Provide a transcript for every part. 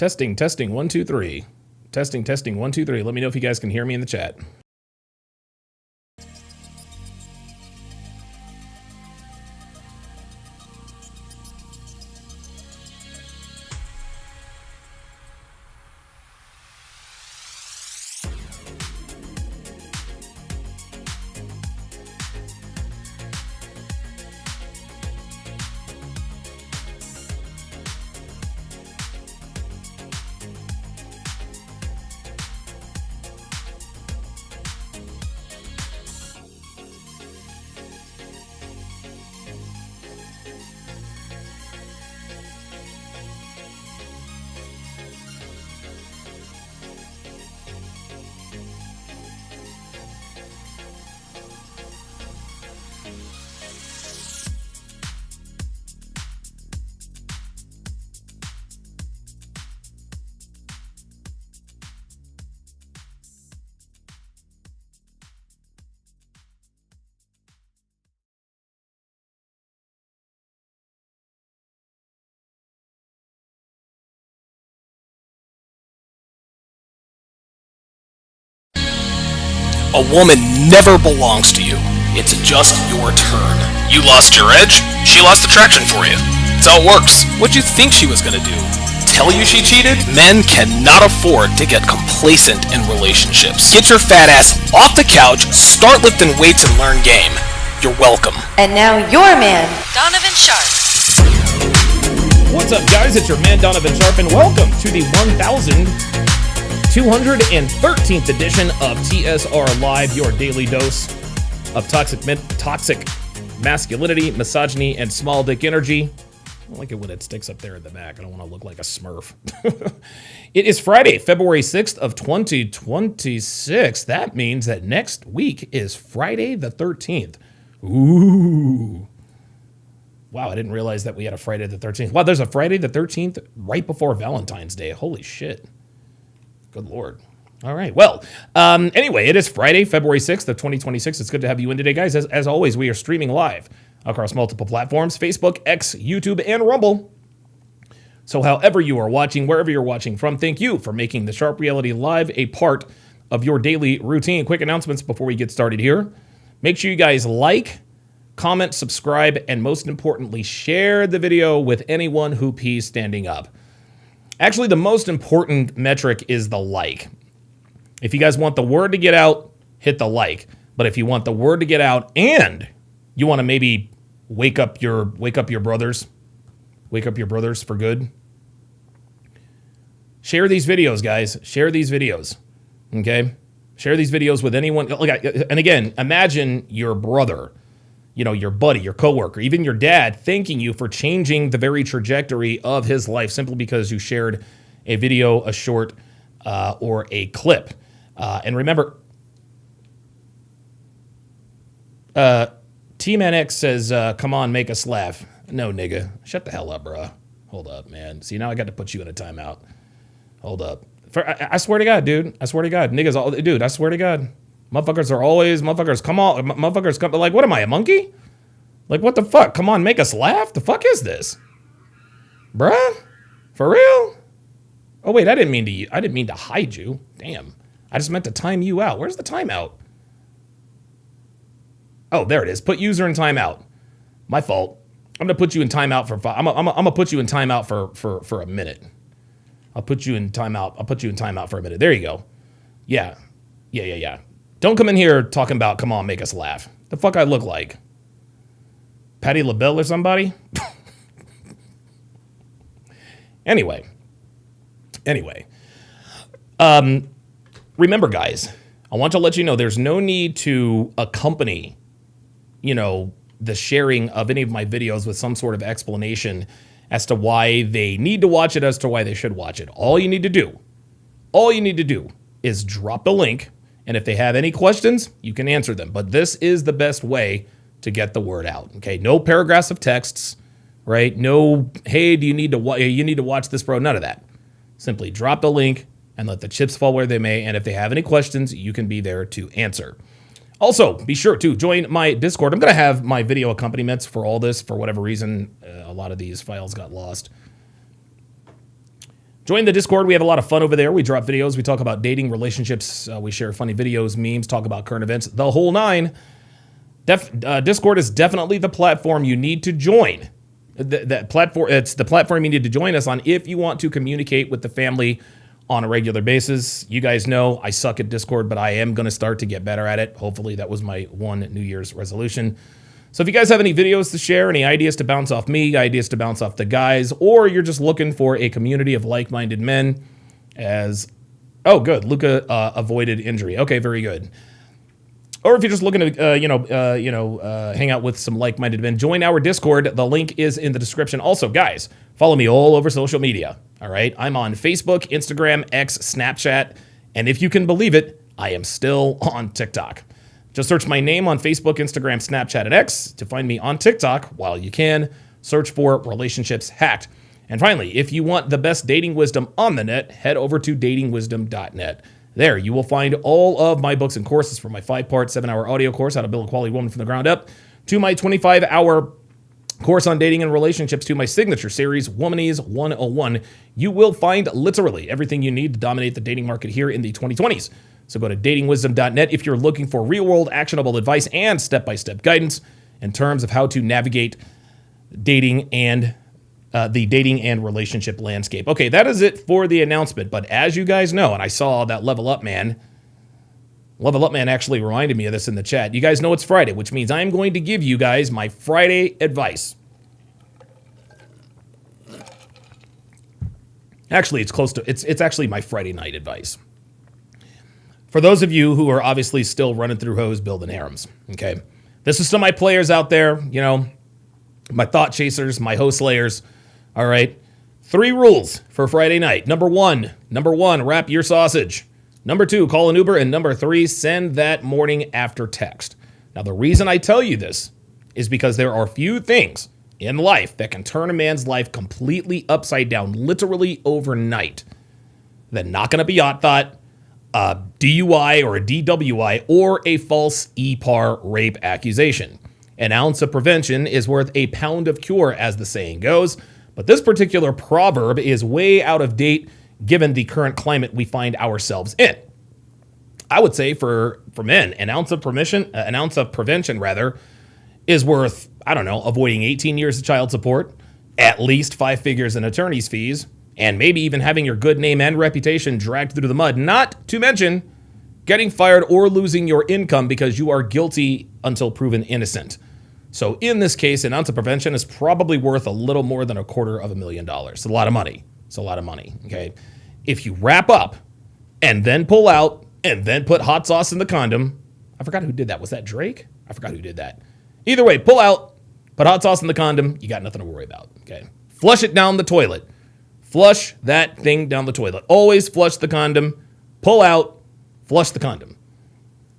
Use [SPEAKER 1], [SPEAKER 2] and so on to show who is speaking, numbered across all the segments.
[SPEAKER 1] Testing, testing, 1, 2, 3. Testing, testing, 1, 2, 3. Let me know if you guys can hear me in the chat.
[SPEAKER 2] A woman never belongs to you. It's just your turn. You lost your edge, she lost attraction for you. That's how it works. What'd you think she was gonna do? Tell you she cheated? Men cannot afford to get complacent in relationships. Get your fat ass off the couch, start lifting weights and learn game. You're welcome.
[SPEAKER 3] And now your man, Donovan Sharp.
[SPEAKER 1] What's up, guys? It's your man, Donovan Sharp, and welcome to the 1213th edition of TSR Live, your daily dose of toxic masculinity, misogyny, and small dick energy. I don't like it when it sticks up there in the back. I don't want to look like a smurf. It is Friday, February 6th of 2026. That means that next week is Friday the 13th. Ooh. Wow, I didn't realize that we had a Friday the 13th. Wow, there's a Friday the 13th right before Valentine's Day. Holy shit. Good Lord. All right. Well, anyway, it is Friday, February 6th of 2026. It's good to have you in today, guys. As always, we are streaming live across multiple platforms, Facebook, X, YouTube, and Rumble. So however you are watching, wherever you're watching from, thank you for making the Sharp Reality Live a part of your daily routine. Quick announcements before we get started here. Make sure you guys like, comment, subscribe, and most importantly, share the video with anyone who pees standing up. Actually, the most important metric is the like. If you guys want the word to get out, hit the like. But if you want the word to get out and you want to maybe wake up your brothers for good, share these videos, guys. Share these videos. Okay? Share these videos with anyone. And again, imagine your brother, your buddy, your coworker, even your dad thanking you for changing the very trajectory of his life simply because you shared a video, a short, or a clip. And remember, T-Man X says, come on, make us laugh. No, nigga. Shut the hell up, bro. Hold up, man. See, now I got to put you in a timeout. Hold up. I swear to God, dude. I swear to God. Niggas, dude, I swear to God. Motherfuckers, come on. Motherfuckers come. Like, what am I, a monkey? Like, what the fuck? Come on, make us laugh? The fuck is this? Bruh? For real? Oh, wait, I didn't mean to hide you. Damn. I just meant to time you out. Where's the timeout? Oh, there it is. Put user in timeout. My fault. I'm gonna put you in timeout for I'm gonna put you in timeout for a minute. I'll put you in timeout for a minute. There you go. Yeah. Don't come in here talking about, come on, make us laugh. The fuck I look like? Patti LaBelle or somebody? Anyway. Remember, guys, I want to let you know there's no need to accompany, the sharing of any of my videos with some sort of explanation as to why they need to watch it, as to why they should watch it. All you need to do is drop the link, and if they have any questions, you can answer them. But this is the best way to get the word out. Okay, no paragraphs of texts, right? No, hey, do you need to watch this, bro? None of that. Simply drop the link and let the chips fall where they may. And if they have any questions, you can be there to answer. Also, be sure to join my Discord. I'm going to have my video accompaniments for all this. For whatever reason, a lot of these files got lost. Join the Discord. We have a lot of fun over there. We drop videos. We talk about dating, relationships. We share funny videos, memes, talk about current events, the whole nine. Discord is definitely the platform you need to join. It's the platform you need to join us on if you want to communicate with the family on a regular basis. You guys know I suck at Discord, but I am going to start to get better at it. Hopefully that was my one New Year's resolution. So if you guys have any videos to share, any ideas to bounce off me, ideas to bounce off the guys, or you're just looking for a community of like-minded men oh, good. Luca avoided injury. Okay, very good. Or if you're just looking to, hang out with some like-minded men, join our Discord. The link is in the description. Also, guys, follow me all over social media. All right, I'm on Facebook, Instagram, X, Snapchat, and if you can believe it, I am still on TikTok. Just search my name on Facebook, Instagram, Snapchat, and X to find me on TikTok. While you can, search for Relationships Hacked. And finally, if you want the best dating wisdom on the net, head over to datingwisdom.net. There, you will find all of my books and courses, from my 5-part, 7-hour audio course, How to Build a Quality Woman from the Ground Up, to my 25-hour course on dating and relationships, to my signature series, Womanese 101. You will find literally everything you need to dominate the dating market here in the 2020s. So go to datingwisdom.net if you're looking for real-world actionable advice and step-by-step guidance in terms of how to navigate dating and the dating and relationship landscape. Okay, that is it for the announcement. But as you guys know, and I saw that Level Up Man actually reminded me of this in the chat. You guys know it's Friday, which means I'm going to give you guys my Friday advice. Actually, it's actually my Friday night advice. For those of you who are obviously still running through hoes building harems, okay? This is to my players out there, my thought chasers, my hoe slayers, all right? 3 rules for Friday night. Number one, wrap your sausage. Number 2, call an Uber. And number 3, send that morning after text. Now, the reason I tell you this is because there are few things in life that can turn a man's life completely upside down, literally overnight, than knocking up a yacht thought, a DUI or a DWI, or a false EPAR rape accusation. An ounce of prevention is worth a pound of cure, as the saying goes. But this particular proverb is way out of date given the current climate we find ourselves in. I would say for men, an ounce of prevention is worth, avoiding 18 years of child support, at least 5 figures in attorney's fees, and maybe even having your good name and reputation dragged through the mud, not to mention getting fired or losing your income because you are guilty until proven innocent. So in this case, an ounce of prevention is probably worth a little more than $250,000. It's a lot of money. It's a lot of money, okay? If you wrap up and then pull out and then put hot sauce in the condom, I forgot who did that. Was that Drake? I forgot who did that. Either way, pull out, put hot sauce in the condom, you got nothing to worry about, okay? Flush it down the toilet. Flush that thing down the toilet. Always flush the condom, pull out, flush the condom.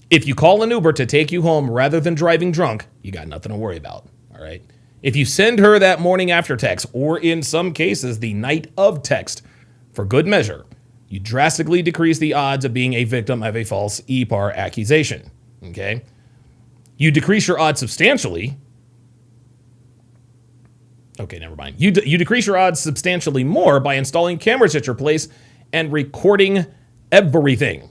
[SPEAKER 1] If you call an Uber to take you home rather than driving drunk, you got nothing to worry about, all right? If you send her that morning after text, or in some cases, the night of text, for good measure, you drastically decrease the odds of being a victim of a false EPAR accusation, okay? You decrease your odds substantially. Okay, never mind. You decrease your odds substantially more by installing cameras at your place and recording everything.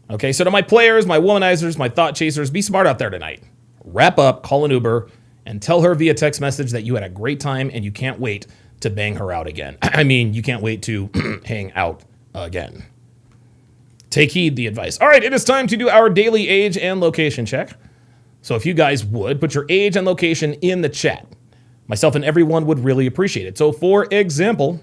[SPEAKER 1] Okay, so to my players, my womanizers, my thought chasers, be smart out there tonight. Wrap up, call an Uber, and tell her via text message that you had a great time and you can't wait to bang her out again. I mean, you can't wait to hang out again. Take heed the advice. All right, it is time to do our daily age and location check. So if you guys would, put your age and location in the chat. Myself and everyone would really appreciate it. So for example,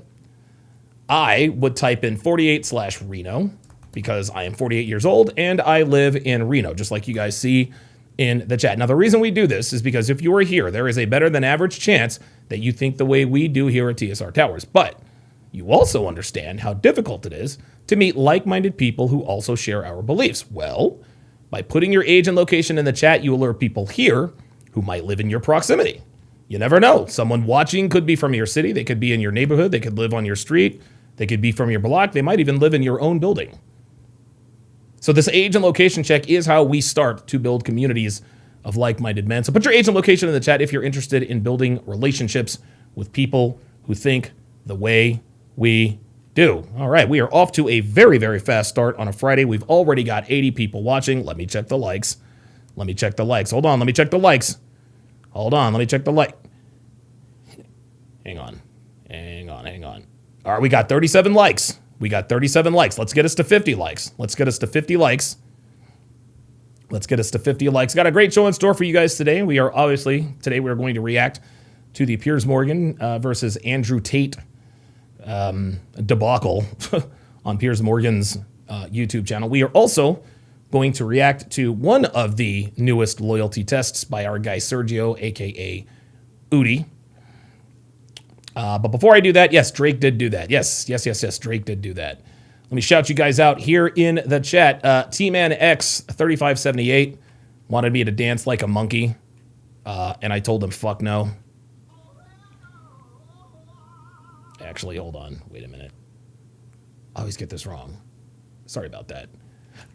[SPEAKER 1] I would type in 48/Reno because I am 48 years old and I live in Reno, just like you guys see in the chat. Now, the reason we do this is because if you are here, there is a better than average chance that you think the way we do here at TSR Towers. But you also understand how difficult it is to meet like-minded people who also share our beliefs. Well, by putting your age and location in the chat, you alert people here who might live in your proximity. You never know. Someone watching could be from your city. They could be in your neighborhood. They could live on your street. They could be from your block. They might even live in your own building. So this age and location check is how we start to build communities of like-minded men. So put your age and location in the chat if you're interested in building relationships with people who think the way we do. All right, we are off to a very, very fast start on a Friday. We've already got 80 people watching. Let me check the likes. Let me check the likes. Hold on, let me check the likes. Hold on, let me check the like. Hang on. All right, we got 37 likes. We got 37 likes. Let's get us to 50 likes. Let's get us to 50 likes. Let's get us to 50 likes. Got a great show in store for you guys today. We are obviously, today we are going to react to the Piers Morgan versus Andrew Tate debacle on Piers Morgan's YouTube channel. We are also going to react to one of the newest loyalty tests by our guy Sergio, aka Udi. But before I do that, yes, Drake did do that. Yes, Drake did do that. Let me shout you guys out here in the chat. T-Man X 3578 wanted me to dance like a monkey, and I told him fuck no. Actually, hold on. Wait a minute. I always get this wrong. Sorry about that.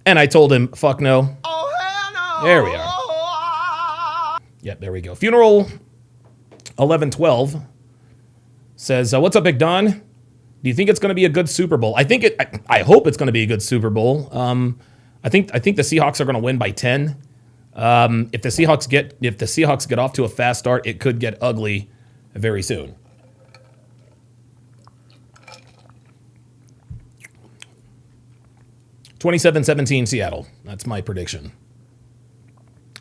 [SPEAKER 1] And I told him fuck no. Oh, hell no. There we are. Yep, there we go. Funeral 1112 says, what's up, Big Don? Do you think it's going to be a good Super Bowl? I hope it's going to be a good Super Bowl. I think the Seahawks are going to win by 10. If the Seahawks get off to a fast start, it could get ugly very soon. (27-17) Seattle. That's my prediction.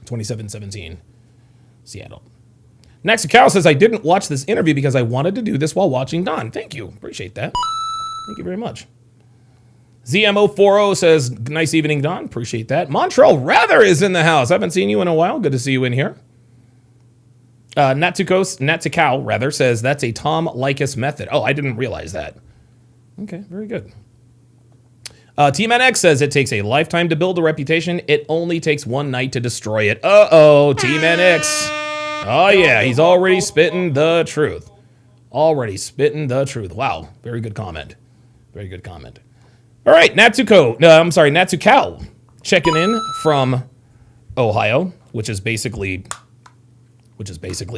[SPEAKER 1] 27-17 Seattle. Next, Cal says, I didn't watch this interview because I wanted to do this while watching Don. Thank you. Appreciate that. Thank you very much. ZMO40 says, nice evening, Don. Appreciate that. Montreal Rather is in the house. I haven't seen you in a while. Good to see you in here. Natsuko rather says, that's a Tom Likas method. Oh, I didn't realize that. Okay, very good. T-Man X says, it takes a lifetime to build a reputation. It only takes one night to destroy it. Uh-oh, T-Man X. Oh, yeah, he's already spitting the truth. Already spitting the truth. Wow, very good comment. Very good comment. All right, Natsuko checking in from Ohio, which is basically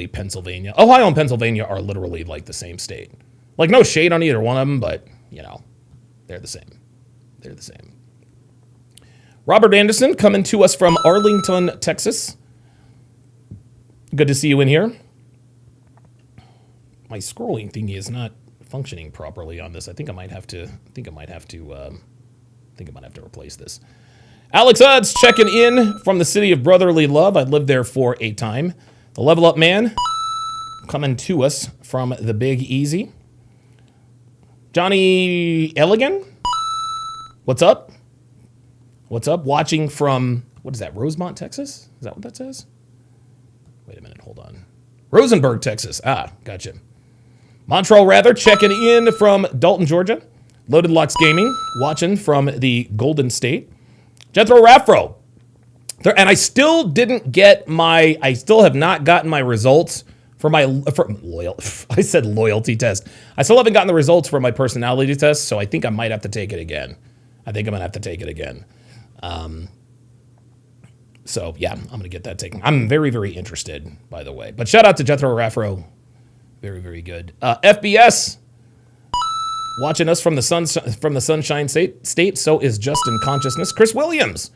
[SPEAKER 1] Pennsylvania. Ohio and Pennsylvania are literally like the same state. Like, no shade on either one of them, but, you know, they're the same. They're the same. Robert Anderson coming to us from Arlington, Texas. Good to see you in here. My scrolling thingy is not functioning properly on this. I think I might have to replace this. Alex Udds checking in from the city of brotherly love. I lived there for a time. The Level Up Man coming to us from the Big Easy. Johnny Elligan, what's up? What's up? Watching from, what is that, Rosemont, Texas? Is that what that says? Wait a minute, hold on. Rosenberg, Texas. Ah, gotcha. Montreal Rather checking in from Dalton, Georgia. Loaded Locks Gaming watching from the Golden State. Jethro Raffro. And I still have not gotten my results for my loyalty test. I still haven't gotten the results for my personality test, so I think I might have to take it again. So, yeah, I'm going to get that taken. I'm very, very interested, by the way. But shout out to Jethro Raffro. Very, very good. FBS watching us from the Sunshine State. So is Justin Consciousness. Chris Williams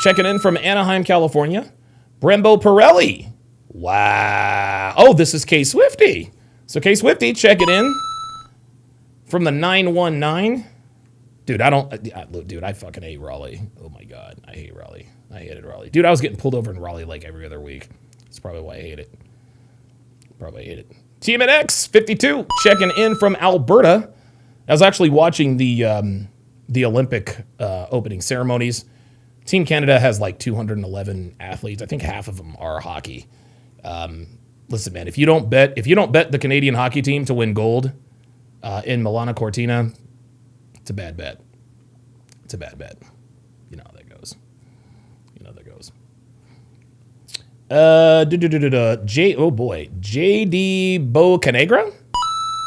[SPEAKER 1] checking in from Anaheim, California. Brembo Pirelli. Wow. Oh, this is K Swifty. So K Swifty checking in from the 919. Dude, I fucking hate Raleigh. Oh my God, I hate Raleigh. I hated Raleigh. Dude, I was getting pulled over in Raleigh like every other week. That's probably why I hate it. TMNX 52 checking in from Alberta. I was actually watching the Olympic opening ceremonies. Team Canada has like 211 athletes. I think half of them are hockey. Listen, man, if you don't bet the Canadian hockey team to win gold in Milano Cortina, it's a bad bet. It's a bad bet. You know how that goes. JD Bocanegra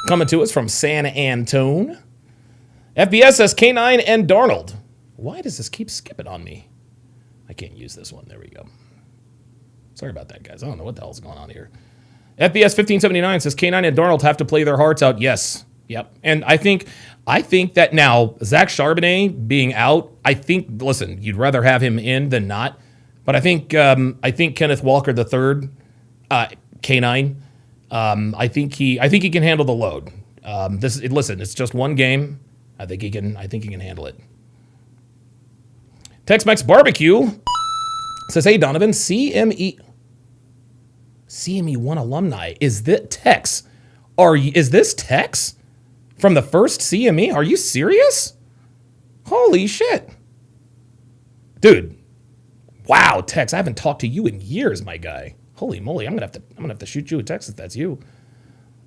[SPEAKER 1] coming to us from San Antone. FBS says K9 and Darnold. Why does this keep skipping on me? I can't use this one. There we go. Sorry about that, guys. I don't know what the hell's going on here. FBS 1579 says K9 and Darnold have to play their hearts out. Yes. Yep. And I think that now Zach Charbonnet being out, listen, you'd rather have him in than not. But I think Kenneth Walker III, K9, I think he can handle the load. Listen, it's just one game. I think he can handle it. Tex-Mex Barbecue says, hey, Donovan, CME1 alumni. Is this Tex? Is this Tex from the first CME? Are you serious? Holy shit. Dude. Wow, Tex, I haven't talked to you in years, my guy. Holy moly, I'm gonna have to shoot you a text if that's you.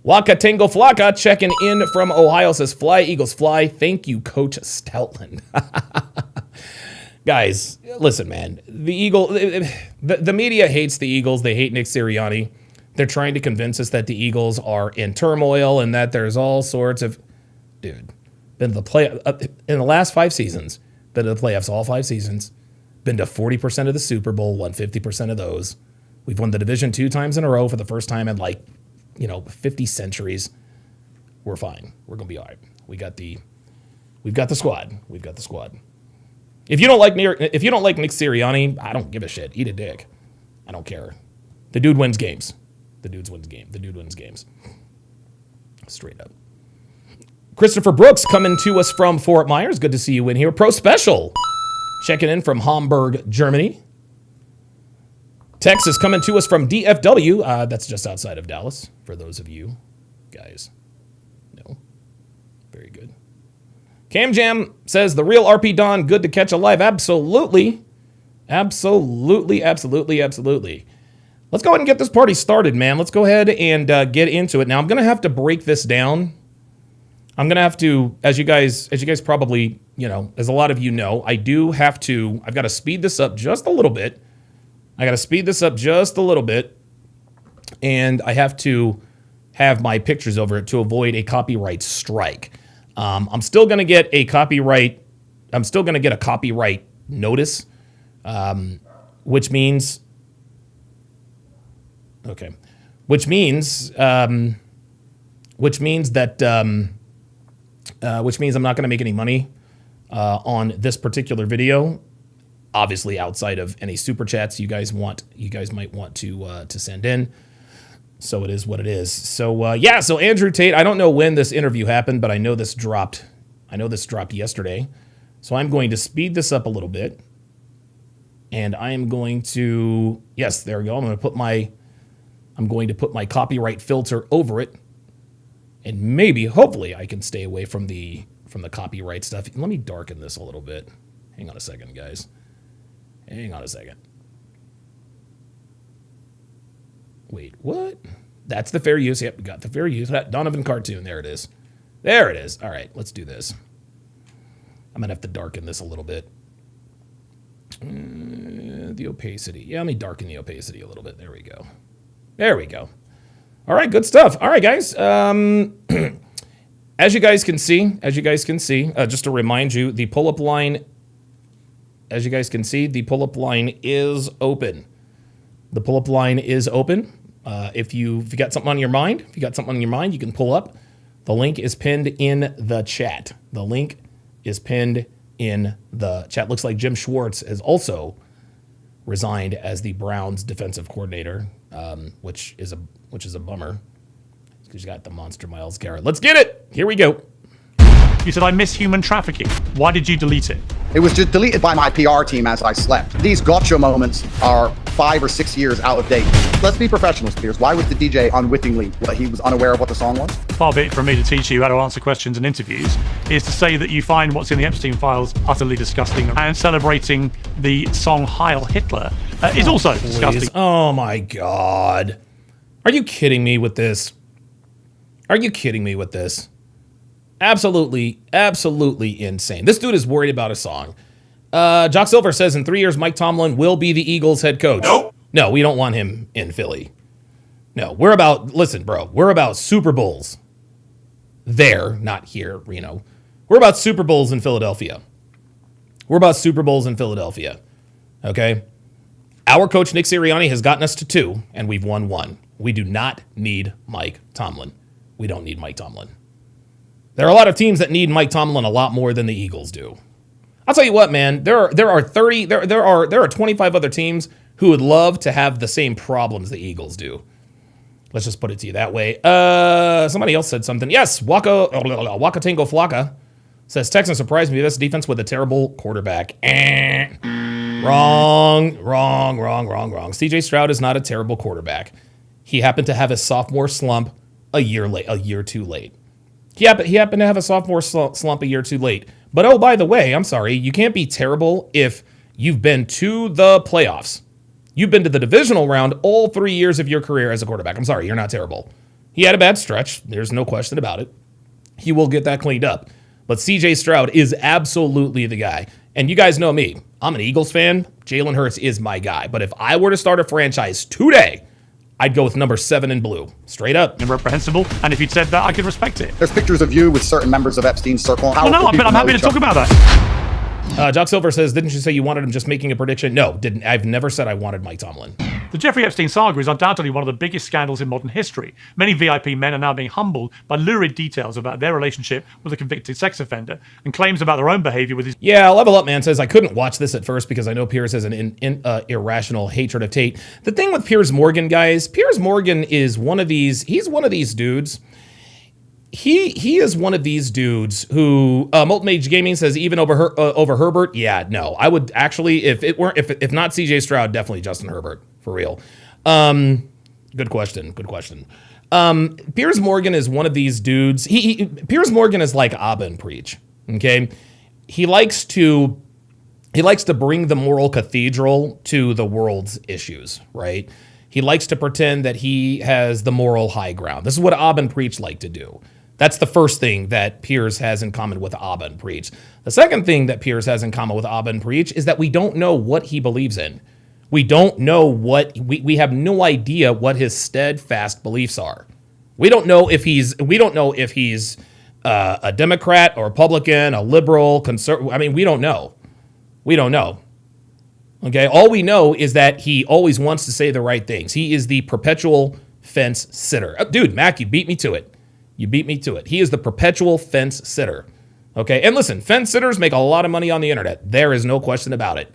[SPEAKER 1] Waka Tango Flaka checking in from Ohio says, fly, Eagles, fly. Thank you, Coach Stoutland. Guys, listen, man. The media hates the Eagles. They hate Nick Sirianni. They're trying to convince us that the Eagles are in turmoil and that there's all sorts of... Dude, been to the in the last 5 seasons, been to the playoffs all 5 seasons, been to 40% of the Super Bowl, won 50% of those. We've won the division 2 times in a row for the first time in 50 centuries. We're fine. We're gonna be all right. We've got the squad. We've got the squad. If you don't like Nick Sirianni, I don't give a shit. Eat a dick. I don't care. The dude wins games. The dude wins games. Straight up. Christopher Brooks coming to us from Fort Myers. Good to see you in here. Pro Special checking in from Hamburg, Germany. Texas coming to us from DFW. That's just outside of Dallas, for those of you guys. No. Very good. Cam Jam says, the real RP Don, good to catch alive. Absolutely. Let's go ahead and get this party started, man. Let's go ahead and get into it. Now, I'm going to have to break this down. I'm going to have to, as you guys probably, as a lot of you know, I've got to speed this up just a little bit. And I have to have my pictures over it to avoid a copyright strike. I'm still going to get a copyright notice, which means I'm not going to make any money on this particular video. Obviously, outside of any super chats you guys might want to send in. So it is what it is. So Andrew Tate, I don't know when this interview happened, but I know this dropped yesterday. So I'm going to speed this up a little bit. And I am going to, yes, there we go. I'm going to put my copyright filter over it. And maybe, hopefully, I can stay away from the copyright stuff. Let me darken this a little bit. Hang on a second, guys. Wait, what? That's the fair use. Yep, we got the fair use. Donovan cartoon. There it is. All right, let's do this. I'm going to have to darken this a little bit. The opacity. Yeah, let me darken the opacity a little bit. There we go. All right, good stuff. All right, guys. As you guys can see, just to remind you, the pull-up line, as you guys can see, the pull-up line is open. If you got something on your mind, you can pull up. The link is pinned in the chat. Looks like Jim Schwartz has also resigned as the Browns defensive coordinator, which is a bummer because you got the monster Myles Garrett. Let's get it. Here we go.
[SPEAKER 4] You said I miss human trafficking. Why did you delete it?
[SPEAKER 5] It was just deleted by my PR team as I slept. These gotcha moments are 5 or 6 years out of date. Let's be professionals, Piers. Why was the DJ unwittingly, he was unaware of what the song was?
[SPEAKER 4] Far be it from me to teach you how to answer questions in interviews, is to say that you find what's in the Epstein files utterly disgusting, and celebrating the song Heil Hitler is also disgusting.
[SPEAKER 1] Oh my God. Are you kidding me with this? Are you kidding me with this? Absolutely, absolutely insane. This dude is worried about a song. Jock Silver says in 3 years, Mike Tomlin will be the Eagles head coach.
[SPEAKER 2] Nope.
[SPEAKER 1] No, we don't want him in Philly. No, we're about Super Bowls. There, not here, Reno. We're about Super Bowls in Philadelphia. Okay? Our coach, Nick Sirianni, has gotten us to 2, and we've won 1. We do not need Mike Tomlin. We don't need Mike Tomlin. There are a lot of teams that need Mike Tomlin a lot more than the Eagles do. I'll tell you what, man. There are 25 other teams who would love to have the same problems the Eagles do. Let's just put it to you that way. Somebody else said something. Yes, Waka Tango Flocka says Texans surprised me best defense with a terrible quarterback. Wrong. CJ Stroud is not a terrible quarterback. He happened to have a sophomore slump a year too late. He happened to have a sophomore slump a year too late. But oh, by the way, I'm sorry, you can't be terrible if you've been to the playoffs. You've been to the divisional round all 3 years of your career as a quarterback. I'm sorry, you're not terrible. He had a bad stretch. There's no question about it. He will get that cleaned up. But CJ Stroud is absolutely the guy. And you guys know me. I'm an Eagles fan. Jalen Hurts is my guy. But if I were to start a franchise today, I'd go with number 7 in blue. Straight up.
[SPEAKER 4] And reprehensible. And if you'd said that, I could respect it.
[SPEAKER 5] There's pictures of you with certain members of Epstein's circle.
[SPEAKER 4] Well, no, I'm happy to talk about that.
[SPEAKER 1] Jock Silver says, didn't you say you wanted him? Just making a prediction? No, didn't. I've never said I wanted Mike Tomlin.
[SPEAKER 4] The Jeffrey Epstein saga is undoubtedly one of the biggest scandals in modern history. Many VIP men are now being humbled by lurid details about their relationship with a convicted sex offender and claims about their own behavior with his...
[SPEAKER 1] Yeah, Level Up Man says, I couldn't watch this at first because I know Piers has an irrational hatred of Tate. The thing with Piers Morgan, guys, Piers Morgan is one of these... He's one of these dudes... He is one of these dudes who Molten Mage Gaming says even over Herbert. Yeah, no, I would actually if not CJ Stroud, definitely Justin Herbert for real. Good question. Piers Morgan is one of these dudes. Piers Morgan is like Abba and Preach. Okay, he likes to bring the moral cathedral to the world's issues. Right. He likes to pretend that he has the moral high ground. This is what Abba and Preach like to do. That's the first thing that Piers has in common with Abba and Preach. The second thing that Piers has in common with Abba and Preach is that we don't know what he believes in. We don't know what we have no idea what his steadfast beliefs are. We don't know if he's a Democrat or Republican, a liberal, conservative. I mean, we don't know. Okay, all we know is that he always wants to say the right things. He is the perpetual fence sitter. Dude, Mac, you beat me to it. He is the perpetual fence sitter. Okay, and listen, fence sitters make a lot of money on the internet. There is no question about it.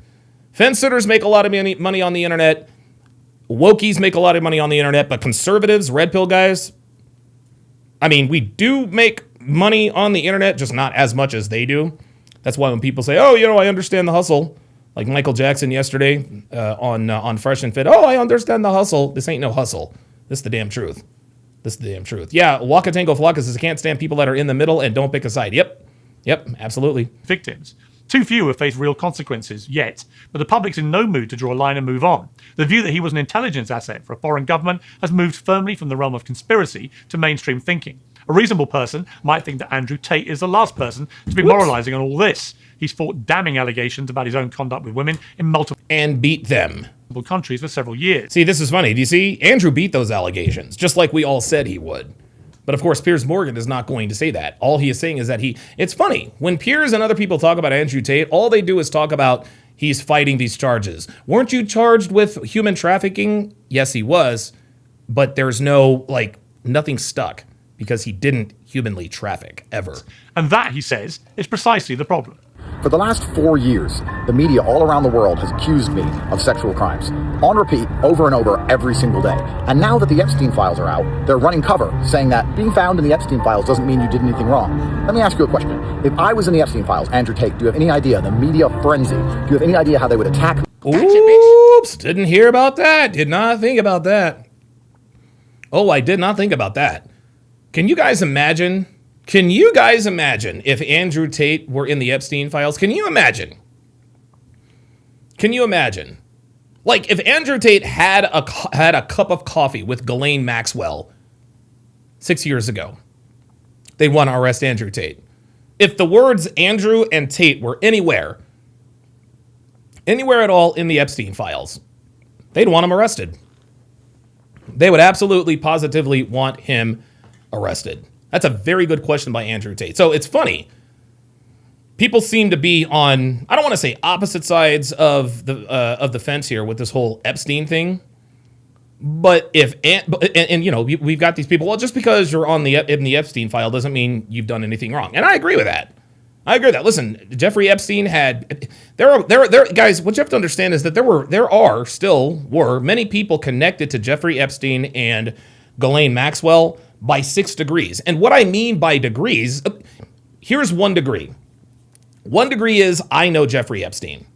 [SPEAKER 1] Fence sitters make a lot of money on the internet. Wokies make a lot of money on the internet, but conservatives, red pill guys, I mean, we do make money on the internet, just not as much as they do. That's why when people say, oh, I understand the hustle, like Michael Jackson yesterday on Fresh and Fit, oh, I understand the hustle. This ain't no hustle. This is the damn truth. Yeah, Waka Tango Flocka says, I can't stand people that are in the middle and don't pick a side. Yep, absolutely.
[SPEAKER 4] Victims. Too few have faced real consequences yet, but the public's in no mood to draw a line and move on. The view that he was an intelligence asset for a foreign government has moved firmly from the realm of conspiracy to mainstream thinking. A reasonable person might think that Andrew Tate is the last person to be moralizing on all this. He's fought damning allegations about his own conduct with women in multiple
[SPEAKER 1] and beat them.
[SPEAKER 4] Countries for several years.
[SPEAKER 1] See, this is funny. Do you see? Andrew beat those allegations, just like we all said he would. But of course, Piers Morgan is not going to say that. All he is saying is that it's funny. When Piers and other people talk about Andrew Tate, all they do is talk about he's fighting these charges. Weren't you charged with human trafficking? Yes, he was. But there's nothing stuck because he didn't humanly traffic ever.
[SPEAKER 4] And that, he says, is precisely the problem.
[SPEAKER 5] For the last 4 years, the media all around the world has accused me of sexual crimes, on repeat, over and over, every single day. And now that the Epstein files are out, they're running cover, saying that being found in the Epstein files doesn't mean you did anything wrong. Let me ask you a question. If I was in the Epstein files, Andrew Tate, do you have any idea, the media frenzy, do you have any idea how they would attack me?
[SPEAKER 1] Oops, didn't hear about that. Did not think about that. Oh, I did not think about that. Can you guys imagine? Can you guys imagine if Andrew Tate were in the Epstein files? Can you imagine? Can you imagine? Like if Andrew Tate had a cup of coffee with Ghislaine Maxwell 6 years ago, they'd want to arrest Andrew Tate. If the words Andrew and Tate were anywhere at all in the Epstein files, they'd want him arrested. They would absolutely, positively want him arrested. That's a very good question by Andrew Tate. So it's funny. People seem to be on, I don't want to say opposite sides of the fence here with this whole Epstein thing. But if, and you know, we've got these people, well, just because you're in the Epstein file doesn't mean you've done anything wrong. And I agree with that. Listen, Jeffrey Epstein had, guys, what you have to understand is that there still were many people connected to Jeffrey Epstein and Ghislaine Maxwell by 6 degrees. And what I mean by degrees, here's 1 degree. 1 degree is I know Jeffrey Epstein.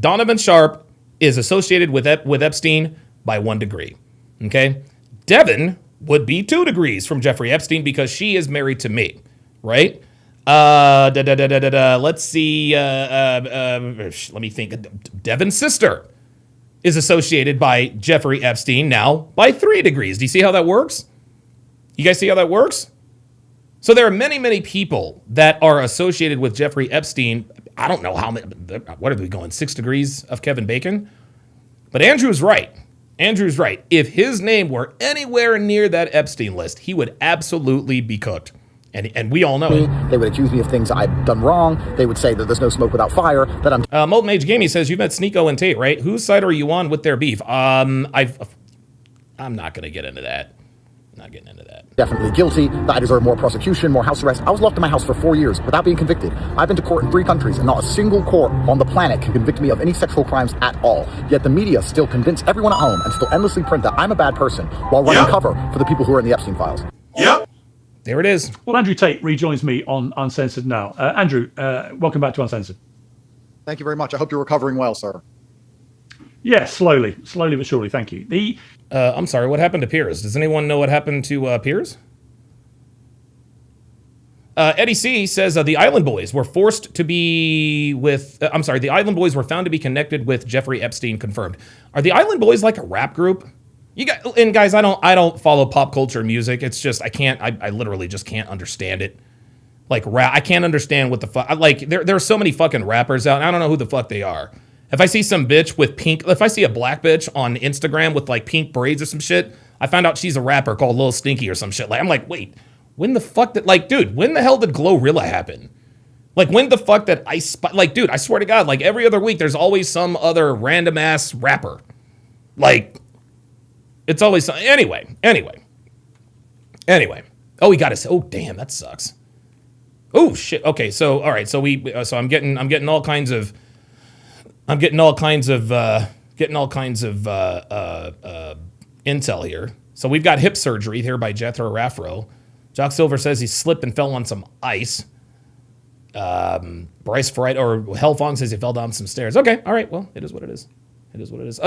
[SPEAKER 1] Donovan Sharp is associated with Epstein by 1 degree. Okay? Devin would be 2 degrees from Jeffrey Epstein because she is married to me, right? Let's see. Let me think. Devin's sister is associated by Jeffrey Epstein now by 3 degrees. Do you see how that works? You guys see how that works? So there are many, many people that are associated with Jeffrey Epstein. I don't know how many. What are we going? 6 degrees of Kevin Bacon? But Andrew's right. Andrew's right. If his name were anywhere near that Epstein list, he would absolutely be cooked. And we all know it.
[SPEAKER 5] They would accuse me of things I've done wrong. They would say that there's no smoke without fire, that I'm...
[SPEAKER 1] Molten Mage Gaming says, you met Sneeko and Tate, right? Whose side are you on with their beef? I'm not going to get into that. Not getting into that.
[SPEAKER 5] Definitely guilty, that I deserve more prosecution, more house arrest. I was locked in my house for 4 years without being convicted. I've been to court in 3 countries, and not a single court on the planet can convict me of any sexual crimes at all. Yet the media still convince everyone at home and still endlessly print that I'm a bad person while running cover for the people who are in the Epstein files.
[SPEAKER 2] Yep.
[SPEAKER 1] There it is.
[SPEAKER 4] Well, Andrew Tate rejoins me on Uncensored now. Andrew, welcome back to Uncensored.
[SPEAKER 5] Thank you very much. I hope you're recovering well, sir.
[SPEAKER 4] Yeah, slowly but surely. Thank you.
[SPEAKER 1] I'm sorry, what happened to Piers? Does anyone know what happened to Piers? Eddie C says the Island Boys were forced to be with. The Island Boys were found to be connected with Jeffrey Epstein. Confirmed. Are the Island Boys like a rap group? Guys, I don't follow pop culture music. It's just I literally just can't understand it. Like rap, I can't understand what the fuck. There are so many fucking rappers out, and I don't know who the fuck they are. If I see some bitch with if I see a black bitch on Instagram with like pink braids or some shit, I found out she's a rapper called Lil Stinky or some shit. Like I'm like, wait, when the fuck dude, when the hell did Glorilla happen? Like when the fuck did dude, I swear to God, like every other week there's always some other random ass rapper. Like it's always some, anyway. Oh, he got us. Oh, damn, that sucks. Oh shit. Okay, so all right, so I'm getting all kinds of intel here. So we've got hip surgery here by Jethro Raffro. Jock Silver says he slipped and fell on some ice. Bryce Fright or Hell Fong says he fell down some stairs. Okay, all right. Well, it is what it is.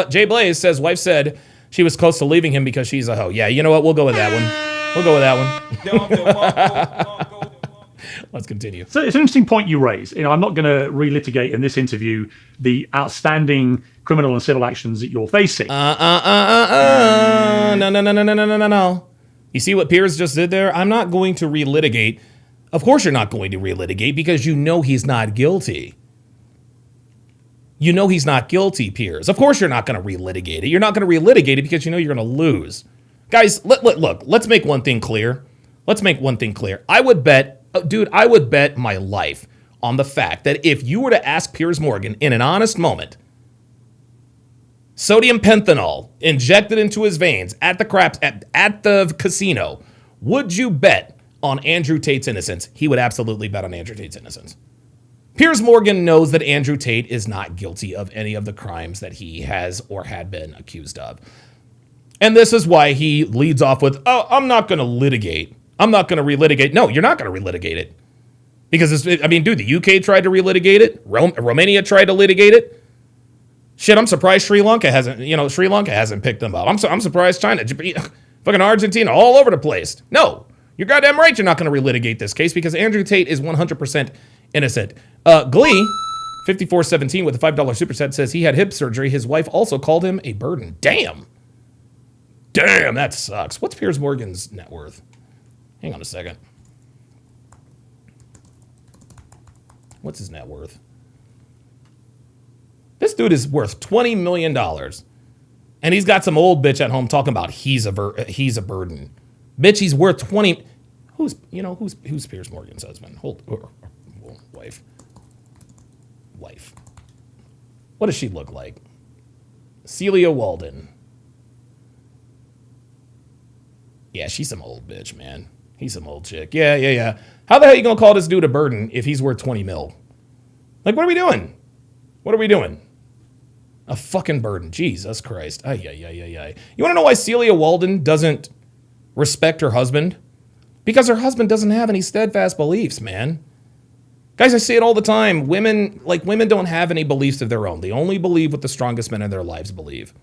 [SPEAKER 1] Jay Blaze says wife said she was close to leaving him because she's a hoe. Yeah, you know what? We'll go with that one. Let's continue.
[SPEAKER 4] So it's an interesting point you raise. I'm not going to relitigate in this interview the outstanding criminal and civil actions that you're facing.
[SPEAKER 1] No. You see what Piers just did there? I'm not going to relitigate. Of course you're not going to relitigate because you know he's not guilty. You know he's not guilty, Piers. Of course you're not going to relitigate it. You're not going to relitigate it because you know you're going to lose. Guys, look, let's make one thing clear. I would bet my life on the fact that if you were to ask Piers Morgan in an honest moment, sodium pentanol injected into his veins at the casino, would you bet on Andrew Tate's innocence? He would absolutely bet on Andrew Tate's innocence. Piers Morgan knows that Andrew Tate is not guilty of any of the crimes that he has or had been accused of. And this is why he leads off with, oh, I'm not going to litigate. I'm not going to relitigate. No, you're not going to relitigate it. Because, dude, the UK tried to relitigate it. Romania tried to litigate it. Shit, I'm surprised Sri Lanka hasn't picked them up. I'm surprised China, fucking Argentina, all over the place. No, you're goddamn right you're not going to relitigate this case because Andrew Tate is 100% innocent. Glee, 5417 with a $5 superset says he had hip surgery. His wife also called him a burden. Damn, that sucks. What's Piers Morgan's net worth? Hang on a second. What's his net worth? This dude is worth $20 million. And he's got some old bitch at home talking about he's a burden. Bitch, he's worth 20. Who's Piers Morgan's husband? Wife. What does she look like? Celia Walden. Yeah, she's some old bitch, man. He's some old chick. Yeah. How the hell are you gonna call this dude a burden if he's worth 20 mil? Like, what are we doing? A fucking burden. Jesus Christ. Ay. You want to know why Celia Walden doesn't respect her husband? Because her husband doesn't have any steadfast beliefs, man. Guys, I say it all the time. Women don't have any beliefs of their own. They only believe what the strongest men in their lives believe.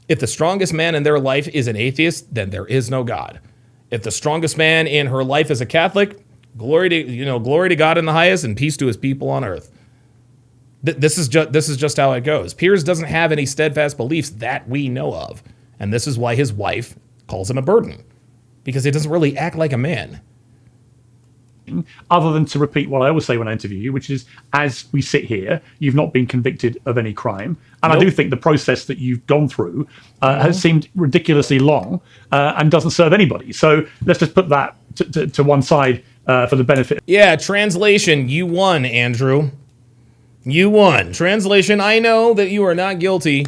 [SPEAKER 1] If the strongest man in their life is an atheist, then there is no God. If the strongest man in her life is a Catholic, glory to God in the highest and peace to his people on earth. This is just how it goes. Piers doesn't have any steadfast beliefs that we know of. And this is why his wife calls him a burden. Because he doesn't really act like a man.
[SPEAKER 4] Other than to repeat what I always say when I interview you, which is, as we sit here, you've not been convicted of any crime. And nope. I do think the process that you've gone through has seemed ridiculously long and doesn't serve anybody. So let's just put that to one side for the benefit.
[SPEAKER 1] Yeah, translation, you won, Andrew. You won. Translation, I know that you are not guilty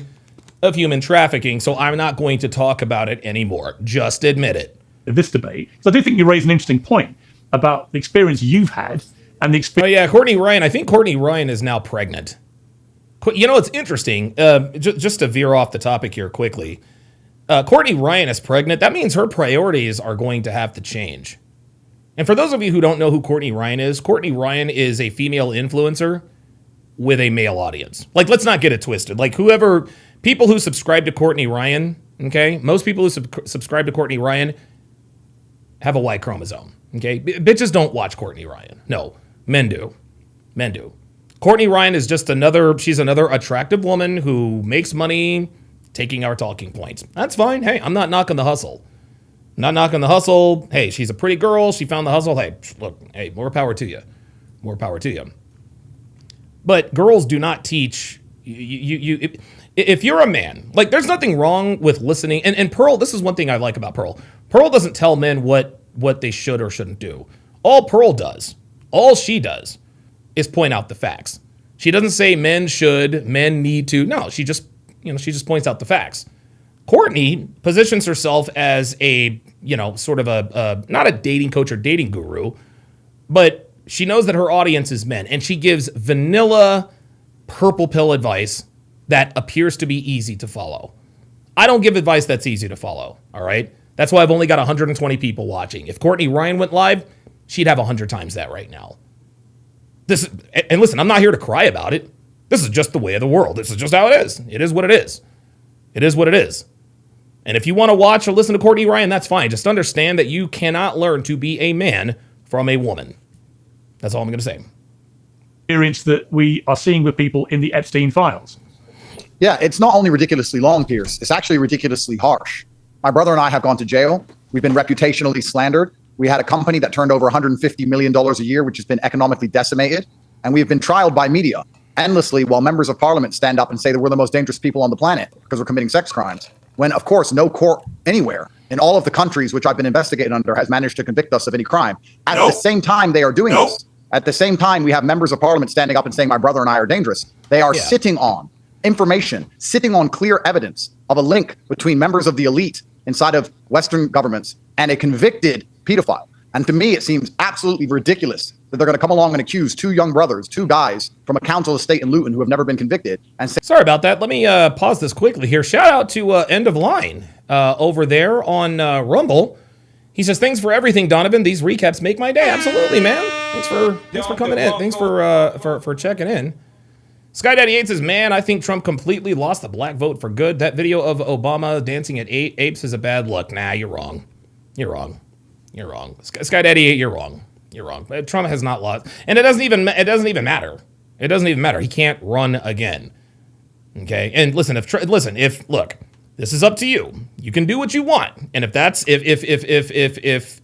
[SPEAKER 1] of human trafficking, so I'm not going to talk about it anymore. Just admit it.
[SPEAKER 4] This debate, so I do think you raise an interesting point about the experience you've had and the experience.
[SPEAKER 1] Oh yeah, Courtney Ryan. I think Courtney Ryan is now pregnant. You know, it's interesting. Just to veer off the topic here quickly. Courtney Ryan is pregnant. That means her priorities are going to have to change. And for those of you who don't know who Courtney Ryan is a female influencer with a male audience. Like, let's not get it twisted. Like, people who subscribe to Courtney Ryan, okay? Most people who subscribe to Courtney Ryan have a Y chromosome, okay? Bitches don't watch Courtney Ryan. No, men do. Courtney Ryan is just another attractive woman who makes money taking our talking points. That's fine. Hey, I'm not knocking the hustle. Hey, she's a pretty girl. She found the hustle. Hey, look, hey, more power to you. But girls do not teach you. If you're a man, like, there's nothing wrong with listening. And Pearl, this is one thing I like about Pearl. Pearl doesn't tell men what they should or shouldn't do. All she does is point out the facts. She doesn't say men need to. No, she just points out the facts. Courtney positions herself as a, sort of a not a dating coach or dating guru, but she knows that her audience is men, and she gives vanilla purple pill advice that appears to be easy to follow. I don't give advice that's easy to follow, all right? That's why I've only got 120 people watching. If Courtney Ryan went live, she'd have 100 times that right now. And listen, I'm not here to cry about it. This is just the way of the world. This is just how it is. It is what it is. And if you want to watch or listen to Courtney Ryan, that's fine. Just understand that you cannot learn to be a man from a woman. That's all I'm going to say.
[SPEAKER 4] Experience that we are seeing with people in the Epstein files.
[SPEAKER 5] Yeah, it's not only ridiculously long, Piers. It's actually ridiculously harsh. My brother and I have gone to jail. We've been reputationally slandered. We had a company that turned over $150 million a year, which has been economically decimated. And we've been trialed by media endlessly while members of parliament stand up and say that we're the most dangerous people on the planet because we're committing sex crimes. When, of course, no court anywhere in all of the countries which I've been investigated under has managed to convict us of any crime. At the same time they are doing this. At the same time, we have members of parliament standing up and saying my brother and I are dangerous. They are sitting on information, sitting on clear evidence of a link between members of the elite inside of Western governments and a convicted pedophile. And to me, it seems absolutely ridiculous that they're going to come along and accuse two young brothers, two guys from a council estate in Luton who have never been convicted. And say,
[SPEAKER 1] sorry about that. Let me pause this quickly here. Shout out to End of Line over there on Rumble. He says, thanks for everything, Donovan. These recaps make my day. Absolutely, man. Thanks for coming in. Thanks for checking in. Skydaddy8 says, man, I think Trump completely lost the black vote for good. That video of Obama dancing at apes is a bad look. Nah, you're wrong. You're wrong. You're wrong. Skydaddy8, you're wrong. You're wrong. Trump has not lost. And it doesn't even matter. It doesn't even matter. He can't run again. Okay? And listen, look, this is up to you. You can do what you want. And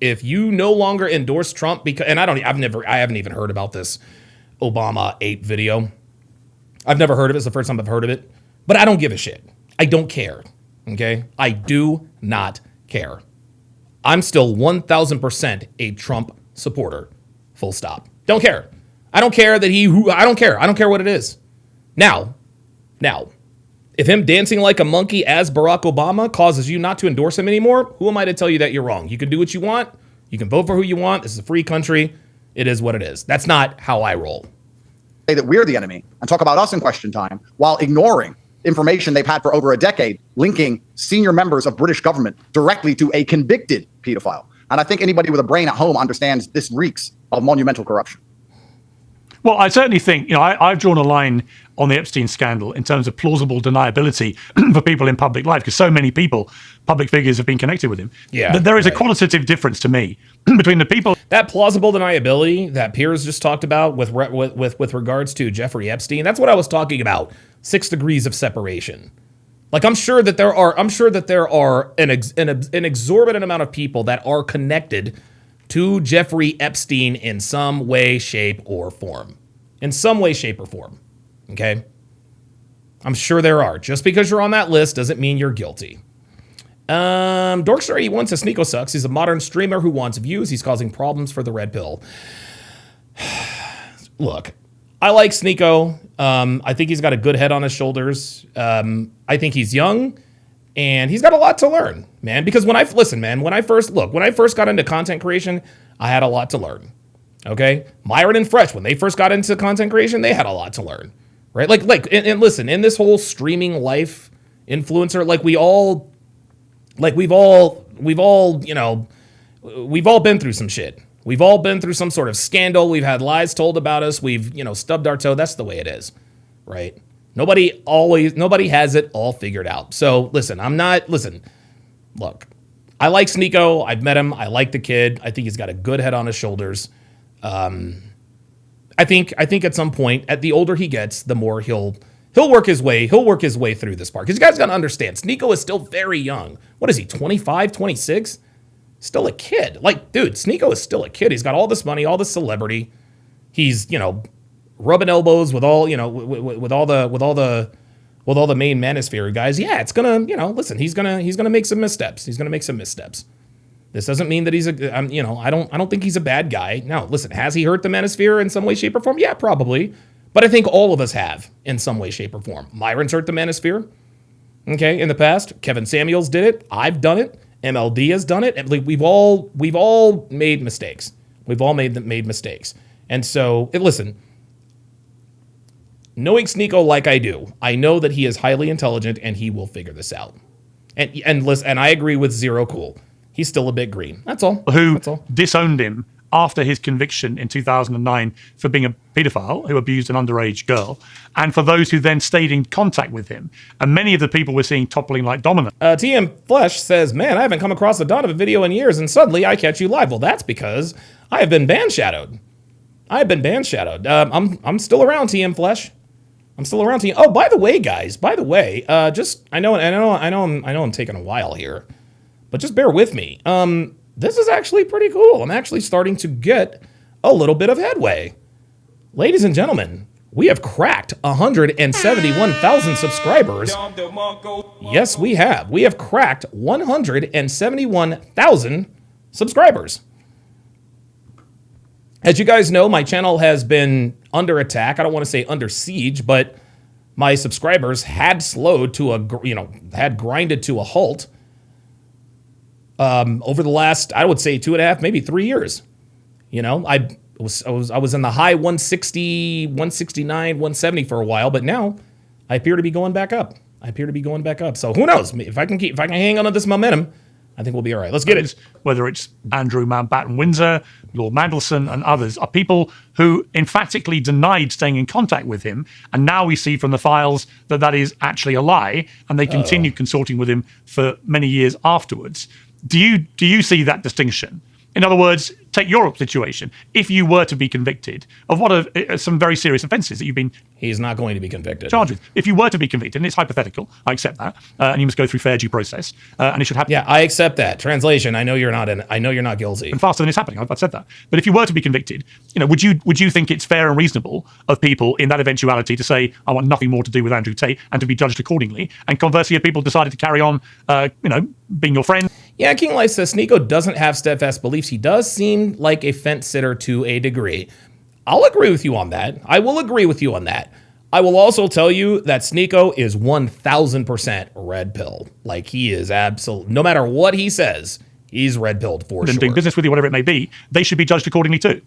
[SPEAKER 1] if you no longer endorse Trump because, and I haven't even heard about this Obama ape video. I've never heard of it. It's the first time I've heard of it. But I don't give a shit. I don't care. Okay? I do not care. I'm still 1,000% a Trump supporter. Full stop. Don't care. I don't care that I don't care. I don't care what it is. Now, if him dancing like a monkey as Barack Obama causes you not to endorse him anymore, who am I to tell you that you're wrong? You can do what you want. You can vote for who you want. This is a free country. It is what it is. That's not how I roll.
[SPEAKER 5] Say that we're the enemy and talk about us in question time while ignoring information they've had for over a decade, linking senior members of British government directly to a convicted pedophile. And I think anybody with a brain at home understands this reeks of monumental corruption.
[SPEAKER 4] Well, I certainly think, I've drawn a line on the Epstein scandal in terms of plausible deniability for people in public life, because so many people, public figures, have been connected with him.
[SPEAKER 1] Yeah,
[SPEAKER 4] there is a qualitative difference to me between the people.
[SPEAKER 1] That plausible deniability that Piers just talked about with regards to Jeffrey Epstein, that's what I was talking about. 6 degrees of separation. Like, I'm sure that there are an exorbitant amount of people that are connected to Jeffrey Epstein in some way, shape, or form. In some way, shape, or form. Okay? I'm sure there are. Just because you're on that list doesn't mean you're guilty. Dorkstar81 says Sneeko sucks. He's a modern streamer who wants views. He's causing problems for the red pill. Look, I like Sneeko. I think he's got a good head on his shoulders. I think he's young. And he's got a lot to learn, man. Because when I first got into content creation, I had a lot to learn. Okay, Myron and Fresh, when they first got into content creation, they had a lot to learn, right? And listen, in this whole streaming life, influencer, we've all been through some shit. We've all been through some sort of scandal. We've had lies told about us. We've stubbed our toe. That's the way it is, right? Nobody has it all figured out. So listen, look, I like Sneeko. I've met him. I like the kid. I think he's got a good head on his shoulders. I think at some point, the older he gets, the more he'll work his way through this part. Because you guys got to understand, Sneeko is still very young. What is he, 25, 26? Still a kid. Like, dude, Sneeko is still a kid. He's got all this money, all this celebrity. He's, rubbing elbows with all, with all the main manosphere guys. Yeah, it's gonna, listen, he's gonna make some missteps. He's gonna make some missteps. This doesn't mean that he's I don't think he's a bad guy. No, listen, has he hurt the manosphere in some way, shape, or form? Yeah, probably. But I think all of us have in some way, shape, or form. Myron's hurt the manosphere. Okay, in the past. Kevin Samuels did it. I've done it. MLD has done it. We've all made mistakes. We've all made mistakes. And so, listen. Knowing Sneeko like I do, I know that he is highly intelligent and he will figure this out. And listen, and I agree with Zero Cool. He's still a bit green. That's all. That's all.
[SPEAKER 4] Disowned him after his conviction in 2009 for being a pedophile who abused an underage girl, and for those who then stayed in contact with him. And many of the people we're seeing toppling like dominoes.
[SPEAKER 1] TM Flesh says, man, I haven't come across a Donovan video in years, and suddenly I catch you live. Well, that's because I have been ban shadowed. I'm still around, TM Flesh. I'm still around to you. Oh, by the way, guys, I know I'm taking a while here, but just bear with me. This is actually pretty cool. I'm actually starting to get a little bit of headway. Ladies and gentlemen, we have cracked 171,000 subscribers. Yes, we have. We have cracked 171,000 subscribers. As you guys know, my channel has been under attack. I don't want to say under siege, but my subscribers had slowed to had grinded to a halt over the last, I would say 2.5, maybe 3 years. I was in the high 160, 169, 170 for a while, but now I appear to be going back up. So who knows? If I can hang on to this momentum, I think we'll be all right. Let's get it.
[SPEAKER 4] Whether it's Andrew Mountbatten-Windsor, Lord Mandelson, and others, are people who emphatically denied staying in contact with him, and now we see from the files that that is actually a lie, and they continued consorting with him for many years afterwards. Do you see that distinction? In other words, take your situation. If you were to be convicted of what are some very serious offences that you've been...
[SPEAKER 1] He's not going to be convicted.
[SPEAKER 4] ...charged with. If you were to be convicted, and it's hypothetical, I accept that, and you must go through fair due process, and it should happen...
[SPEAKER 1] Yeah, I accept that. Translation, I know you're not guilty.
[SPEAKER 4] And faster than it's happening, I've said that. But if you were to be convicted, would you think it's fair and reasonable of people in that eventuality to say, I want nothing more to do with Andrew Tate, and to be judged accordingly? And conversely, if people decided to carry on, being your friend...
[SPEAKER 1] Yeah, King Life says Sneeko doesn't have steadfast beliefs. He does seem like a fence sitter to a degree. I'll agree with you on that. I will agree with you on that. I will also tell you that Sneeko is 1,000% red pill. Like, he is absolutely, no matter what he says, he's red pilled for sure.
[SPEAKER 4] Doing business with you, whatever it may be, they should be judged accordingly too.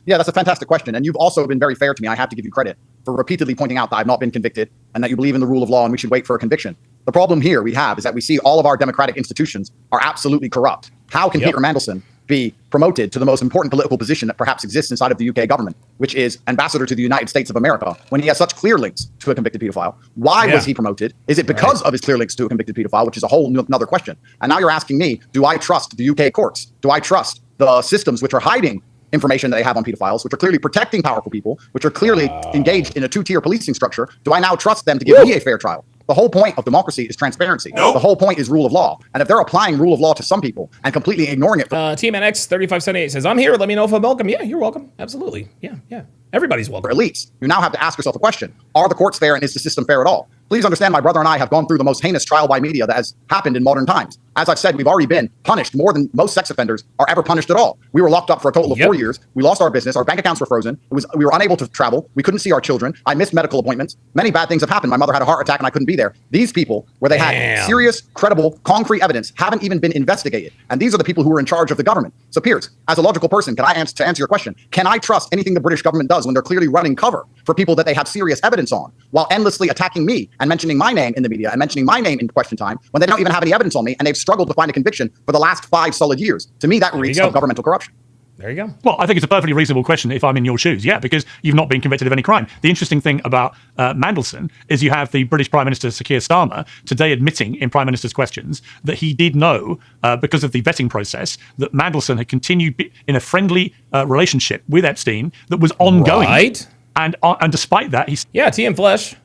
[SPEAKER 5] Yeah, that's a fantastic question. And you've also been very fair to me. I have to give you credit for repeatedly pointing out that I've not been convicted and that you believe in the rule of law and we should wait for a conviction. The problem here we have is that we see all of our democratic institutions are absolutely corrupt. How can Peter Mandelson be promoted to the most important political position that perhaps exists inside of the UK government, which is ambassador to the United States of America, when he has such clear links to a convicted pedophile? Why was he promoted? Is it because of his clear links to a convicted pedophile, which is a whole another question? And now you're asking me, do I trust the UK courts? Do I trust the systems which are hiding information that they have on pedophiles, which are clearly protecting powerful people, which are clearly engaged in a two-tier policing structure? Do I now trust them to give me a fair trial? The whole point of democracy is transparency. Nope. The whole point is rule of law. And if they're applying rule of law to some people and completely ignoring it...
[SPEAKER 1] TMNX3578 says, I'm here. Let me know if I'm welcome. Yeah, you're welcome. Absolutely. Yeah. Everybody's welcome.
[SPEAKER 5] For elites, you now have to ask yourself a question. Are the courts fair and is the system fair at all? Please understand, my brother and I have gone through the most heinous trial by media that has happened in modern times. As I've said, we've already been punished more than most sex offenders are ever punished at all. We were locked up for a total of 4 years. We lost our business. Our bank accounts were frozen. We were unable to travel. We couldn't see our children. I missed medical appointments. Many bad things have happened. My mother had a heart attack and I couldn't be there. These people, where they had serious, credible, concrete evidence, haven't even been investigated. And these are the people who are in charge of the government. So Piers, as a logical person, to answer your question, can I trust anything the British government does when they're clearly running cover for people that they have serious evidence on, while endlessly attacking me and mentioning my name in the media and mentioning my name in question time when they don't even have any evidence on me and they've struggled to find a conviction for the last 5 solid years? To me, that reeks of governmental corruption.
[SPEAKER 1] There you go.
[SPEAKER 4] Well, I think it's a perfectly reasonable question if I'm in your shoes. Yeah, because you've not been convicted of any crime. The interesting thing about Mandelson is you have the British Prime Minister Sir Keir Starmer today admitting in Prime Minister's questions that he did know, because of the vetting process, that Mandelson had continued in a friendly relationship with Epstein that was ongoing.
[SPEAKER 1] Right.
[SPEAKER 4] And despite that, he's...
[SPEAKER 1] Yeah, TM Flesh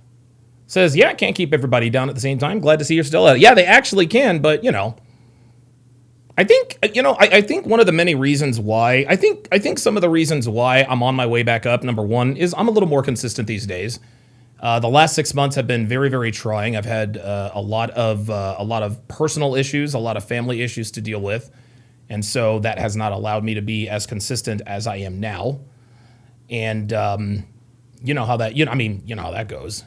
[SPEAKER 1] says, yeah, can't keep everybody down at the same time. Glad to see you're still at it. Yeah, they actually can, but, I think one of the many reasons why, I think some of the reasons why I'm on my way back up, number one, is I'm a little more consistent these days. The last 6 months have been very, very trying. I've had a lot of personal issues, a lot of family issues to deal with. And so that has not allowed me to be as consistent as I am now. And you know how that goes.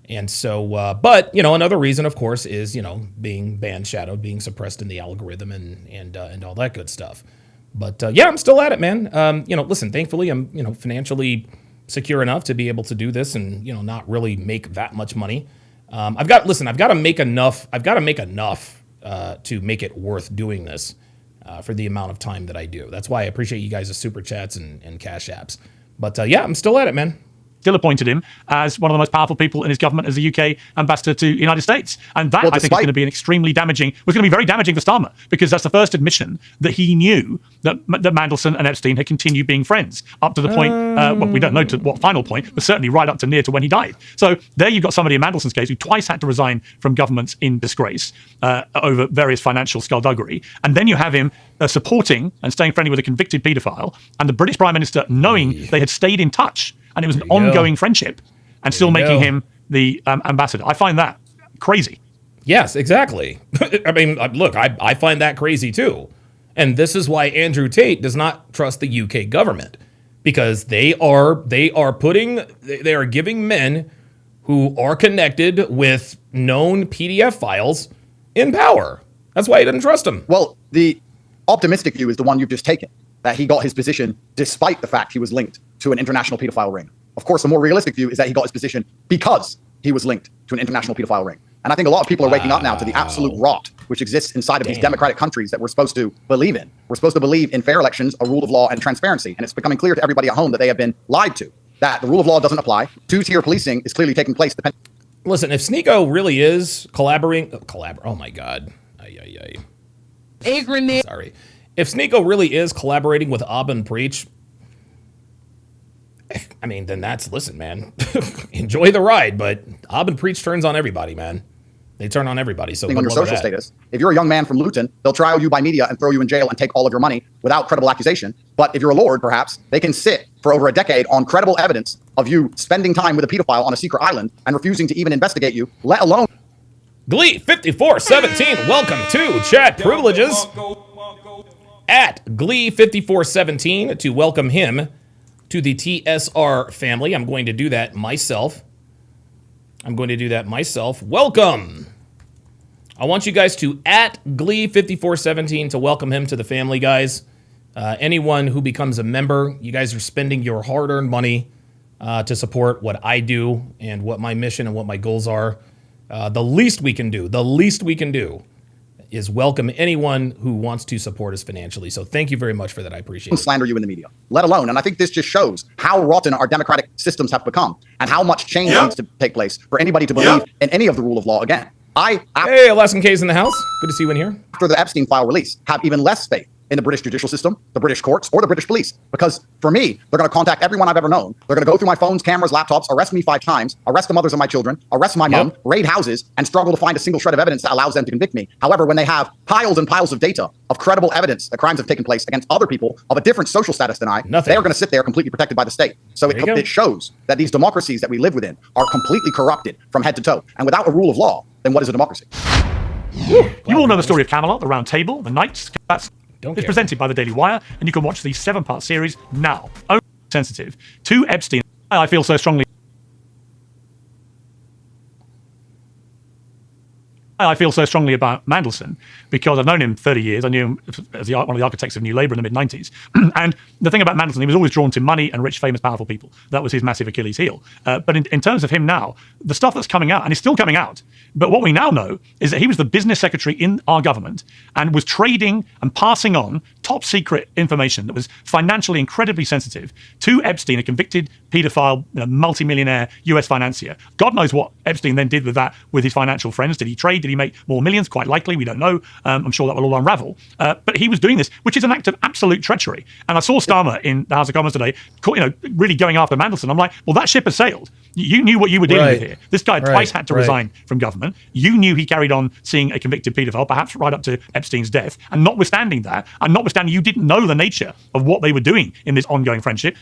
[SPEAKER 1] And so, but, another reason, of course, is, being banned, shadowed, being suppressed in the algorithm and all that good stuff. But, yeah, I'm still at it, man. Listen, thankfully, I'm, financially secure enough to be able to do this and, not really make that much money. I've got to make enough to make it worth doing this for the amount of time that I do. That's why I appreciate you guys' super chats and cash apps. But, yeah, I'm still at it, man.
[SPEAKER 4] Still appointed him as one of the most powerful people in his government as the UK ambassador to the United States. And that, I think, is going to be was going to be very damaging for Starmer, because that's the first admission that he knew that Mandelson and Epstein had continued being friends up to the point, we don't know to what final point, but certainly right up to near to when he died. So there you've got somebody in Mandelson's case who twice had to resign from governments in disgrace over various financial skullduggery. And then you have him supporting and staying friendly with a convicted paedophile, and the British Prime Minister knowing they had stayed in touch and it was an ongoing friendship, and still making him the ambassador. I find that crazy.
[SPEAKER 1] Yes, exactly. I mean, look, I find that crazy too. And this is why Andrew Tate does not trust the UK government, because they are giving men who are connected with known PDF files in power. That's why he doesn't trust them.
[SPEAKER 5] Well, the optimistic view is the one you've just taken, that he got his position despite the fact he was linked to an international pedophile ring. Of course, the more realistic view is that he got his position because he was linked to an international pedophile ring. And I think a lot of people are waking up now to the absolute rot which exists inside of these democratic countries that we're supposed to believe in. We're supposed to believe in fair elections, a rule of law, and transparency. And it's becoming clear to everybody at home that they have been lied to, that the rule of law doesn't apply. Two-tier policing is clearly taking place.
[SPEAKER 1] Listen, if Sneeko really is oh my God. Sorry. If Sneeko really is collaborating with Aubin Preach, I mean, then listen, man, enjoy the ride, but Aubin Preach turns on everybody, man. They turn on everybody. So
[SPEAKER 5] on your social status. If you're a young man from Luton, they'll trial you by media and throw you in jail and take all of your money without credible accusation. But if you're a lord, perhaps, they can sit for over a decade on credible evidence of you spending time with a pedophile on a secret island and refusing to even investigate you, let alone...
[SPEAKER 1] Glee 5417, welcome to Chat Privileges. At Glee 5417 to welcome him to the TSR family. I'm going to do that myself. Welcome. I want you guys to at Glee 5417 to welcome him to the family, guys. Anyone who becomes a member, you guys are spending your hard-earned money to support what I do and what my mission and what my goals are. The least we can do is welcome anyone who wants to support us financially. So thank you very much for that. I appreciate it.
[SPEAKER 5] Slander you in the media, let alone. And I think this just shows how rotten our democratic systems have become and how much change needs to take place for anybody to believe in any of the rule of law again.
[SPEAKER 1] Hey, Alaskan K's in the house. Good to see you in here.
[SPEAKER 5] After the Epstein file release, have even less faith in the British judicial system, the British courts, or the British police. Because for me, they're going to contact everyone I've ever known. They're going to go through my phones, cameras, laptops, arrest me 5 times, arrest the mothers of my children, arrest my mom, raid houses, and struggle to find a single shred of evidence that allows them to convict me. However, when they have piles and piles of data of credible evidence that crimes have taken place against other people of a different social status than I, they are going to sit there completely protected by the state. So it shows that these democracies that we live within are completely corrupted from head to toe. And without a rule of law, then what is a democracy?
[SPEAKER 4] You all know the story of Camelot, the Round Table, the Knights. It's presented by the Daily Wire, and you can watch the 7-part series now. Only sensitive to Epstein. I feel so strongly about Mandelson because I've known him 30 years. I knew him as one of the architects of New Labour in the mid-90s. And the thing about Mandelson, he was always drawn to money and rich, famous, powerful people. That was his massive Achilles heel. But in terms of him now, the stuff that's coming out, and it's still coming out, but what we now know is that he was the business secretary in our government and was trading and passing on top secret information that was financially incredibly sensitive to Epstein, a convicted paedophile, multimillionaire US financier. God knows what Epstein then did with that with his financial friends. Did he trade? Did he make more millions? Quite likely. We don't know. I'm sure that will all unravel. But he was doing this, which is an act of absolute treachery. And I saw Starmer in the House of Commons today, really going after Mandelson. I'm like, well, that ship has sailed. You knew what you were dealing with here. This guy twice had to resign from government. You knew he carried on seeing a convicted paedophile, perhaps right up to Epstein's death. And notwithstanding that, you didn't know the nature of what they were doing in this ongoing friendship.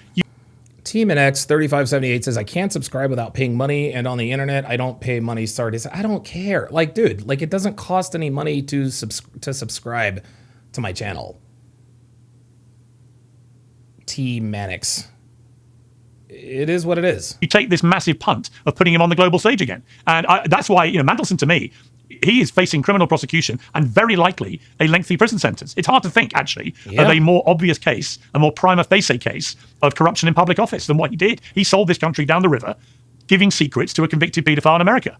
[SPEAKER 1] Team NX 3578 says, I can't subscribe without paying money, and on the internet, I don't pay money. Sorry to say, I don't care. Like, dude, it doesn't cost any money to subscribe to my channel. Team NX. It is what it is.
[SPEAKER 4] You take this massive punt of putting him on the global stage again. And that's why, Mandelson, to me, he is facing criminal prosecution and very likely a lengthy prison sentence. It's hard to think, actually, of a more obvious case, a more prima facie case of corruption in public office than what he did. He sold this country down the river, giving secrets to a convicted paedophile in America.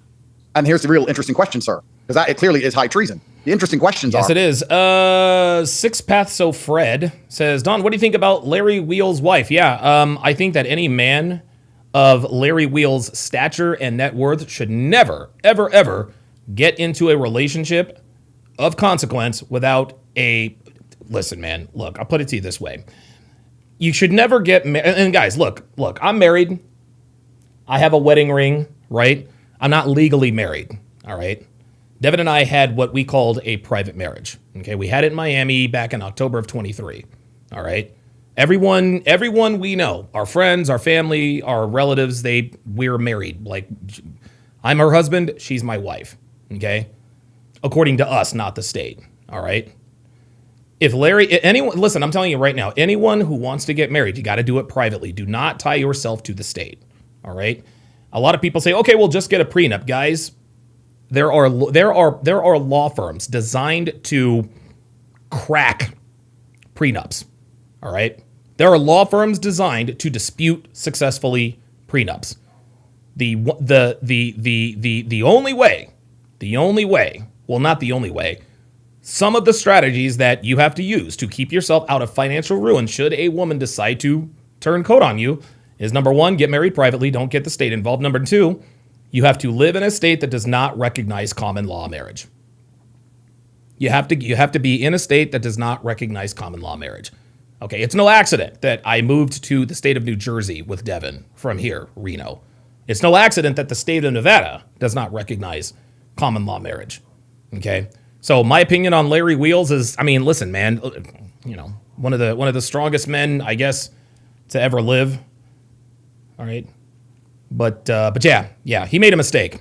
[SPEAKER 5] And here's the real interesting question, sir, because it clearly is high treason. The interesting questions are...
[SPEAKER 1] Yes, it is. Six Paths So Fred says, Don, what do you think about Larry Wheel's wife? Yeah, I think that any man of Larry Wheel's stature and net worth should never, ever, ever get into a relationship of consequence without a... Listen, man, look, I'll put it to you this way. You should never get... And guys, look, I'm married. I have a wedding ring, right? I'm not legally married, all right? Devin and I had what we called a private marriage, okay? We had it in Miami back in October of 23, all right? Everyone we know, our friends, our family, our relatives, we're married. Like, I'm her husband, she's my wife, okay? According to us, not the state, all right? Listen, I'm telling you right now, anyone who wants to get married, you got to do it privately. Do not tie yourself to the state, all right? A lot of people say, okay, well, just get a prenup. Guys, there are law firms designed to crack prenups, all right? There are law firms designed to dispute successfully prenups. The only way, well, not the only way, some of the strategies that you have to use to keep yourself out of financial ruin should a woman decide to turn coat on you is, number one, get married privately. Don't get the state involved. Number two, you have to live in a state that does not recognize common law marriage. You have to be in a state that does not recognize common law marriage. Okay, it's no accident that I moved to the state of New Jersey with Devin from here, Reno. It's no accident that the state of Nevada does not recognize common law marriage. Okay, so my opinion on Larry Wheels is, I mean, listen, man, you know, one of the strongest men, I guess, to ever live. All right, but yeah, he made a mistake.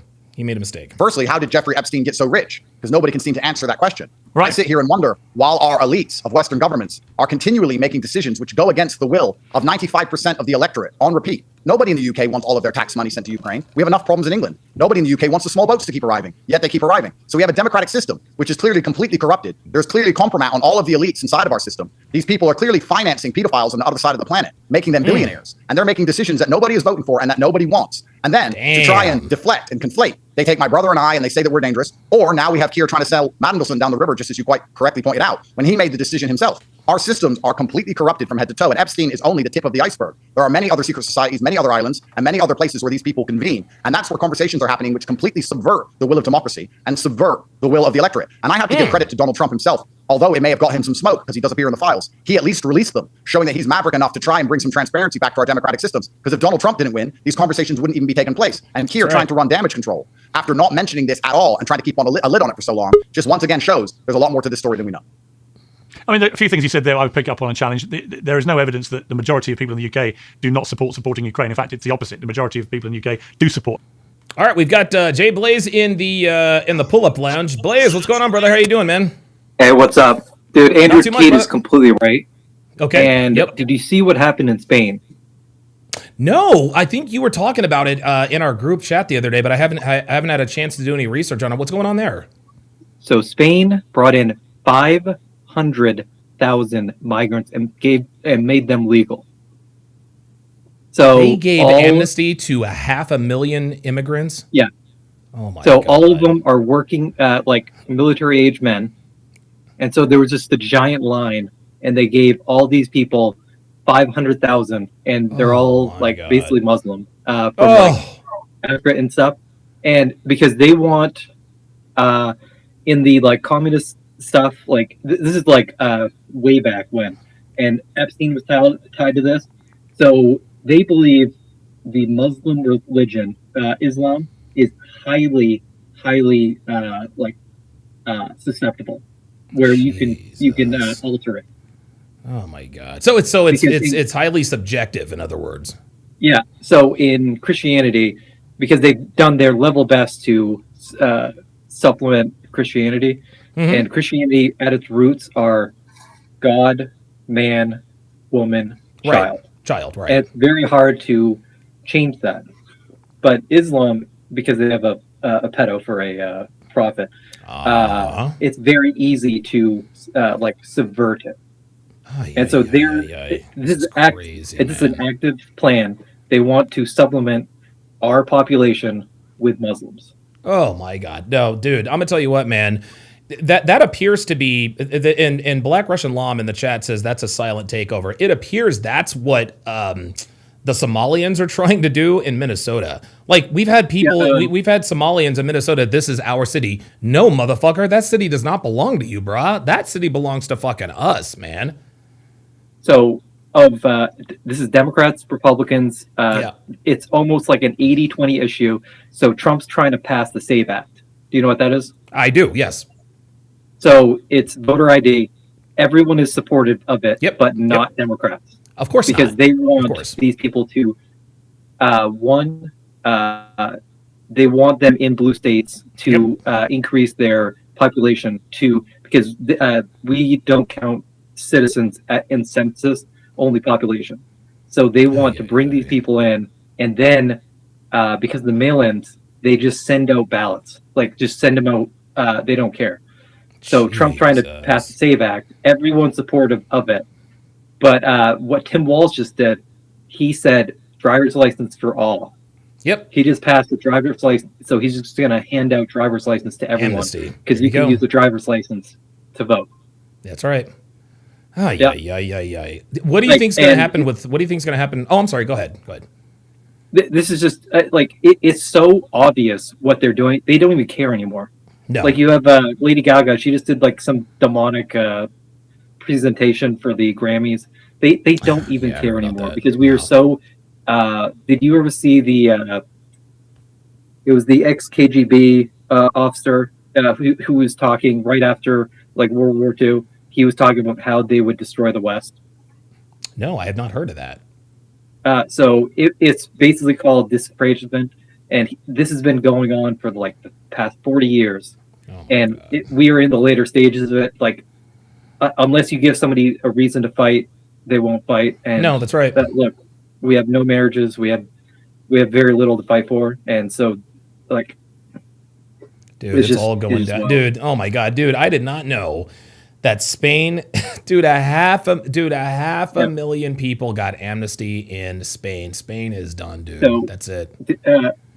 [SPEAKER 5] Firstly, how did Jeffrey Epstein get so rich? Because nobody can seem to answer that question.
[SPEAKER 4] Right.
[SPEAKER 5] I sit here and wonder, while our elites of Western governments are continually making decisions which go against the will of 95% of the electorate on repeat. Nobody in the UK wants all of their tax money sent to Ukraine. We have enough problems in England. Nobody in the UK wants the small boats to keep arriving, yet they keep arriving. So we have a democratic system, which is clearly completely corrupted. There's clearly compromise on all of the elites inside of our system. These people are clearly financing pedophiles on the other side of the planet, making them billionaires. And they're making decisions that nobody is voting for and that nobody wants. And then to try and deflect and conflate, they take my brother and I and they say that we're dangerous. Or now we have Keir trying to sell Mandelson down the river, just as you quite correctly pointed out, when he made the decision himself. Our systems are completely corrupted from head to toe, and Epstein is only the tip of the iceberg. There are many other secret societies, many other islands, and many other places where these people convene. And that's where conversations are happening, which completely subvert the will of democracy and subvert the will of the electorate. And I have to give credit to Donald Trump himself. Although it may have got him some smoke because he does appear in the files, he at least released them, showing that he's maverick enough to try and bring some transparency back to our democratic systems. Because if Donald Trump didn't win, these conversations wouldn't even be taking place. And Keir trying to run damage control after not mentioning this at all and trying to keep on a lid on it for so long, just once again shows there's a lot more to this story than we know.
[SPEAKER 4] I mean, a few things you said there I would pick up on and challenge. There is no evidence that the majority of people in the UK do not supporting Ukraine. In fact, it's the opposite. The majority of people in the UK do support.
[SPEAKER 1] All right, we've got Jay Blaze in the pull-up lounge. Blaze, what's going on, brother? How you doing, man?
[SPEAKER 6] Hey, what's up? Dude, Andrew Tate is completely right.
[SPEAKER 1] Okay.
[SPEAKER 6] And did you see what happened in Spain?
[SPEAKER 1] No, I think you were talking about it in our group chat the other day, but I haven't had a chance to do any research on it. What's going on there?
[SPEAKER 6] So Spain brought in 500,000 migrants and made them legal. So
[SPEAKER 1] they gave amnesty to 500,000 immigrants?
[SPEAKER 6] Yeah.
[SPEAKER 1] Oh my
[SPEAKER 6] God. So all of them are working like military age men. And so there was just a giant line, and they gave all these people 500,000, and they're all like basically Muslim from like Africa and stuff. And because they want in the like communist stuff, like this is like way back when, and Epstein was tied to this. So they believe the Muslim religion, Islam, is highly susceptible, where you can alter it.
[SPEAKER 1] Oh my God! So it's highly subjective. In other words.
[SPEAKER 6] Yeah. So in Christianity, because they've done their level best to supplement Christianity, and Christianity at its roots are God, man, woman, child. Right. And it's very hard to change that. But Islam, because they have a pedo for a prophet, it's very easy to like subvert it. And so this is an active plan. They want to supplement our population with Muslims.
[SPEAKER 1] Oh my God. No, dude, I'm gonna tell you what, man. That appears to be, in Black Russian Lam in the chat says that's a silent takeover. It appears that's what the Somalians are trying to do in Minnesota. Like, we've had people, we've had Somalians in Minnesota, this is our city. No, motherfucker, that city does not belong to you, brah. That city belongs to fucking us, man.
[SPEAKER 6] So, this is Democrats, Republicans. It's almost like an 80-20 issue. So Trump's trying to pass the SAVE Act. Do you know what that is?
[SPEAKER 1] I do, yes.
[SPEAKER 6] So it's voter ID. Everyone is supportive of it, but not Democrats.
[SPEAKER 1] Of course
[SPEAKER 6] because
[SPEAKER 1] not.
[SPEAKER 6] They want these people to, they want them in blue states to increase their population because we don't count citizens in census, only population. So they want to bring these people in, and then because of the mail-ins, they just send out ballots. Like, just send them out. They don't care. So Trump trying to pass the SAVE Act, everyone's supportive of it. But what Tim Walz just did, he said driver's license for all.
[SPEAKER 1] Yep.
[SPEAKER 6] He just passed the driver's license. So he's just going to hand out driver's license to everyone. Because you can use the driver's license to vote.
[SPEAKER 1] That's right. Ah,
[SPEAKER 6] Yep.
[SPEAKER 1] yeah. What do you think's going to happen with? What do you think's going to happen? Oh, I'm sorry. Go ahead.
[SPEAKER 6] This is just it's so obvious what they're doing. They don't even care anymore.
[SPEAKER 1] No.
[SPEAKER 6] Like you have Lady Gaga. She just did like some demonic presentation for the Grammys. They don't even care anymore because we are so. Did you ever see the? It was the ex-KGB officer who was talking right after like World War II. He was talking about how they would destroy the West.
[SPEAKER 1] No, I have not heard of that.
[SPEAKER 6] So it's basically called disappraisement, and this has been going on for like the past 40 years. And we are in the later stages of it. Like, unless you give somebody a reason to fight, they won't fight. And
[SPEAKER 1] no, that's right.
[SPEAKER 6] Look, we have no marriages. We have very little to fight for, and so like,
[SPEAKER 1] dude, it's all going down. Dude, oh my God, dude, I did not know that Spain, dude, a half a million people got amnesty in Spain. Spain is done, dude. So, that's it.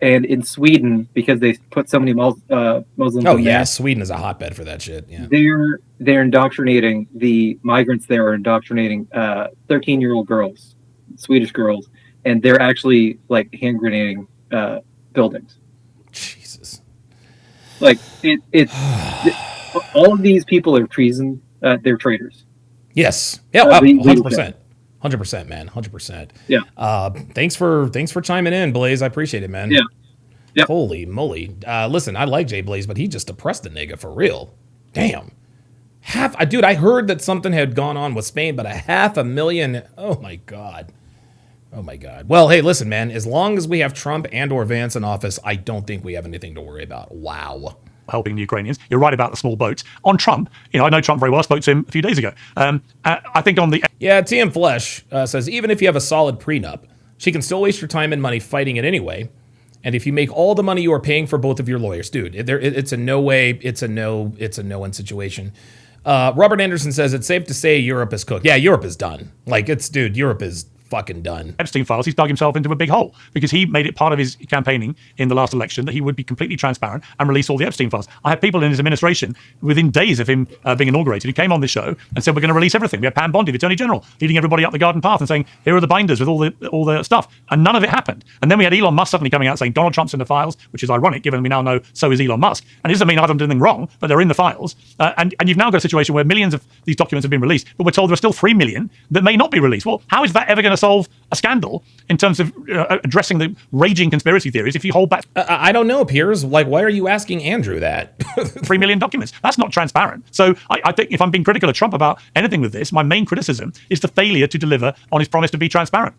[SPEAKER 6] And in Sweden, because they put so many Muslims.
[SPEAKER 1] Oh yeah, there, Sweden is a hotbed for that shit. Yeah,
[SPEAKER 6] they're indoctrinating the migrants. There are indoctrinating 13-year-old girls, Swedish girls, and they're actually like hand grenading buildings.
[SPEAKER 1] Jesus,
[SPEAKER 6] like it's. All of these people are treason. They're traitors.
[SPEAKER 1] Yes. Yeah. 100%. 100%, man. 100%.
[SPEAKER 6] Yeah.
[SPEAKER 1] Thanks for chiming in, Blaze. I appreciate it, man.
[SPEAKER 6] Yeah. Yep.
[SPEAKER 1] Holy moly. Listen, I like Jay Blaze, but he just depressed the nigga for real. Damn. Dude, I heard that something had gone on with Spain, but 500,000. Oh my God. Oh my God. Well, hey, listen, man. As long as we have Trump and/or Vance in office, I don't think we have anything to worry about. Wow.
[SPEAKER 4] Helping the Ukrainians. You're right about the small boats. On Trump, I know Trump very well. I spoke to him a few days ago. I think on the...
[SPEAKER 1] Yeah, TM Flesh says, even if you have a solid prenup, she can still waste your time and money fighting it anyway. And if you make all the money you are paying for both of your lawyers, dude, it's a no-win situation. Robert Anderson says, it's safe to say Europe is cooked. Yeah, Europe is done. Europe is fucking done.
[SPEAKER 4] Epstein files, he's dug himself into a big hole because he made it part of his campaigning in the last election that he would be completely transparent and release all the Epstein files. I had people in his administration within days of him being inaugurated who came on this show and said, we're going to release everything. We had Pam Bondi, the Attorney General, leading everybody up the garden path and saying, here are the binders with all the stuff. And none of it happened. And then we had Elon Musk suddenly coming out saying Donald Trump's in the files, which is ironic given we now know so is Elon Musk. And it doesn't mean I've done anything wrong, but they're in the files. And you've now got a situation where millions of these documents have been released, but we're told there are still 3 million that may not be released. Well, how is that ever going to solve a scandal in terms of addressing the raging conspiracy theories if you hold back?
[SPEAKER 1] I don't know, Piers. Like, why are you asking Andrew that?
[SPEAKER 4] 3 million documents. That's not transparent. So I think if I'm being critical of Trump about anything with this, my main criticism is the failure to deliver on his promise to be transparent.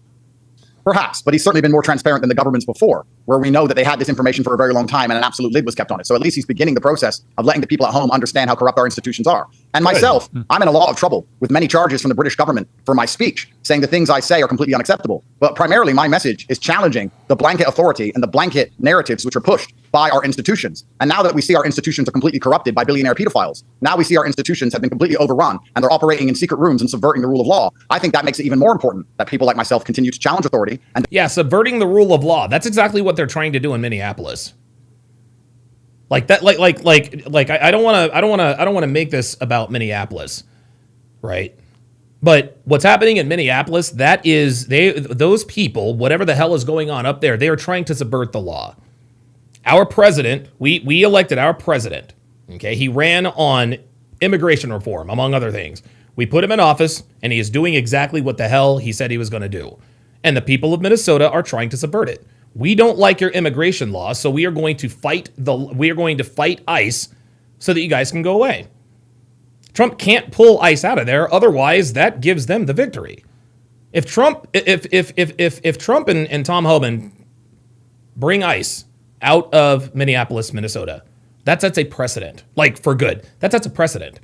[SPEAKER 5] Perhaps, but he's certainly been more transparent than the governments before, where we know that they had this information for a very long time and an absolute lid was kept on it. So at least he's beginning the process of letting the people at home understand how corrupt our institutions are. And myself, I'm in a lot of trouble with many charges from the British government for my speech, saying the things I say are completely unacceptable. But primarily my message is challenging the blanket authority and the blanket narratives which are pushed by our institutions. And now that we see our institutions are completely corrupted by billionaire pedophiles, now we see our institutions have been completely overrun and they're operating in secret rooms and subverting the rule of law. I think that makes it even more important that people like myself continue to challenge authority. And
[SPEAKER 1] yeah, subverting the rule of law. That's exactly what they're trying to do in Minneapolis. Like that, I don't want to make this about Minneapolis, right? But what's happening in Minneapolis, that is those people, whatever the hell is going on up there, they are trying to subvert the law. Our president, we elected our president. Okay, he ran on immigration reform, among other things. We put him in office, and he is doing exactly what the hell he said he was going to do. And the people of Minnesota are trying to subvert it. We don't like your immigration laws, so we are going to fight ICE so that you guys can go away. Trump can't pull ICE out of there, otherwise that gives them the victory. If Trump and Tom Homan bring ICE out of Minneapolis, Minnesota, that sets a precedent, like for good. That sets a precedent.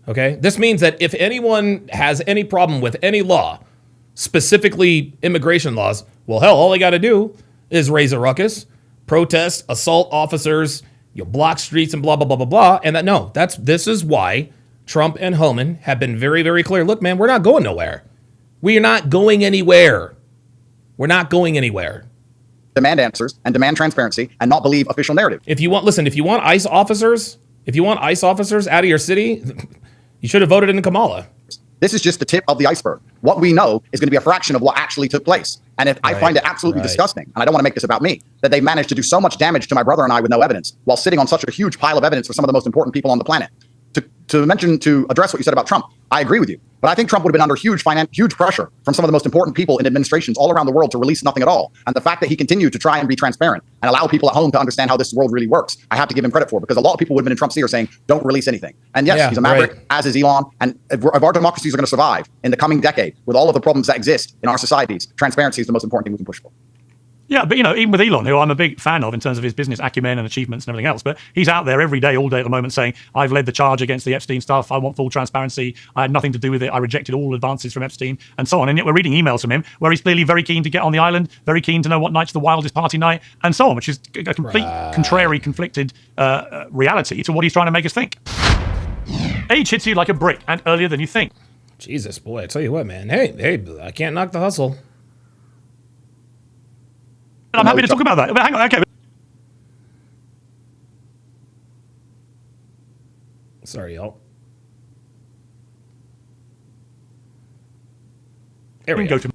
[SPEAKER 1] Okay? This means that if anyone has any problem with any law, specifically immigration laws, well, hell, all they got to do is raise a ruckus, protest, assault officers, block streets and blah, blah, blah, blah, blah. And this is why Trump and Homan have been very, very clear. Look, man, we're not going nowhere. We are not going anywhere. We're not going anywhere.
[SPEAKER 5] Demand answers and demand transparency and not believe official narrative.
[SPEAKER 1] If you want ICE officers out of your city, You should have voted in Kamala.
[SPEAKER 5] This is just the tip of the iceberg. What we know is going to be a fraction of what actually took place. And I find it absolutely disgusting, and I don't want to make this about me, that they managed to do so much damage to my brother and I with no evidence, while sitting on such a huge pile of evidence for some of the most important people on the planet. To address what you said about Trump, I agree with you. But I think Trump would have been under huge pressure from some of the most important people in administrations all around the world to release nothing at all. And the fact that he continued to try and be transparent and allow people at home to understand how this world really works, I have to give him credit for, because a lot of people would have been in Trump's ear saying, don't release anything. And yes, he's a maverick, as is Elon. And if our democracies are going to survive in the coming decade with all of the problems that exist in our societies, transparency is the most important thing we can push for.
[SPEAKER 4] Yeah, but even with Elon, who I'm a big fan of in terms of his business acumen and achievements and everything else, but he's out there every day, all day at the moment saying, I've led the charge against the Epstein stuff. I want full transparency. I had nothing to do with it. I rejected all advances from Epstein and so on. And yet we're reading emails from him where he's clearly very keen to get on the island, very keen to know what night's the wildest party night and so on, which is a complete conflicted reality to what he's trying to make us think. Age hits you like a brick and earlier than you think.
[SPEAKER 1] Jesus, boy, I tell you what, man. Hey, I can't knock the hustle.
[SPEAKER 4] I'm happy to talk about that. But hang on, okay.
[SPEAKER 1] Sorry, y'all. There we go.
[SPEAKER 4] Go to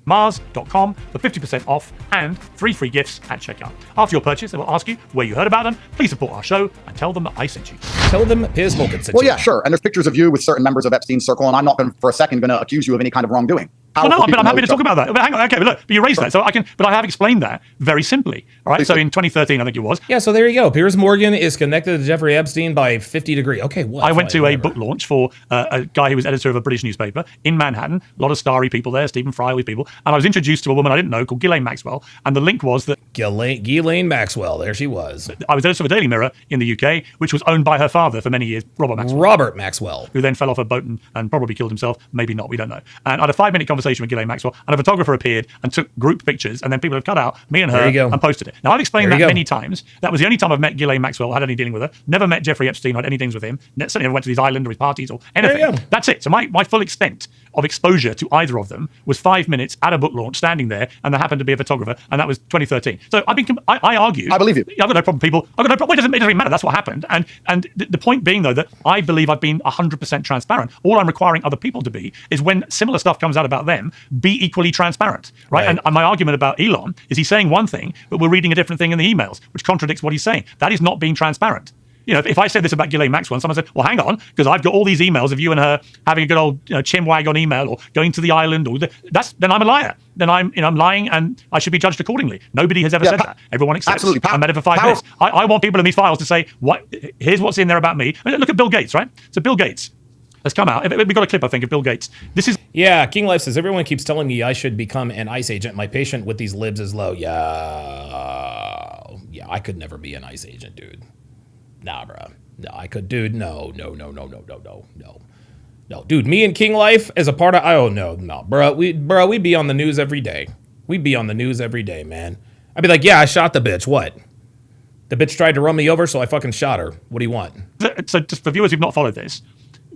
[SPEAKER 4] Mars.com for 50% off and 3 free gifts at checkout. After your purchase, they will ask you where you heard about them. Please support our show and tell them that I sent you.
[SPEAKER 1] Tell them Piers Mulkin sent you.
[SPEAKER 5] Well, yeah, sure. And there's pictures of you with certain members of Epstein's circle, and I'm not for a second going to accuse you of any kind of wrongdoing.
[SPEAKER 4] Well, no, but I'm happy to talk about that. But hang on, okay, but look, but you raised that, so I can. But I have explained that very simply. All right, so in 2013, I think it was.
[SPEAKER 1] Yeah, so there you go. Piers Morgan is connected to Jeffrey Epstein by 50 degrees. Okay, what?
[SPEAKER 4] I went to a book launch for a guy who was editor of a British newspaper in Manhattan. A lot of starry people there, Stephen Fry, all these people, and I was introduced to a woman I didn't know called Ghislaine Maxwell, and the link was that
[SPEAKER 1] Ghislaine Maxwell. There she was.
[SPEAKER 4] I was editor of a Daily Mirror in the UK, which was owned by her father for many years, Robert Maxwell, who then fell off a boat and probably killed himself. Maybe not, we don't know. And I had a 5-minute conversation with Ghislaine Maxwell, and a photographer appeared and took group pictures, and then people have cut out me and her and posted it. Now, I've explained that many times. That was the only time I've met Ghislaine Maxwell, had any dealing with her. Never met Jeffrey Epstein, had any dealings with him. Certainly never went to his island or his parties or anything. That's it. So my full extent of exposure to either of them was 5 minutes at a book launch, standing there, and there happened to be a photographer, and that was 2013. So I argue.
[SPEAKER 5] I believe you.
[SPEAKER 4] I've got no problem, people. I've got no problem. It doesn't really matter. That's what happened. And the point being, though, that I believe I've been 100% transparent. All I'm requiring other people to be is when similar stuff comes out about them, be equally transparent, right? And my argument about Elon is he's saying one thing, but we're reading a different thing in the emails, which contradicts what he's saying. That is not being transparent. You know, if I said this about Ghislaine Maxwell and someone said, well, hang on, because I've got all these emails of you and her having a good old chinwag on email or going to the island, or then I'm a liar. Then I'm lying, and I should be judged accordingly. Nobody has ever said that. Everyone accepts. I met her for 5 minutes. I want people in these files to say, here's what's in there about me. I mean, look at Bill Gates, right? So Bill Gates has come out. We've got a clip, I think, of Bill Gates. This is...
[SPEAKER 1] Yeah, King Life says, everyone keeps telling me I should become an ICE agent. My patience with these libs is low. Yeah, I could never be an ICE agent, dude. Nah, bro. No, I could, dude. No. Dude, me and King Life as a part of, no, bro. We'd be on the news every day. We'd be on the news every day, man. I'd be like, yeah, I shot the bitch. What? The bitch tried to run me over, so I fucking shot her. What do you want?
[SPEAKER 4] So just for viewers who've not followed this,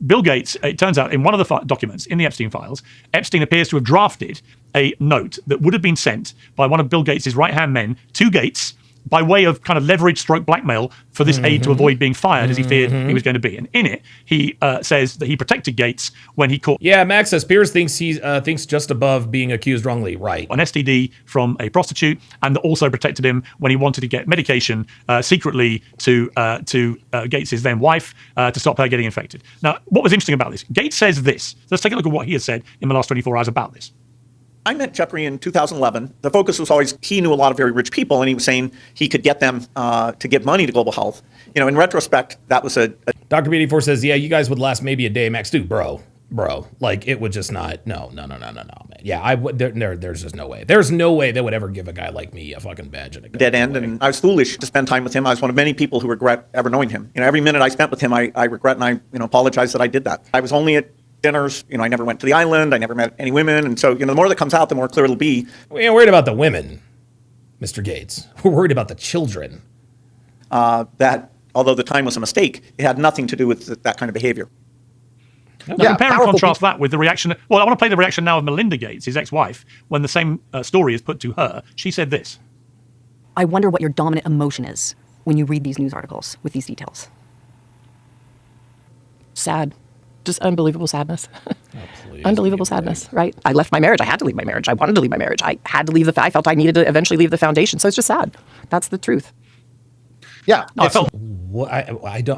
[SPEAKER 4] Bill Gates, it turns out in one of the documents in the Epstein files, Epstein appears to have drafted a note that would have been sent by one of Bill Gates' right-hand men to Gates by way of kind of leverage stroke blackmail for this aide to avoid being fired as he feared he was going to be. And in it, he says that he protected Gates when he caught...
[SPEAKER 1] Yeah, Max says Piers thinks he's just above being accused wrongly. Right.
[SPEAKER 4] An STD from a prostitute, and also protected him when he wanted to get medication secretly to Gates' then wife to stop her getting infected. Now, what was interesting about this? Gates says this. Let's take a look at what he has said in the last 24 hours about this.
[SPEAKER 7] I met Jeffrey in 2011. The focus was always he knew a lot of very rich people, and he was saying he could get them to give money to global health. You know, in retrospect, that was a
[SPEAKER 1] Dr. B84 says, yeah, you guys would last maybe a day, Max. Dude, bro, like it would just not. No, man. Yeah, there's just no way. There's no way they would ever give a guy like me a fucking badge and a
[SPEAKER 7] dead end. And I was foolish to spend time with him. I was one of many people who regret ever knowing him. You know, every minute I spent with him, I regret, and I apologize that I did that. I was only at dinners, I never went to the island, I never met any women, and so, the more that comes out, the more clear it'll be.
[SPEAKER 1] We ain't worried about the women, Mr. Gates. We're worried about the children.
[SPEAKER 7] That, although the time was a mistake, it had nothing to do with that kind of behavior.
[SPEAKER 4] Now, compare and contrast that with the reaction... Well, I want to play the reaction now of Melinda Gates, his ex-wife, when the same story is put to her. She said this.
[SPEAKER 8] I wonder what your dominant emotion is when you read these news articles with these details. sad. Just unbelievable sadness.
[SPEAKER 1] Please,
[SPEAKER 8] Unbelievable sadness, right? I left my marriage. I had to leave my marriage. I wanted to leave my marriage. I had to leave I felt I needed to eventually leave the foundation. So it's just sad. That's the truth.
[SPEAKER 5] Yeah.
[SPEAKER 4] No, I felt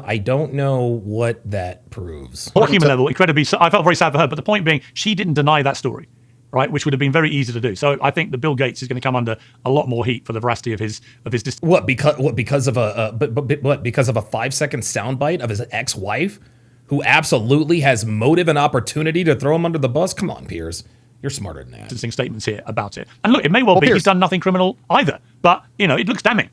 [SPEAKER 1] I don't know what that proves.
[SPEAKER 4] on a human level, incredibly. I felt very sad for her. But the point being, she didn't deny that story, right? Which would have been very easy to do. So I think that Bill Gates is going to come under a lot more heat for the veracity of his.
[SPEAKER 1] Because of a 5-second soundbite of his ex-wife, who absolutely has motive and opportunity to throw him under the bus? Come on, Piers. You're smarter than that.
[SPEAKER 4] Distancing statements here about it. And look, it may well be
[SPEAKER 5] Piers,
[SPEAKER 4] he's done nothing criminal either, but it looks damning.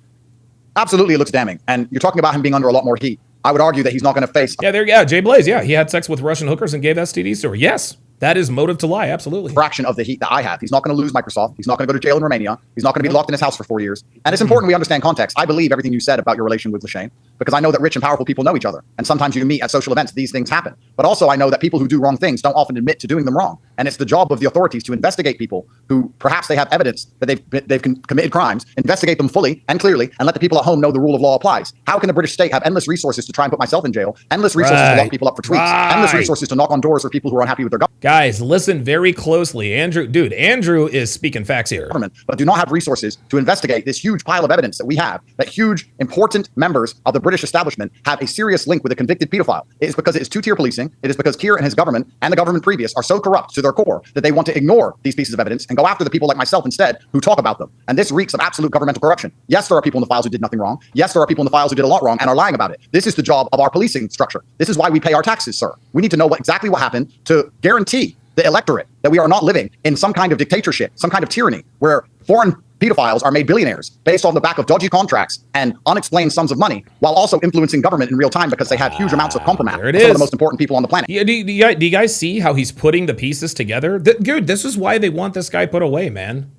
[SPEAKER 5] absolutely, it looks damning. And you're talking about him being under a lot more heat. I would argue that he's not going to face
[SPEAKER 1] Jay Blaze, he had sex with Russian hookers and gave STDs to her. Yes, that is motive to lie, absolutely.
[SPEAKER 5] fraction of the heat that I have. He's not going to lose Microsoft. He's not going to go to jail in Romania. He's not going to be locked in his house for 4 years. And it's important we understand context. I believe everything you said about your relation with Lashane because I know that rich and powerful people know each other. And sometimes you meet at social events, these things happen. But also I know that people who do wrong things don't often admit to doing them wrong. And it's the job of the authorities to investigate people who perhaps they have evidence that they've committed crimes, investigate them fully and clearly, and let the people at home know the rule of law applies. How can the British state have endless resources to try and put myself in jail, endless resources to lock people up for tweets, endless resources to knock on doors for people who are unhappy with their
[SPEAKER 1] Guys, listen very closely. Andrew is speaking facts here.
[SPEAKER 5] government, but do not have resources to investigate this huge pile of evidence that we have, that huge, important members of the British establishment have a serious link with a convicted pedophile. It is because it is two-tier policing. It is because Keir and his government and the government previous are so corrupt to their core that they want to ignore these pieces of evidence and go after the people like myself instead who talk about them. And this reeks of absolute governmental corruption. Yes, there are people in the files who did nothing wrong. Yes, there are people in the files who did a lot wrong and are lying about it. This is the job of our policing structure. This is why we pay our taxes, sir. We need to know exactly what happened to guarantee the electorate that we are not living in some kind of dictatorship, some kind of tyranny where foreign pedophiles are made billionaires based on the back of dodgy contracts and unexplained sums of money while also influencing government in real time because they have huge amounts of compromise.
[SPEAKER 1] There it
[SPEAKER 5] Some of
[SPEAKER 1] is.
[SPEAKER 5] the most important people on the planet.
[SPEAKER 1] Do you guys see how he's putting the pieces together? Dude, this is why they want this guy put away, man.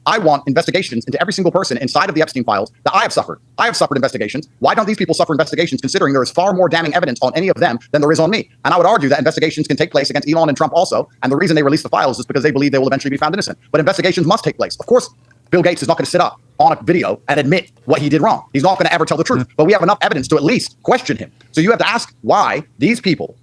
[SPEAKER 5] I want investigations into every single person inside of the Epstein files that I have suffered. I have suffered investigations. Why don't these people suffer investigations considering there is far more damning evidence on any of them than there is on me? And I would argue that investigations can take place against Elon and Trump also. And the reason they release the files is because they believe they will eventually be found innocent. But investigations must take place. Of course, Bill Gates is not going to sit up on a video and admit what he did wrong. He's not going to ever tell the truth. But we have enough evidence to at least question him. So you have to ask why these people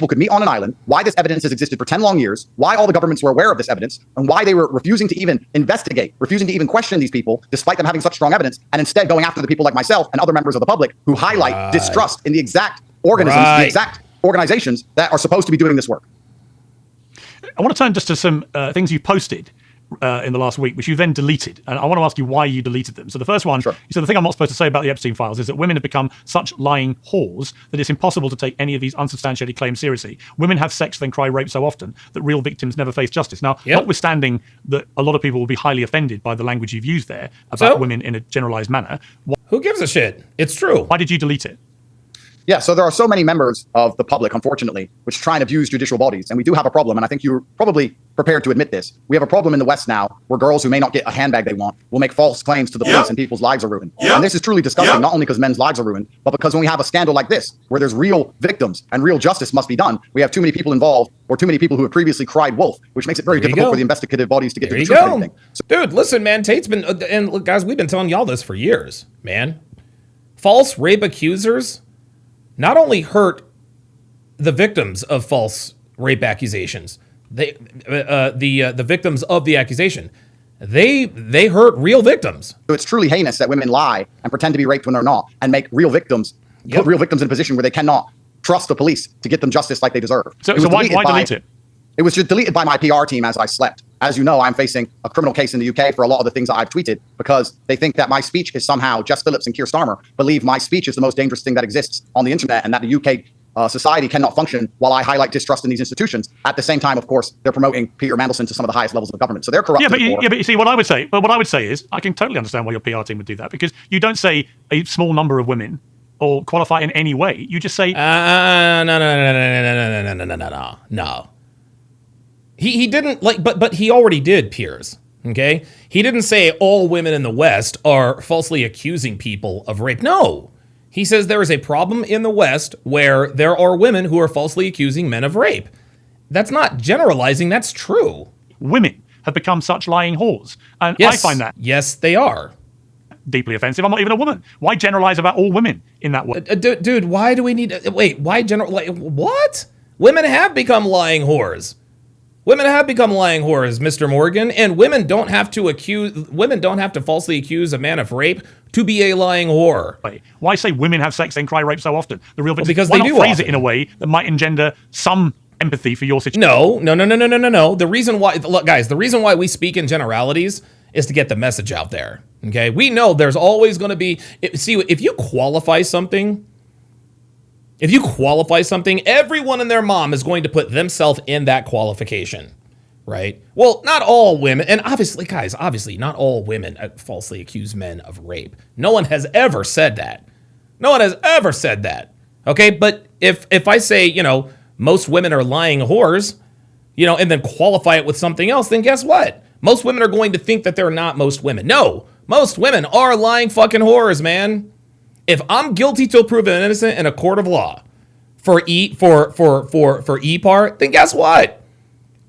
[SPEAKER 5] could meet on an island, why this evidence has existed for 10 long years, why all the governments were aware of this evidence, and why they were refusing to even investigate, refusing to even question these people, despite them having such strong evidence, and instead going after the people like myself and other members of the public who highlight distrust in the exact organisms, the exact organizations that are supposed to be doing this work.
[SPEAKER 4] I want to turn just to some things you posted in the last week, which you then deleted. And I want to ask you why you deleted them. So the first one,
[SPEAKER 5] Sure.
[SPEAKER 4] you said the thing I'm not supposed to say about the Epstein files is that women have become such lying whores that it's impossible to take any of these unsubstantiated claims seriously. Women have sex, then cry rape so often that real victims never face justice. Now, notwithstanding that a lot of people will be highly offended by the language you've used there about women in a generalized manner,
[SPEAKER 1] Who gives a shit? It's true.
[SPEAKER 4] why did you delete it?
[SPEAKER 5] Yeah, so there are so many members of the public, unfortunately, which try and abuse judicial bodies. And we do have a problem, and I think you're probably prepared to admit this. We have a problem in the West now where girls who may not get a handbag they want will make false claims to the police and people's lives are ruined. And this is truly disgusting, not only because men's lives are ruined, but because when we have a scandal like this, where there's real victims and real justice must be done, we have too many people involved or too many people who have previously cried wolf, which makes it very difficult for the investigative bodies to get to the truth of anything. So,
[SPEAKER 1] Dude, listen, man, Tate's been, and look, guys, we've been telling y'all this for years, man. False rape accusers not only hurt the victims of false rape accusations, the victims of the accusation, they hurt real victims.
[SPEAKER 5] So it's truly heinous that women lie and pretend to be raped when they're not and make real victims, put real victims in a position where they cannot trust the police to get them justice like they deserve.
[SPEAKER 4] So why delete it?
[SPEAKER 5] It was just deleted by my PR team as I slept. As you know, I'm facing a criminal case in the UK for a lot of the things that I've tweeted because they think that my speech is somehow, Jess Phillips and Keir Starmer believe my speech is the most dangerous thing that exists on the internet and that the UK society cannot function while I highlight distrust in these institutions. At the same time, of course, they're promoting Peter Mandelson to some of the highest levels of government. So they're corrupt.
[SPEAKER 4] But you see, what I would say is, I can totally understand why your PR team would do that because you don't say a small number of women or qualify in any way. You just say,
[SPEAKER 1] no. He didn't but he already did, Piers. Okay, he didn't say all women in the West are falsely accusing people of rape. No, he says there is a problem in the West where there are women who are falsely accusing men of rape. That's not generalizing. That's true.
[SPEAKER 4] Women have become such lying whores, and
[SPEAKER 1] Yes,
[SPEAKER 4] I find that
[SPEAKER 1] yes, they are.
[SPEAKER 4] deeply offensive. I'm not even a woman. Why generalize about all women in that way?
[SPEAKER 1] Dude, why do we need... wait, why general... Like, what? Women have become lying whores. Women have become lying whores, Mr. Morgan, and women don't have to falsely accuse a man of rape to be a lying whore.
[SPEAKER 4] Why say women have sex and cry rape so often? The real
[SPEAKER 1] because
[SPEAKER 4] why
[SPEAKER 1] they
[SPEAKER 4] not
[SPEAKER 1] do
[SPEAKER 4] phrase
[SPEAKER 1] often.
[SPEAKER 4] it in a way that might engender some empathy for your situation?
[SPEAKER 1] No. The reason why, look, guys, the reason why we speak in generalities is to get the message out there. Okay, we know there's always going to be. See, if you qualify something. Everyone and their mom is going to put themselves in that qualification, right? Well, not all women, and obviously, not all women falsely accuse men of rape. No one has ever said that. Okay, but if I say, most women are lying whores, and then qualify it with something else, then guess what? Most women are going to think that they're not most women. No, most women are lying fucking whores, man. If I'm guilty till proven innocent in a court of law for E part, then guess what?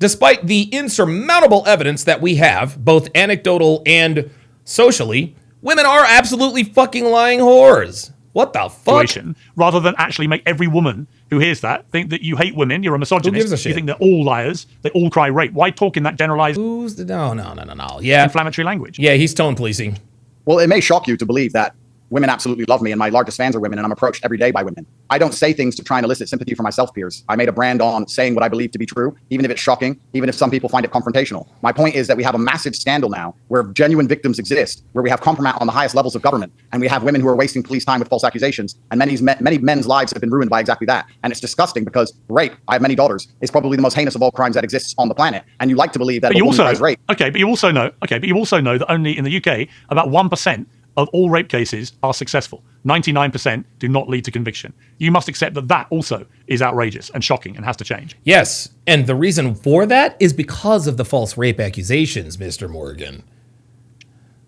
[SPEAKER 1] Despite the insurmountable evidence that we have, both anecdotal and socially, women are absolutely fucking lying whores. What the fuck?
[SPEAKER 4] Rather than actually make every woman who hears that think that you hate women, you're a misogynist.
[SPEAKER 1] Who gives a shit?
[SPEAKER 4] You think they're all liars, they all cry rape. Why talk in that generalized
[SPEAKER 1] No. Yeah.
[SPEAKER 4] inflammatory language?
[SPEAKER 1] Yeah, he's tone policing.
[SPEAKER 5] Well, it may shock you to believe that women absolutely love me, and my largest fans are women, and I'm approached every day by women. I don't say things to try and elicit sympathy for myself, Piers. I made a brand on saying what I believe to be true, even if it's shocking, even if some people find it confrontational. My point is that we have a massive scandal now where genuine victims exist, where we have compromise on the highest levels of government, and we have women who are wasting police time with false accusations, and many men's lives have been ruined by exactly that. And it's disgusting because rape, I have many daughters, is probably the most heinous of all crimes that exists on the planet. And you like to believe that a woman who does rape.
[SPEAKER 4] But you also know that only in the UK, about 1% of all rape cases are successful. 99% do not lead to conviction. You must accept that also is outrageous and shocking and has to change.
[SPEAKER 1] Yes, and the reason for that is because of the false rape accusations, Mr. Morgan.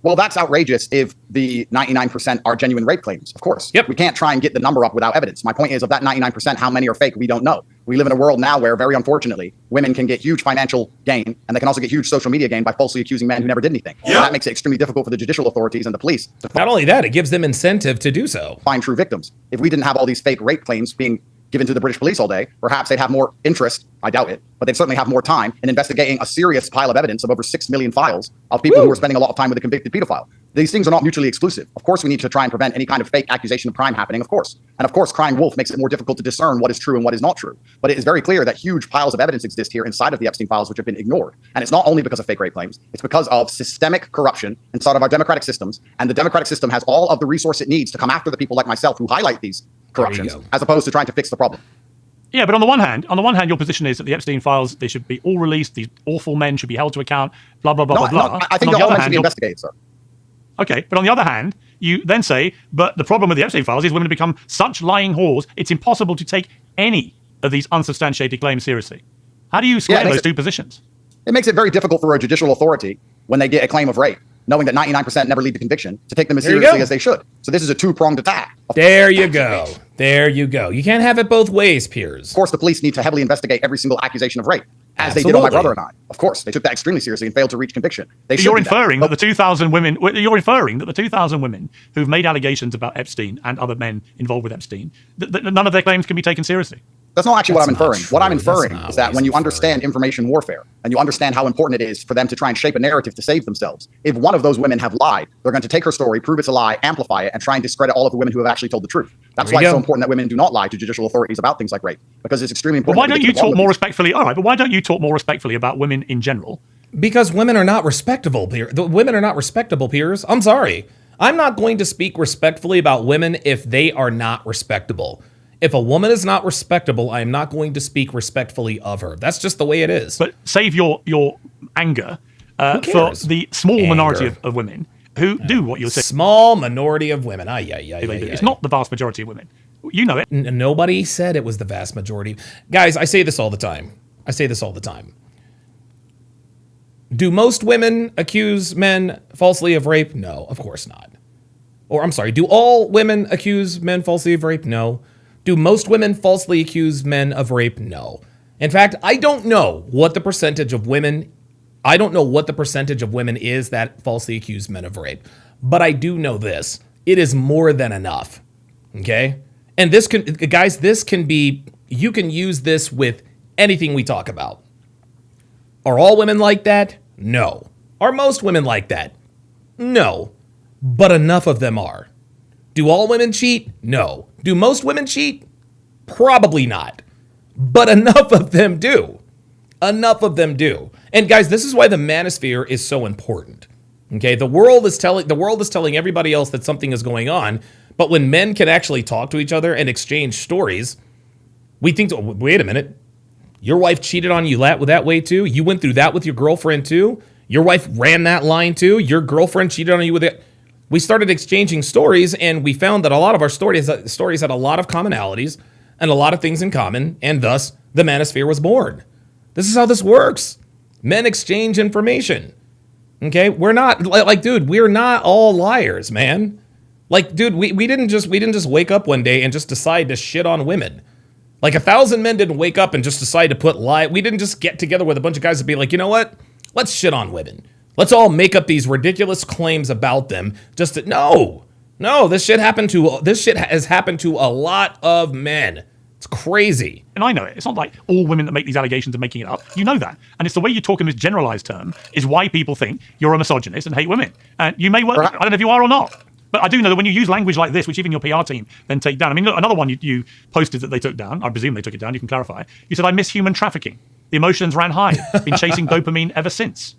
[SPEAKER 5] Well, that's outrageous if the 99% are genuine rape claims, of course.
[SPEAKER 1] Yep.
[SPEAKER 5] We can't try and get the number up without evidence. My point is, of that 99%, how many are fake? We don't know. We live in a world now where, very unfortunately, women can get huge financial gain, and they can also get huge social media gain by falsely accusing men who never did anything. Yeah. That makes it extremely difficult for the judicial authorities and the police to
[SPEAKER 1] Not only that, it gives them incentive to do so.
[SPEAKER 5] find true victims. If we didn't have all these fake rape claims being given to the British police all day, perhaps they'd have more interest, I doubt it, but they'd certainly have more time in investigating a serious pile of evidence of over 6 million files of people who are spending a lot of time with a convicted pedophile. These things are not mutually exclusive. Of course, we need to try and prevent any kind of fake accusation of crime happening, of course. And of course, crying wolf makes it more difficult to discern what is true and what is not true. But it is very clear that huge piles of evidence exist here inside of the Epstein files, which have been ignored. And it's not only because of fake rape claims, it's because of systemic corruption inside of our democratic systems. And the democratic system has all of the resource it needs to come after the people like myself who highlight these corruptions, as opposed to trying to fix the problem.
[SPEAKER 4] Yeah, but on the one hand, your position is that the Epstein files, they should be all released. These awful men should be held to account. Blah blah blah blah blah.
[SPEAKER 5] I think they're all meant to be investigated, sir.
[SPEAKER 4] Okay, but on the other hand, you then say, but the problem with the Epstein files is women have become such lying whores, it's impossible to take any of these unsubstantiated claims seriously. How do you square those two positions?
[SPEAKER 5] It makes it very difficult for a judicial authority when they get a claim of rape, knowing that 99% never lead to conviction, to take them as seriously as they should. So this is a two-pronged attack.
[SPEAKER 1] There you go. You can't have it both ways, Piers.
[SPEAKER 5] Of course, the police need to heavily investigate every single accusation of rape, as they did on my brother and I. Of course, they took that extremely seriously and failed to reach conviction.
[SPEAKER 4] You're inferring that the 2,000 women. You're inferring that the 2,000 women who've made allegations about Epstein and other men involved with Epstein, that none of their claims can be taken seriously.
[SPEAKER 5] That's not actually what I'm inferring. What I'm inferring is that when you understand information warfare and you understand how important it is for them to try and shape a narrative to save themselves, if one of those women have lied, they're going to take her story, prove it's a lie, amplify it, and try and discredit all of the women who have actually told the truth. That's why it's so important that women do not lie to judicial authorities about things like rape, because it's extremely important.
[SPEAKER 4] But why don't you talk more respectfully? All right, but why don't you talk more respectfully about women in general?
[SPEAKER 1] Because women are not respectable, Piers. The women are not respectable, Piers. I'm sorry. I'm not going to speak respectfully about women if they are not respectable. If a woman is not respectable, I am not going to speak respectfully of her. That's just the way it is.
[SPEAKER 4] But save your anger for the small minority of women who do what you're saying.
[SPEAKER 1] Small minority of women.
[SPEAKER 4] It's not the vast majority of women. You know it.
[SPEAKER 1] Nobody said it was the vast majority. Guys, I say this all the time. Do most women accuse men falsely of rape? No, of course not. Or I'm sorry, do all women accuse men falsely of rape? No. Do most women falsely accuse men of rape? No. In fact, I don't know what the percentage of women is that falsely accuse men of rape. But I do know this. It is more than enough. Okay? And this can, guys, this can be, you can use this with anything we talk about. Are all women like that? No. Are most women like that? No. But enough of them are. Do all women cheat? No. Do most women cheat? Probably not. But enough of them do. Enough of them do. And guys, this is why the manosphere is so important. Okay, the world is telling everybody else that something is going on, but when men can actually talk to each other and exchange stories, we think, wait a minute, your wife cheated on you that way too? You went through that with your girlfriend too? Your wife ran that line too? Your girlfriend cheated on you with it? We started exchanging stories, and we found that a lot of our stories had a lot of commonalities and a lot of things in common, and thus the manosphere was born. This is how this works. Men exchange information. Okay, we're not like, dude, we're not all liars, man. Like, dude, we didn't just wake up one day and just decide to shit on women. Like 1,000 men didn't wake up and just decide to put lie. We didn't just get together with a bunch of guys and be like, you know what? Let's shit on women. Let's all make up these ridiculous claims about them. Just to, no, this shit has happened to a lot of men. It's crazy.
[SPEAKER 4] And I know it. It's not like all women that make these allegations are making it up. You know that. And it's the way you talk in this generalized term is why people think you're a misogynist and hate women. And you may well, I don't know if you are or not. But I do know that when you use language like this, which even your PR team then take down. I mean, look, another one you posted that they took down. I presume they took it down. You can clarify. You said, I miss human trafficking. The emotions ran high. Been chasing dopamine ever since.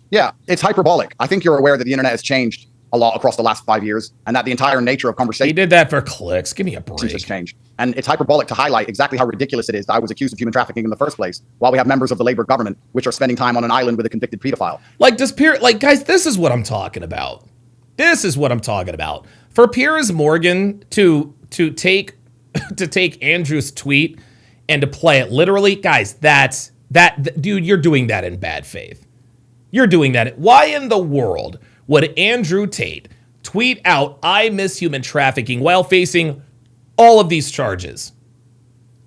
[SPEAKER 5] Yeah, it's hyperbolic. I think you're aware that the internet has changed a lot across the last 5 years, and that the entire nature of conversation.
[SPEAKER 1] He did that for clicks. Give me a break.
[SPEAKER 5] Has changed. And it's hyperbolic to highlight exactly how ridiculous it is that I was accused of human trafficking in the first place, while we have members of the Labour government which are spending time on an island with a convicted pedophile.
[SPEAKER 1] Like, guys, this is what I'm talking about. This is what I'm talking about. For Piers Morgan to take Andrew's tweet and to play it literally, guys, dude, you're doing that in bad faith. You're doing that. Why in the world would Andrew Tate tweet out, I miss human trafficking, while facing all of these charges?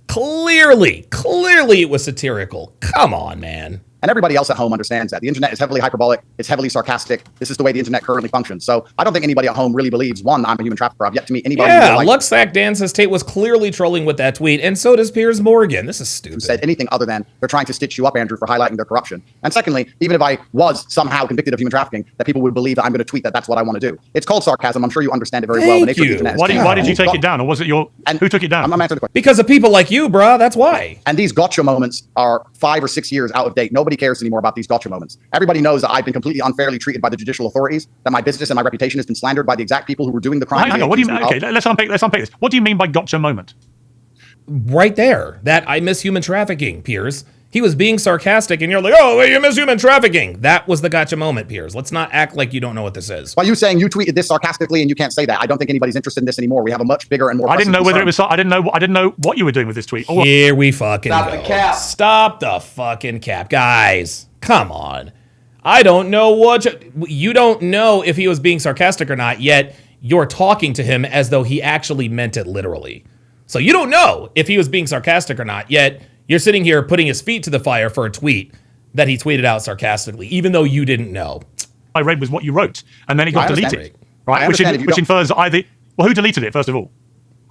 [SPEAKER 1] Clearly it was satirical. Come on, man.
[SPEAKER 5] And everybody else at home understands that. The internet is heavily hyperbolic. It's heavily sarcastic. This is the way the internet currently functions. So I don't think anybody at home really believes, one, I'm a human trafficker. I've yet to meet anybody.
[SPEAKER 1] Yeah, Luxac Dan says Tate was clearly trolling with that tweet, and so does Piers Morgan. This is stupid.
[SPEAKER 5] Who said anything other than they're trying to stitch you up, Andrew, for highlighting their corruption. And secondly, even if I was somehow convicted of human trafficking, that people would believe that I'm going to tweet that that's what I want to do. It's called sarcasm. I'm sure you understand it very well. The nature of the internet is
[SPEAKER 4] why did you take it down? Or was it who took it down?
[SPEAKER 5] I'm answering the question.
[SPEAKER 1] Because of people like you, bruh. That's why.
[SPEAKER 5] And these gotcha moments are 5 or 6 years out of date. Nobody cares anymore about these gotcha moments. Everybody knows that I've been completely unfairly treated by the judicial authorities, that my business and my reputation has been slandered by the exact people who were doing the crime.
[SPEAKER 4] Hang on, what do you mean? Okay, let's unpick this. What do you mean by gotcha moment?
[SPEAKER 1] Right there. That I miss human trafficking, Piers. He was being sarcastic, and you're like, oh, you miss human trafficking. That was the gotcha moment, Piers. Let's not act like you don't know what this is.
[SPEAKER 5] By you saying you tweeted this sarcastically and you can't say that, I don't think anybody's interested in this anymore. We have a much bigger and more.
[SPEAKER 4] I didn't know whether it was. I didn't know what you were doing with this tweet.
[SPEAKER 1] Here we fucking
[SPEAKER 9] Stop
[SPEAKER 1] go.
[SPEAKER 9] the cap.
[SPEAKER 1] Stop the fucking cap, guys. Come on. I don't know you don't know if he was being sarcastic or not, yet you're talking to him as though he actually meant it literally. So you don't know if he was being sarcastic or not, yet you're sitting here putting his feet to the fire for a tweet that he tweeted out sarcastically, even though you didn't know.
[SPEAKER 4] I read was what you wrote, and then it got deleted. Right? Which infers either. Well, who deleted it, first of all?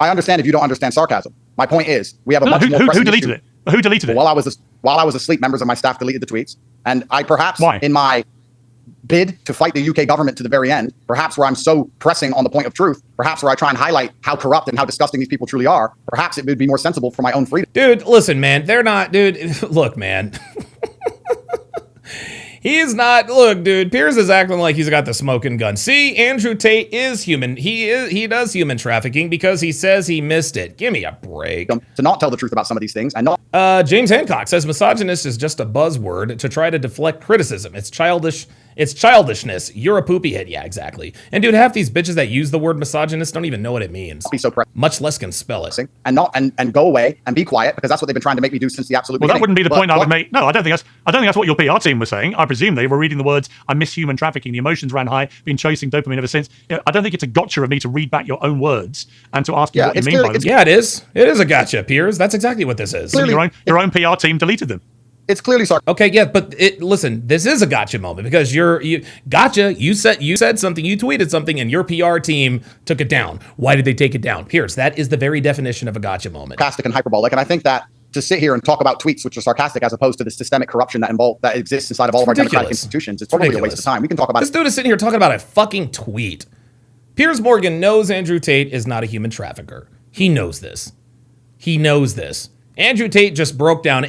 [SPEAKER 5] I understand if you don't understand sarcasm. My point is, we have a much more
[SPEAKER 4] who deleted it? Who deleted it?
[SPEAKER 5] While I was asleep, members of my staff deleted the tweets, and I perhaps, in my bid to fight the UK government to the very end, perhaps where I'm so pressing on the point of truth, perhaps where I try and highlight how corrupt and how disgusting these people truly are, perhaps it would be more sensible for my own freedom.
[SPEAKER 1] Dude, listen, man, they're not, dude, look, man. He's not. Look, dude, Piers is acting like he's got the smoking gun. See, Andrew Tate is human. He does human trafficking because he says he missed it. Give me a break.
[SPEAKER 5] To not tell the truth about some of these things and not.
[SPEAKER 1] James Hancock says misogynist is just a buzzword to try to deflect criticism. It's childish. It's childishness. You're a poopy head. Yeah, exactly. And dude, half these bitches that use the word misogynist don't even know what it means.
[SPEAKER 5] Be so
[SPEAKER 1] much less can spell it.
[SPEAKER 5] And go away and be quiet, because that's what they've been trying to make me do since the absolute beginning.
[SPEAKER 4] Well, that wouldn't be the point I would make. No, I don't think that's what your PR team was saying. I presume they were reading the words, I miss human trafficking, the emotions ran high, been chasing dopamine ever since. I don't think it's a gotcha of me to read back your own words and to ask you what you mean by them.
[SPEAKER 1] Yeah, it is. It is a gotcha, Piers. That's exactly what this is.
[SPEAKER 4] Your own PR team deleted them.
[SPEAKER 5] It's clearly sarcastic.
[SPEAKER 1] Okay, yeah, but listen, this is a gotcha moment because you said something, you tweeted something, and your PR team took it down. Why did they take it down? Piers, that is the very definition of a gotcha moment.
[SPEAKER 5] Sarcastic and hyperbolic, and I think that to sit here and talk about tweets which are sarcastic as opposed to the systemic corruption that exists inside of all of our democratic institutions, it's probably a waste of time. We can talk about
[SPEAKER 1] this dude is sitting here talking about a fucking tweet. Piers Morgan knows Andrew Tate is not a human trafficker. He knows this. He knows this. Andrew Tate just broke down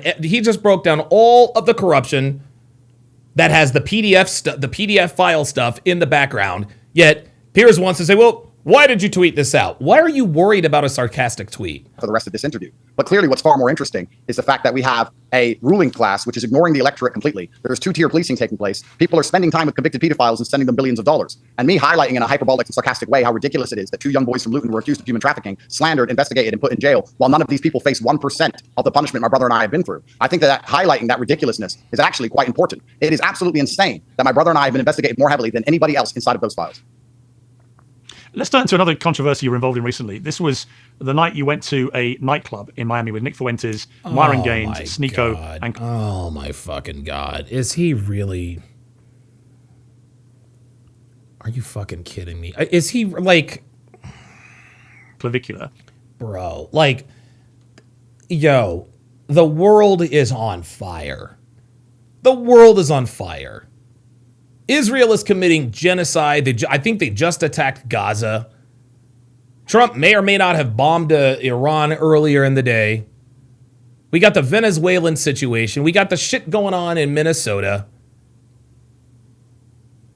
[SPEAKER 1] all of the corruption that has the PDF file stuff in the background. Yet Piers wants to say, well, why did you tweet this out? Why are you worried about a sarcastic tweet?
[SPEAKER 5] For the rest of this interview. But clearly what's far more interesting is the fact that we have a ruling class which is ignoring the electorate completely. There's two-tier policing taking place. People are spending time with convicted pedophiles and sending them billions of dollars. And me highlighting in a hyperbolic and sarcastic way how ridiculous it is that 2 young boys from Luton were accused of human trafficking, slandered, investigated, and put in jail, while none of these people face 1% of the punishment my brother and I have been through. I think that highlighting that ridiculousness is actually quite important. It is absolutely insane that my brother and I have been investigated more heavily than anybody else inside of those files.
[SPEAKER 4] Let's turn to another controversy you were involved in recently. This was the night you went to a nightclub in Miami with Nick Fuentes, Myron Gaines, Sneeko, and...
[SPEAKER 1] Oh my fucking God. Is he really... Are you fucking kidding me? Is he like...
[SPEAKER 4] Clavicular.
[SPEAKER 1] Bro, like... Yo, the world is on fire. The world is on fire. Israel is committing genocide. I think they just attacked Gaza. Trump may or may not have bombed Iran earlier in the day. We got the Venezuelan situation. We got the shit going on in Minnesota.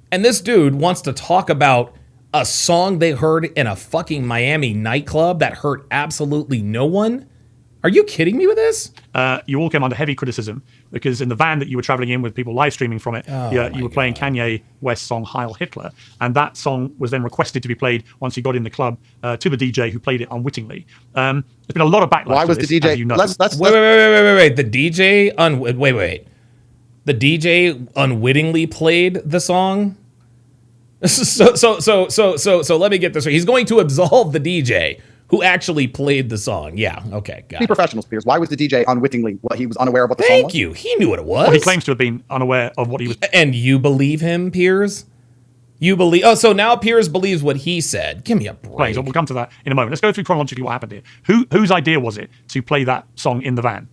[SPEAKER 1] And this dude wants to talk about a song they heard in a fucking Miami nightclub that hurt absolutely no one. Are you kidding me with this?
[SPEAKER 4] You all came under heavy criticism because in the van that you were traveling in with people live streaming from it, you were playing Kanye West's song Heil Hitler. And that song was then requested to be played once you got in the club to the DJ who played it unwittingly. There's been a lot of backlash. Why was the DJ? You know.
[SPEAKER 1] Wait. The DJ The DJ unwittingly played the song. So let me get this right. He's going to absolve the DJ who actually played the song. Yeah, okay, got it.
[SPEAKER 5] Be professionals, Piers. Why was the DJ unwittingly, he was unaware of what the
[SPEAKER 1] song
[SPEAKER 5] was?
[SPEAKER 1] Thank you. He knew what it was.
[SPEAKER 4] Well, he claims to have been unaware of what he was...
[SPEAKER 1] And you believe him, Piers? You believe... Oh, so now Piers believes what he said. Give me a break.
[SPEAKER 4] Right, so we'll come to that in a moment. Let's go through chronologically what happened here. Whose idea was it to play that song in the van?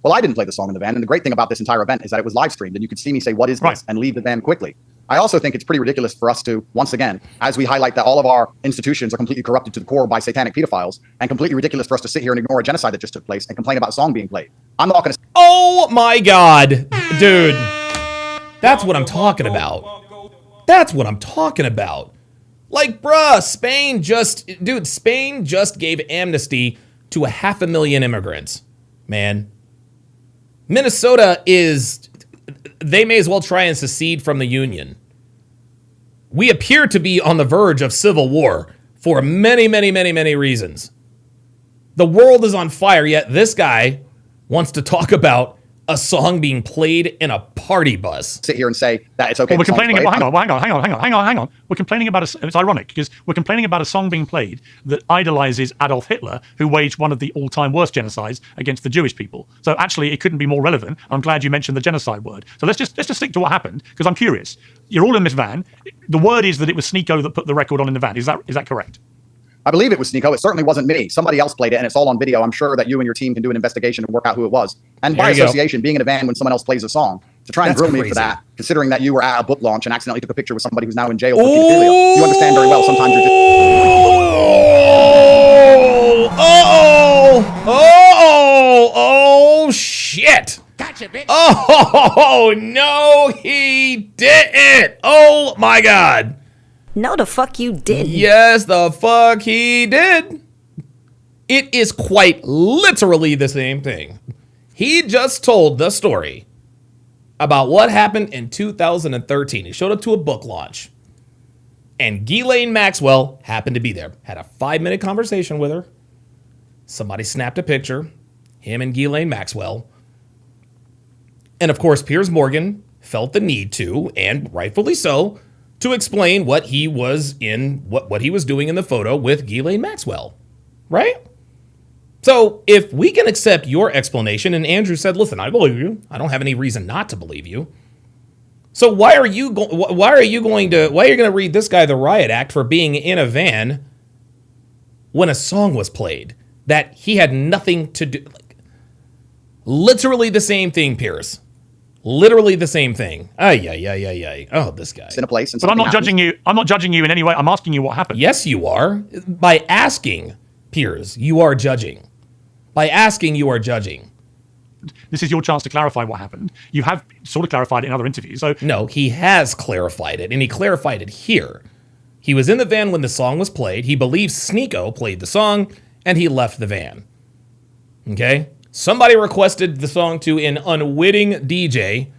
[SPEAKER 5] Well, I didn't play the song in the van, and the great thing about this entire event is that it was live streamed, and you could see me say, what is this, and leave the van quickly. I also think it's pretty ridiculous for us to, once again, as we highlight that all of our institutions are completely corrupted to the core by satanic pedophiles, and completely ridiculous for us to sit here and ignore a genocide that just took place and complain about a song being played. I'm not going to...
[SPEAKER 1] Oh my God, dude. That's what I'm talking about. That's what I'm talking about. Like, bruh, Spain just gave amnesty to 500,000 immigrants, man. Minnesota is... They may as well try and secede from the Union. We appear to be on the verge of civil war for many, many, many, many reasons. The world is on fire, yet this guy wants to talk about a song being played in a party bus.
[SPEAKER 5] Sit here and say that it's okay.
[SPEAKER 4] Well, we're complaining about, hang on. We're complaining about it's ironic because we're complaining about a song being played that idolizes Adolf Hitler, who waged one of the all-time worst genocides against the Jewish people. So actually, it couldn't be more relevant. I'm glad you mentioned the genocide word. So let's just stick to what happened because I'm curious. You're all in this van. The word is that it was Sneeko that put the record on in the van. Is that correct?
[SPEAKER 5] I believe it was Sneeko. It certainly wasn't me. Somebody else played it, and it's all on video. I'm sure that you and your team can do an investigation and work out who it was. And by association, being in a van when someone else plays a song, to try and grill me for that, considering that you were at a book launch and accidentally took a picture with somebody who's now in jail for pedophilia, you understand very well sometimes you're just...
[SPEAKER 1] Oh, shit. Gotcha, bitch. Oh, no, he didn't. Oh, my God.
[SPEAKER 3] No, the fuck you didn't.
[SPEAKER 1] Yes, the fuck he did. It is quite literally the same thing. He just told the story about what happened in 2013. He showed up to a book launch. And Ghislaine Maxwell happened to be there. Had a 5-minute conversation with her. Somebody snapped a picture. Him and Ghislaine Maxwell. And of course, Piers Morgan felt the need to, and rightfully so, to explain what he was in, what he was doing in the photo with Ghislaine Maxwell, right? So if we can accept your explanation, and Andrew said, listen, I believe you. I don't have any reason not to believe you. So why are you going to read this guy the riot act for being in a van when a song was played that he had nothing to do? Like, literally the same thing, Piers. Literally the same thing. Ay. Oh, this guy.
[SPEAKER 5] In a place, and
[SPEAKER 4] But I'm not
[SPEAKER 5] something
[SPEAKER 4] judging you. I'm not judging you in any way. I'm asking you what happened.
[SPEAKER 1] Yes, you are. By asking, Piers, you are judging. By asking, you are judging.
[SPEAKER 4] This is your chance to clarify what happened. You have sort of clarified it in other interviews. So
[SPEAKER 1] No, he has clarified it, and he clarified it here. He was in the van when the song was played. He believes Sneeko played the song, and he left the van. Okay? Somebody requested the song to an unwitting DJ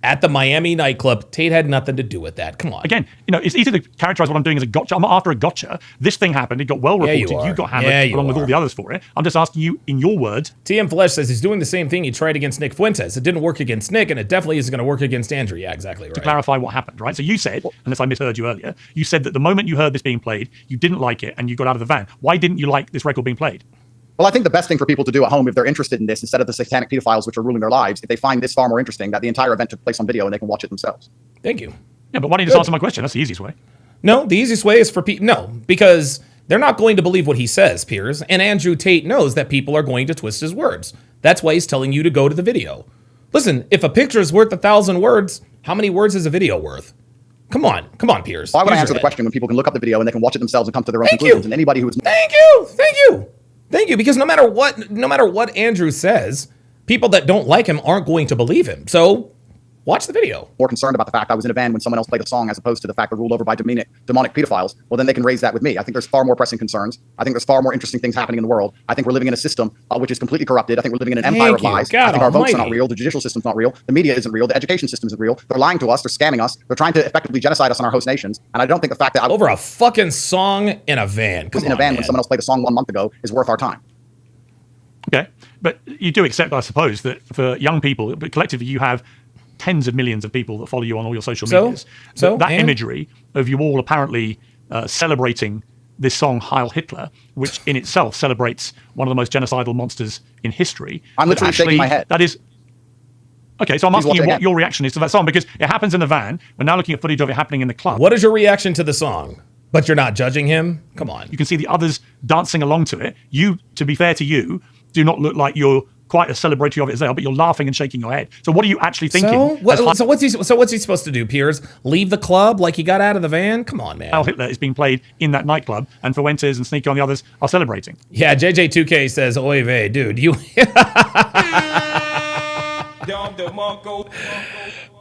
[SPEAKER 1] at the Miami nightclub. Tate had nothing to do with that. Come on.
[SPEAKER 4] again, it's easy to characterize what I'm doing as a gotcha. I'm not after a gotcha. This thing happened. It got well
[SPEAKER 1] Yeah,
[SPEAKER 4] reported.
[SPEAKER 1] you are.
[SPEAKER 4] You got hammered
[SPEAKER 1] Yeah, you
[SPEAKER 4] along with all
[SPEAKER 1] are.
[SPEAKER 4] the others for it. I'm just asking you, in your words,
[SPEAKER 1] TM Flesh says he's doing the same thing he tried against Nick Fuentes. It didn't work against Nick, and it definitely isn't going to work against Andrew. Yeah, exactly right.
[SPEAKER 4] to clarify what happened, right? So you said, unless I misheard you earlier, you said that the moment you heard this being played, you didn't like it and you got out of the van. Why didn't you like this record being played?
[SPEAKER 5] Well, I think the best thing for people to do at home, if they're interested in this, instead of the satanic pedophiles which are ruling their lives, if they find this far more interesting, that the entire event took place on video and they can watch it themselves.
[SPEAKER 1] Thank you.
[SPEAKER 4] Yeah, but why don't you just answer my question? That's the easiest way.
[SPEAKER 1] No, the easiest way is for people. No, because they're not going to believe what he says, Piers. And Andrew Tate knows that people are going to twist his words. That's why he's telling you to go to the video. Listen, if a picture is worth 1,000 words, how many words is a video worth? Come on, Piers.
[SPEAKER 5] Why would I
[SPEAKER 1] Use
[SPEAKER 5] answer
[SPEAKER 1] your
[SPEAKER 5] the
[SPEAKER 1] head.
[SPEAKER 5] question when people can look up the video and they can watch it themselves and come to their own
[SPEAKER 1] Thank
[SPEAKER 5] conclusions?
[SPEAKER 1] you.
[SPEAKER 5] And anybody who is
[SPEAKER 1] Thank you. Because no matter what Andrew says, people that don't like him aren't going to believe him. So watch the video.
[SPEAKER 5] more concerned about the fact I was in a van when someone else played a song as opposed to the fact we're ruled over by demonic pedophiles, well, then they can raise that with me. I think there's far more pressing concerns. I think there's far more interesting things happening in the world. I think we're living in a system which is completely corrupted. I think we're living in an empire of
[SPEAKER 1] you.
[SPEAKER 5] lies.
[SPEAKER 1] God
[SPEAKER 5] I think our votes are not
[SPEAKER 1] almighty.
[SPEAKER 5] real. The judicial system's not real. The media isn't real. The education system isn't real. They're lying to us. They're scamming us. They're trying to effectively genocide us on our host nations. And I don't think the fact that I was
[SPEAKER 1] Over a fucking song in a van. Come
[SPEAKER 5] in a
[SPEAKER 1] on,
[SPEAKER 5] van
[SPEAKER 1] man.
[SPEAKER 5] when someone else played a song 1 month ago is worth our time.
[SPEAKER 4] Okay. But you do accept, I suppose, that for young people, but collectively you have tens of millions of people that follow you on all your social medias. That imagery of you all apparently celebrating this song Heil Hitler, which in itself celebrates one of the most genocidal monsters in history.
[SPEAKER 5] I'm literally shaking my head.
[SPEAKER 4] That is... Okay, so I'm
[SPEAKER 5] Please
[SPEAKER 4] asking
[SPEAKER 5] watch
[SPEAKER 4] you
[SPEAKER 5] it
[SPEAKER 4] what
[SPEAKER 5] again.
[SPEAKER 4] your reaction is to that song, because it happens in the van. We're now looking at footage of it happening in the club.
[SPEAKER 1] What is your reaction to the song? But you're not judging him? Come on.
[SPEAKER 4] You can see the others dancing along to it. You, to be fair to you, do not look like you're quite as celebratory of it as they are, but you're laughing and shaking your head. So what are you actually thinking?
[SPEAKER 1] So what's he supposed to do, Piers? Leave the club like he got out of the van? Come on, man.
[SPEAKER 4] Heil Hitler is being played in that nightclub, and Fuentes and Sneaky on the others are celebrating.
[SPEAKER 1] Yeah, JJ2K says, oy vey, dude, you...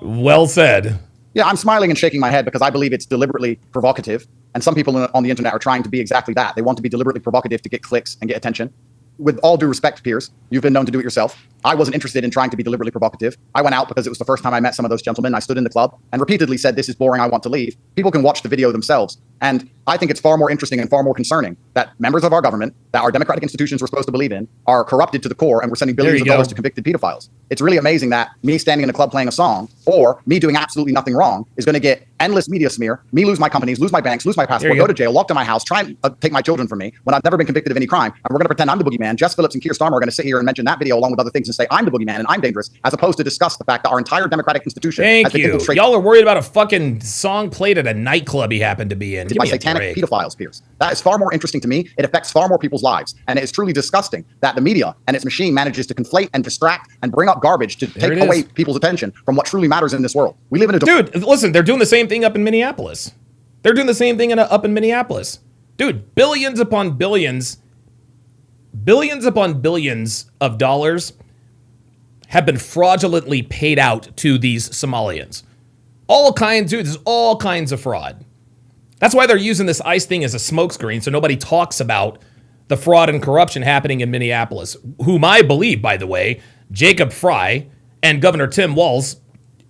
[SPEAKER 1] Well said.
[SPEAKER 5] Yeah, I'm smiling and shaking my head because I believe it's deliberately provocative. And some people on the internet are trying to be exactly that. They want to be deliberately provocative to get clicks and get attention. With all due respect, Piers, you've been known to do it yourself. I wasn't interested in trying to be deliberately provocative. I went out because it was the first time I met some of those gentlemen. I stood in the club and repeatedly said, this is boring, I want to leave. People can watch the video themselves. And I think it's far more interesting and far more concerning that members of our government, that our democratic institutions we're supposed to believe in, are corrupted to the core, and we're sending billions of dollars to convicted pedophiles. It's really amazing that me standing in a club playing a song, or me doing absolutely nothing wrong, is going to get endless media smear, me lose my companies, lose my banks, lose my passport, go to jail, locked in my house, try and take my children from me when I've never been convicted of any crime. And we're going to pretend I'm the boogeyman. Jess Phillips and Keir Starmer are going to sit here and mention that video along with other things and say I'm the boogeyman and I'm dangerous, as opposed to discuss the fact that our entire democratic institution has been infiltrated.
[SPEAKER 1] Y'all are worried about a fucking song played at a nightclub he happened to be in. Give
[SPEAKER 5] by
[SPEAKER 1] me a
[SPEAKER 5] satanic
[SPEAKER 1] break.
[SPEAKER 5] pedophiles, Piers. That is far more interesting to me. It affects far more people's lives. And it is truly disgusting that the media and its machine manages to conflate and distract and bring up garbage to take away people's attention from what truly matters in this world. We live in a...
[SPEAKER 1] Dude, listen, they're doing the same thing up in Minneapolis. They're doing the same thing up in Minneapolis. Dude, billions upon billions of dollars have been fraudulently paid out to these Somalians. There's all kinds of fraud. That's why they're using this ICE thing as a smokescreen so nobody talks about the fraud and corruption happening in Minneapolis, whom I believe, by the way, Jacob Fry and Governor Tim Walz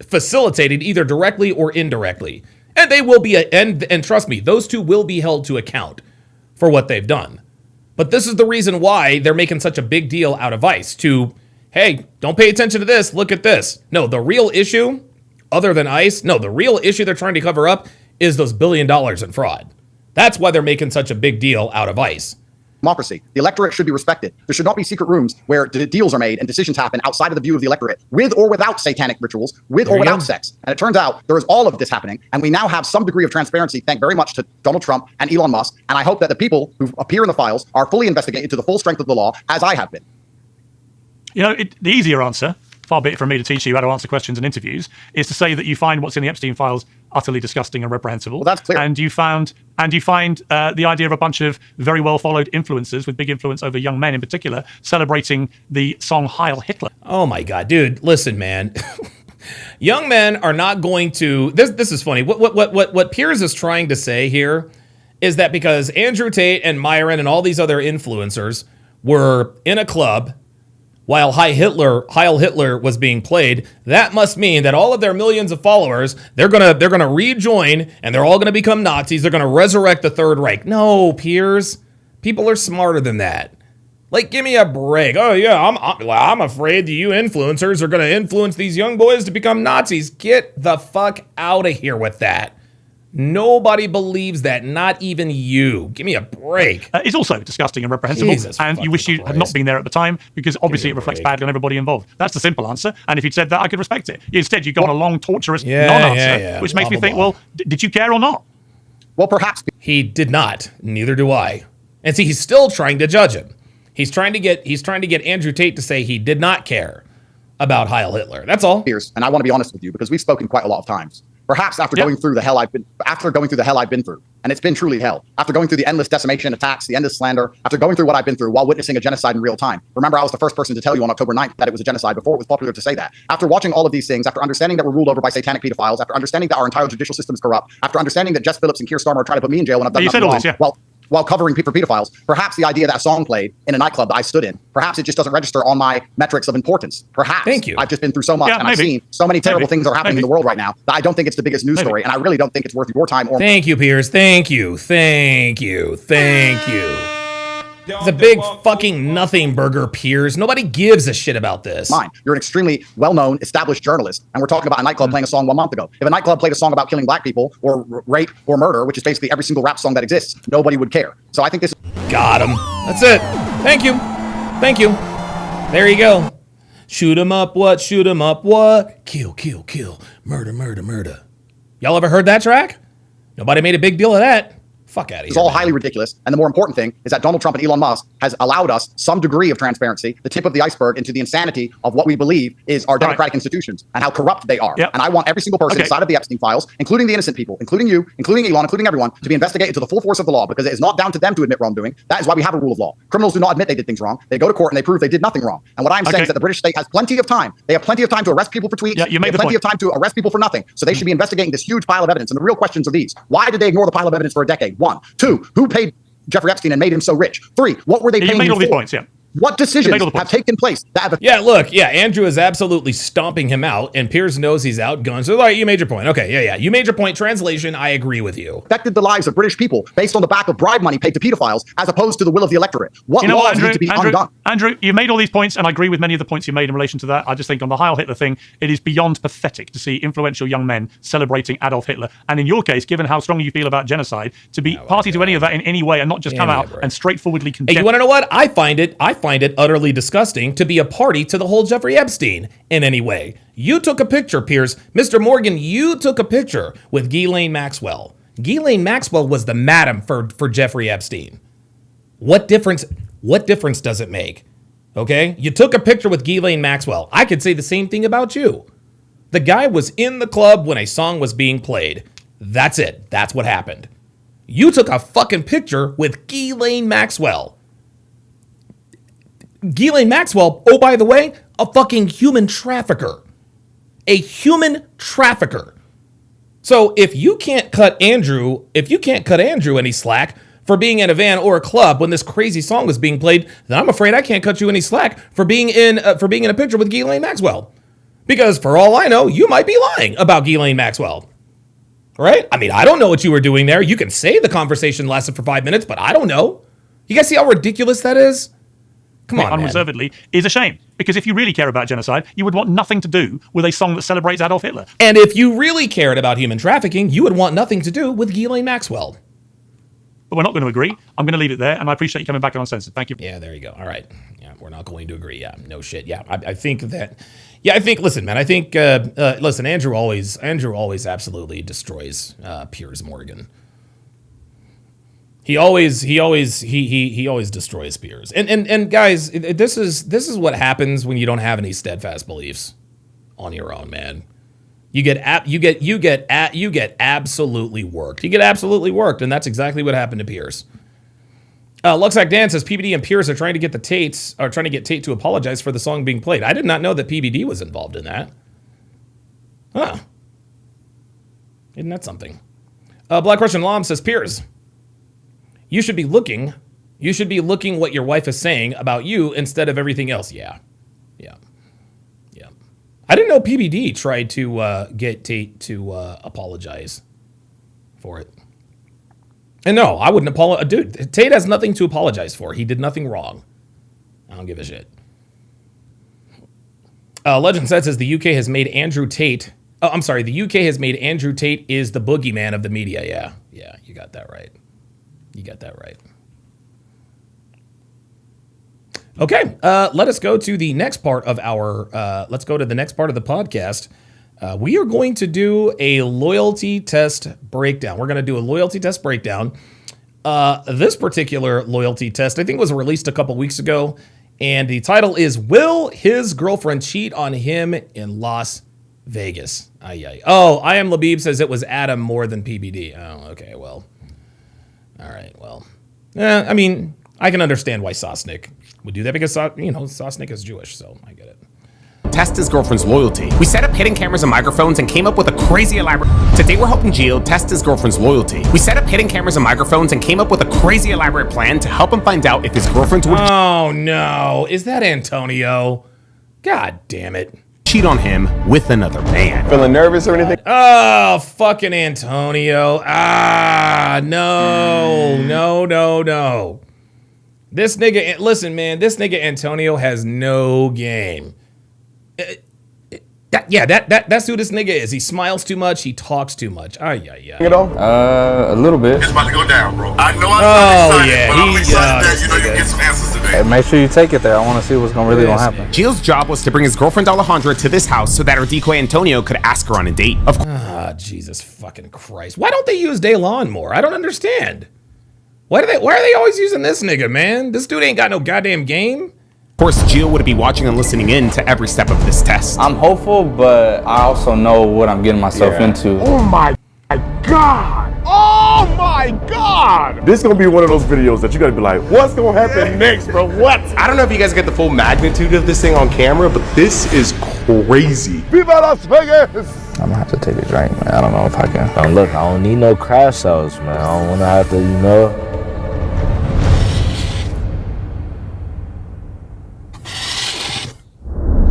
[SPEAKER 1] facilitated either directly or indirectly. And they will be, and trust me, those two will be held to account for what they've done. But this is the reason why they're making such a big deal out of ICE to, hey, don't pay attention to this, look at this. No, the real issue, other than ICE, the real issue they're trying to cover up is those $1 billion in fraud. That's why they're making such a big deal out of ICE.
[SPEAKER 5] democracy. The electorate should be respected. There should not be secret rooms where deals are made and decisions happen outside of the view of the electorate, with or without satanic rituals, with or without sex. And it turns out there is all of this happening, and we now have some degree of transparency, thank very much to Donald Trump and Elon Musk. And I hope that the people who appear in the files are fully investigated to the full strength of the law, as I have been.
[SPEAKER 4] You know, the easier answer, far be it from me to teach you how to answer questions in interviews, is to say that you find what's in the Epstein files utterly disgusting and reprehensible.
[SPEAKER 5] Well, that's clear.
[SPEAKER 4] And you find the idea of a bunch of very well followed influencers with big influence over young men in particular celebrating the song Heil Hitler.
[SPEAKER 1] Oh my God, dude! Listen, man. Young men are not going to. This is funny. What Piers is trying to say here is that because Andrew Tate and Myron and all these other influencers were in a club while Heil Hitler was being played, that must mean that all of their millions of followers, they're gonna rejoin and they're all gonna become Nazis. They're gonna resurrect the Third Reich. No, Piers, people are smarter than that. Like, give me a break. Oh yeah, I'm afraid that you influencers are gonna influence these young boys to become Nazis. Get the fuck out of here with that. Nobody believes that, not even you. Give me a break.
[SPEAKER 4] It's also disgusting and reprehensible, and you wish you had not been there at the time, because obviously it reflects badly on everybody involved. That's the simple answer, and if you'd said that, I could respect it. Instead, you go on a long, torturous non-answer, which makes me think, well, did you care or not?
[SPEAKER 5] Well, perhaps.
[SPEAKER 1] He did not. Neither do I. And see, he's still trying to judge him. He's trying to get Andrew Tate to say he did not care about Heil Hitler. That's all.
[SPEAKER 5] Piers, and I want to be honest with you, because we've spoken quite a lot of times. Perhaps after going through the hell I've been through, and it's been truly hell, after going through the endless decimation attacks, the endless slander, after going through what I've been through while witnessing a genocide in real time. Remember, I was the first person to tell you on October 9th that it was a genocide before it was popular to say that. After watching all of these things, after understanding that we're ruled over by satanic pedophiles, after understanding that our entire judicial system is corrupt, after understanding that Jess Phillips and Keir Starmer are trying to put me in jail when I've done nothing wrong, while covering for pedophiles, perhaps the idea that a song played in a nightclub that I stood in, perhaps it just doesn't register on my metrics of importance. Perhaps.
[SPEAKER 1] Thank you.
[SPEAKER 5] I've just been through so much, and I've seen so many terrible things that are happening in the world right now that I don't think it's the biggest news story, and I really don't think it's worth your time or.
[SPEAKER 1] Thank you, Piers. Thank you. It's a big fucking nothing burger, Piers. Nobody gives a shit about this.
[SPEAKER 5] Mine. You're an extremely well-known, established journalist, and we're talking about a nightclub playing a song 1 month ago. If a nightclub played a song about killing black people or rape or murder, which is basically every single rap song that exists, nobody would care. So I think this.
[SPEAKER 1] Got him. That's it. Thank you. There you go. Shoot 'em up, what? Shoot 'em up, what? Kill. Murder. Y'all ever heard that track? Nobody made a big deal of that. Fuck out of here.
[SPEAKER 5] It's all highly ridiculous. And the more important thing is that Donald Trump and Elon Musk has allowed us some degree of transparency, the tip of the iceberg, into the insanity of what we believe is our democratic institutions and how corrupt they are.
[SPEAKER 4] Yep.
[SPEAKER 5] And I want every single person inside of the Epstein files, including the innocent people, including you, including Elon, including everyone, to be investigated to the full force of the law, because it is not down to them to admit wrongdoing. That is why we have a rule of law. Criminals do not admit they did things wrong. They go to court and they prove they did nothing wrong. And what I'm saying is that the British state has plenty of time. They have plenty of time to arrest people for tweets.
[SPEAKER 4] Yeah, you made
[SPEAKER 5] they have plenty of time to arrest people for nothing. So they should be investigating this huge pile of evidence. And the real questions are these. Why did they ignore the pile of evidence for a decade? 1. 2, who paid Jeffrey Epstein and made him so rich? 3, what were they paying him for?
[SPEAKER 4] You made all these points,
[SPEAKER 5] What decisions have taken place?
[SPEAKER 1] Andrew is absolutely stomping him out, and Piers knows he's outgunned. So, you made your point. Okay, you made your point. Translation, I agree with you.
[SPEAKER 5] Affected the lives of British people based on the back of bribe money paid to pedophiles, as opposed to the will of the electorate. What laws need to be undone?
[SPEAKER 4] Andrew, you made all these points, and I agree with many of the points you made in relation to that. I just think on the Heil Hitler thing, it is beyond pathetic to see influential young men celebrating Adolf Hitler. And in your case, given how strongly you feel about genocide, to be party to any of that in any way and not just come out and straightforwardly condemn.
[SPEAKER 1] Hey, you want to know what? I find it utterly disgusting to be a party to the whole Jeffrey Epstein in any way. You took a picture, Piers. Mr. Morgan, you took a picture with Ghislaine Maxwell. Ghislaine Maxwell was the madam for Jeffrey Epstein. What difference does it make? Okay? You took a picture with Ghislaine Maxwell. I could say the same thing about you. The guy was in the club when a song was being played. That's it. That's what happened. You took a fucking picture with Ghislaine Maxwell. Ghislaine Maxwell, oh, by the way, a fucking human trafficker. A human trafficker. So if you can't cut Andrew any slack for being in a van or a club when this crazy song was being played, then I'm afraid I can't cut you any slack for being in a picture with Ghislaine Maxwell. Because for all I know, you might be lying about Ghislaine Maxwell. Right? I mean, I don't know what you were doing there. You can say the conversation lasted for 5 minutes, but I don't know. You guys see how ridiculous that is? Come on,
[SPEAKER 4] unreservedly, is a shame. Because if you really care about genocide, you would want nothing to do with a song that celebrates Adolf Hitler.
[SPEAKER 1] And if you really cared about human trafficking, you would want nothing to do with Ghislaine Maxwell.
[SPEAKER 4] but we're not going to agree. I'm going to leave it there, and I appreciate you coming back on Uncensored. Thank you.
[SPEAKER 1] Yeah, there you go. All right. Yeah, we're not going to agree. Yeah, no shit. Yeah, I think that. Yeah, I think. Listen, man. I think. Listen, Andrew always absolutely destroys Piers Morgan. He always destroys Piers. And guys, this is what happens when you don't have any steadfast beliefs on your own, man. You get absolutely worked. You get absolutely worked, and that's exactly what happened to Piers. Luxac Dan says PBD and Piers are trying to get Tate to apologize for the song being played. I did not know that PBD was involved in that. Huh. Isn't that something? Black Russian Lam says, Piers, you should be looking what your wife is saying about you instead of everything else. Yeah. I didn't know PBD tried to get Tate to apologize for it. And no, I wouldn't apologize. Dude, Tate has nothing to apologize for. He did nothing wrong. I don't give a shit. Legend says the UK has made Andrew Tate. Oh, I'm sorry. The UK has made Andrew Tate is the boogeyman of the media. Yeah, you got that right. Okay, let us go to the next part of our. Let's go to the next part of the podcast. We are going to do a loyalty test breakdown. We're going to do a loyalty test breakdown. This particular loyalty test, I think, was released a couple weeks ago, and the title is "Will His Girlfriend Cheat on Him in Las Vegas?" Oh, I Am Labib says it was Adam more than PBD. Oh, okay, well, all right, well, I mean, I can understand why Sosnick would do that because, Sosnick is Jewish, so I get it.
[SPEAKER 9] Test his girlfriend's loyalty. We set up hidden cameras and microphones and came up with a crazy elaborate... Today we're helping Gio test his girlfriend's loyalty. We set up hidden cameras and microphones and came up with a crazy elaborate plan to help him find out if his girlfriend would...
[SPEAKER 1] Oh no, is that Antonio? God damn it.
[SPEAKER 9] ...cheat on him with another man.
[SPEAKER 10] Feeling nervous or anything?
[SPEAKER 1] Oh, fucking Antonio. No. This nigga, listen, man, this nigga Antonio has no game. That's who this nigga is. He smiles too much. He talks too much.
[SPEAKER 10] You know?
[SPEAKER 11] A little bit.
[SPEAKER 12] It's about to go down, bro. I know
[SPEAKER 1] I'm
[SPEAKER 12] excited, but I'm excited that you get some answers today.
[SPEAKER 11] Hey, make sure you take it there. I want to see what's really gonna happen.
[SPEAKER 9] Gio's job was to bring his girlfriend Alejandra to this house so that her decoy Antonio could ask her on a date.
[SPEAKER 1] Jesus fucking Christ. Why don't they use DeLon more? I don't understand. Why are they always using this nigga, man? This dude ain't got no goddamn game.
[SPEAKER 9] Of course, Gio would be watching and listening in to every step of this test.
[SPEAKER 11] I'm hopeful, but I also know what I'm getting myself into.
[SPEAKER 10] Oh my God! Oh my God! This is gonna be one of those videos that you gotta be like, what's gonna happen next, bro? What?
[SPEAKER 13] I don't know if you guys get the full magnitude of this thing on camera, but this is crazy.
[SPEAKER 10] Viva Las Vegas!
[SPEAKER 11] I'm gonna have to take a drink, man. I don't know if I can.
[SPEAKER 14] Look, I don't need no crash outs, man. I don't wanna have to,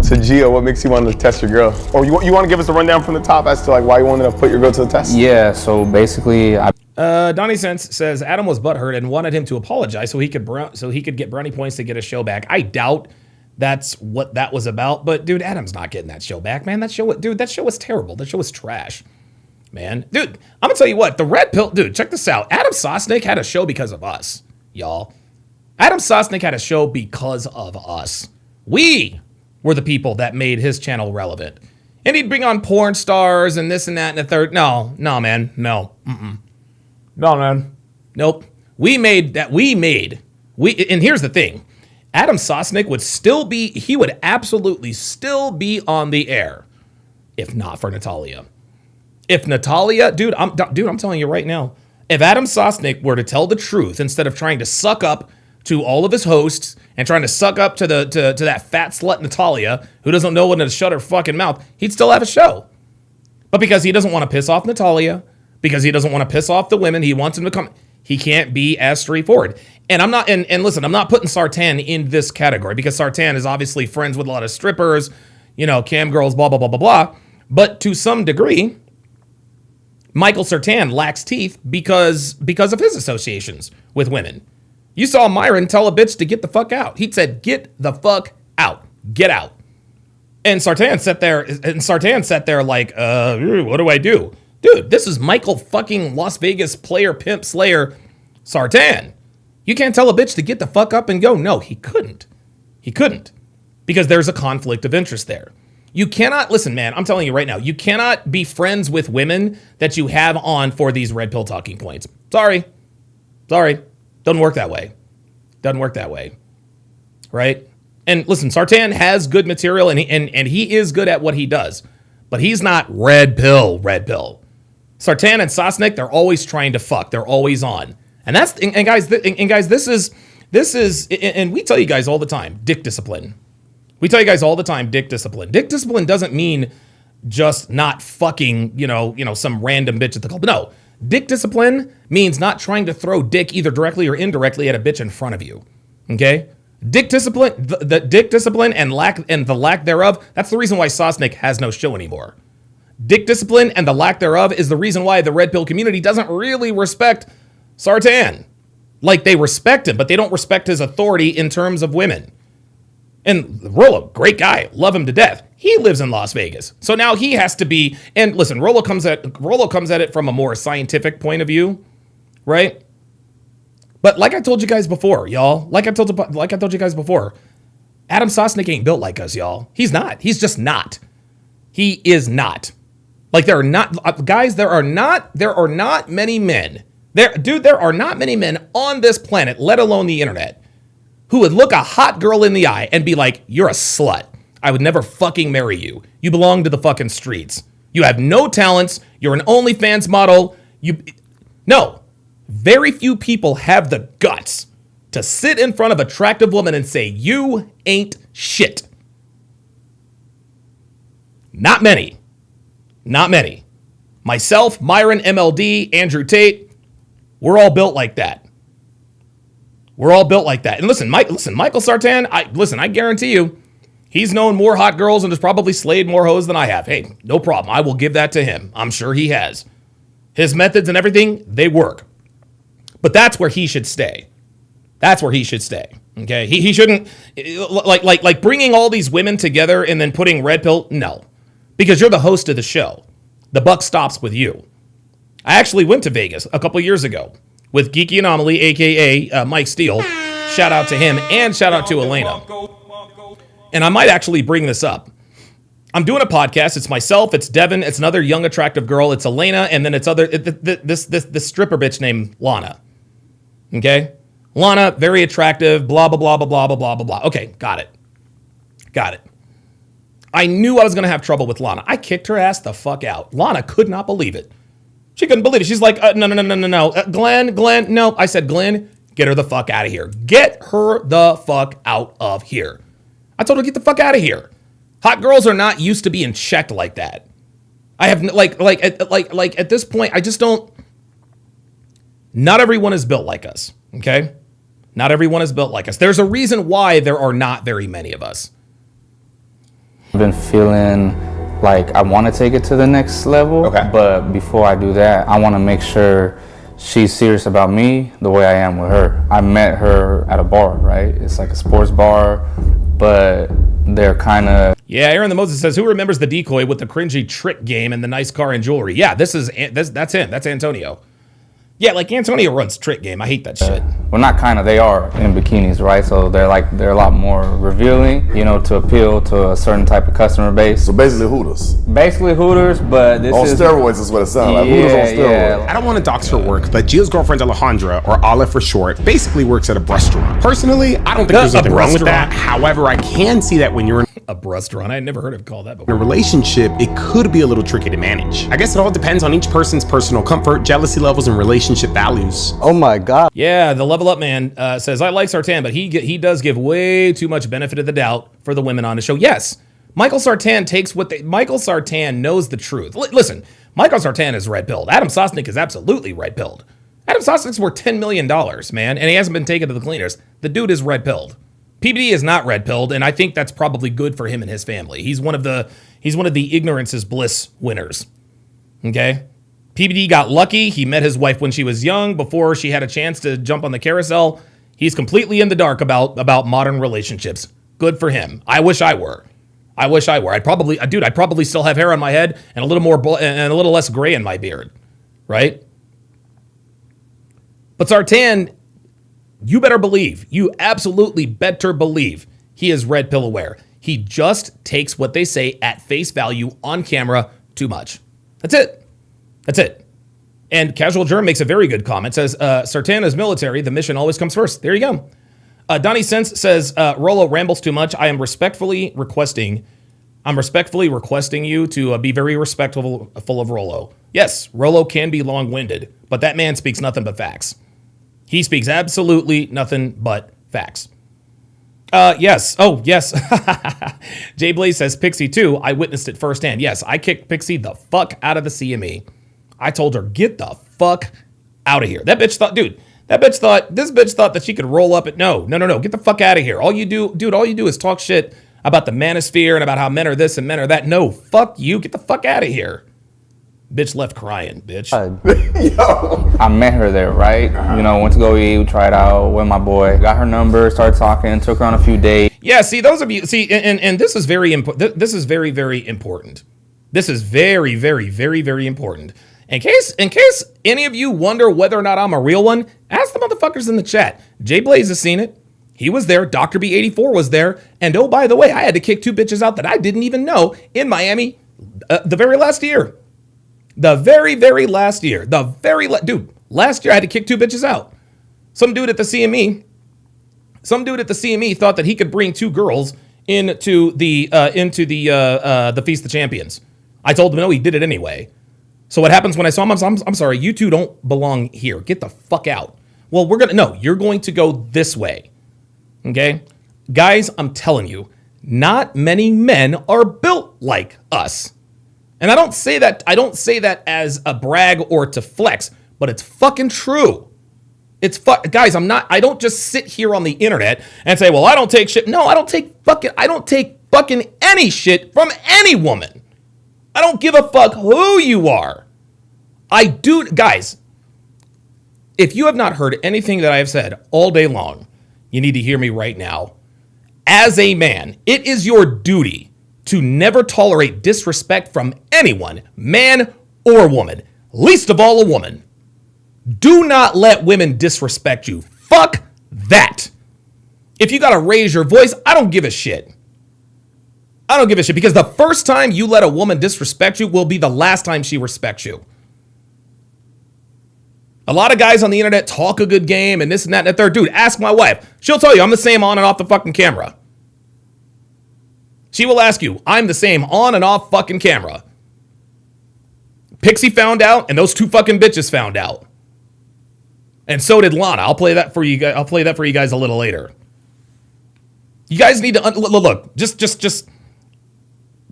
[SPEAKER 10] So Gio, what makes you want to test your girl? Or you want to give us a rundown from the top as to like why you wanted to put your girl to the test?
[SPEAKER 11] Yeah, so basically
[SPEAKER 1] Donnie Sense says Adam was butthurt and wanted him to apologize so he could get brownie points to get his show back. I doubt that's what that was about, but dude, Adam's not getting that show back, man. That show was terrible. That show was trash. Man, dude, I'm gonna tell you what, the red pill, dude, check this out. Adam Sosnick had a show because of us, y'all. Adam Sosnick had a show because of us. We were the people that made his channel relevant. And he'd bring on porn stars and this and that and the third. No, man. No. No, man. Nope. And here's the thing. Adam Sosnick would absolutely still be on the air if not for Natalia. If Natalia, dude, I'm telling you right now, if Adam Sosnick were to tell the truth instead of trying to suck up to all of his hosts and trying to suck up to that fat slut Natalia who doesn't know when to shut her fucking mouth, he'd still have a show. But because he doesn't want to piss off Natalia, because he doesn't want to piss off the women, he wants them to come. He can't be as straightforward. And I'm not. And listen, I'm not putting Sartan in this category because Sartan is obviously friends with a lot of strippers, cam girls, blah blah blah blah blah. But to some degree, Michael Sartan lacks teeth because of his associations with women. You saw Myron tell a bitch to get the fuck out. He said, "Get the fuck out. Get out." And Sartan sat there like, what do I do? Dude, this is Michael fucking Las Vegas player pimp slayer Sartan. You can't tell a bitch to get the fuck up and go. No, he couldn't. He couldn't. Because there's a conflict of interest there. You cannot, listen, man, I'm telling you right now, you cannot be friends with women that you have on for these red pill talking points. Sorry. Doesn't work that way. Doesn't work that way. Right? And listen, Sartan has good material and he is good at what he does. But he's not red pill. Sartan and Sosnick, they're always trying to fuck. They're always on. And guys, this is, and we tell you guys all the time, dick discipline. We tell you guys all the time, dick discipline. Dick discipline doesn't mean just not fucking, some random bitch at the club. No, dick discipline means not trying to throw dick either directly or indirectly at a bitch in front of you. Okay? Dick discipline, the dick discipline and the lack thereof, that's the reason why Sosnick has no show anymore. Dick discipline and the lack thereof is the reason why the red pill community doesn't really respect Sartan. Like, they respect him, but they don't respect his authority in terms of women. And Rollo, great guy, love him to death. He lives in Las Vegas. So now he has to be, and listen, Rollo comes at it from a more scientific point of view, right? But like I told you guys before, y'all, like I told you guys before, Adam Sosnick ain't built like us, y'all. He's not. He's just not. He is not. Like, there are not, guys, there are not many men. There are not many men on this planet, let alone the internet, who would look a hot girl in the eye and be like, you're a slut. I would never fucking marry you. You belong to the fucking streets. You have no talents. You're an OnlyFans model. No. Very few people have the guts to sit in front of an attractive woman and say, you ain't shit. Not many. Not many. Myself, Myron, MLD, Andrew Tate, we're all built like that. We're all built like that. And listen, Michael Sartan, I guarantee you, he's known more hot girls and has probably slayed more hoes than I have. Hey, no problem. I will give that to him. I'm sure he has. His methods and everything, they work. But that's where he should stay. That's where he should stay. Okay? He shouldn't, like bringing all these women together and then putting red pill, no. Because you're the host of the show. The buck stops with you. I actually went to Vegas a couple years ago with Geeky Anomaly, a.k.a. Mike Steele. Shout out to him and shout out to Elena. And I might actually bring this up. I'm doing a podcast. It's myself, it's Devin, it's another young, attractive girl, it's Elena, and then it's this stripper bitch named Lana. Okay? Lana, very attractive, blah, blah, blah, blah, blah, blah, blah, blah. Okay, got it. I knew I was going to have trouble with Lana. I kicked her ass the fuck out. Lana could not believe it. She couldn't believe it. She's like, no. Glenn, no. I said, Glenn, get her the fuck out of here. Get her the fuck out of here. I told her, get the fuck out of here. Hot girls are not used to being checked like that. I have, at this point, I just don't, not everyone is built like us, okay? Not everyone is built like us. There's a reason why there are not very many of us.
[SPEAKER 11] I've been feeling like I want to take it to the next level, but before I do that, I want to make sure she's serious about me the way I am with her. I met her at a bar, right? It's like a sports bar, but they're kind of...
[SPEAKER 1] Yeah, Aaron the Moses says, who remembers the decoy with the cringy trick game and the nice car and jewelry? Yeah, that's him. That's Antonio. Yeah, like Antonio runs trick game. I hate that shit.
[SPEAKER 11] Well, not kind of. They are in bikinis, right? So they're a lot more revealing, to appeal to a certain type of customer base.
[SPEAKER 10] So basically Hooters.
[SPEAKER 11] Basically Hooters, but this
[SPEAKER 10] on
[SPEAKER 11] is...
[SPEAKER 10] steroids is what it sounds like. Hooters on steroids.
[SPEAKER 9] I don't want to dox her work, but Gio's girlfriend Alejandra, or Olive for short, basically works at a restaurant. Personally, I don't think there's nothing wrong with that. However, I can see that when you're in
[SPEAKER 1] a restaurant, I had never heard it called that
[SPEAKER 9] in
[SPEAKER 1] before.
[SPEAKER 9] a relationship, it could be a little tricky to manage. I guess it all depends on each person's personal comfort, jealousy levels, and relationship values.
[SPEAKER 14] Oh my God.
[SPEAKER 1] Yeah, the Level Up Man says, I like Sartan, but he does give way too much benefit of the doubt for the women on the show. Yes, Michael Sartan Michael Sartan knows the truth. Listen, Michael Sartan is red-pilled. Adam Sosnick is absolutely red-pilled. Adam Sosnick's worth $10 million, man, and he hasn't been taken to the cleaners. The dude is red-pilled. PBD is not red-pilled, and I think that's probably good for him and his family. He's one of the ignorance is bliss winners. Okay? PBD got lucky. He met his wife when she was young, before she had a chance to jump on the carousel. He's completely in the dark about modern relationships. Good for him. I wish I were. I'd probably still have hair on my head and a little more and a little less gray in my beard, right? But Sartan, you better believe, you absolutely better believe he is red pill aware. He just takes what they say at face value on camera too much. That's it. That's it. And Casual Germ makes a very good comment. Says, Sartan is military. The mission always comes first. There you go. Donnie Sense says, Rollo rambles too much. I'm respectfully requesting you to be very respectful of Rollo. Yes, Rollo can be long-winded, but that man speaks nothing but facts. He speaks absolutely nothing but facts. Yes. Oh, yes. Jay Blaze says, Pixie too. I witnessed it firsthand. Yes, I kicked Pixie the fuck out of the CME. I told her, get the fuck out of here. That bitch thought that she could roll up at, no. Get the fuck out of here. All you do is talk shit about the manosphere and about how men are this and men are that. No, fuck you. Get the fuck out of here. Bitch left crying, bitch.
[SPEAKER 11] I met her there, right? You know, went to go eat, tried out with my boy, got her number, started talking, took her on a few dates.
[SPEAKER 1] Yeah, see, those of you, and this is very important. This is very, very important. This is very, very, very, very important. In case any of you wonder whether or not I'm a real one, ask the motherfuckers in the chat. Jay Blaze has seen it. He was there. Dr. B84 was there. And oh, by the way, I had to kick 2 bitches out that I didn't even know in Miami the very last year. The very, very last year. Dude, last year I had to kick 2 bitches out. Some dude at the CME thought that he could bring 2 girls into the Feast of Champions. I told him no, he did it anyway. So what happens when I saw him? I'm sorry, you 2 don't belong here. Get the fuck out. Well, you're going to go this way. Okay? Guys, I'm telling you, not many men are built like us. And I don't say that as a brag or to flex, but it's fucking true. Guys, I don't just sit here on the internet and say, well, I don't take shit. No, I don't take fucking any shit from any woman. I don't give a fuck who you are. Guys, if you have not heard anything that I have said all day long, you need to hear me right now. As a man, it is your duty to never tolerate disrespect from anyone, man or woman, least of all a woman. Do not let women disrespect you. Fuck that. If you gotta raise your voice, I don't give a shit. I don't give a shit because the first time you let a woman disrespect you will be the last time she respects you. A lot of guys on the internet talk a good game and this and that and the third. Dude, ask my wife. She'll tell you I'm the same on and off the fucking camera. She will ask you, I'm the same on and off fucking camera. Pixie found out and those 2 fucking bitches found out. And so did Lana. I'll play that for you guys. I'll play that for you guys a little later. You guys need to look. Just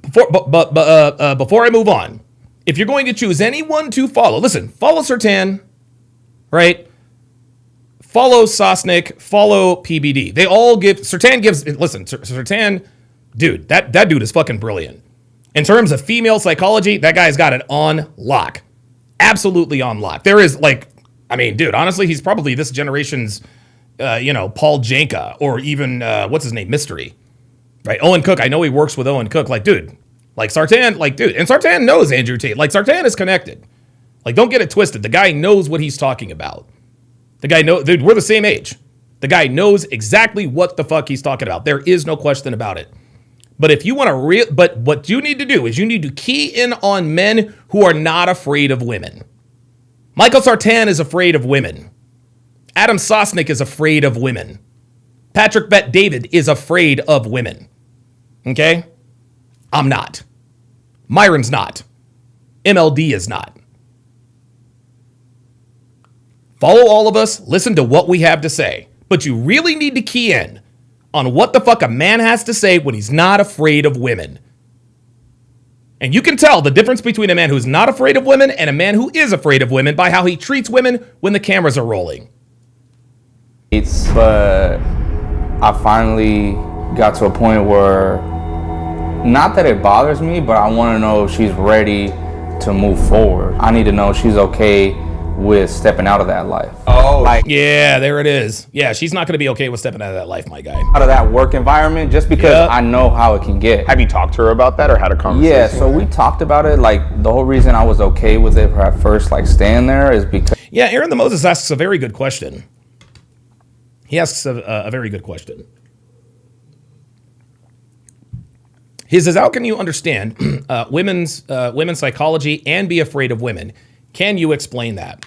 [SPEAKER 1] before I move on, if you're going to choose anyone to follow, listen. Follow Sartan, right? Follow Sosnick. Follow PBD. They all give. Sartan gives. Listen, Sartan, dude. That dude is fucking brilliant. In terms of female psychology, that guy's got it on lock. Absolutely on lock. There is dude, honestly, he's probably this generation's, Paul Janka or even, what's his name? Mystery, right? Owen Cook. I know he works with Owen Cook. Sartan, and Sartan knows Andrew Tate. Sartan is connected. Don't get it twisted. The guy knows what he's talking about. The guy knows, dude, we're the same age. The guy knows exactly what the fuck he's talking about. There is no question about it. But if you want to but what you need to do is you need to key in on men who are not afraid of women. Michael Sartan is afraid of women. Adam Sosnick is afraid of women. Patrick Bet David is afraid of women. Okay? I'm not. Myron's not. MLD is not. Follow all of us. Listen to what we have to say. But you really need to key in on what the fuck a man has to say when he's not afraid of women. And you can tell the difference between a man who's not afraid of women and a man who is afraid of women by how he treats women when the cameras are rolling.
[SPEAKER 11] But I finally got to a point where, not that it bothers me, but I want to know if she's ready to move forward. I need to know she's okay with stepping out of that life.
[SPEAKER 9] Oh,
[SPEAKER 11] Like,
[SPEAKER 1] Yeah, there it is. Yeah, she's not going to be okay with stepping out of that life, my guy.
[SPEAKER 11] out of that work environment, just because
[SPEAKER 1] Yep.
[SPEAKER 11] I know how it can get.
[SPEAKER 10] Have you talked to her about that or had a conversation?
[SPEAKER 11] Yeah, so we talked about it. Like, the whole reason I was okay with it at first, like staying there, is because
[SPEAKER 1] Yeah, Aaron the Moses asks a very good question. He asks a very good question. He says, how can you understand women's psychology and be afraid of women? Can you explain that?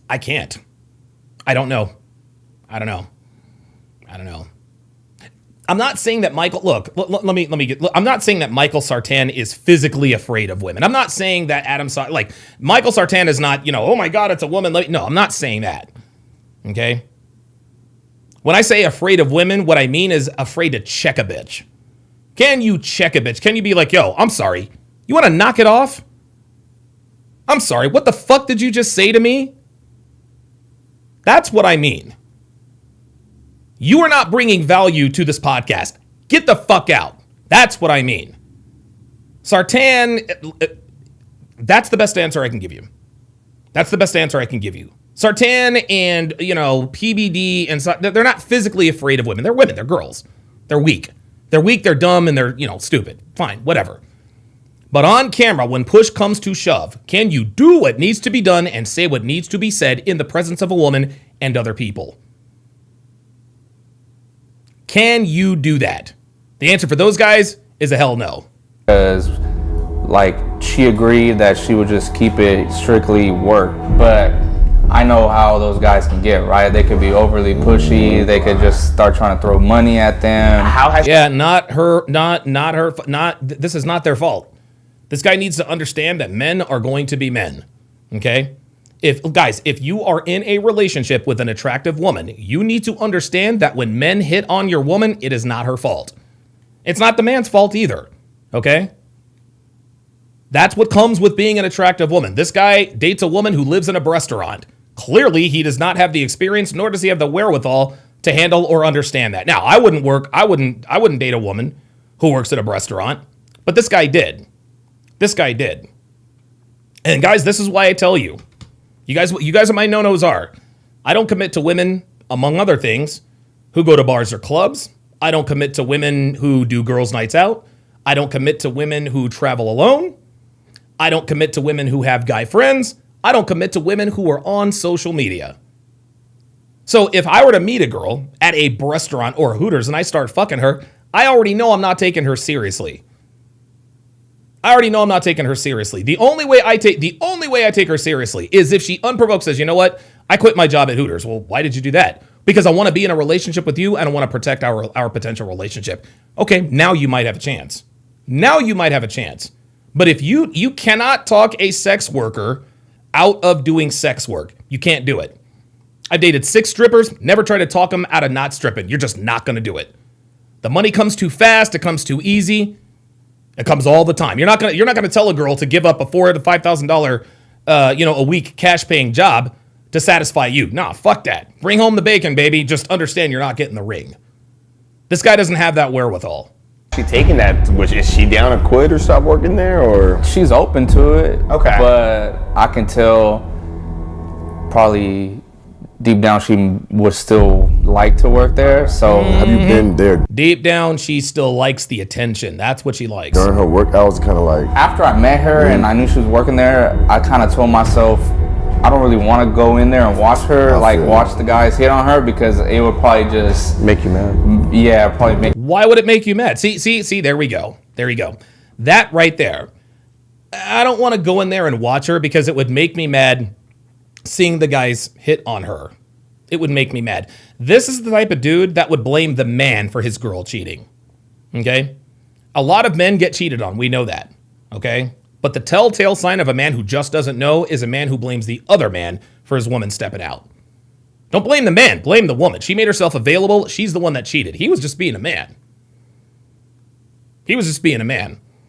[SPEAKER 1] I can't. I don't know. I'm not saying that Michael, let me get, I'm not saying that Michael Sartain is physically afraid of women. I'm not saying that Michael Sartain is not, oh my God, it's a woman. No, I'm not saying that. Okay. When I say afraid of women, what I mean is afraid to check a bitch. Can you check a bitch? Can you be like, yo, I'm sorry. You want to knock it off? I'm sorry. What the fuck did you just say to me? That's what I mean. You are not bringing value to this podcast. Get the fuck out. That's what I mean. Sartain, that's the best answer I can give you. Sartain and, PBD and they're not physically afraid of women. They're women. They're girls. They're weak. They're dumb, and they're, stupid. Fine, whatever. But on camera, when push comes to shove, can you do what needs to be done and say what needs to be said in the presence of a woman and other people? Can you do that? The answer for those guys is a hell no.
[SPEAKER 11] because like she agreed that she would just keep it strictly work, but I know how those guys can get, right? They could be overly pushy. They could just start trying to throw money at them.
[SPEAKER 1] This is not their fault. This guy needs to understand that men are going to be men. Okay? If you are in a relationship with an attractive woman, you need to understand that when men hit on your woman, it is not her fault. It's not the man's fault either. Okay? That's what comes with being an attractive woman. This guy dates a woman who lives in a restaurant. Clearly, he does not have the experience, nor does he have the wherewithal to handle or understand that. Now, I wouldn't date a woman who works at a restaurant, but this guy did. And guys, this is why I tell you. You guys are my no-nos are. I don't commit to women, among other things, who go to bars or clubs. I don't commit to women who do girls' nights out. I don't commit to women who travel alone. I don't commit to women who have guy friends. I don't commit to women who are on social media. So if I were to meet a girl at a restaurant or Hooters and I start fucking her, I already know I'm not taking her seriously. The only way I take her seriously is if she unprovoked says, you know what? I quit my job at Hooters. Well, why did you do that? Because I want to be in a relationship with you and I want to protect our potential relationship. Okay, now you might have a chance. But if you cannot talk a sex worker out of doing sex work, you can't do it. I've dated 6 strippers, never tried to talk them out of not stripping. You're just not going to do it. The money comes too fast, it comes too easy. It comes all the time. You're not gonna tell a girl to give up a $4,000 to $5,000 a week cash paying job to satisfy you. Nah, fuck that. Bring home the bacon, baby. Just understand you're not getting the ring. This guy doesn't have that wherewithal.
[SPEAKER 10] She taking that, is she down to quit or stop working there, or?
[SPEAKER 11] She's open to it.
[SPEAKER 10] Okay.
[SPEAKER 11] But I can tell probably deep down she would still like to work there. So
[SPEAKER 10] have you been there?
[SPEAKER 1] Deep down, she still likes the attention. That's what she likes.
[SPEAKER 10] During her work hours, kind of like.
[SPEAKER 11] After I met her and I knew she was working there, I kind of told myself, I don't really want to go in there and watch her, watch the guys hit on her, because it would probably just
[SPEAKER 10] make you mad.
[SPEAKER 11] Yeah, probably make.
[SPEAKER 1] Why would it make you mad? See, there we go. That right there. I don't want to go in there and watch her because it would make me mad seeing the guys hit on her. It would make me mad. This is the type of dude that would blame the man for his girl cheating. Okay? A lot of men get cheated on. We know that. Okay? But the telltale sign of a man who just doesn't know is a man who blames the other man for his woman stepping out. Don't blame the man, blame the woman. She made herself available. She's the one that cheated. He was just being a man.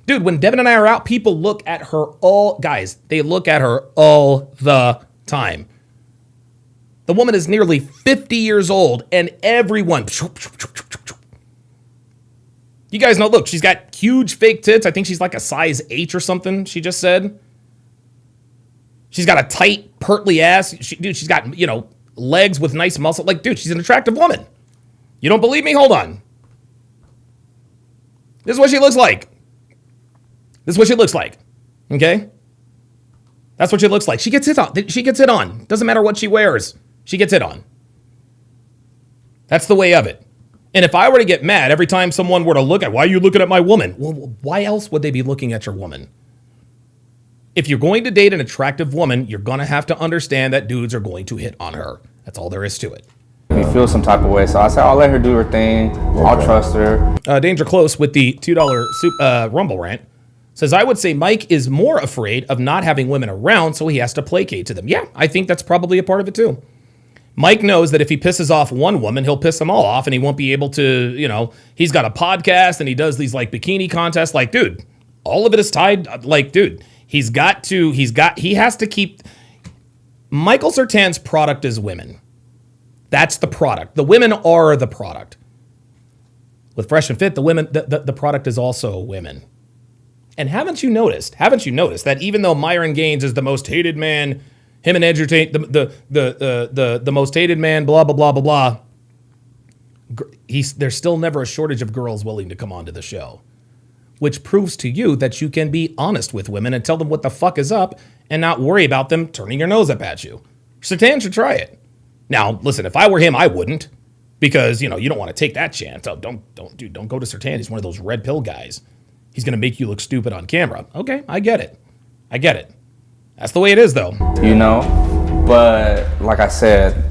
[SPEAKER 1] Dude, when Devin and I are out, people look at her they look at her all the time. The woman is nearly 50 years old and everyone, You guys know, look, she's got huge fake tits. I think she's like a size H or something, she just said. She's got a tight, pertly ass. Dude, she's got, legs with nice muscle. Like, dude, she's an attractive woman. You don't believe me? Hold on. This is what she looks like. This is what she looks like. Okay? That's what she looks like. She gets hit on. She gets hit on. Doesn't matter what she wears. She gets hit on. That's the way of it. And if I were to get mad every time someone were to look at, why are you looking at my woman? Well, why else would they be looking at your woman? If you're going to date an attractive woman, you're going to have to understand that dudes are going to hit on her. That's all there is to it.
[SPEAKER 11] Me feel some type of way, so I said I'll let her do her thing. I'll trust her.
[SPEAKER 1] Danger Close with the $2 Rumble rant says, I would say Mike is more afraid of not having women around, so he has to placate to them. Yeah, I think that's probably a part of it too. Mike knows that if he pisses off one woman, he'll piss them all off, and he won't be able to, he's got a podcast and he does these like bikini contests. Like, dude, all of it is tied. Like, dude, he has to keep. Michael Sertan's product is women. That's the product. The women are the product. With Fresh and Fit, the product is also women. And haven't you noticed that even though Myron Gaines is the most hated man, him and Andrew Tate, the most hated man, blah, blah, blah, blah, blah, there's still never a shortage of girls willing to come onto the show, which proves to you that you can be honest with women and tell them what the fuck is up and not worry about them turning their nose up at you. Sertan should try it. Now, listen, if I were him, I wouldn't, because, you don't want to take that chance. Oh, don't go to Sertan. He's one of those red pill guys. He's going to make you look stupid on camera. Okay, I get it. That's the way it is, though.
[SPEAKER 11] But like I said,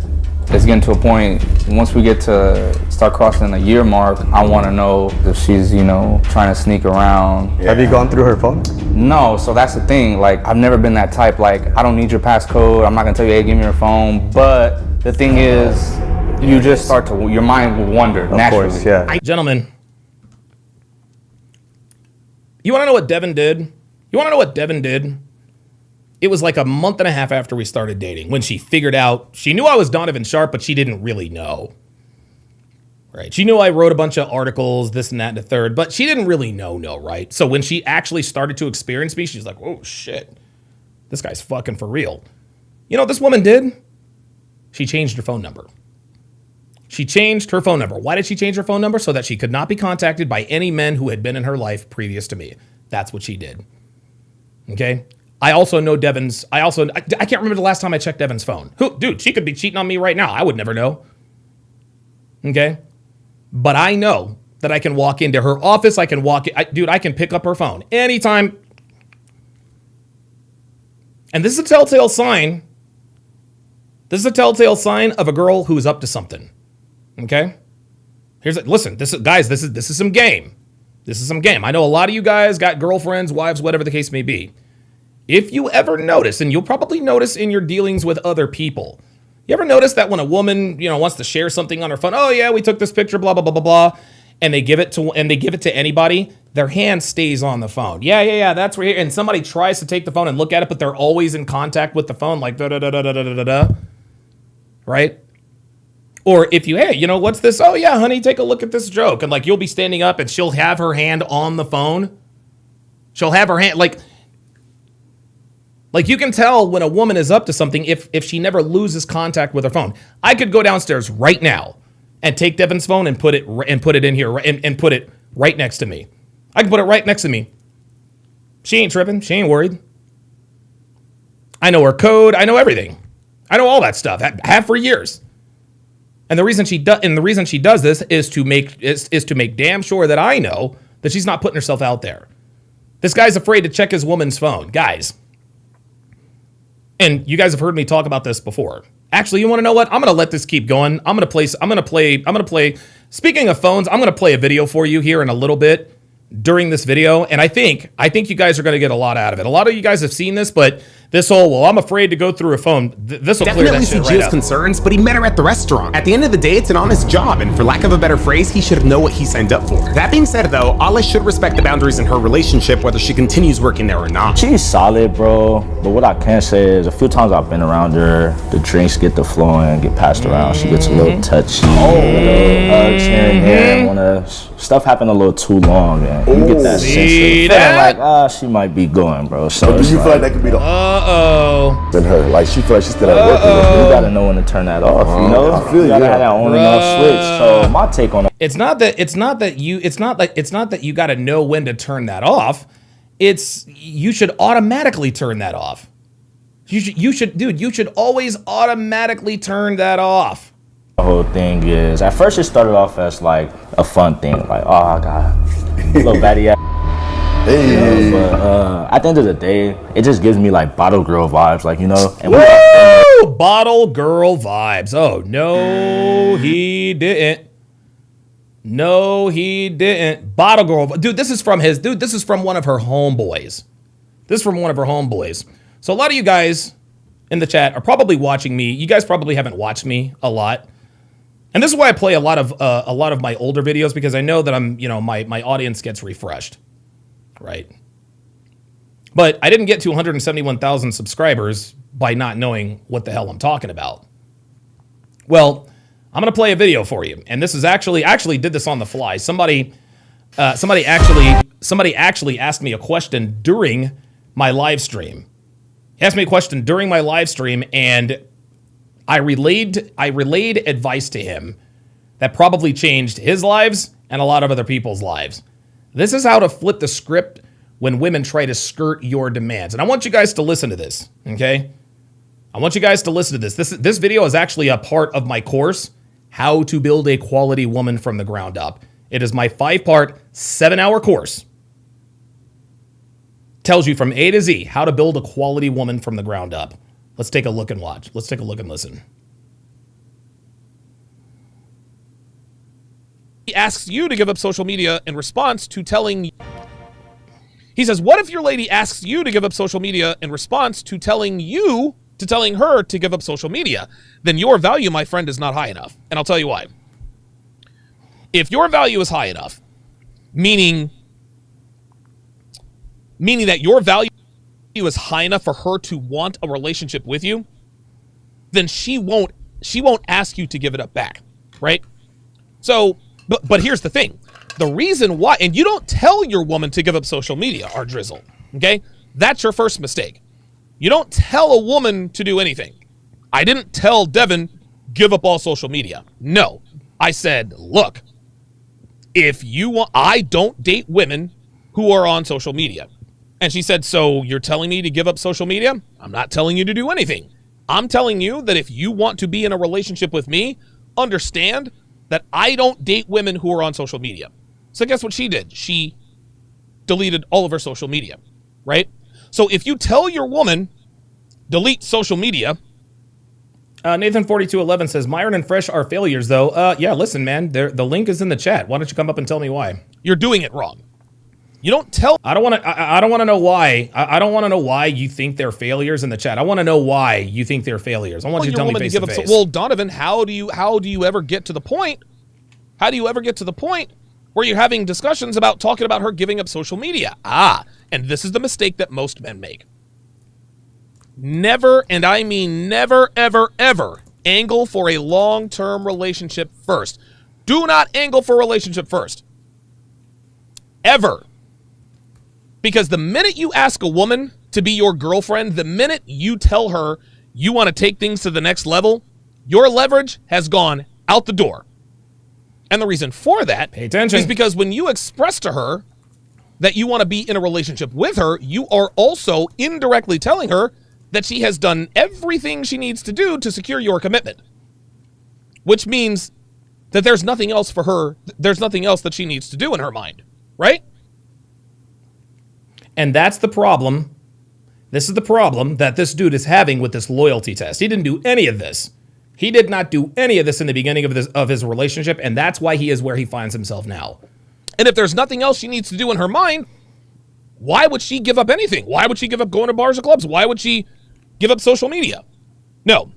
[SPEAKER 11] it's getting to a point, once we get to start crossing the year mark, I want to know if she's, trying to sneak around.
[SPEAKER 15] Yeah. Have you gone through her phone?
[SPEAKER 11] No, so that's the thing. Like, I've never been that type. Like, I don't need your passcode. I'm not going to tell you, hey, give me your phone. But the thing is, you just start to, your mind will wander naturally.
[SPEAKER 15] Of course, yeah.
[SPEAKER 1] Gentlemen, you want to know what Devin did? It was like a month and a half after we started dating when she figured out, she knew I was Donovan Sharp, but she didn't really know. Right? She knew I wrote a bunch of articles, this and that and the third, but she didn't really know, right? So when she actually started to experience me, she's like, oh shit, this guy's fucking for real. You know what this woman did? She changed her phone number. Why did she change her phone number? So that she could not be contacted by any men who had been in her life previous to me. That's what she did. Okay? I also know Devin's, I can't remember the last time I checked Devin's phone. Dude, she could be cheating on me right now. I would never know. Okay? But I know that I can walk into her office. I can pick up her phone anytime. And this is a telltale sign. This is a telltale sign of a girl who's up to something. Okay? Listen, this is some game. This is some game. I know a lot of you guys got girlfriends, wives, whatever the case may be. If you ever notice, and you'll probably notice in your dealings with other people, you ever notice that when a woman, wants to share something on her phone, oh yeah, we took this picture, blah, blah, blah, blah, blah, and they give it to anybody, their hand stays on the phone. Yeah, that's right. And somebody tries to take the phone and look at it, but they're always in contact with the phone, like da-da-da-da-da-da-da-da. Right? Or if you, hey, what's this? Oh yeah, honey, take a look at this joke. And like, you'll be standing up and she'll have her hand on the phone. She'll have her hand, like you can tell when a woman is up to something if she never loses contact with her phone. I could go downstairs right now and take Devin's phone and put it in here and put it right next to me. I can put it right next to me. She ain't tripping. She ain't worried. I know her code. I know everything. I know all that stuff. I have for years. And the reason she does this is to make damn sure that I know that she's not putting herself out there. This guy's afraid to check his woman's phone, guys. And you guys have heard me talk about this before. Actually, you want to know what? I'm going to let this keep going. I'm going to play. Speaking of phones, I'm going to play a video for you here in a little bit during this video. And I think you guys are going to get a lot out of it. A lot of you guys have seen this, but This whole, well, I'm afraid to go through a phone. This will clear that
[SPEAKER 9] Definitely
[SPEAKER 1] shit
[SPEAKER 9] see
[SPEAKER 1] right
[SPEAKER 9] Gio's
[SPEAKER 1] up.
[SPEAKER 9] concerns, but he met her at the restaurant. At the end of the day, it's an honest job, and for lack of a better phrase, he should know what he signed up for. That being said, though, Alice should respect the boundaries in her relationship, whether she continues working there or not.
[SPEAKER 14] She's solid, bro. But what I can say is, a few times I've been around her, the drinks get to flowing, get passed around. She gets a little touchy, little hugs here and there. Stuff happened a little too long, and you get that sense of feeling like, she might be going, bro. So
[SPEAKER 10] do you feel like that could be the than her? Like she feel like she's still at work.
[SPEAKER 14] You gotta know when to turn that off. You know,
[SPEAKER 10] I feel
[SPEAKER 14] you gotta have that on and off switch. So my take on it.
[SPEAKER 1] It's not that you got to know when to turn that off. It's you should automatically turn that off. You should always automatically turn that off.
[SPEAKER 14] The whole thing is, at first it started off as like a fun thing, like, oh, I got a little baddie ass. Hey. But at the end of the day, it just gives me like bottle girl vibes, like, you know. And
[SPEAKER 1] Woo! Bottle girl vibes. Oh, no, he didn't. No, he didn't. Bottle girl. Dude, this is from one of her homeboys. This is from one of her homeboys. So a lot of you guys in the chat are probably watching me. You guys probably haven't watched me a lot. And this is why I play a lot of my older videos, because I know that my audience gets refreshed. Right. But I didn't get to 171,000 subscribers by not knowing what the hell I'm talking about. Well, I'm going to play a video for you. And this is actually did this on the fly. Somebody actually asked me a question during my live stream. He asked me a question during my live stream, and I relayed advice to him that probably changed his lives and a lot of other people's lives. This is how to flip the script when women try to skirt your demands. And I want you guys to listen to this, okay? I want you guys to listen to this. This video is actually a part of my course, How to Build a Quality Woman from the Ground Up. It is my 5-part, 7-hour course. Tells you from A to Z how to build a quality woman from the ground up. Let's take a look and watch. Let's take a look and listen.
[SPEAKER 2] He asks you to give up social media in response to telling... He says, what if your lady asks you to give up social media in response to telling her to give up social media? Then your value, my friend, is not high enough. And I'll tell you why. If your value is high enough, meaning that your value is high enough for her to want a relationship with you, then she won't ask you to give it up back, right? So, but here's the thing. The reason why, and you don't tell your woman to give up social media, our drizzle, okay? That's your first mistake. You don't tell a woman to do anything. I didn't tell Devin, give up all social media. No, I said, look, if you want, I don't date women who are on social media. And she said, so you're telling me to give up social media? I'm not telling you to do anything. I'm telling you that if you want to be in a relationship with me, understand that I don't date women who are on social media. So guess what she did? She deleted all of her social media, right? So if you tell your woman, delete social media.
[SPEAKER 1] Nathan4211 says, Myron and Fresh are failures, though. Yeah, listen, man, the link is in the chat. Why don't you come up and tell me why?
[SPEAKER 2] You're doing it wrong. You don't tell.
[SPEAKER 1] I don't want to know why. I don't want to know why you think they're failures in the chat. I want to know why you think they're failures. I want you to tell me face to face.
[SPEAKER 2] Well, Donovan, how do you ever get to the point? How do you ever get to the point where you're having discussions about talking about her giving up social media? And this is the mistake that most men make. Never, and I mean never, ever, ever, angle for a long-term relationship first. Do not angle for a relationship first. Ever. Because the minute you ask a woman to be your girlfriend, the minute you tell her you want to take things to the next level, your leverage has gone out the door. And the reason for that is because when you express to her that you want to be in a relationship with her, you are also indirectly telling her that she has done everything she needs to do to secure your commitment. Which means that there's nothing else for her, there's nothing else that she needs to do in her mind, right?
[SPEAKER 1] And that's the problem. This is the problem that this dude is having with this loyalty test. He didn't do any of this. He did not do any of this in the beginning of his relationship, and that's why he is where he finds himself now.
[SPEAKER 2] And if there's nothing else she needs to do in her mind, why would she give up anything? Why would she give up going to bars or clubs? Why would she
[SPEAKER 1] give up social media. No.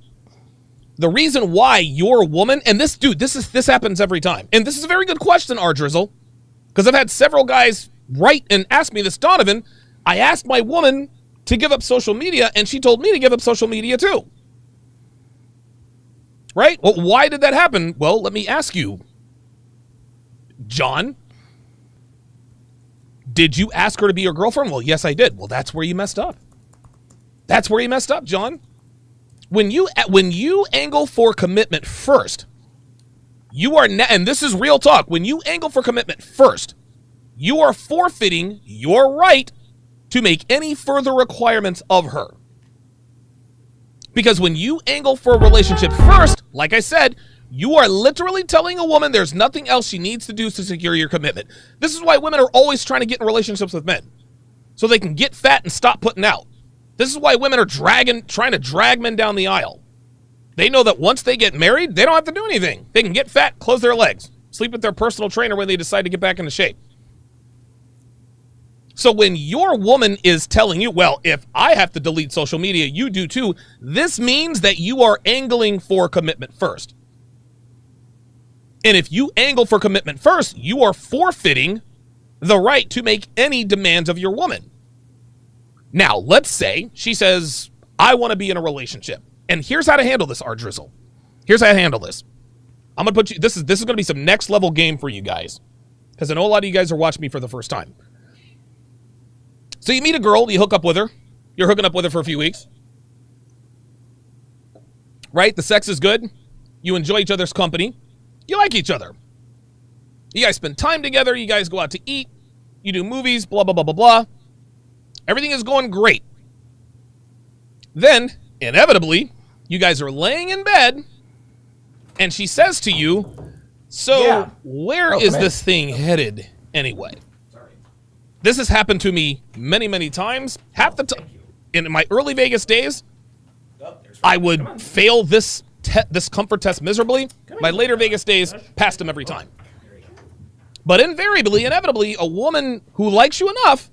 [SPEAKER 1] The reason why your woman, and this happens every time. And this is a very good question, R Drizzle, because I've had several guys write and ask me this. Donovan, I asked my woman to give up social media, and she told me to give up social media too. Right? Well, why did that happen? Well, let me ask you, John. Did you ask her to be your girlfriend? Well, yes, I did. Well, that's where you messed up. That's where you messed up, John. When you angle for commitment first, you are, and this is real talk, when you angle for commitment first, you are forfeiting your right to make any further requirements of her. Because when you angle for a relationship first, like I said, you are literally telling a woman there's nothing else she needs to do to secure your commitment. This is why women are always trying to get in relationships with men, so they can get fat and stop putting out. This is why women are trying to drag men down the aisle. They know that once they get married, they don't have to do anything. They can get fat, close their legs, sleep with their personal trainer when they decide to get back into shape. So when your woman is telling you, well, if I have to delete social media, you do too, this means that you are angling for commitment first. And if you angle for commitment first, you are forfeiting the right to make any demands of your woman. Now, let's say she says, I want to be in a relationship. And here's how to handle this, R Drizzle. Here's how to handle this. I'm going to put you, this is going to be some next level game for you guys, because I know a lot of you guys are watching me for the first time. So you meet a girl, you hook up with her. You're hooking up with her for a few weeks. Right? The sex is good. You enjoy each other's company. You like each other. You guys spend time together. You guys go out to eat. You do movies, blah, blah, blah, blah, blah. Everything is going great. Then, inevitably, you guys are laying in bed, and she says to you, so where is this thing headed anyway? This has happened to me many, many times. Half the time, in my early Vegas days, I would fail this comfort test miserably. My later Vegas days, passed them every time. But invariably, inevitably, a woman who likes you enough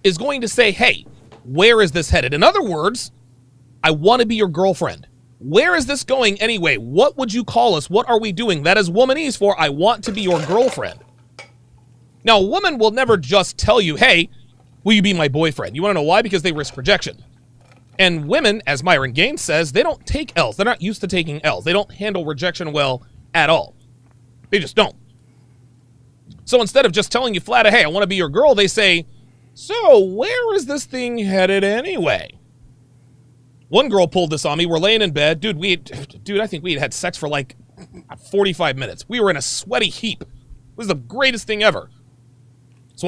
[SPEAKER 1] is going to say, hey, where is this headed? In other words, I want to be your girlfriend. Where is this going anyway? What would you call us? What are we doing? That is womanese for I want to be your girlfriend. Now, a woman will never just tell you, hey, will you be my boyfriend? You want to know why? Because they risk rejection. And women, as Myron Gaines says, they don't take L's. They're not used to taking L's. They don't handle rejection well at all. They just don't. So instead of just telling you flat out, hey, I want to be your girl, they say, so where is this thing headed anyway? One girl pulled this on me. We're laying in bed. Dude, I think we had sex for like 45 minutes. We were in a sweaty heap. It was the greatest thing ever. So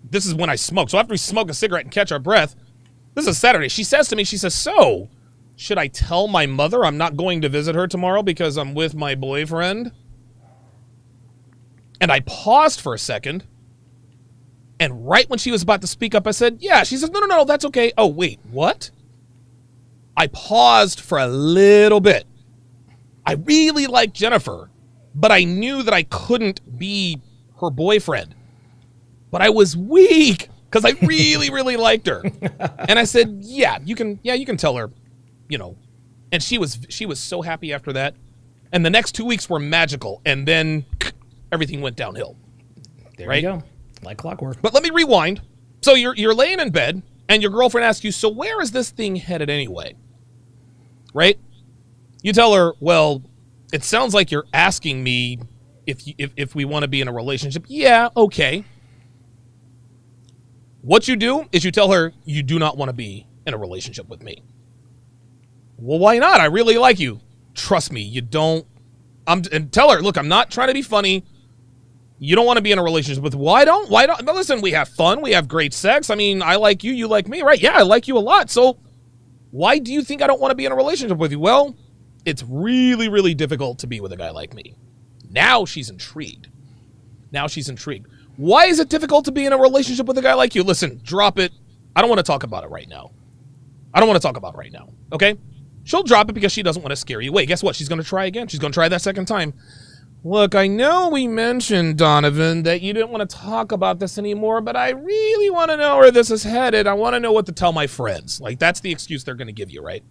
[SPEAKER 1] this is when I smoke. So after we smoke a cigarette and catch our breath, this is Saturday. She says to me, so should I tell my mother I'm not going to visit her tomorrow because I'm with my boyfriend? And I paused for a second. And right when she was about to speak up, I said, yeah. She says, no, that's okay. Oh, wait, what? I paused for a little bit. I really like Jennifer, but I knew that I couldn't be her boyfriend. But I was weak because I really, really liked her. And I said, yeah, you can tell her, And she was so happy after that. And the next 2 weeks were magical. And then everything went downhill. There you go. Like clockwork. But let me rewind. So you're laying in bed, and your girlfriend asks you, so where is this thing headed anyway? Right? You tell her, well, it sounds like you're asking me if we want to be in a relationship. Yeah, okay. What you do is you tell her you do not want to be in a relationship with me. Well, why not? I really like you. Trust me, you don't. And tell her, look, I'm not trying to be funny. You don't want to be in a relationship with. Why don't? But listen, we have fun. We have great sex. I mean, I like you. You like me, right? Yeah, I like you a lot. So why do you think I don't want to be in a relationship with you? Well, it's really, really difficult to be with a guy like me. Now she's intrigued. Why is it difficult to be in a relationship with a guy like you? Listen, drop it. I don't want to talk about it right now. Okay? She'll drop it because she doesn't want to scare you away. Guess what? She's going to try again. She's going to try that second time. Look, I know we mentioned, Donovan, that you didn't want to talk about this anymore, but I really want to know where this is headed. I want to know what to tell my friends. Like, that's the excuse they're going to give you, right?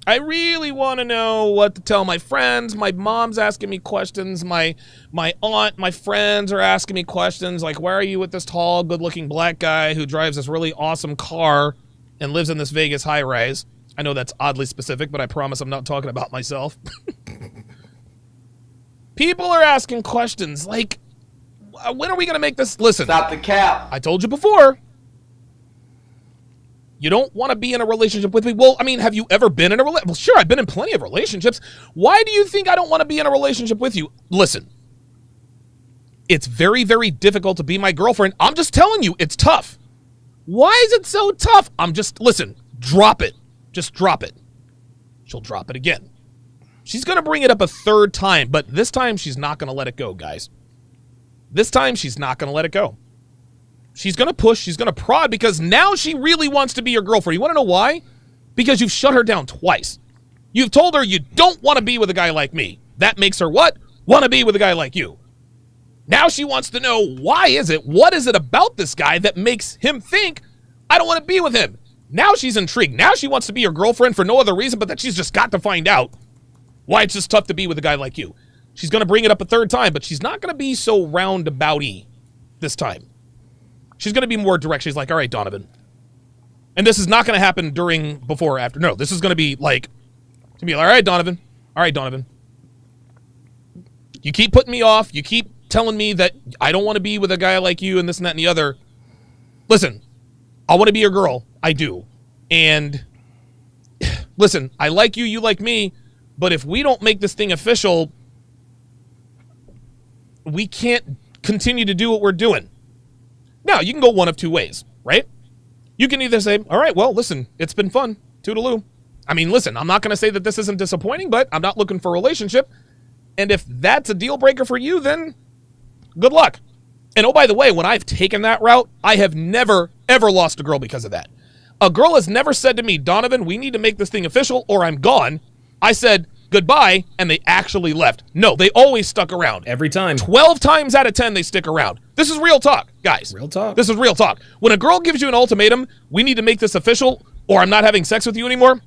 [SPEAKER 1] I really want to know what to tell my friends. My mom's asking me questions. My aunt, my friends are asking me questions. Like, why are you with this tall, good-looking black guy who drives this really awesome car and lives in this Vegas high-rise? I know that's oddly specific, but I promise I'm not talking about myself. People are asking questions like, when are we going to make this? Listen.
[SPEAKER 15] Stop the cap.
[SPEAKER 1] I told you before. You don't want to be in a relationship with me. Well, I mean, have you ever been in a relationship? Well, sure, I've been in plenty of relationships. Why do you think I don't want to be in a relationship with you? Listen. It's very, very difficult to be my girlfriend. I'm just telling you, it's tough. Why is it so tough? Listen, drop it. Just drop it. She'll drop it again. She's going to bring it up a third time, but this time she's not going to let it go, guys. This time she's not going to let it go. She's going to push, she's going to prod, because now she really wants to be your girlfriend. You want to know why? Because you've shut her down twice. You've told her you don't want to be with a guy like me. That makes her what? Want to be with a guy like you. Now she wants to know, why is it? What is it about this guy that makes him think I don't want to be with him? Now she's intrigued. Now she wants to be your girlfriend for no other reason but that she's just got to find out why it's just tough to be with a guy like you. She's going to bring it up a third time, but she's not going to be so roundabout-y this time. She's going to be more direct. She's like, all right, Donovan. And this is not going to happen during, before, or after. No, this is going to be like, all right, Donovan. All right, Donovan. You keep putting me off. You keep telling me that I don't want to be with a guy like you and this and that and the other. Listen, I want to be your girl. I do. And listen, I like you, you like me, but if we don't make this thing official, we can't continue to do what we're doing. Now, you can go one of two ways, right? You can either say, all right, well, listen, it's been fun. Toodaloo. I mean, listen, I'm not going to say that this isn't disappointing, but I'm not looking for a relationship. And if that's a deal breaker for you, then good luck. And oh, by the way, when I've taken that route, I have never, ever lost a girl because of that. A girl has never said to me, Donovan, we need to make this thing official or I'm gone. I said goodbye, and they actually left. No, they always stuck around. Every time. 12 times out of 10, they stick around. This is real talk, guys. Real talk. This is real talk. When a girl gives you an ultimatum, we need to make this official or I'm not having sex with you anymore.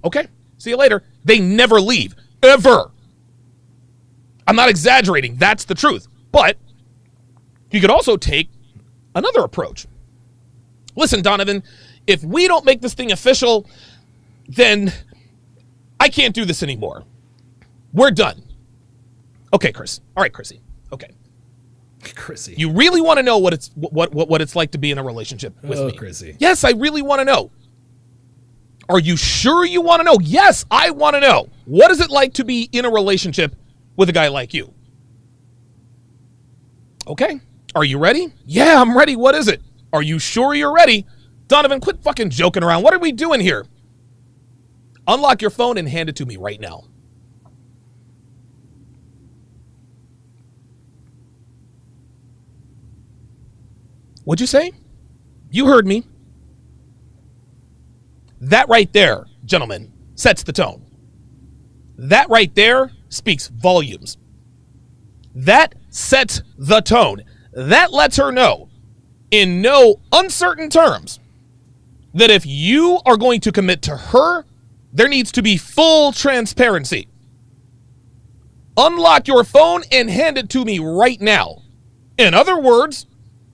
[SPEAKER 1] Okay, see you later. They never leave. Ever. I'm not exaggerating. That's the truth. But you could also take another approach. Listen, Donovan, if we don't make this thing official, then I can't do this anymore. We're done. Okay, Chris. All right, Chrissy. Okay. Chrissy. You really want to know what it's like to be in a relationship with me? Chrissy. Yes, I really want to know. Are you sure you want to know? Yes, I want to know. What is it like to be in a relationship with a guy like you? Okay. Are you ready? Yeah, I'm ready. What is it? Are you sure you're ready? Donovan, quit fucking joking around. What are we doing here? Unlock your phone and hand it to me right now. What'd you say? You heard me. That right there, gentlemen, sets the tone. That right there speaks volumes. That sets the tone. That lets her know, in no uncertain terms, that if you are going to commit to her, there needs to be full transparency. Unlock your phone and hand it to me right now. In other words,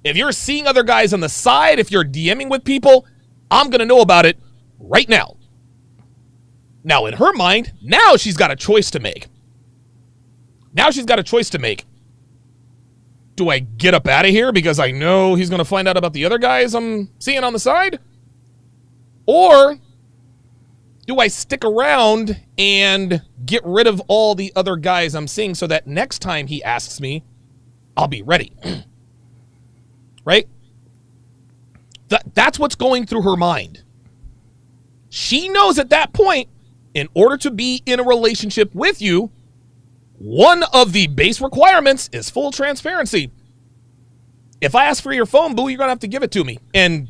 [SPEAKER 1] if you're seeing other guys on the side, if you're DMing with people, I'm going to know about it right now. Now, in her mind, now she's got a choice to make. Now she's got a choice to make. Do I get up out of here because I know he's going to find out about the other guys I'm seeing on the side? Or do I stick around and get rid of all the other guys I'm seeing so that next time he asks me, I'll be ready? Right? That's what's going through her mind. She knows at that point, in order to be in a relationship with you, one of the base requirements is full transparency. If I ask for your phone, boo, you're going to have to give it to me. And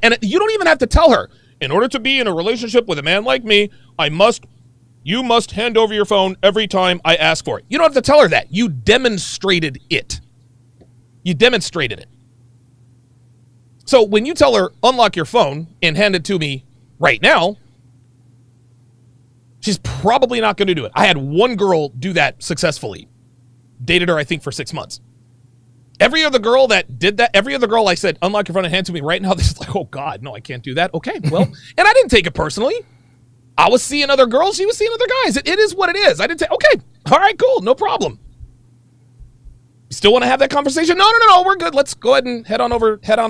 [SPEAKER 1] and you don't even have to tell her. In order to be in a relationship with a man like me, I must You must hand over your phone every time I ask for it. You don't have to tell her that. You demonstrated it. You demonstrated it. So when you tell her, unlock your phone and hand it to me right now, she's probably not going to do it. I had one girl do that successfully. Dated her, I think, for 6 months. Every other girl that did that, every other girl I said, unlock your phone and hand it to me right now, they're just like, oh, God, no, I can't do that. Okay, well, and I didn't take it personally. I was seeing other girls. She was seeing other guys. It is what it is. I didn't say, okay, all right, cool, no problem. You still want to have that conversation? No, we're good. Let's go ahead and head on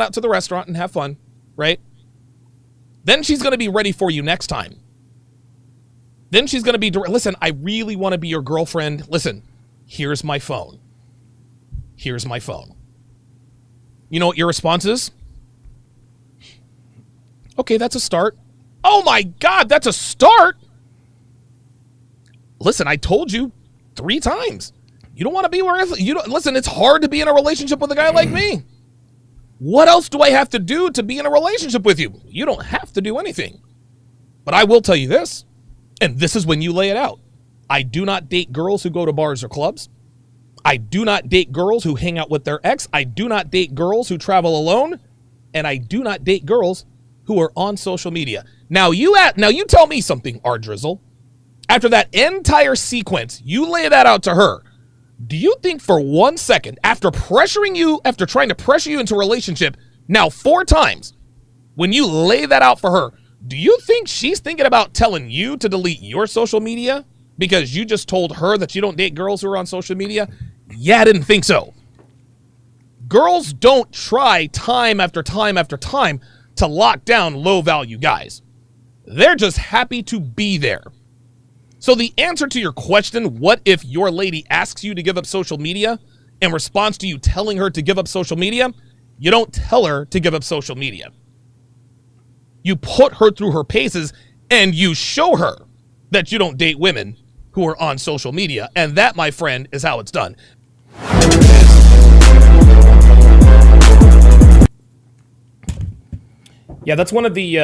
[SPEAKER 1] out to the restaurant and have fun, right? Then she's going to be ready for you next time. Then she's going to be, listen, I really want to be your girlfriend. Listen, here's my phone. Here's my phone. You know what your response is? Okay, that's a start. Oh my God, that's a start. Listen, I told you 3 times. You don't want to be where you don't listen, it's hard to be in a relationship with a guy like me. What else do I have to do to be in a relationship with you? You don't have to do anything. But I will tell you this, and this is when you lay it out. I do not date girls who go to bars or clubs. I do not date girls who hang out with their ex. I do not date girls who travel alone. And I do not date girls who are on social media. Now you tell me something, R Drizzle. After that entire sequence, you lay that out to her. Do you think for 1 second, after trying to pressure you into a relationship, now 4 times, when you lay that out for her, do you think she's thinking about telling you to delete your social media because you just told her that you don't date girls who are on social media? Yeah, I didn't think so. Girls don't try time after time after time to lock down low-value guys. They're just happy to be there. So the answer to your question, what if your lady asks you to give up social media, in response to you telling her to give up social media, you don't tell her to give up social media. You put her through her paces and you show her that you don't date women who are on social media. And that, my friend, is how it's done. Yeah, that's one of the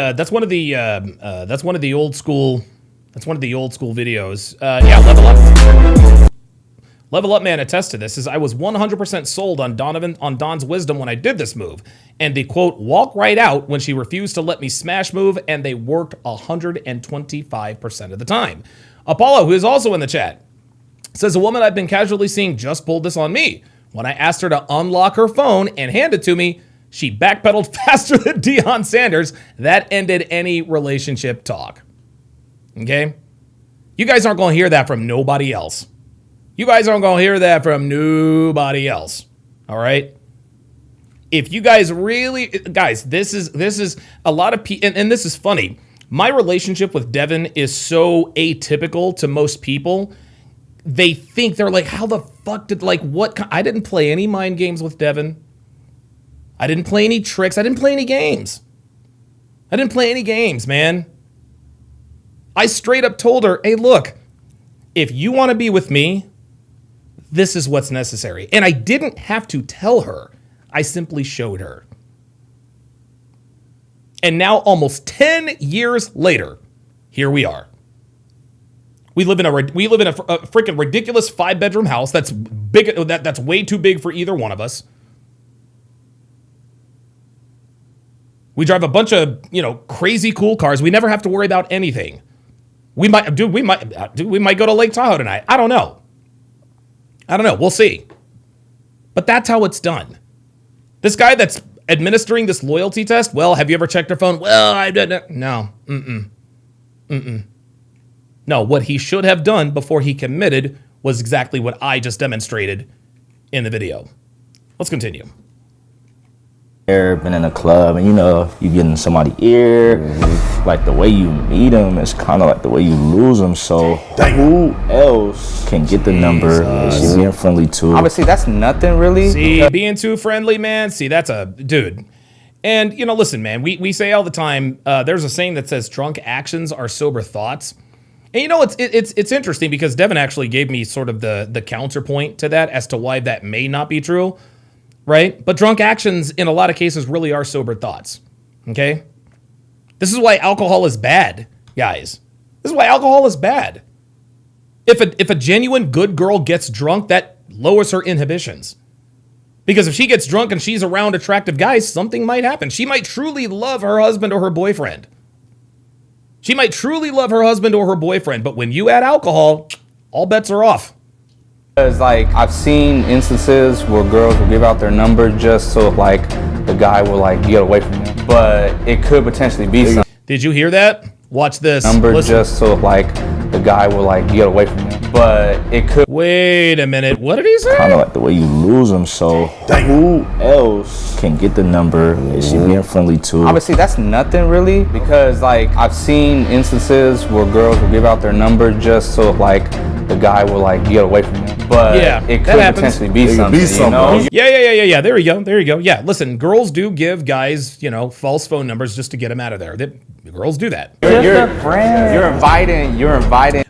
[SPEAKER 1] old school videos. Yeah, Level Up. Level Up Man attests to this. I was 100% sold on Don's wisdom when I did this move. And the quote, walk right out when she refused to let me smash move, and they worked 125% of the time. Apollo, who is also in the chat, says a woman I've been casually seeing just pulled this on me. When I asked her to unlock her phone and hand it to me, she backpedaled faster than Deion Sanders. That ended any relationship talk. Okay? You guys aren't going to hear that from nobody else. You guys aren't going to hear that from nobody else. All right? If you guys really, guys, this is a lot of people, and this is funny. My relationship with Devin is so atypical to most people. They think, they're like, how the fuck did, like, what? I didn't play any mind games with Devin. I didn't play any tricks. I didn't play any games. I didn't play any games, man. I straight up told her, hey, look, if you want to be with me, this is what's necessary. And I didn't have to tell her. I simply showed her. And now, almost 10 years later, here we are. We live in a freaking ridiculous 5-bedroom house that's big. That's way too big for either one of us. We drive a bunch of, crazy cool cars. We never have to worry about anything. We might go to Lake Tahoe tonight. I don't know. We'll see. But that's how it's done. This guy that's administering this loyalty test, well, have you ever checked your phone? Well, I didn't. No. No, what he should have done before he committed was exactly what I just demonstrated in the video. Let's continue.
[SPEAKER 14] Been in a club and you get in somebody's ear, like the way you meet them is kind of like the way you lose them. So who else can get the number? Is she being friendly too?
[SPEAKER 11] Obviously, that's nothing really.
[SPEAKER 1] See, being too friendly, man. See, that's a dude. And listen, man. We say all the time. There's a saying that says drunk actions are sober thoughts. And it's interesting because Devin actually gave me sort of the counterpoint to that as to why that may not be true. Right? But drunk actions, in a lot of cases, really are sober thoughts. Okay? This is why alcohol is bad, guys. This is why alcohol is bad. If a genuine good girl gets drunk, that lowers her inhibitions. Because if she gets drunk and she's around attractive guys, something might happen. She might truly love her husband or her boyfriend. She might truly love her husband or her boyfriend, but when you add alcohol, all bets are off.
[SPEAKER 11] Because like I've seen instances where girls will give out their number just so like the guy will like get away from them. But it could potentially be something.
[SPEAKER 1] Did you hear that? Watch this.
[SPEAKER 11] Number
[SPEAKER 1] Listen.
[SPEAKER 11] just so like the guy will like get away from them. But it could.
[SPEAKER 1] Wait a minute. What did he say?
[SPEAKER 14] Kind of like the way you lose them. So who else can get the number? Is she being friendly too?
[SPEAKER 11] Obviously, that's nothing really because like I've seen instances where girls will give out their number just so like the guy will like get away from them. But
[SPEAKER 1] Yeah,
[SPEAKER 11] it
[SPEAKER 1] that
[SPEAKER 11] could
[SPEAKER 1] happens.
[SPEAKER 11] potentially be something. You know?
[SPEAKER 1] Yeah. There you go. Yeah, listen, girls do give guys, false phone numbers just to get them out of there. Girls do that.
[SPEAKER 11] You're inviting.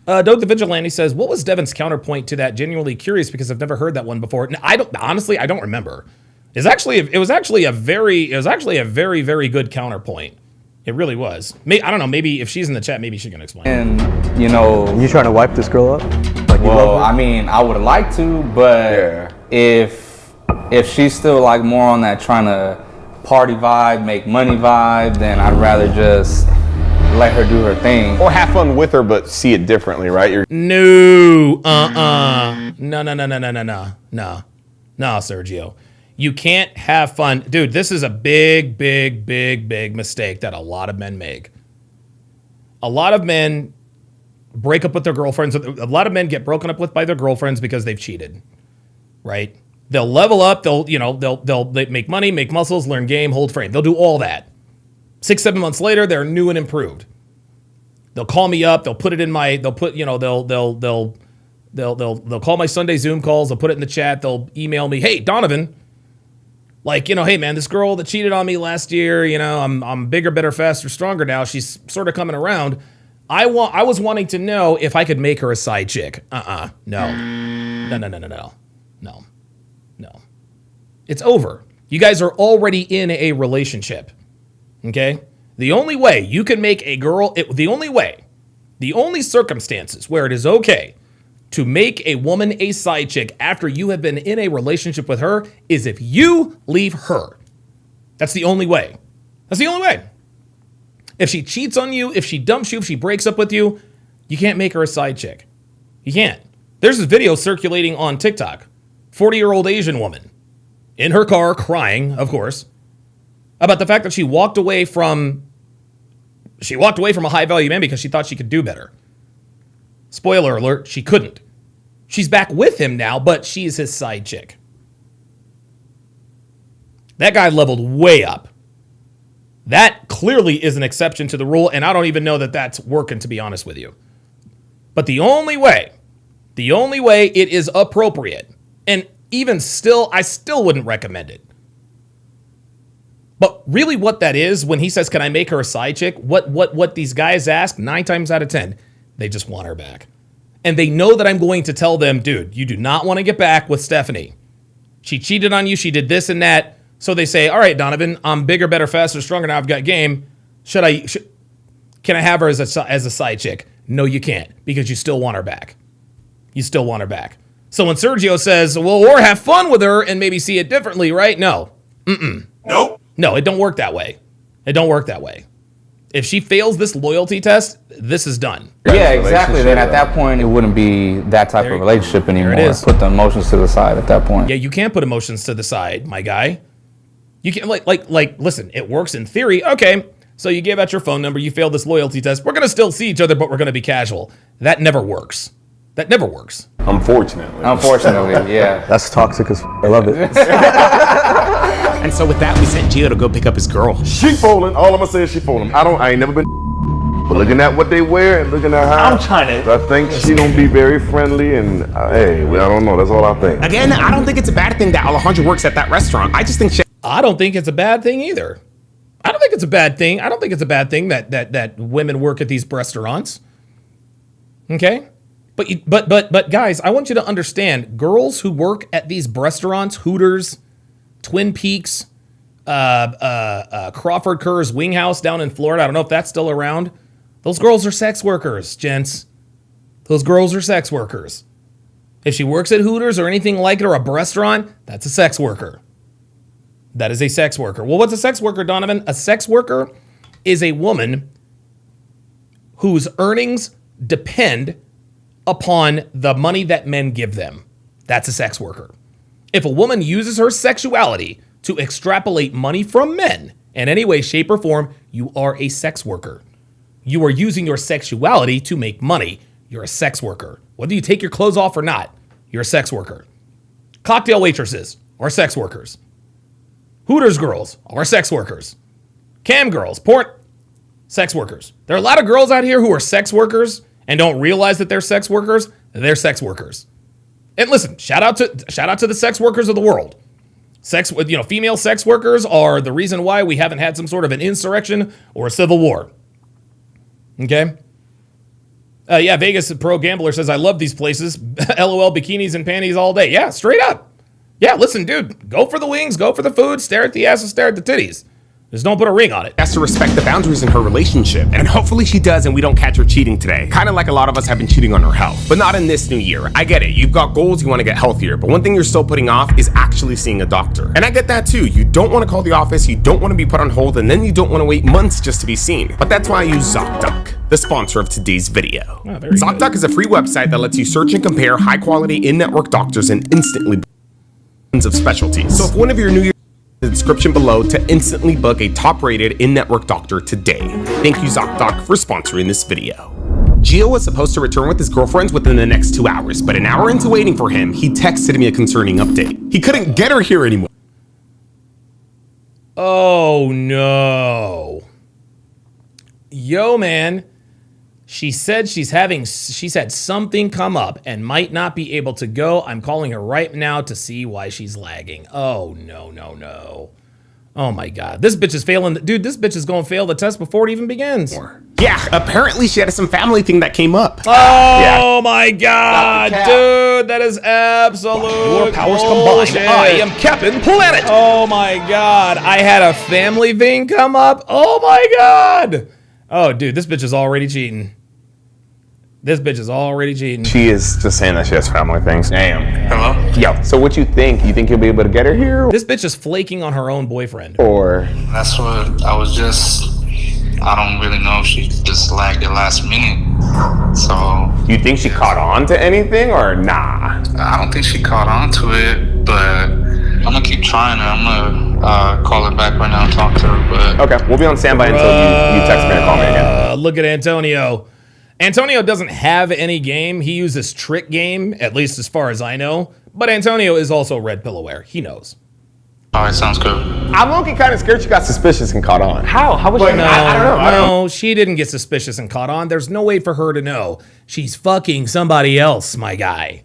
[SPEAKER 1] Doug the Vigilante says, what was Devin's counterpoint to that? Genuinely curious because I've never heard that one before. No, I don't remember. It was actually a very, very good counterpoint. It really was. I don't know, maybe if she's in the chat, maybe she can explain.
[SPEAKER 11] And you
[SPEAKER 15] trying to wipe this girl up?
[SPEAKER 11] Well, I mean, I would like to, but if she's still like more on that trying to party vibe, make money vibe, then I'd rather just let her do her thing.
[SPEAKER 13] Or have fun with her, but see it differently, right?
[SPEAKER 1] No, Sergio. You can't have fun. Dude, this is a big mistake that a lot of men make. A lot of men break up with their girlfriends. A lot of men get broken up with by their girlfriends because they've cheated, right? They'll level up. They'll make money, make muscles, learn game, hold frame. They'll do all that. 6-7 months later, they're new and improved. They'll call me up. They'll put it in my. They'll call my Sunday Zoom calls. They'll put it in the chat. They'll email me. Hey, Donovan. Like, hey man, this girl that cheated on me last year. I'm bigger, better, faster, stronger now. She's sort of coming around. I was wanting to know if I could make her a side chick. No. It's over. You guys are already in a relationship. Okay? The only way you can make a girl, the only circumstances where it is okay to make a woman a side chick after you have been in a relationship with her is if you leave her. That's the only way. If she cheats on you, if she dumps you, if she breaks up with you, you can't make her a side chick. You can't. There's this video circulating on TikTok. 40-year-old Asian woman in her car crying, of course, about the fact that she walked away from a high-value man because she thought she could do better. Spoiler alert, she couldn't. She's back with him now, but she's his side chick. That guy leveled way up. That clearly is an exception to the rule, and I don't even know that that's working, to be honest with you. But the only way it is appropriate, and even still, I still wouldn't recommend it. But really what that is, when he says, can I make her a side chick? What these guys ask, 9 times out of 10, they just want her back. And they know that I'm going to tell them, dude, you do not want to get back with Stephanie. She cheated on you, she did this and that. So they say, all right, Donovan, I'm bigger, better, faster, stronger, now I've got game. Can I have her as a side chick? No, you can't, because you still want her back. So when Sergio says, well, or have fun with her and maybe see it differently, right? No.
[SPEAKER 12] Nope.
[SPEAKER 1] No, it don't work that way. If she fails this loyalty test, this is done.
[SPEAKER 11] Yeah, exactly. Then at that point, it wouldn't be that type of relationship anymore.
[SPEAKER 1] There it is.
[SPEAKER 11] Put the emotions to the side at that point.
[SPEAKER 1] Yeah, you can't put emotions to the side, my guy. You can't, listen, it works in theory. Okay, so you gave out your phone number, you failed this loyalty test. We're going to still see each other, but we're going to be casual. That never works.
[SPEAKER 13] Unfortunately,
[SPEAKER 11] yeah.
[SPEAKER 15] That's toxic as I love it.
[SPEAKER 9] And so with that, we sent Gio to go pick up his girl.
[SPEAKER 10] She fooling. All I'm gonna say is she fooling. I ain't never been. But looking at what they wear and looking at how
[SPEAKER 4] I'm trying to.
[SPEAKER 10] I think she gonna be very friendly and hey, I don't know. That's all I think.
[SPEAKER 9] Again, I don't think it's a bad thing that Alejandra works at that restaurant. I just think
[SPEAKER 1] I don't think it's a bad thing either. I don't think it's a bad thing that women work at these restaurants. Okay? But guys, I want you to understand, girls who work at these restaurants, Hooters, Twin Peaks, Crawford Kerr's Wing House down in Florida. I don't know if that's still around. Those girls are sex workers, gents. Those girls are sex workers. If she works at Hooters or anything like it or a restaurant, that's a sex worker. That is a sex worker. Well, what's a sex worker, Donovan? A sex worker is a woman whose earnings depend upon the money that men give them. That's a sex worker. If a woman uses her sexuality to extrapolate money from men in any way, shape, or form, you are a sex worker. You are using your sexuality to make money. You're a sex worker. Whether you take your clothes off or not, you're a sex worker. Cocktail waitresses are sex workers. Hooters girls are sex workers. Cam girls, sex workers. There are a lot of girls out here who are sex workers and don't realize that they're sex workers. They're sex workers. And listen, shout out to the sex workers of the world. Female sex workers are the reason why we haven't had some sort of an insurrection or a civil war. Okay? Vegas Pro Gambler says, I love these places. LOL, bikinis and panties all day. Yeah, straight up. Yeah, listen, dude, go for the wings, go for the food, stare at the ass and stare at the titties. Just don't put a ring on it.
[SPEAKER 9] Has to respect the boundaries in her relationship, and hopefully she does and we don't catch her cheating today. Kind of like a lot of us have been cheating on her health, but not in this new year. I get it, you've got goals, you want to get healthier, but one thing you're still putting off is actually seeing a doctor. And I get that too. You don't want to call the office, you don't want to be put on hold, and then you don't want to wait months just to be seen. But that's why I use ZocDoc, the sponsor of today's video. ZocDoc is a free website that lets you search and compare high-quality in-network doctors and instantly of specialties. So if one of your New Year's the description below to instantly book a top-rated in-network doctor today. Thank you, ZocDoc, for sponsoring this video. Gio was supposed to return with his girlfriends within the next 2 hours, but an hour into waiting for him, he texted me a concerning update. He couldn't get her here anymore.
[SPEAKER 1] Oh, no. Yo, man. She said she's had something come up and might not be able to go. I'm calling her right now to see why she's lagging. Oh, no. Oh, my God. This bitch is failing. Dude, this bitch is going to fail the test before it even begins.
[SPEAKER 9] Yeah, apparently she had some family thing that came up.
[SPEAKER 1] Oh, my God. Dude, that is absolute
[SPEAKER 9] Your powers
[SPEAKER 1] bullshit.
[SPEAKER 9] combined. I am Captain Planet.
[SPEAKER 1] Oh, my God. I had a family thing come up. Oh, my God. Oh, dude, this bitch is already cheating.
[SPEAKER 13] She is just saying that she has family things. Damn.
[SPEAKER 12] Hello?
[SPEAKER 13] Yo, so what you think? You think you'll be able to get her here?
[SPEAKER 1] This bitch is flaking on her own boyfriend.
[SPEAKER 13] Or...
[SPEAKER 12] That's what I was just... I don't really know if she just lagged at last minute. So...
[SPEAKER 13] You think she caught on to anything or nah?
[SPEAKER 12] I don't think she caught on to it, but I'm gonna keep trying her. I'm gonna call her back right now and talk to her, but...
[SPEAKER 13] Okay, we'll be on standby until you text me or call me again.
[SPEAKER 1] Look at Antonio. Antonio doesn't have any game. He uses trick game, at least as far as I know. But Antonio is also red pillowware. He knows.
[SPEAKER 12] All right, sounds good.
[SPEAKER 13] I'm looking kind of scared she got suspicious and caught on.
[SPEAKER 9] How was she?
[SPEAKER 1] No,
[SPEAKER 13] I don't know.
[SPEAKER 1] No, she didn't get suspicious and caught on. There's no way for her to know. She's fucking somebody else, my guy.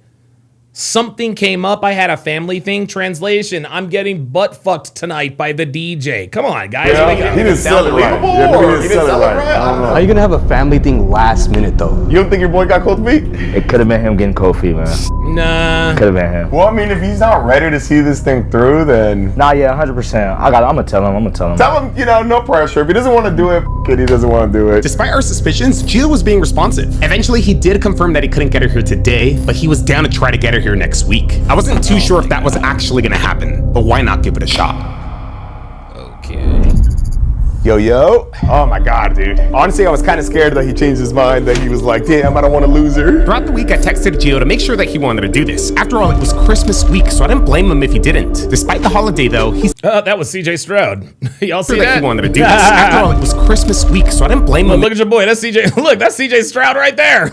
[SPEAKER 1] Something came up. I had a family thing. Translation, I'm getting butt fucked tonight by the DJ. Come on, guys.
[SPEAKER 13] Yeah, he didn't sell it right. He didn't sell it right. I don't know.
[SPEAKER 15] How are you gonna have a family thing last minute though?
[SPEAKER 13] You don't think your boy got cold feet?
[SPEAKER 14] It could have been him getting cold feet, man.
[SPEAKER 1] Nah.
[SPEAKER 14] Could have been him.
[SPEAKER 13] Well, I mean, if he's not ready to see this thing through, then...
[SPEAKER 14] Nah, yeah, 100%. I'm gonna tell him.
[SPEAKER 13] Tell him, no pressure. If he doesn't want to do it, he doesn't want to do it.
[SPEAKER 9] Despite our suspicions, Gio was being responsive. Eventually, he did confirm that he couldn't get her here today, but he was down to try to get her here next week. I wasn't too sure if that was actually gonna happen, but why not give it a shot?
[SPEAKER 1] Okay.
[SPEAKER 13] Yo. Oh my God, dude. Honestly, I was kind of scared that he changed his mind, that he was like, damn, I don't want to lose her.
[SPEAKER 9] Throughout the week, I texted Gio to make sure that he wanted to do this. After all, it was Christmas week, so I didn't blame him if he didn't. Despite the holiday, though,
[SPEAKER 1] that was CJ Stroud. Y'all see that?
[SPEAKER 9] He wanted to do this. After all, it was Christmas week, so I didn't blame him.
[SPEAKER 1] Look at your boy. That's CJ. Look, that's CJ Stroud right there.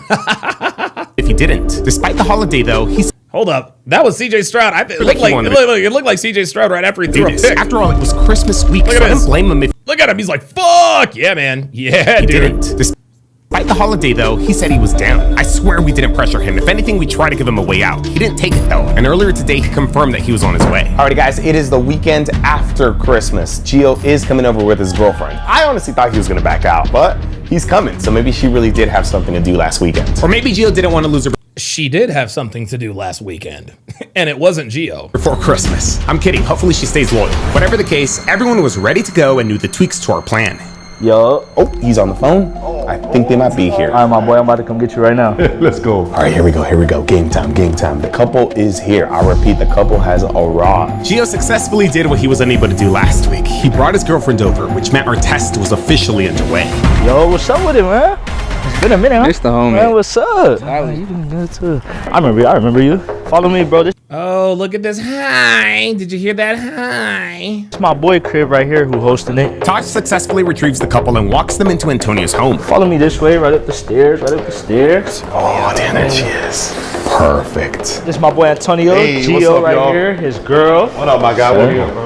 [SPEAKER 9] If he didn't. Despite the holiday, though, he's...
[SPEAKER 1] Hold up. That was CJ Stroud. It looked like CJ Stroud right after he threw a pick.
[SPEAKER 9] After all, it was Christmas week, so I didn't blame him if...
[SPEAKER 1] Look at him. He's like, fuck. Yeah, man. Yeah,
[SPEAKER 9] he
[SPEAKER 1] dude.
[SPEAKER 9] Didn't. Despite the holiday, though, he said he was down. I swear we didn't pressure him. If anything, we tried to give him a way out. He didn't take it, though. And earlier today, he confirmed that he was on his way.
[SPEAKER 13] Alrighty, guys, it is the weekend after Christmas. Gio is coming over with his girlfriend. I honestly thought he was going to back out, but he's coming. So maybe she really did have something to do last weekend.
[SPEAKER 9] Or maybe Gio didn't want to lose her.
[SPEAKER 1] She did have something to do last weekend, and it wasn't Gio.
[SPEAKER 9] Before Christmas. I'm kidding. Hopefully she stays loyal. Whatever the case, everyone was ready to go and knew the tweaks to our plan.
[SPEAKER 13] Yo. Oh, he's on the phone. I think they might be here.
[SPEAKER 14] All right, my boy, I'm about to come get you right now.
[SPEAKER 10] Let's go.
[SPEAKER 13] All right, here we go. Game time. The couple is here. I repeat, the couple has arrived.
[SPEAKER 9] Gio successfully did what he was unable to do last week. He brought his girlfriend over, which meant our test was officially underway.
[SPEAKER 14] Yo, what's up with it, man? It's been a minute, huh?
[SPEAKER 11] It's the homie.
[SPEAKER 14] Man, what's up? You been good too. I remember you. Follow me, bro. This
[SPEAKER 1] Oh, look at this. Hi. Did you hear that? Hi.
[SPEAKER 14] is my boy crib right here who hosting it.
[SPEAKER 9] Taj successfully retrieves the couple and walks them into Antonio's home.
[SPEAKER 14] Follow me this way, right up the stairs.
[SPEAKER 13] Oh, damn, there she is. Perfect.
[SPEAKER 14] This is my boy Antonio.
[SPEAKER 10] Hey, what's
[SPEAKER 14] Gio
[SPEAKER 10] up,
[SPEAKER 14] right
[SPEAKER 10] y'all?
[SPEAKER 14] here. His girl.
[SPEAKER 10] What up, my guy?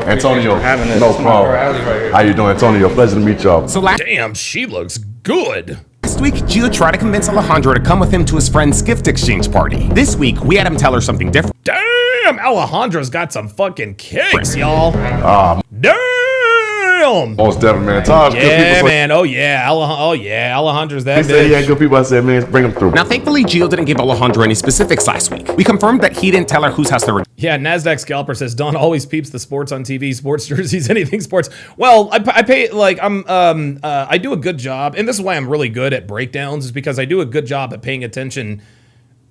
[SPEAKER 10] Antonio. No problem. How you doing, Antonio? Pleasure to meet y'all.
[SPEAKER 9] So
[SPEAKER 1] Damn, she looks good.
[SPEAKER 9] last week, Gio tried to convince Alejandro to come with him to his friend's gift exchange party. This week, we had him tell her something different.
[SPEAKER 1] Damn, Alejandro's got some fucking kicks, y'all. Damn.
[SPEAKER 10] Most definitely, man. Taj,
[SPEAKER 1] Yeah,
[SPEAKER 10] good people.
[SPEAKER 1] man. Oh yeah, Alejandro's that
[SPEAKER 10] He said he
[SPEAKER 1] bitch.
[SPEAKER 10] had good people. I said, man, bring him through.
[SPEAKER 9] Now, thankfully, Gio didn't give Alejandro any specifics last week. We confirmed that he didn't tell her whose house they were.
[SPEAKER 1] Yeah, NASDAQ Scalper says Don always peeps the sports on TV, sports jerseys, anything sports. Well, I pay like I do a good job, and this is why I'm really good at breakdowns, is because I do a good job at paying attention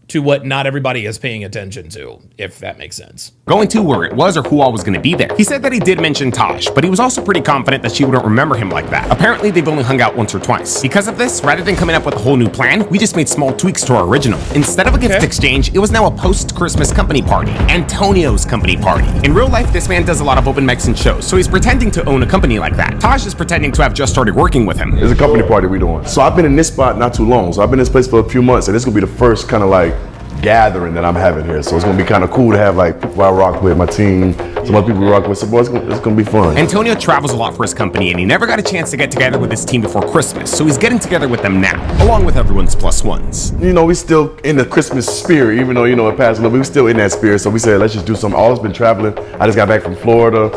[SPEAKER 1] to what not everybody is paying attention to, if that makes sense.
[SPEAKER 9] Going to where it was or who all was going to be there. He said that he did mention Taj, but he was also pretty confident that she wouldn't remember him like that. Apparently, they've only hung out once or twice. Because of this, rather than coming up with a whole new plan, we just made small tweaks to our original. Instead of a gift exchange, it was now a post-Christmas company party. Antonio's company party. In real life, this man does a lot of open mics and shows, so he's pretending to own a company like that. Taj is pretending to have just started working with him.
[SPEAKER 10] It's a company party we doing. So I've been in this spot not too long. So I've been in this place for a few months, and this is gonna be the first kind of like gathering that I'm having here. So it's gonna be kind of cool to have like people I rock with, my team, some other people we rock with. So boy, it's gonna be fun.
[SPEAKER 9] Antonio travels a lot for his company, and he never got a chance to get together with his team before Christmas, so he's getting together with them now, along with everyone's plus ones.
[SPEAKER 10] You know, we still in the Christmas spirit, even though, you know, it passed a little bit, we still in that spirit. So we said, let's just do something. Always been traveling. I just got back from Florida.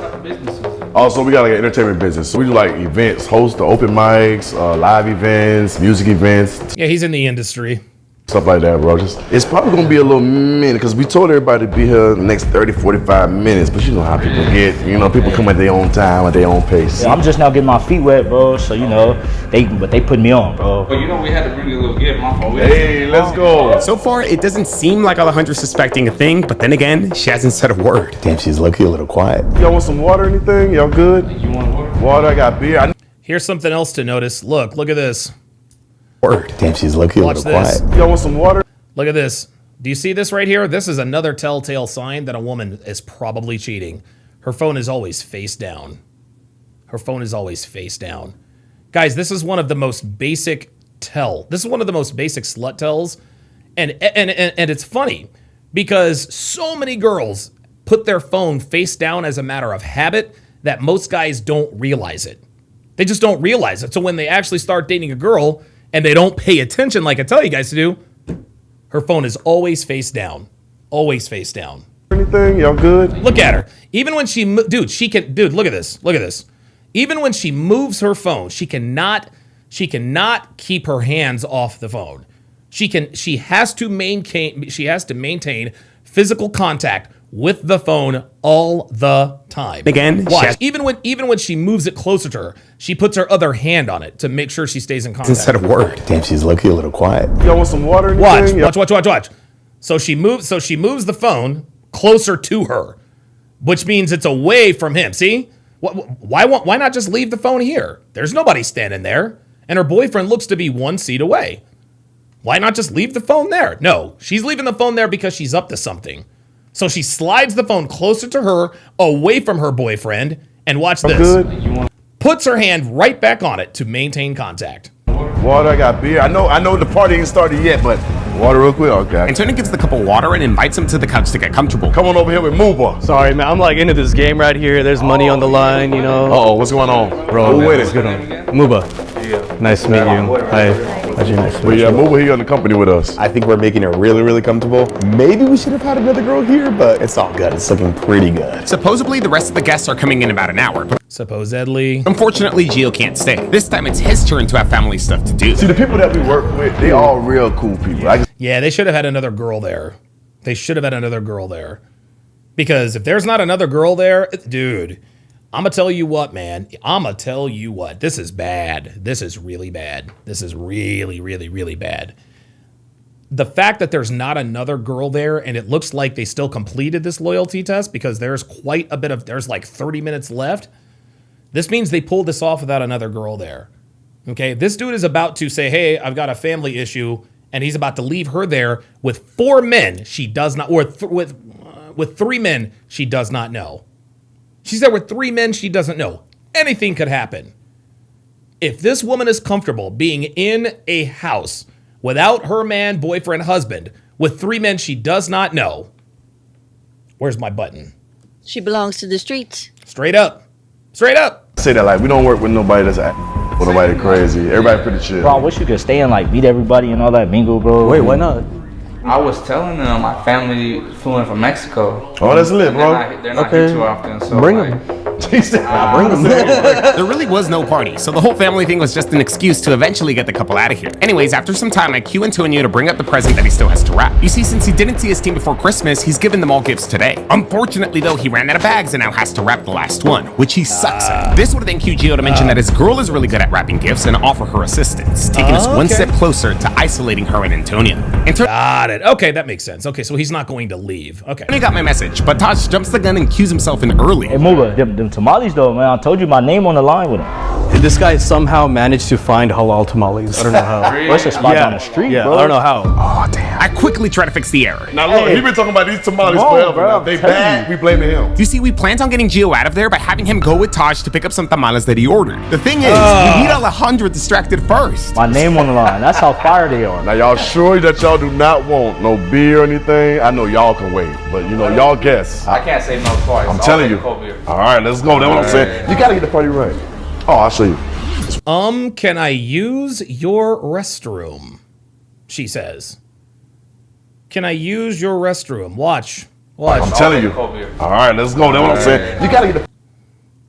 [SPEAKER 10] Also, we got like an entertainment business. So we do like events, host the open mics, live events, music events.
[SPEAKER 1] Yeah, he's in the industry.
[SPEAKER 10] Stuff like that, bro. It's probably gonna be a little minute because we told everybody to be here in the next 30, 45 minutes. But you know how people get, you know, people come at their own time, at their own pace.
[SPEAKER 14] Yeah, I'm just now getting my feet wet, bro. So you know, they put me on, bro.
[SPEAKER 12] But you know we had to bring you a little gift, my fault.
[SPEAKER 10] Hey, let's go.
[SPEAKER 9] So far, it doesn't seem like Alejandro's suspecting a thing, but then again, she hasn't said a word.
[SPEAKER 13] Damn, she's lucky a little quiet.
[SPEAKER 10] Y'all want some water or anything? Y'all good?
[SPEAKER 12] You want water?
[SPEAKER 10] Water, I got beer.
[SPEAKER 1] Here's something else to notice. Look at this.
[SPEAKER 9] Word.
[SPEAKER 13] Damn, she's lucky a
[SPEAKER 1] Watch
[SPEAKER 13] little
[SPEAKER 1] this.
[SPEAKER 13] quiet.
[SPEAKER 10] Y'all want some water?
[SPEAKER 1] Look at this. Do you see this right here? This is another telltale sign that a woman is probably cheating. Her phone is always face down. Her phone is always face down. Guys, this is one of the most basic This is one of the most basic slut tells. And it's funny because so many girls put their phone face down as a matter of habit that most guys don't realize it. They just don't realize it. So when they actually start dating a girl and they don't pay attention like I tell you guys to do, her phone is always face down. Always face down.
[SPEAKER 10] Anything? Y'all good?
[SPEAKER 1] Look at her. Even when she, look at this. Look at this. Even when she moves her phone, she cannot keep her hands off the phone. She has to maintain physical contact with the phone all the time.
[SPEAKER 9] Again,
[SPEAKER 1] watch. Even when she moves it closer to her, she puts her other hand on it to make sure she stays in contact.
[SPEAKER 9] Instead of word.
[SPEAKER 13] Damn, she's lucky a little quiet.
[SPEAKER 10] Y'all want some water or anything?
[SPEAKER 1] Watch. So she moves the phone closer to her, which means it's away from him. See? Why not just leave the phone here? There's nobody standing there, and her boyfriend looks to be 1 seat away. Why not just leave the phone there? No, she's leaving the phone there because she's up to something. So she slides the phone closer to her, away from her boyfriend, and watch this.
[SPEAKER 10] Good.
[SPEAKER 1] Puts her hand right back on it to maintain contact.
[SPEAKER 10] Water, I got beer. I know the party ain't started yet, but water real quick, okay.
[SPEAKER 9] Antonio gives the couple water and invites them to the couch to get comfortable.
[SPEAKER 10] Come on over here with Muba.
[SPEAKER 15] Sorry, man. I'm like into this game right here. There's money on the line, you know.
[SPEAKER 10] Uh-oh, what's going on?
[SPEAKER 15] Bro,
[SPEAKER 10] Who
[SPEAKER 15] man,
[SPEAKER 10] with
[SPEAKER 15] what's
[SPEAKER 10] it?
[SPEAKER 15] good on? Muba. Nice to meet you. Hi. How's your nice to
[SPEAKER 10] Well,
[SPEAKER 15] meet
[SPEAKER 10] yeah,
[SPEAKER 15] you?
[SPEAKER 10] Muba here in the company with us.
[SPEAKER 13] I think we're making her really, really comfortable. Maybe we should have had another girl here, but it's all good. It's looking pretty good.
[SPEAKER 9] Supposedly, the rest of the guests are coming in about an hour, but
[SPEAKER 1] Supposedly.
[SPEAKER 9] unfortunately, Gio can't stay. This time, it's his turn to have family stuff to do.
[SPEAKER 10] See, the people that we work with, they all real cool people.
[SPEAKER 1] Yeah, they should have had another girl there. Because if there's not another girl there, dude, I'm going to tell you what, man. I'm going to tell you what. This is bad. This is really bad. This is really, really, really bad. The fact that there's not another girl there, and it looks like they still completed this loyalty test because there's quite a bit of, there's like 30 minutes left. This means they pulled this off without another girl there. Okay, this dude is about to say, hey, I've got a family issue, and he's about to leave her there with 4 men she does not, or with 3 men she does not know. She's there with 3 men she doesn't know. Anything could happen. If this woman is comfortable being in a house without her man, boyfriend, husband, with 3 men she does not know, where's my button?
[SPEAKER 16] She belongs to the streets.
[SPEAKER 1] Straight up. Straight up.
[SPEAKER 10] Say that like we don't work with nobody that's with nobody crazy. Everybody pretty chill.
[SPEAKER 14] Bro, I wish you could stay and like meet everybody and all that mingle, bro.
[SPEAKER 15] Wait, why not?
[SPEAKER 11] I was telling them my family flew in from Mexico.
[SPEAKER 10] Oh, that's lit, bro.
[SPEAKER 11] They're not here too often, so
[SPEAKER 15] bring
[SPEAKER 11] like,
[SPEAKER 15] them. Bring them.
[SPEAKER 9] There really was no party, so the whole family thing was just an excuse to eventually get the couple out of here. Anyways, after some time, I cue Antonio to bring up the present that he still has to wrap. You see, since he didn't see his team before Christmas, he's given them all gifts today. Unfortunately, though, he ran out of bags and now has to wrap the last one, which he sucks at. This would have then cued Gio to mention that his girl is really good at wrapping gifts and offer her assistance, taking us one step closer to isolating her and Antonio.
[SPEAKER 1] Got it. Okay, that makes sense. Okay, so he's not going to leave. Okay.
[SPEAKER 9] You got my message, but Taj jumps the gun and cues himself in early.
[SPEAKER 14] Hey, Muba, them tamales though, man. I told you my name on the line with him.
[SPEAKER 15] This guy somehow managed to find halal tamales. I don't know how.
[SPEAKER 14] What's a spot down the street,
[SPEAKER 15] yeah,
[SPEAKER 14] bro?
[SPEAKER 15] I don't know how.
[SPEAKER 9] Oh, damn. I quickly try to fix the error.
[SPEAKER 10] Now look, he been talking about these tamales forever. Bro, they bad. We blaming him.
[SPEAKER 9] You see, we planned on getting Gio out of there by having him go with Taj to pick up some tamales that he ordered. The thing is, we need Alejandro distracted first.
[SPEAKER 14] My name on the line. That's how fire they are.
[SPEAKER 10] Now y'all sure that y'all do not want no beer or anything? I know y'all can wait, but you know, y'all guess.
[SPEAKER 11] I can't say no twice.
[SPEAKER 10] I'm telling you. All right, let's go. That's what I'm saying. You gotta get the party right. Oh, I'll show you.
[SPEAKER 1] Can I use your restroom? She says. Can I use your restroom? Watch.
[SPEAKER 10] I'm telling you. All right, let's go. That's what I'm saying. You gotta get the.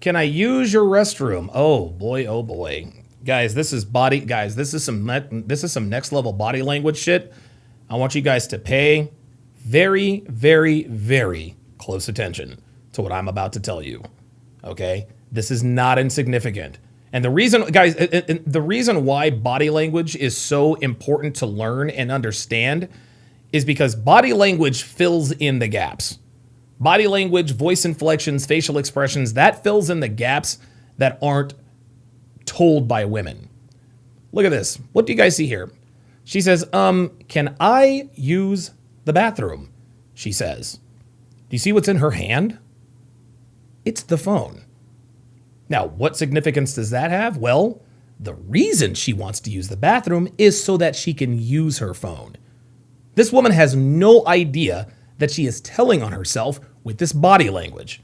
[SPEAKER 1] Can I use your restroom? Oh boy, oh boy. Guys, this is some next level body language shit. I want you guys to pay very, very, very close attention to what I'm about to tell you. Okay? This is not insignificant. And the reason, guys, the reason why body language is so important to learn and understand is because body language fills in the gaps. Body language, voice inflections, facial expressions, that fills in the gaps that aren't told by women. Look at this. What do you guys see here? She says, can I use the bathroom? She says. Do you see what's in her hand? It's the phone. Now, what significance does that have? Well, the reason she wants to use the bathroom is so that she can use her phone. This woman has no idea that she is telling on herself with this body language.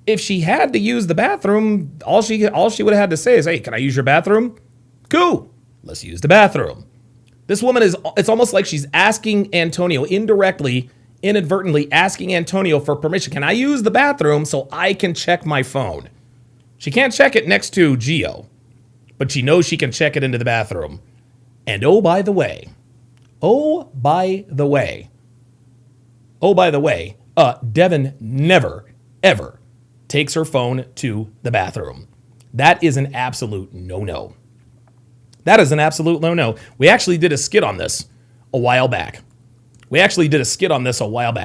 [SPEAKER 1] If she had to use the bathroom, all she would have had to say is, hey, can I use your bathroom? Cool, let's use the bathroom. This woman it's almost like she's asking Antonio indirectly, inadvertently asking Antonio for permission. Can I use the bathroom so I can check my phone? She can't check it next to Gio, but she knows she can check it into the bathroom. And oh, by the way, Devin never, ever takes her phone to the bathroom. That is an absolute no-no. That is an absolute no-no. We actually did a skit on this a while back.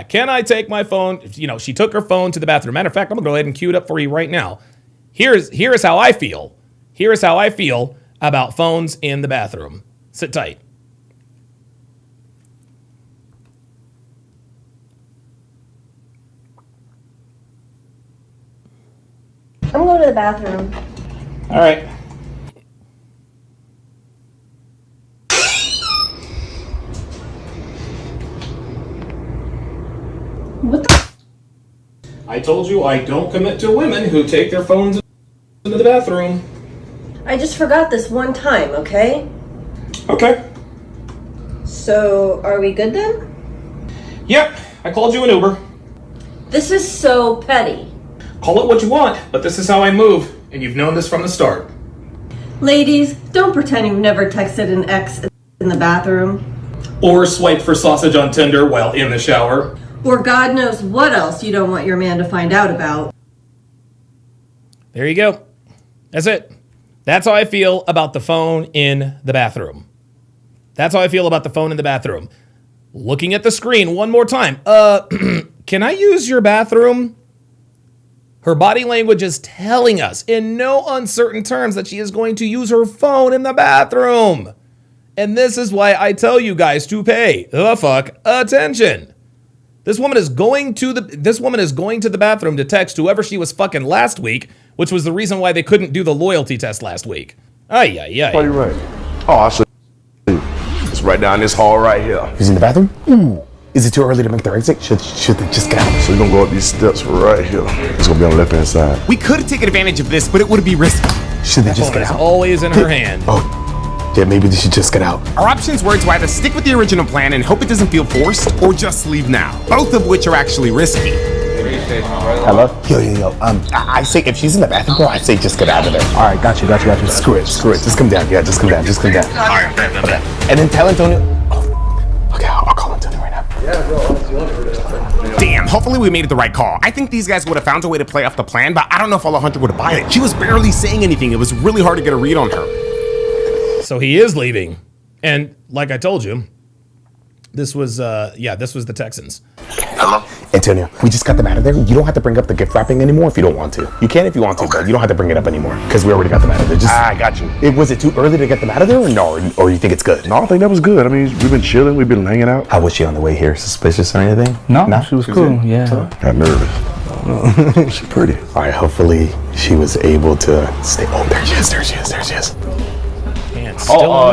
[SPEAKER 1] Can I take my phone? You know, she took her phone to the bathroom. Matter of fact, I'm going to go ahead and cue it up for you right now. Here's how I feel. Here's how I feel about phones in the bathroom. Sit tight.
[SPEAKER 17] I'm going to the bathroom.
[SPEAKER 1] All right.
[SPEAKER 17] What the?
[SPEAKER 1] I told you I don't commit to women who take their phones into the bathroom.
[SPEAKER 17] I just forgot this one time, okay?
[SPEAKER 1] Okay.
[SPEAKER 17] So, are we good then?
[SPEAKER 1] Yep, I called you an Uber.
[SPEAKER 17] This is so petty.
[SPEAKER 1] Call it what you want, but this is how I move, and you've known this from the start.
[SPEAKER 17] Ladies, don't pretend you've never texted an ex in the bathroom.
[SPEAKER 1] Or swiped for sausage on Tinder while in the shower.
[SPEAKER 17] Or God knows what else you don't want your man to find out about.
[SPEAKER 1] There you go. That's it. That's how I feel about the phone in the bathroom. That's how I feel about the phone in the bathroom. Looking at the screen one more time. Can I use your bathroom? Her body language is telling us in no uncertain terms that she is going to use her phone in the bathroom. And this is why I tell you guys to pay the fuck attention. This woman is going to the bathroom to text whoever she was fucking last week, which was the reason why they couldn't do the loyalty test last week. Ay, ay, ay.
[SPEAKER 10] Oh, you're right. Oh, I'll show you. It's right down this hall right here.
[SPEAKER 13] He's in the bathroom? Ooh. Is it too early to make the exit? Should they just get out?
[SPEAKER 10] So you're gonna go up these steps right here. It's gonna be on the left-hand side.
[SPEAKER 9] We could have taken advantage of this, but it would be risky.
[SPEAKER 13] Should they just get
[SPEAKER 1] It's
[SPEAKER 13] out?
[SPEAKER 1] always in her hand.
[SPEAKER 13] Oh. Yeah, maybe they should just get out.
[SPEAKER 9] Our options were to either stick with the original plan and hope it doesn't feel forced, or just leave now. Both of which are actually risky.
[SPEAKER 13] Hello? Yo. I say if she's in the bathroom, bro, I say just get out of there. All right, got you. Screw it. Just come down. Yeah, just come down. All right, okay. And then tell Antonio. Oh, okay, I'll call Antonio right now.
[SPEAKER 10] Yeah, bro.
[SPEAKER 9] Damn, hopefully we made it the right call. I think these guys would have found a way to play off the plan, but I don't know if Alejandra would have bought it. She was barely saying anything. It was really hard to get a read on her.
[SPEAKER 1] So he is leaving. And like I told you, this was the Texans.
[SPEAKER 13] Hello? Antonio, we just got them out of there. You don't have to bring up the gift wrapping anymore if you don't want to. You can if you want to, but you don't have to bring it up anymore because we already got them out of there.
[SPEAKER 10] I got you.
[SPEAKER 13] Was it too early to get them out of there or no? Or you think it's good?
[SPEAKER 10] No, I think that was good. I mean, we've been chilling. We've been hanging out.
[SPEAKER 13] How was she on the way here? Suspicious or anything?
[SPEAKER 14] No, she was cool. Yeah.
[SPEAKER 10] Got nervous. She's pretty.
[SPEAKER 13] All right, hopefully she was able to stay. Oh, there she is.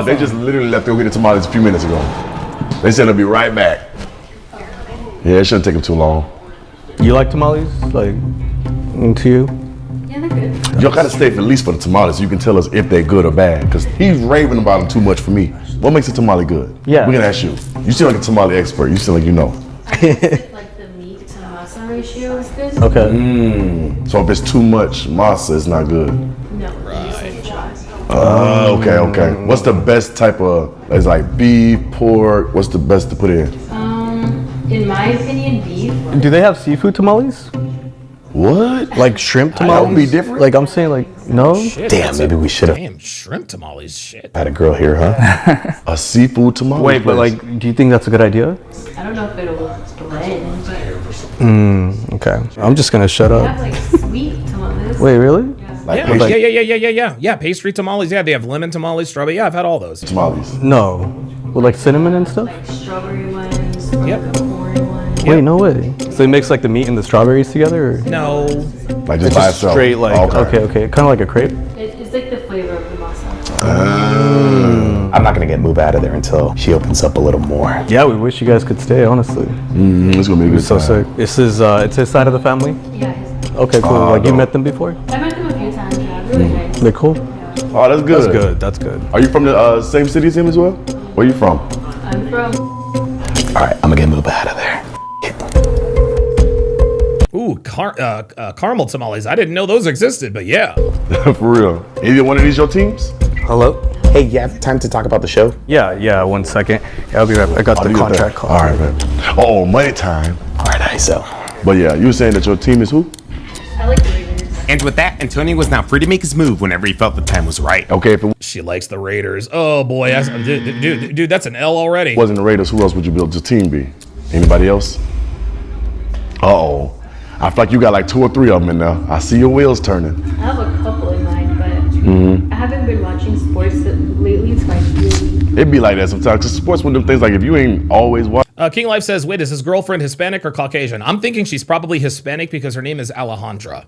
[SPEAKER 10] They just literally left to go get the tamales a few minutes ago. They said they'll be right back. Yeah, it shouldn't take them too long.
[SPEAKER 15] You like tamales? Like, to you?
[SPEAKER 17] Yeah, they're good.
[SPEAKER 10] Y'all gotta stay for at least for the tamales so you can tell us if they're good or bad. Because he's raving about them too much for me. What makes a tamale good?
[SPEAKER 15] Yeah.
[SPEAKER 10] We're gonna ask you. You seem like a tamale expert. You seem like you know.
[SPEAKER 17] Like the meat to masa ratio is good.
[SPEAKER 15] Okay.
[SPEAKER 10] So if it's too much masa, it's not good.
[SPEAKER 17] No, right.
[SPEAKER 10] Okay. What's the best type of, it's like beef, pork, what's the best to put in?
[SPEAKER 17] In my opinion, beef.
[SPEAKER 15] Do they have seafood tamales?
[SPEAKER 10] What?
[SPEAKER 15] Like shrimp tamales?
[SPEAKER 10] That would be different.
[SPEAKER 15] Like I'm saying, like no.
[SPEAKER 1] Shit,
[SPEAKER 13] Damn, maybe we should have
[SPEAKER 1] Damn, shrimp tamales, shit.
[SPEAKER 13] had a girl here, huh?
[SPEAKER 10] A seafood tamale.
[SPEAKER 15] Wait, but like, do you think that's a good idea?
[SPEAKER 17] I don't know if it'll blend.
[SPEAKER 15] Okay. I'm just gonna shut
[SPEAKER 17] They
[SPEAKER 15] up.
[SPEAKER 17] have like sweet tamales.
[SPEAKER 15] Wait, really?
[SPEAKER 1] Yeah. Pastry tamales. Yeah, they have lemon tamales, strawberry. Yeah, I've had all those.
[SPEAKER 10] Tamales.
[SPEAKER 15] No. With like cinnamon and stuff?
[SPEAKER 17] Like strawberry ones.
[SPEAKER 1] Yep.
[SPEAKER 17] Like a corn one.
[SPEAKER 15] Wait, no way. So they mix like the meat and the strawberries together? Or?
[SPEAKER 1] No.
[SPEAKER 10] Like just
[SPEAKER 15] It's
[SPEAKER 10] by
[SPEAKER 15] just
[SPEAKER 10] itself.
[SPEAKER 15] straight like, okay. Kind of like a crepe?
[SPEAKER 17] It's like the flavor of the masa.
[SPEAKER 13] I'm not gonna get Mooba out of there until she opens up a little more.
[SPEAKER 15] Yeah, we wish you guys could stay, honestly.
[SPEAKER 10] It's gonna be a good
[SPEAKER 15] So
[SPEAKER 10] time.
[SPEAKER 15] sick. This is, it's his side of the family?
[SPEAKER 17] Yeah.
[SPEAKER 15] Okay, cool. Like you met them before?
[SPEAKER 17] I met them a few times. Yeah, really nice.
[SPEAKER 15] They're cool?
[SPEAKER 10] Oh, that's good.
[SPEAKER 15] That's good.
[SPEAKER 10] Are you from the same city as him as well? Where you from?
[SPEAKER 17] I'm from.
[SPEAKER 13] All right, I'm gonna get Mooba out of there.
[SPEAKER 1] Ooh, caramel tamales. I didn't know those existed, but yeah.
[SPEAKER 10] For real. Either one of these your teams?
[SPEAKER 15] Hello?
[SPEAKER 13] Hey, you have time to talk about the show?
[SPEAKER 15] Yeah, 1 second. Yeah, I'll be right back. I got the contract call.
[SPEAKER 10] All right, man. Oh, money time.
[SPEAKER 13] All right, so.
[SPEAKER 10] But yeah, you were saying that your team is who?
[SPEAKER 17] I like Raiders.
[SPEAKER 9] And with that, Antonio was now free to make his move whenever he felt the time was right.
[SPEAKER 10] Okay, if it
[SPEAKER 1] She likes the Raiders. Oh boy, dude, that's an L already.
[SPEAKER 10] wasn't the Raiders, who else would you build your team be? Anybody else? Uh-oh. I feel like you got like 2 or 3 of them in there. I see your wheels turning.
[SPEAKER 17] I have a couple in mind, but I haven't been watching sports lately, so I feel.
[SPEAKER 10] It'd be like that sometimes. Cause sports one of them things like if you ain't always watching.
[SPEAKER 1] King Life says, wait, is his girlfriend Hispanic or Caucasian? I'm thinking she's probably Hispanic because her name is Alejandra.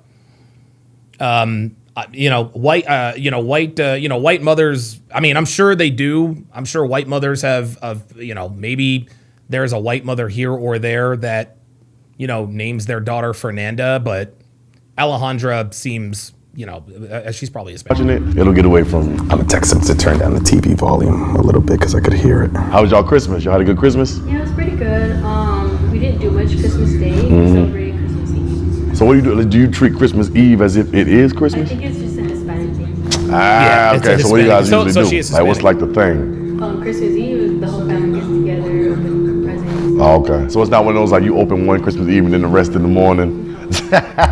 [SPEAKER 1] White mothers. I mean, I'm sure they do. I'm sure white mothers have, maybe there's a white mother here or there that, names their daughter Fernanda, but Alejandra seems, she's probably Hispanic.
[SPEAKER 10] Watching it, it'll get away from you.
[SPEAKER 13] I'm gonna text him to turn down the TV volume a little bit because I could hear it.
[SPEAKER 10] How was y'all Christmas? Y'all had a good Christmas?
[SPEAKER 17] Yeah, it was pretty good. We didn't do much Christmas Day. We celebrated Christmas Eve.
[SPEAKER 10] So what do you do? Do you treat Christmas Eve as if it is
[SPEAKER 17] I
[SPEAKER 10] Christmas?
[SPEAKER 17] think it's just a Hispanic thing.
[SPEAKER 10] Ah,
[SPEAKER 1] it's
[SPEAKER 10] okay.
[SPEAKER 1] a
[SPEAKER 10] So what do you guys
[SPEAKER 1] Hispanic.
[SPEAKER 10] usually
[SPEAKER 1] So
[SPEAKER 10] do?
[SPEAKER 1] she is
[SPEAKER 10] Like what's
[SPEAKER 1] Hispanic.
[SPEAKER 10] like the thing?
[SPEAKER 17] Christmas Eve, the whole family gets together, open presents.
[SPEAKER 10] Oh, okay. So it's not one of those like you open one Christmas Eve and then the rest in the morning.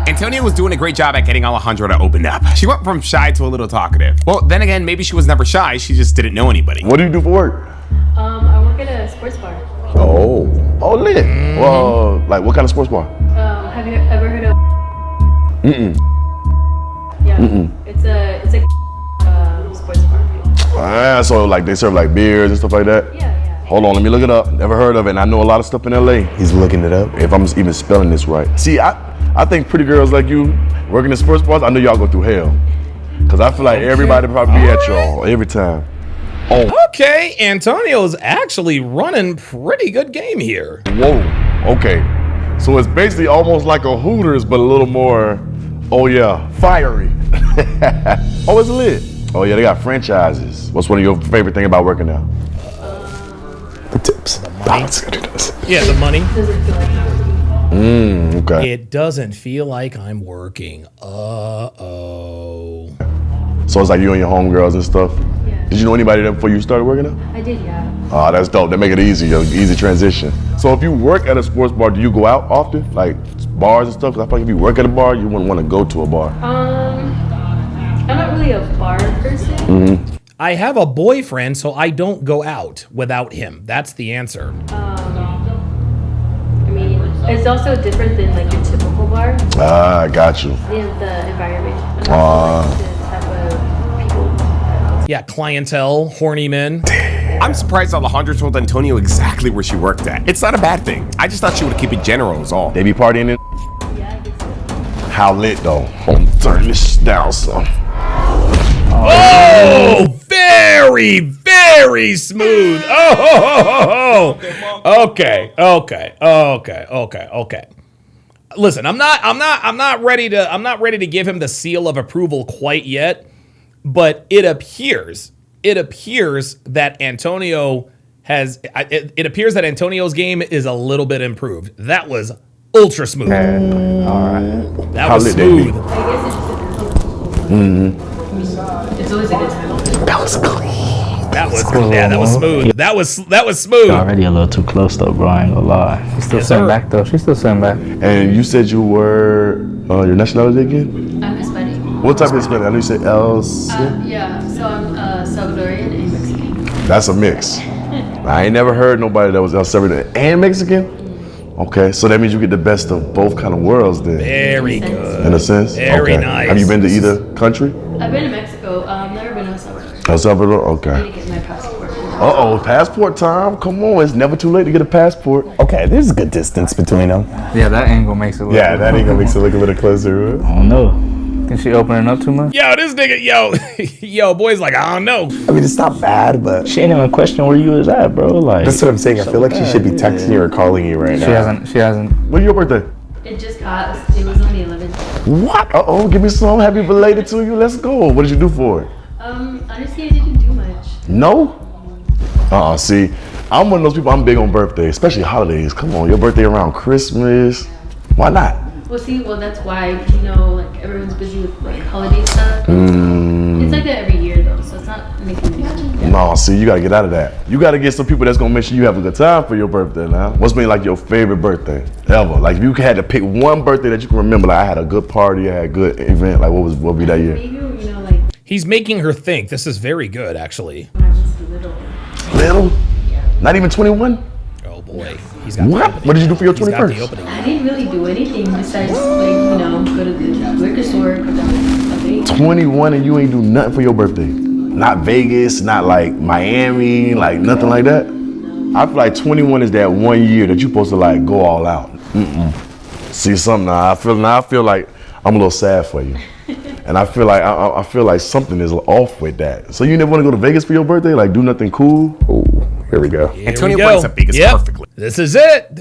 [SPEAKER 9] Antonia was doing a great job at getting Alejandro to open up. She went from shy to a little talkative. Well, then again, maybe she was never shy. She just didn't know anybody.
[SPEAKER 10] What do you do for work?
[SPEAKER 17] I work at a sports bar.
[SPEAKER 10] Oh, lit. Well, like what kind of sports bar?
[SPEAKER 17] Have you ever heard of? Yeah. It's a sports bar.
[SPEAKER 10] So like they serve like beers and stuff like that?
[SPEAKER 17] Yeah.
[SPEAKER 10] Hold on, let me look it up. Never heard of it, and I know a lot of stuff in LA.
[SPEAKER 13] He's looking it up.
[SPEAKER 10] If I'm even spelling this right. See, I think pretty girls like you working in sports bars, I know y'all go through hell. Cause I feel like everybody probably be at y'all every time.
[SPEAKER 1] Okay, Antonio's actually running pretty good game here.
[SPEAKER 10] Whoa, okay. So it's basically almost like a Hooters, but a little more, fiery. Oh, it's lit. Oh yeah, they got franchises. What's one of your favorite thing about working there?
[SPEAKER 13] The tips.
[SPEAKER 1] Yeah, the money.
[SPEAKER 10] Okay.
[SPEAKER 1] It doesn't feel like I'm working. Uh-oh.
[SPEAKER 10] So it's like you and your homegirls and stuff? Yeah. Did you know anybody there before you started working there?
[SPEAKER 17] I did, yeah.
[SPEAKER 10] Oh, that's dope. That make it easy transition. So if you work at a sports bar, do you go out often? Like bars and stuff? 'Cause I feel like if you work at a bar, you wouldn't want to go to a bar.
[SPEAKER 17] I'm not really a bar person.
[SPEAKER 10] Mm-hmm.
[SPEAKER 1] I have a boyfriend, so I don't go out without him. That's the answer.
[SPEAKER 17] I mean, it's also different than like your typical bar.
[SPEAKER 10] Ah, got you.
[SPEAKER 17] The environment. And also, like, the type of people.
[SPEAKER 1] Yeah, clientele, horny men.
[SPEAKER 9] I'm surprised Alejandro told Antonio exactly where she worked at. It's not a bad thing. I just thought she would keep it general is all.
[SPEAKER 10] They be partying in?
[SPEAKER 17] Yeah, I guess so.
[SPEAKER 10] How lit though? I'm turn this down some.
[SPEAKER 1] Oh, very, very smooth. Oh. Okay. Listen, I'm not ready to give him the seal of approval quite yet, but it appears that Antonio's game is a little bit improved. That was ultra smooth.
[SPEAKER 11] All right.
[SPEAKER 1] That was smooth.
[SPEAKER 17] I guess it's just it's always a good time.
[SPEAKER 13] That was clean.
[SPEAKER 1] That was smooth. That was smooth.
[SPEAKER 14] Already a little too close though, bro. I ain't gonna lie.
[SPEAKER 11] She's still sitting back though. She's still sitting back.
[SPEAKER 10] And you said you were your nationality again?
[SPEAKER 17] I'm Hispanic.
[SPEAKER 10] What type of Hispanic? I know you said else.
[SPEAKER 17] Yeah, so I'm Salvadorian and Mexican.
[SPEAKER 10] That's a mix. I ain't never heard nobody that was El Salvadorian and Mexican. Okay, so that means you get the best of both kind of worlds then.
[SPEAKER 1] Very good.
[SPEAKER 10] In a sense?
[SPEAKER 1] Very nice.
[SPEAKER 10] Have you been to either country?
[SPEAKER 17] I've been to Mexico. Never been to El Salvador.
[SPEAKER 10] El Salvador? Okay.
[SPEAKER 17] I need to get my passport.
[SPEAKER 10] Passport time. Come on, it's never too late to get a passport.
[SPEAKER 13] Okay, there's a good distance between them.
[SPEAKER 11] Yeah, that angle makes it look
[SPEAKER 10] that ain't gonna make it look a little closer.
[SPEAKER 14] I don't know.
[SPEAKER 11] Think she opening up too much?
[SPEAKER 1] Yo, this nigga, yo, boy's like, I don't know.
[SPEAKER 13] I mean, it's not bad, but
[SPEAKER 14] She ain't even question where you was at, bro. Like
[SPEAKER 13] that's what I'm saying. I feel like she should be texting you or calling you right now.
[SPEAKER 11] She hasn't.
[SPEAKER 10] When's your birthday?
[SPEAKER 17] It just passed. It was on the 11th.
[SPEAKER 10] What? Give me some. Happy belated to you. Let's go. What did you do for it?
[SPEAKER 17] Honestly, I didn't do much.
[SPEAKER 10] No? See, I'm one of those people, I'm big on birthdays, especially holidays. Come on, your birthday around Christmas. Why not?
[SPEAKER 17] Well, that's why, like everyone's busy with like holiday stuff. It's like that every year though, so it's not making me happy.
[SPEAKER 10] No, see, you gotta get out of that. You gotta get some people that's gonna make sure you have a good time for your birthday now. What's been like your favorite birthday ever? Like if you had to pick one birthday that you can remember, like I had a good party, I had a good event, like what would be that year?
[SPEAKER 17] Maybe, like
[SPEAKER 1] He's making her think. This is very good, actually.
[SPEAKER 17] when I was little.
[SPEAKER 10] Little? Yeah. Not even 21?
[SPEAKER 1] Oh boy. He's got
[SPEAKER 10] What? What did you do for your
[SPEAKER 1] He's got the
[SPEAKER 10] 21st?
[SPEAKER 1] opening.
[SPEAKER 17] I didn't really do anything besides like, go to the liquor store, put down a date.
[SPEAKER 10] 21 and you ain't do nothing for your birthday? Not Vegas, not like Miami, like nothing like that? I feel like 21 is that 1 year that you're supposed to like go all out. See something now, I feel like I'm a little sad for you. And I feel like something is off with that. So you never want to go to Vegas for your birthday? Like do nothing cool? Oh, here we go.
[SPEAKER 9] Antonio brings up Vegas perfectly.
[SPEAKER 1] This is it,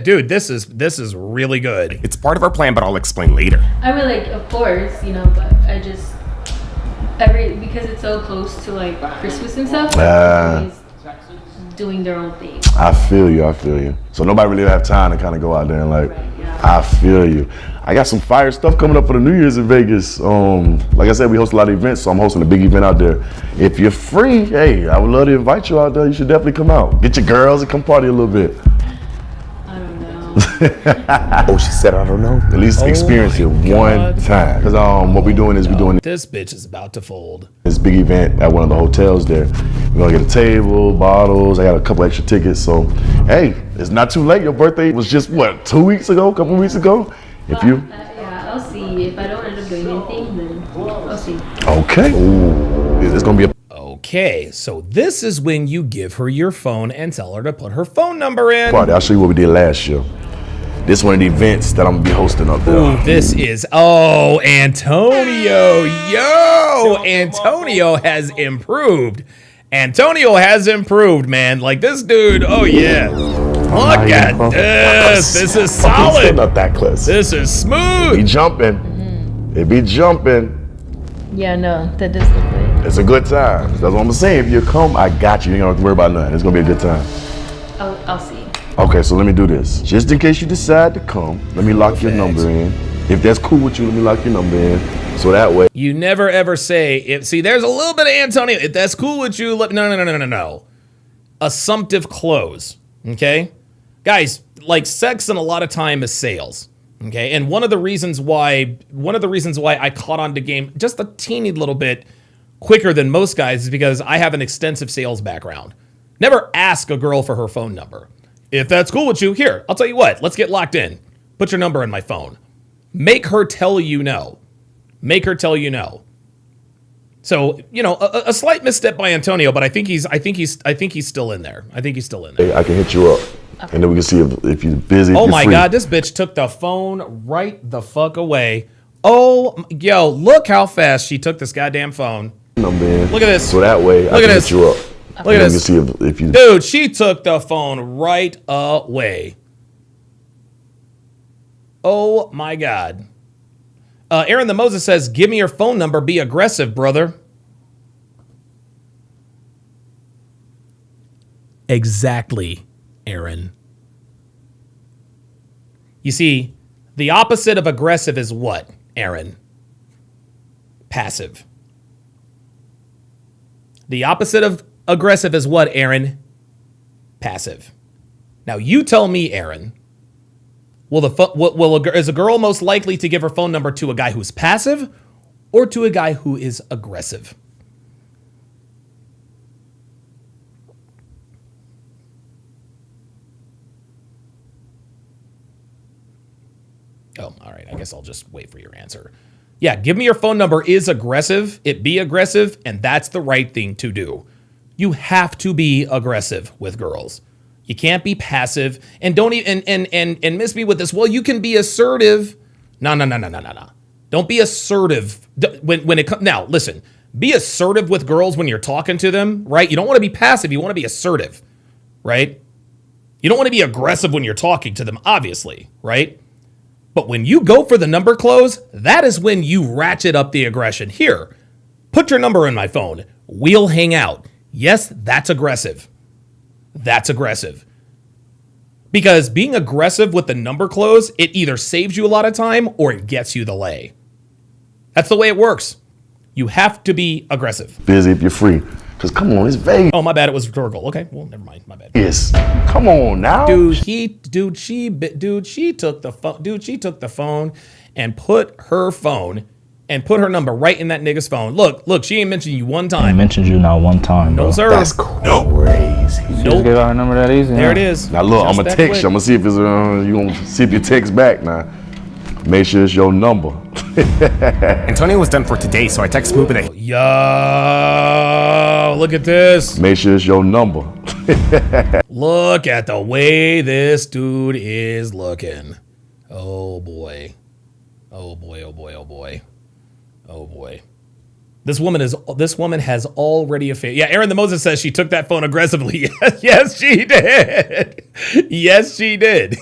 [SPEAKER 1] dude. This is really good.
[SPEAKER 9] It's part of our plan, but I'll explain later.
[SPEAKER 17] I mean, like, of course, but I just because it's so close to like Christmas and stuff. Everybody's doing their own thing.
[SPEAKER 10] I feel you. So nobody really have time to kind of go out there and like, I feel you. I got some fire stuff coming up for the New Year's in Vegas. Like I said, we host a lot of events, so I'm hosting a big event out there. If you're free, hey, I would love to invite you out there. You should definitely come out. Get your girls and come party a little bit.
[SPEAKER 17] I don't know.
[SPEAKER 10] Oh, she said, I don't know. At least experience it one time. Because what we're doing is we're doing
[SPEAKER 1] This bitch is about to fold.
[SPEAKER 10] this big event at one of the hotels there. We're going to get a table, bottles. I got a couple extra tickets. So, hey, it's not too late. Your birthday was just, what, 2 weeks ago? A couple weeks ago? If you...
[SPEAKER 17] Yeah, I'll see. If I don't end up doing anything, then I'll see.
[SPEAKER 10] Okay. Ooh, it's going to be a...
[SPEAKER 1] Okay, so this is when you give her your phone and tell her to put her phone number in.
[SPEAKER 10] party. I'll show you what we did last year. This is one of the events that I'm going to be hosting up there.
[SPEAKER 1] Ooh, this is, Antonio. Yo, Antonio has improved. Antonio has improved, man. Like this dude, oh yeah. Look at this. This is solid.
[SPEAKER 10] Still not that close.
[SPEAKER 1] This is smooth.
[SPEAKER 10] Be jumping. It be jumping.
[SPEAKER 17] Yeah, no, that does look good.
[SPEAKER 10] It's a good time. That's what I'm saying. If you come, I got you. You don't have to worry about nothing. It's going to be a good time.
[SPEAKER 17] I'll see.
[SPEAKER 10] Okay, so let me do this. Just in case you decide to come, let me lock your number in. If that's cool with you, let me lock your number in. So that way.
[SPEAKER 1] You never ever say, see, there's a little bit of Antonio. If that's cool with you, no. Assumptive close, okay? Guys, like sex and a lot of time is sales, okay? And one of the reasons why I caught on to game just a teeny little bit quicker than most guys is because I have an extensive sales background. Never ask a girl for her phone number. If that's cool with you, here, I'll tell you what, let's get locked in. Put your number in my phone. Make her tell you no. Make her tell you no. So, you know, a slight misstep by Antonio, but I think he's still in there. I think he's still in there.
[SPEAKER 10] I can hit you up, and then we can see if you're busy.
[SPEAKER 1] Oh my God, this bitch took the phone right the fuck away. Oh, yo, look how fast she took this goddamn phone.
[SPEAKER 10] Look at
[SPEAKER 1] this.
[SPEAKER 10] So that way, I can hit you up.
[SPEAKER 1] Look at this.
[SPEAKER 10] We can see if you.
[SPEAKER 1] Dude, she took the phone right away. Oh my God. Aaron the Moses says, give me your phone number. Be aggressive, brother. Exactly, Aaron. You see, the opposite of aggressive is what, Aaron? Passive. The opposite of aggressive is what, Aaron? Passive. Now, you tell me, Aaron. Is a girl most likely to give her phone number to a guy who's passive or to a guy who is aggressive? Oh, all right. I guess I'll just wait for your answer. Yeah, give me your phone number is aggressive. It be aggressive, and that's the right thing to do. You have to be aggressive with girls. You can't be passive, and don't even and miss me with this. Well, you can be assertive. No. Don't be assertive when it comes. Now, listen. Be assertive with girls when you're talking to them, right? You don't want to be passive. You want to be assertive, right? You don't want to be aggressive when you're talking to them, obviously, right? But when you go for the number close, that is when you ratchet up the aggression. Here, put your number in my phone. We'll hang out. Yes, that's aggressive. That's aggressive. Because being aggressive with the number close, it either saves you a lot of time or it gets you the lay. That's the way it works. You have to be aggressive.
[SPEAKER 10] Busy if you're free. Because come on, it's Vegas.
[SPEAKER 1] Oh, my bad. It was rhetorical. Okay, well, never mind. My bad.
[SPEAKER 10] Yes. Come on now.
[SPEAKER 1] She took the phone and put her number right in that nigga's phone. Look, she ain't mentioned you one time.
[SPEAKER 14] I mentioned you not one time, bro.
[SPEAKER 1] No, sir.
[SPEAKER 10] That's crazy.
[SPEAKER 14] She just gave out her number that easy.
[SPEAKER 1] There it is.
[SPEAKER 10] Now look, I'm
[SPEAKER 1] Just
[SPEAKER 10] gonna
[SPEAKER 1] that
[SPEAKER 10] text you. I'm
[SPEAKER 1] quick.
[SPEAKER 10] gonna see if it's you gonna see if you text back now. Make sure it's your number.
[SPEAKER 9] Antonio was done for today, so I text Smooth that.
[SPEAKER 1] Yo, look at this.
[SPEAKER 10] Make sure it's your number.
[SPEAKER 1] Look at the way this dude is looking. Oh boy. Oh boy, oh boy, oh boy. Oh boy. This woman has already offended. Yeah, Aaron the Moses says she took that phone aggressively. Yes, she did. Yes, she did.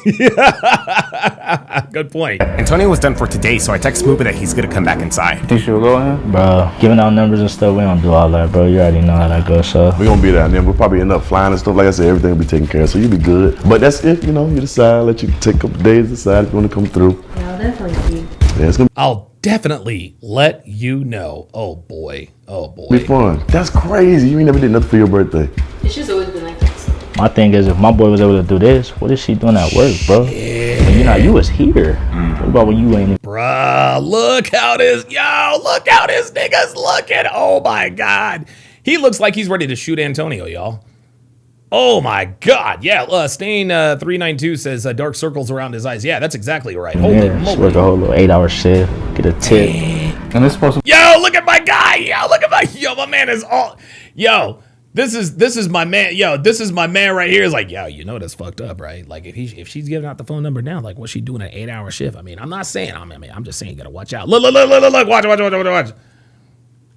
[SPEAKER 1] Good point.
[SPEAKER 9] Antonio was done for today, so I text Smooth that he's gonna come back inside.
[SPEAKER 14] Think she'll go in? Bro, giving out numbers and stuff, we don't do all that, bro. You already know how that goes, so.
[SPEAKER 10] We're gonna be down there. We'll probably end up flying and stuff. Like I said, everything will be taken care of, so you'll be good. But that's if, you decide, let you take a couple days to decide if you want to come through.
[SPEAKER 17] Yeah, I'll definitely see.
[SPEAKER 10] Yeah,
[SPEAKER 1] I'll definitely let you know. Oh boy. Oh boy.
[SPEAKER 10] Be fun. That's crazy. You ain't never did nothing for your birthday.
[SPEAKER 17] It's just always been like this.
[SPEAKER 14] My thing is, if my boy was able to do this, what is she doing at work, bro?
[SPEAKER 1] Yeah.
[SPEAKER 14] Nah, you was here. What about when you ain't?
[SPEAKER 1] Bruh, look how this nigga's looking. Oh my God. He looks like he's ready to shoot Antonio, y'all. Oh my God. Yeah, Stain 392 says dark circles around his eyes. Yeah, that's exactly right. Holy moly.
[SPEAKER 14] Work a whole little 8-hour shift, get a tip. And it's supposed to.
[SPEAKER 1] Yo, look at my guy. Yo, my man is all. Yo, this is my man. Yo, this is my man right here. Is like, yo, you know that's fucked up, right? Like if she's giving out the phone number now, like what's she doing an 8-hour shift? I mean, I'm not saying. I'm just saying, you gotta watch out. Look. Watch.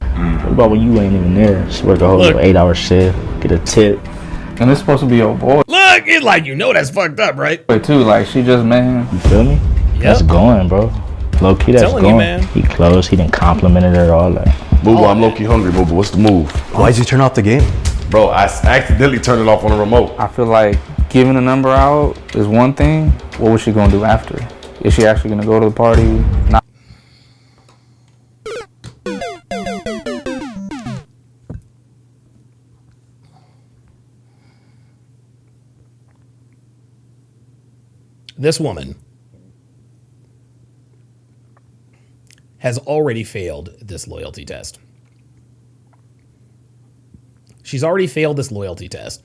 [SPEAKER 14] What about when you ain't even there? She work a whole little 8-hour shift, get a tip.
[SPEAKER 11] And it's supposed to be your boy.
[SPEAKER 1] Look, it's like, you know that's fucked up, right?
[SPEAKER 11] But too, like she just, man.
[SPEAKER 14] You feel me?
[SPEAKER 1] Yep.
[SPEAKER 14] That's going, bro. Low key, that's
[SPEAKER 1] Telling
[SPEAKER 14] going.
[SPEAKER 1] you, man.
[SPEAKER 14] He close. He didn't complimented her all that.
[SPEAKER 10] Boo, I'm low key hungry, Boo. What's the move?
[SPEAKER 13] Why'd you turn off the game?
[SPEAKER 10] Bro, I accidentally turned it off on the remote.
[SPEAKER 11] I feel like giving a number out is one thing. What was she gonna do after? Is she actually gonna go to the party? Not.
[SPEAKER 1] This woman has already failed this loyalty test. She's already failed this loyalty test.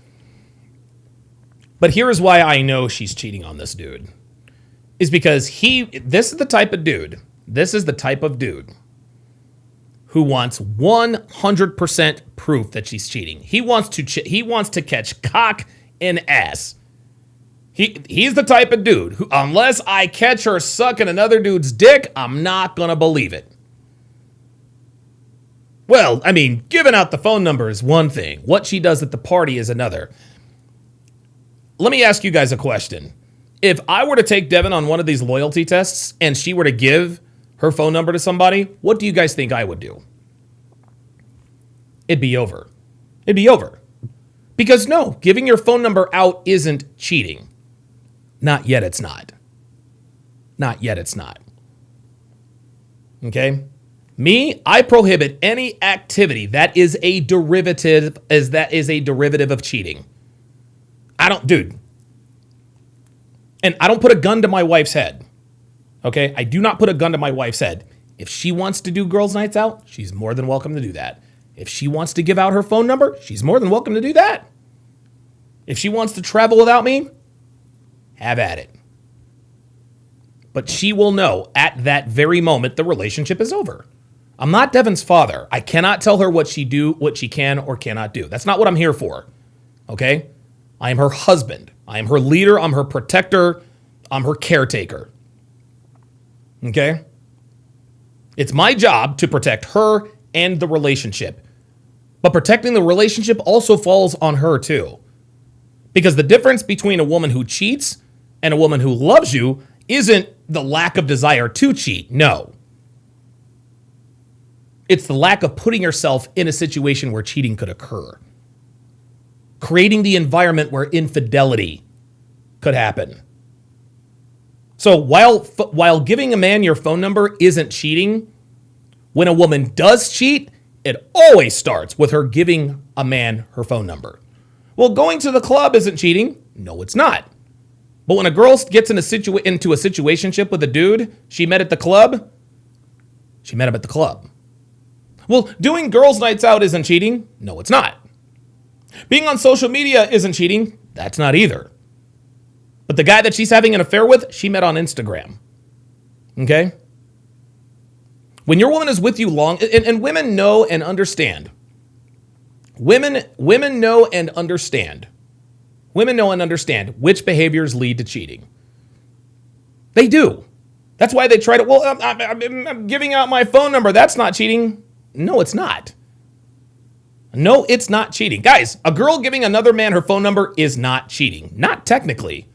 [SPEAKER 1] But here's why I know she's cheating on this dude. Is because this is the type of dude who wants 100% proof that she's cheating. He wants to catch cock and ass. He's the type of dude who, unless I catch her sucking another dude's dick, I'm not gonna believe it. Well, I mean, giving out the phone number is one thing. What she does at the party is another. Let me ask you guys a question. If I were to take Devin on one of these loyalty tests and she were to give her phone number to somebody, what do you guys think I would do? It'd be over. It'd be over. Because no, giving your phone number out isn't cheating. Not yet, it's not. Not yet, it's not. Okay? Me, I prohibit any activity that is a derivative of cheating. Dude. And I don't put a gun to my wife's head. Okay? I do not put a gun to my wife's head. If she wants to do girls' nights out, she's more than welcome to do that. If she wants to give out her phone number, she's more than welcome to do that. If she wants to travel without me, have at it. But she will know at that very moment the relationship is over. I'm not Devin's father. I cannot tell her what she can or cannot do. That's not what I'm here for. Okay? I am her husband. I am her leader. I'm her protector. I'm her caretaker. Okay? It's my job to protect her and the relationship. But protecting the relationship also falls on her too. Because the difference between a woman who cheats and a woman who loves you isn't the lack of desire to cheat. No. It's the lack of putting yourself in a situation where cheating could occur. Creating the environment where infidelity could happen. So while giving a man your phone number isn't cheating, when a woman does cheat, it always starts with her giving a man her phone number. Well, going to the club isn't cheating. No, it's not. But when a girl gets into a situationship with a dude she met at the club, she met him at the club. Well, doing girls' nights out isn't cheating. No, it's not. Being on social media isn't cheating. That's not either. But the guy that she's having an affair with, she met on Instagram. Okay? When your woman is with you long, and women know and understand. Women know and understand. Women know and understand which behaviors lead to cheating. They do. That's why they try to, well, I'm giving out my phone number. That's not cheating. No, it's not. No, it's not cheating. Guys, a girl giving another man her phone number is not cheating. Not technically.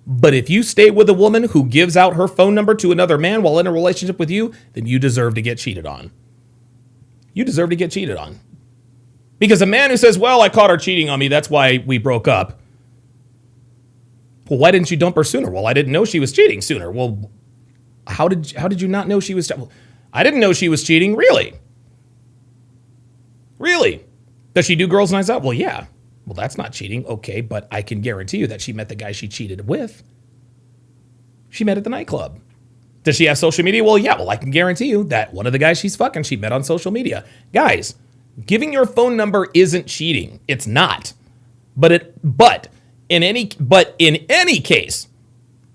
[SPEAKER 1] But if you stay with a woman who gives out her phone number to another man while in a relationship with you, then you deserve to get cheated on. You deserve to get cheated on. Because a man who says, well, I caught her cheating on me, that's why we broke up. Well, why didn't you dump her sooner? Well, I didn't know she was cheating sooner. Well, how did you not know she was? Well, I didn't know she was cheating. Really? Really? Does she do girls' nights out? Well, yeah. Well, that's not cheating. Okay, but I can guarantee you that she met the guy she cheated with. she met at the nightclub. Does she have social media? Well, yeah. Well, I can guarantee you that one of the guys she's fucking, she met on social media. Guys, giving your phone number isn't cheating. It's not. But in any case,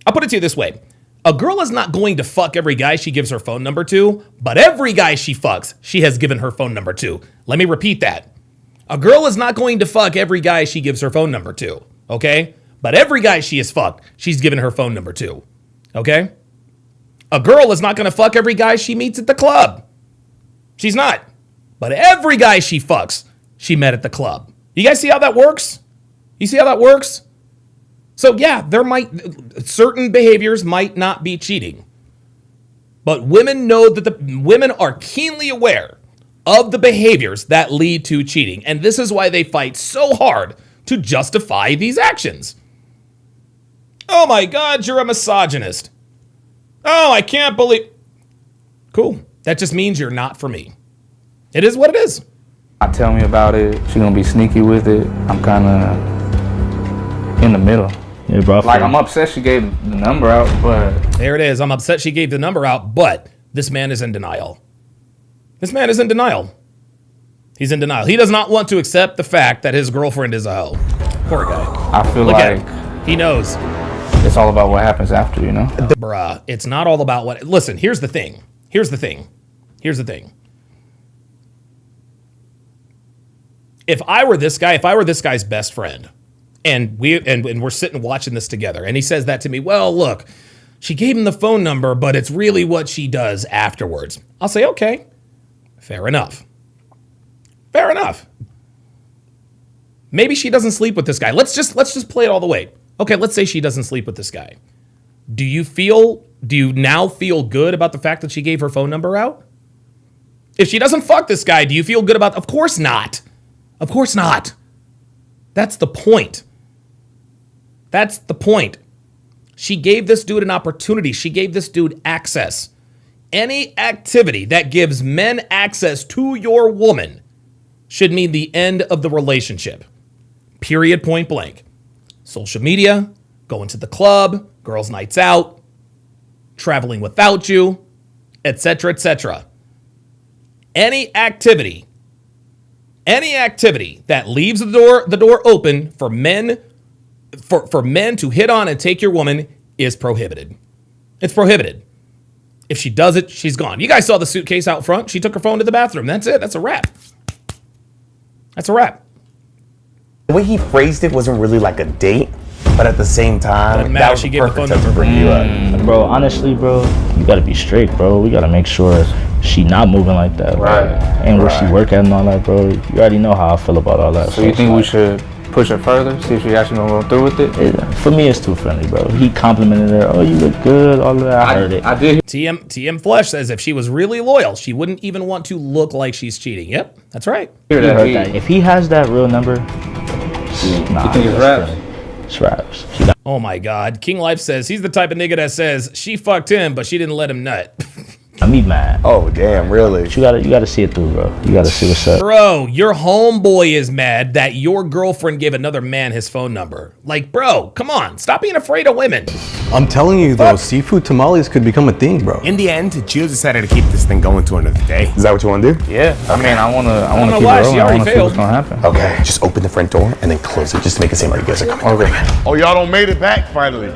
[SPEAKER 1] I'll put it to you this way. A girl is not going to fuck every guy she gives her phone number to, but every guy she fucks, she has given her phone number to. Let me repeat that. A girl is not going to fuck every guy she gives her phone number to, okay? But every guy she has fucked, she's given her phone number to, okay? A girl is not going to fuck every guy she meets at the club. She's not. But every guy she fucks, she met at the club. You guys see how that works? You see how that works? So yeah, certain behaviors might not be cheating. But women know that women are keenly aware of the behaviors that lead to cheating. And this is why they fight so hard to justify these actions. Oh my God, you're a misogynist. Oh, I can't believe. Cool. That just means you're not for me. It is what it is.
[SPEAKER 11] Tell me about it. She gonna be sneaky with it. I'm kind of in the middle.
[SPEAKER 14] Yeah, bro.
[SPEAKER 11] Like, I'm upset she gave the number out, but...
[SPEAKER 1] There it is. I'm upset she gave the number out, but this man is in denial. This man is in denial. He's in denial. He does not want to accept the fact that his girlfriend is a hoe. Poor guy.
[SPEAKER 11] I feel
[SPEAKER 1] Look
[SPEAKER 11] like...
[SPEAKER 1] at him. He knows.
[SPEAKER 11] It's all about what happens after, you know?
[SPEAKER 1] Bruh, it's not all about what... Listen, here's the thing. Here's the thing. If I were this guy's best friend, and we're sitting watching this together, and he says that to me, well, look, she gave him the phone number, but it's really what she does afterwards. I'll say, okay, fair enough. Fair enough. Maybe she doesn't sleep with this guy. Let's just play it all the way. Okay, let's say she doesn't sleep with this guy. Do you now feel good about the fact that she gave her phone number out? If she doesn't fuck this guy, do you feel good about... Of course not. Of course not. That's the point. That's the point. She gave this dude an opportunity. She gave this dude access. Any activity that gives men access to your woman should mean the end of the relationship. Period, point blank. Social media, going to the club, girls' nights out, traveling without you, etc., etc. Any activity that leaves the door open for men to hit on and take your woman is prohibited. It's prohibited. If she does it, she's gone. You guys saw the suitcase out front. She took her phone to the bathroom. That's it. That's a wrap. That's a wrap.
[SPEAKER 13] The way he phrased it wasn't really like a date, but at the same time, that was
[SPEAKER 1] she
[SPEAKER 13] the
[SPEAKER 1] gave the
[SPEAKER 13] perfect
[SPEAKER 1] phone
[SPEAKER 13] time to
[SPEAKER 1] number.
[SPEAKER 13] bring you up.
[SPEAKER 14] Bro, honestly, bro, you gotta be straight, bro. We gotta make sure she not moving like that.
[SPEAKER 13] Right.
[SPEAKER 14] And where she work at and all that, bro. You already know how I feel about all that.
[SPEAKER 11] So you think we should push her further? See if she actually gonna go through with it?
[SPEAKER 14] For me, it's too friendly, bro. He complimented her. Oh, you look good. All of that. I heard it.
[SPEAKER 11] I did.
[SPEAKER 1] TM Flesh says if she was really loyal, she wouldn't even want to look like she's cheating. Yep, that's right.
[SPEAKER 14] He heard that. If he has that real number, nah,
[SPEAKER 11] you think it's raps?
[SPEAKER 14] It's raps.
[SPEAKER 1] Oh my God. King Life says he's the type of nigga that says she fucked him, but she didn't let him nut.
[SPEAKER 14] I'm mad.
[SPEAKER 13] Oh damn, really?
[SPEAKER 14] You gotta see it through, bro. You gotta see what's up.
[SPEAKER 1] Bro, your homeboy is mad that your girlfriend gave another man his phone number. Like, bro, come on, stop being afraid of women.
[SPEAKER 15] I'm telling you though, seafood tamales could become a thing, bro.
[SPEAKER 9] In the end, Gio decided to keep this thing going to another day.
[SPEAKER 13] Is that what you want to do?
[SPEAKER 11] Yeah. I mean, I wanna
[SPEAKER 1] know
[SPEAKER 11] keep
[SPEAKER 1] why,
[SPEAKER 11] it
[SPEAKER 1] she
[SPEAKER 11] rolling. I
[SPEAKER 1] already
[SPEAKER 11] wanna see
[SPEAKER 1] failed.
[SPEAKER 11] what's gonna happen.
[SPEAKER 13] Okay, just open the front door and then close it, just to make it seem like you guys are coming.
[SPEAKER 11] Okay.
[SPEAKER 10] Oh, y'all don't made it back finally.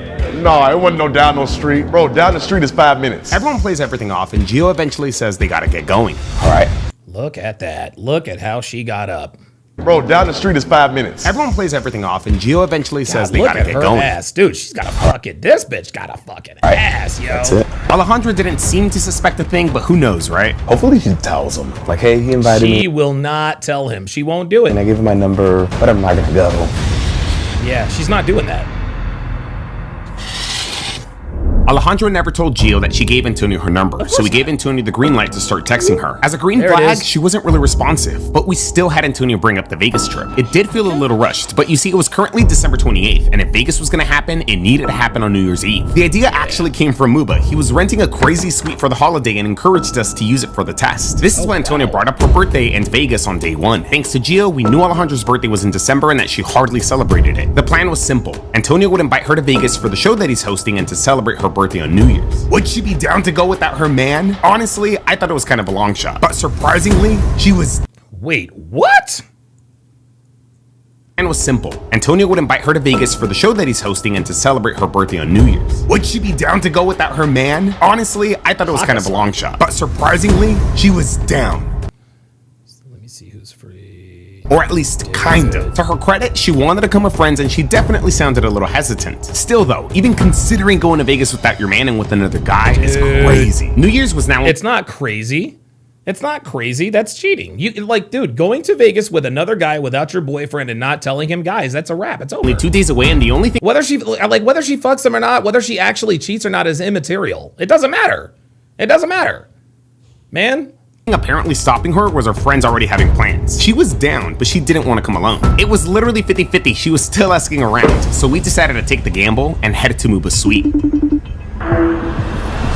[SPEAKER 10] No, it wasn't no down no street. Bro, down the street is 5 minutes.
[SPEAKER 9] Everyone plays everything off, and Gio eventually says they gotta get going.
[SPEAKER 13] All right.
[SPEAKER 1] Look at that. Look at how she got up.
[SPEAKER 10] Bro, down the street is 5 minutes.
[SPEAKER 9] Everyone plays everything off, and Gio eventually says
[SPEAKER 1] God,
[SPEAKER 9] they
[SPEAKER 1] look
[SPEAKER 9] gotta
[SPEAKER 1] at
[SPEAKER 9] get
[SPEAKER 1] her
[SPEAKER 9] going.
[SPEAKER 1] ass. Dude, she's got a fucking... This bitch got a fucking ass, yo.
[SPEAKER 13] That's it.
[SPEAKER 9] Alejandra didn't seem to suspect a thing, but who knows, right?
[SPEAKER 13] Hopefully she tells him. Like, hey, he invited me.
[SPEAKER 1] She will not tell him. She won't do it.
[SPEAKER 13] And I give him my number, but I'm not gonna go.
[SPEAKER 1] Yeah, she's not doing that.
[SPEAKER 9] Alejandra never told Gio that she gave Antonio her number, so we gave Antonio the green light to start texting her. As a green
[SPEAKER 1] There it
[SPEAKER 9] flag,
[SPEAKER 1] is.
[SPEAKER 9] she wasn't really responsive, but we still had Antonio bring up the Vegas trip. It did feel a little rushed, but you see, it was currently December 28th, and if Vegas was gonna happen, it needed to happen on New Year's Eve. The idea actually came from Muba. He was renting a crazy suite for the holiday and encouraged us to use it for the test. This is why Antonio brought up her birthday and Vegas on day one. Thanks to Gio, we knew Alejandra's birthday was in December and that she hardly celebrated it. The plan was simple. Antonio would invite her to Vegas for the show that he's hosting and to celebrate her birthday on New Year's. Would she be down to go without her man? Honestly, I thought it was kind of a long shot. But surprisingly, she was...
[SPEAKER 1] Wait, what?
[SPEAKER 9] And was simple. Antonio would invite her to Vegas for the show that he's hosting and to celebrate her birthday on New Year's. Would she be down to go without her man? Honestly, I thought it was kind of a long shot. But surprisingly, she was down.
[SPEAKER 1] Let me see who's free.
[SPEAKER 9] Or at least kind of. To her credit, she wanted to come with friends and she definitely sounded a little hesitant. Still though, even considering going to Vegas without your man and with another guy is crazy. New Year's was now...
[SPEAKER 1] It's not crazy. It's not crazy. That's cheating. You like, dude, going to Vegas with another guy without your boyfriend and not telling him, guys, that's a wrap. It's over.
[SPEAKER 9] Only 2 days away, and the only thing...
[SPEAKER 1] Whether she fucks him or not, whether she actually cheats or not is immaterial. It doesn't matter. It doesn't matter. Man.
[SPEAKER 9] Apparently stopping her was her friends already having plans. She was down, but she didn't want to come alone. It was literally 50-50. She was still asking around. So we decided to take the gamble and head to Muba's suite.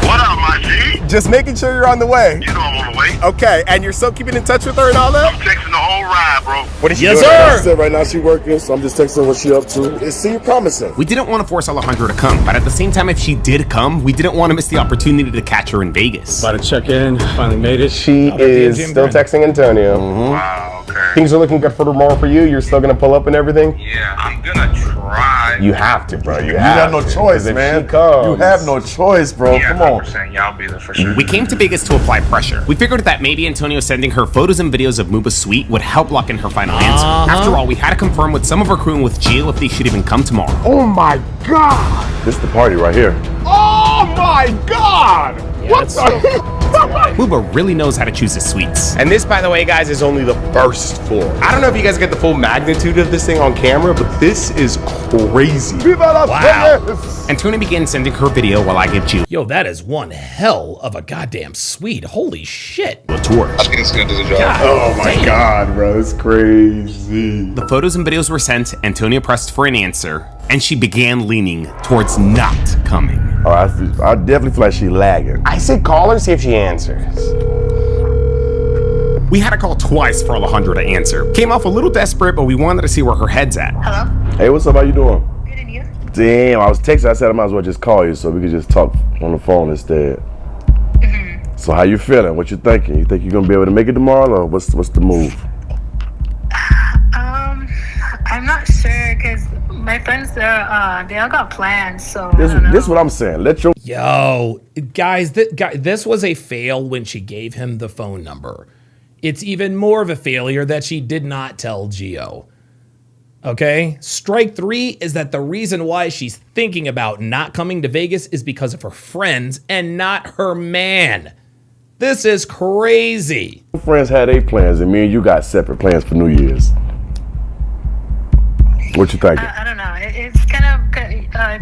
[SPEAKER 18] What up, my G?
[SPEAKER 13] Just making sure you're on the way.
[SPEAKER 18] You know I'm on the way.
[SPEAKER 13] Okay, and you're still keeping in touch with her and all that?
[SPEAKER 18] I'm texting the whole ride, bro.
[SPEAKER 13] What is she
[SPEAKER 10] Yes,
[SPEAKER 13] doing?
[SPEAKER 10] sir. Right now she working, so I'm just texting what she up to. It seemed promising.
[SPEAKER 9] We didn't want to force Alejandra to come, but at the same time, if she did come, we didn't want to miss the opportunity to catch her in Vegas.
[SPEAKER 15] About to check in. Finally made it.
[SPEAKER 13] She is still texting Antonio.
[SPEAKER 18] Wow, okay.
[SPEAKER 13] Things are looking good for tomorrow for you. You're still gonna pull up and everything?
[SPEAKER 18] Yeah, I'm gonna try.
[SPEAKER 13] You have to, bro. You
[SPEAKER 10] got no choice, man. You have no choice, bro.
[SPEAKER 18] Yeah,
[SPEAKER 10] Come on.
[SPEAKER 18] 100%. Y'all be there for sure.
[SPEAKER 9] We came to Vegas to apply pressure. We figured that maybe Antonio sending her photos and videos of Muba's suite would help lock in her final answer. After all, we had to confirm with some of our crew and with Gio if they should even come tomorrow.
[SPEAKER 13] Oh my god!
[SPEAKER 10] This is the party right here.
[SPEAKER 13] Oh my god! What the?
[SPEAKER 9] Muba really knows how to choose his suites.
[SPEAKER 13] And this, by the way, guys, is only the first floor. I don't know if you guys get the full magnitude of this thing on camera, but this is crazy.
[SPEAKER 9] Wow. Antonio began sending her video while I give Gio
[SPEAKER 1] Yo, that is one hell of a goddamn suite. Holy shit.
[SPEAKER 9] a tour.
[SPEAKER 18] I think it's gonna do the job.
[SPEAKER 1] God
[SPEAKER 10] Oh my
[SPEAKER 1] damn.
[SPEAKER 10] god, bro. It's crazy.
[SPEAKER 9] The photos and videos were sent, Antonio pressed for an answer, and she began leaning towards not coming.
[SPEAKER 10] Oh, I definitely feel like she lagging.
[SPEAKER 13] I said call her, see if she answers.
[SPEAKER 9] We had to call twice for Alejandra to answer. Came off a little desperate, but we wanted to see where her head's at.
[SPEAKER 19] Hello?
[SPEAKER 10] Hey, what's up? How you doing?
[SPEAKER 19] Good, and you?
[SPEAKER 10] Damn, I was texting. I said I might as well just call you so we could just talk on the phone instead. So how you feeling? What you thinking? You think you're gonna be able to make it tomorrow, or what's the move?
[SPEAKER 19] I'm not sure because my friends they all got plans, so
[SPEAKER 10] This
[SPEAKER 19] I don't know.
[SPEAKER 10] is what I'm saying. Let your
[SPEAKER 1] Yo, guys, this was a fail when she gave him the phone number. It's even more of a failure that she did not tell Gio. Okay? Strike 3 is that the reason why she's thinking about not coming to Vegas is because of her friends and not her man. This is crazy.
[SPEAKER 10] friends had their plans, and me and you got separate plans for New Year's. What you thinking?
[SPEAKER 19] I don't know. It's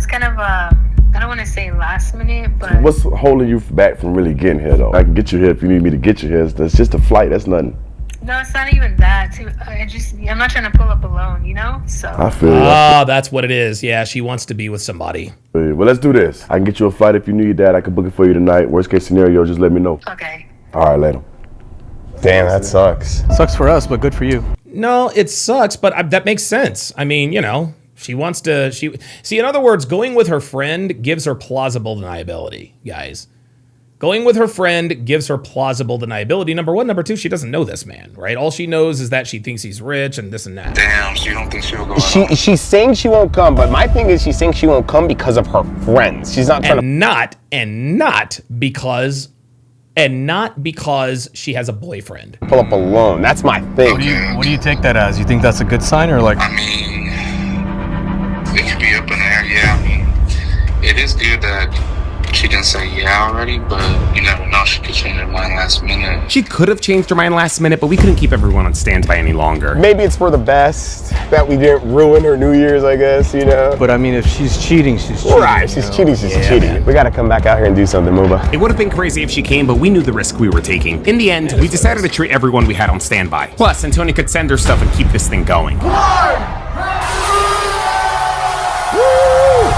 [SPEAKER 19] kind of I don't want to say last minute, but
[SPEAKER 10] What's holding you back from really getting here, though? I can get you here if you need me to get you here. That's just a flight. That's nothing.
[SPEAKER 19] no, it's not even that. I'm not trying to pull up alone, you know. So
[SPEAKER 10] I feel you.
[SPEAKER 1] Ah, that's what it is. Yeah, she wants to be with somebody.
[SPEAKER 10] Well, let's do this. I can get you a flight if you need that. I can book it for you tonight. Worst case scenario, just let me know.
[SPEAKER 19] Okay.
[SPEAKER 10] All right, later.
[SPEAKER 13] Damn, that sucks.
[SPEAKER 15] Sucks for us, but good for you.
[SPEAKER 1] No, it sucks, but that makes sense. I mean, you know, she wants to. See, in other words, going with her friend gives her plausible deniability, guys. Going with her friend gives her plausible deniability. Number one. Number two, she doesn't know this man, right? All she knows is that she thinks he's rich and this and that.
[SPEAKER 18] Damn, so you don't think she'll go out?
[SPEAKER 13] She's saying she won't come, but my thing is she's saying she won't come because of her friends. She's not trying
[SPEAKER 1] And not because she has a boyfriend.
[SPEAKER 13] pull up alone. That's my thing.
[SPEAKER 15] What do you take that as? You think that's a good sign, or like?
[SPEAKER 12] I mean, it could be up in the air. Yeah, I mean, it is good that she can say yeah already, but you never know. She could change her mind last minute.
[SPEAKER 9] She could have changed her mind last minute, but we couldn't keep everyone on standby any longer.
[SPEAKER 13] Maybe it's for the best that we didn't ruin her New Year's, I guess, you know?
[SPEAKER 15] But I mean, if she's cheating, she's cheating.
[SPEAKER 13] Right, she's cheating, she's cheating. Man. We gotta come back out here and do something, Muba.
[SPEAKER 9] It would have been crazy if she came, but we knew the risk we were taking. In the end, we decided to treat everyone we had on standby. Plus, Antonia could send her stuff and keep this thing going.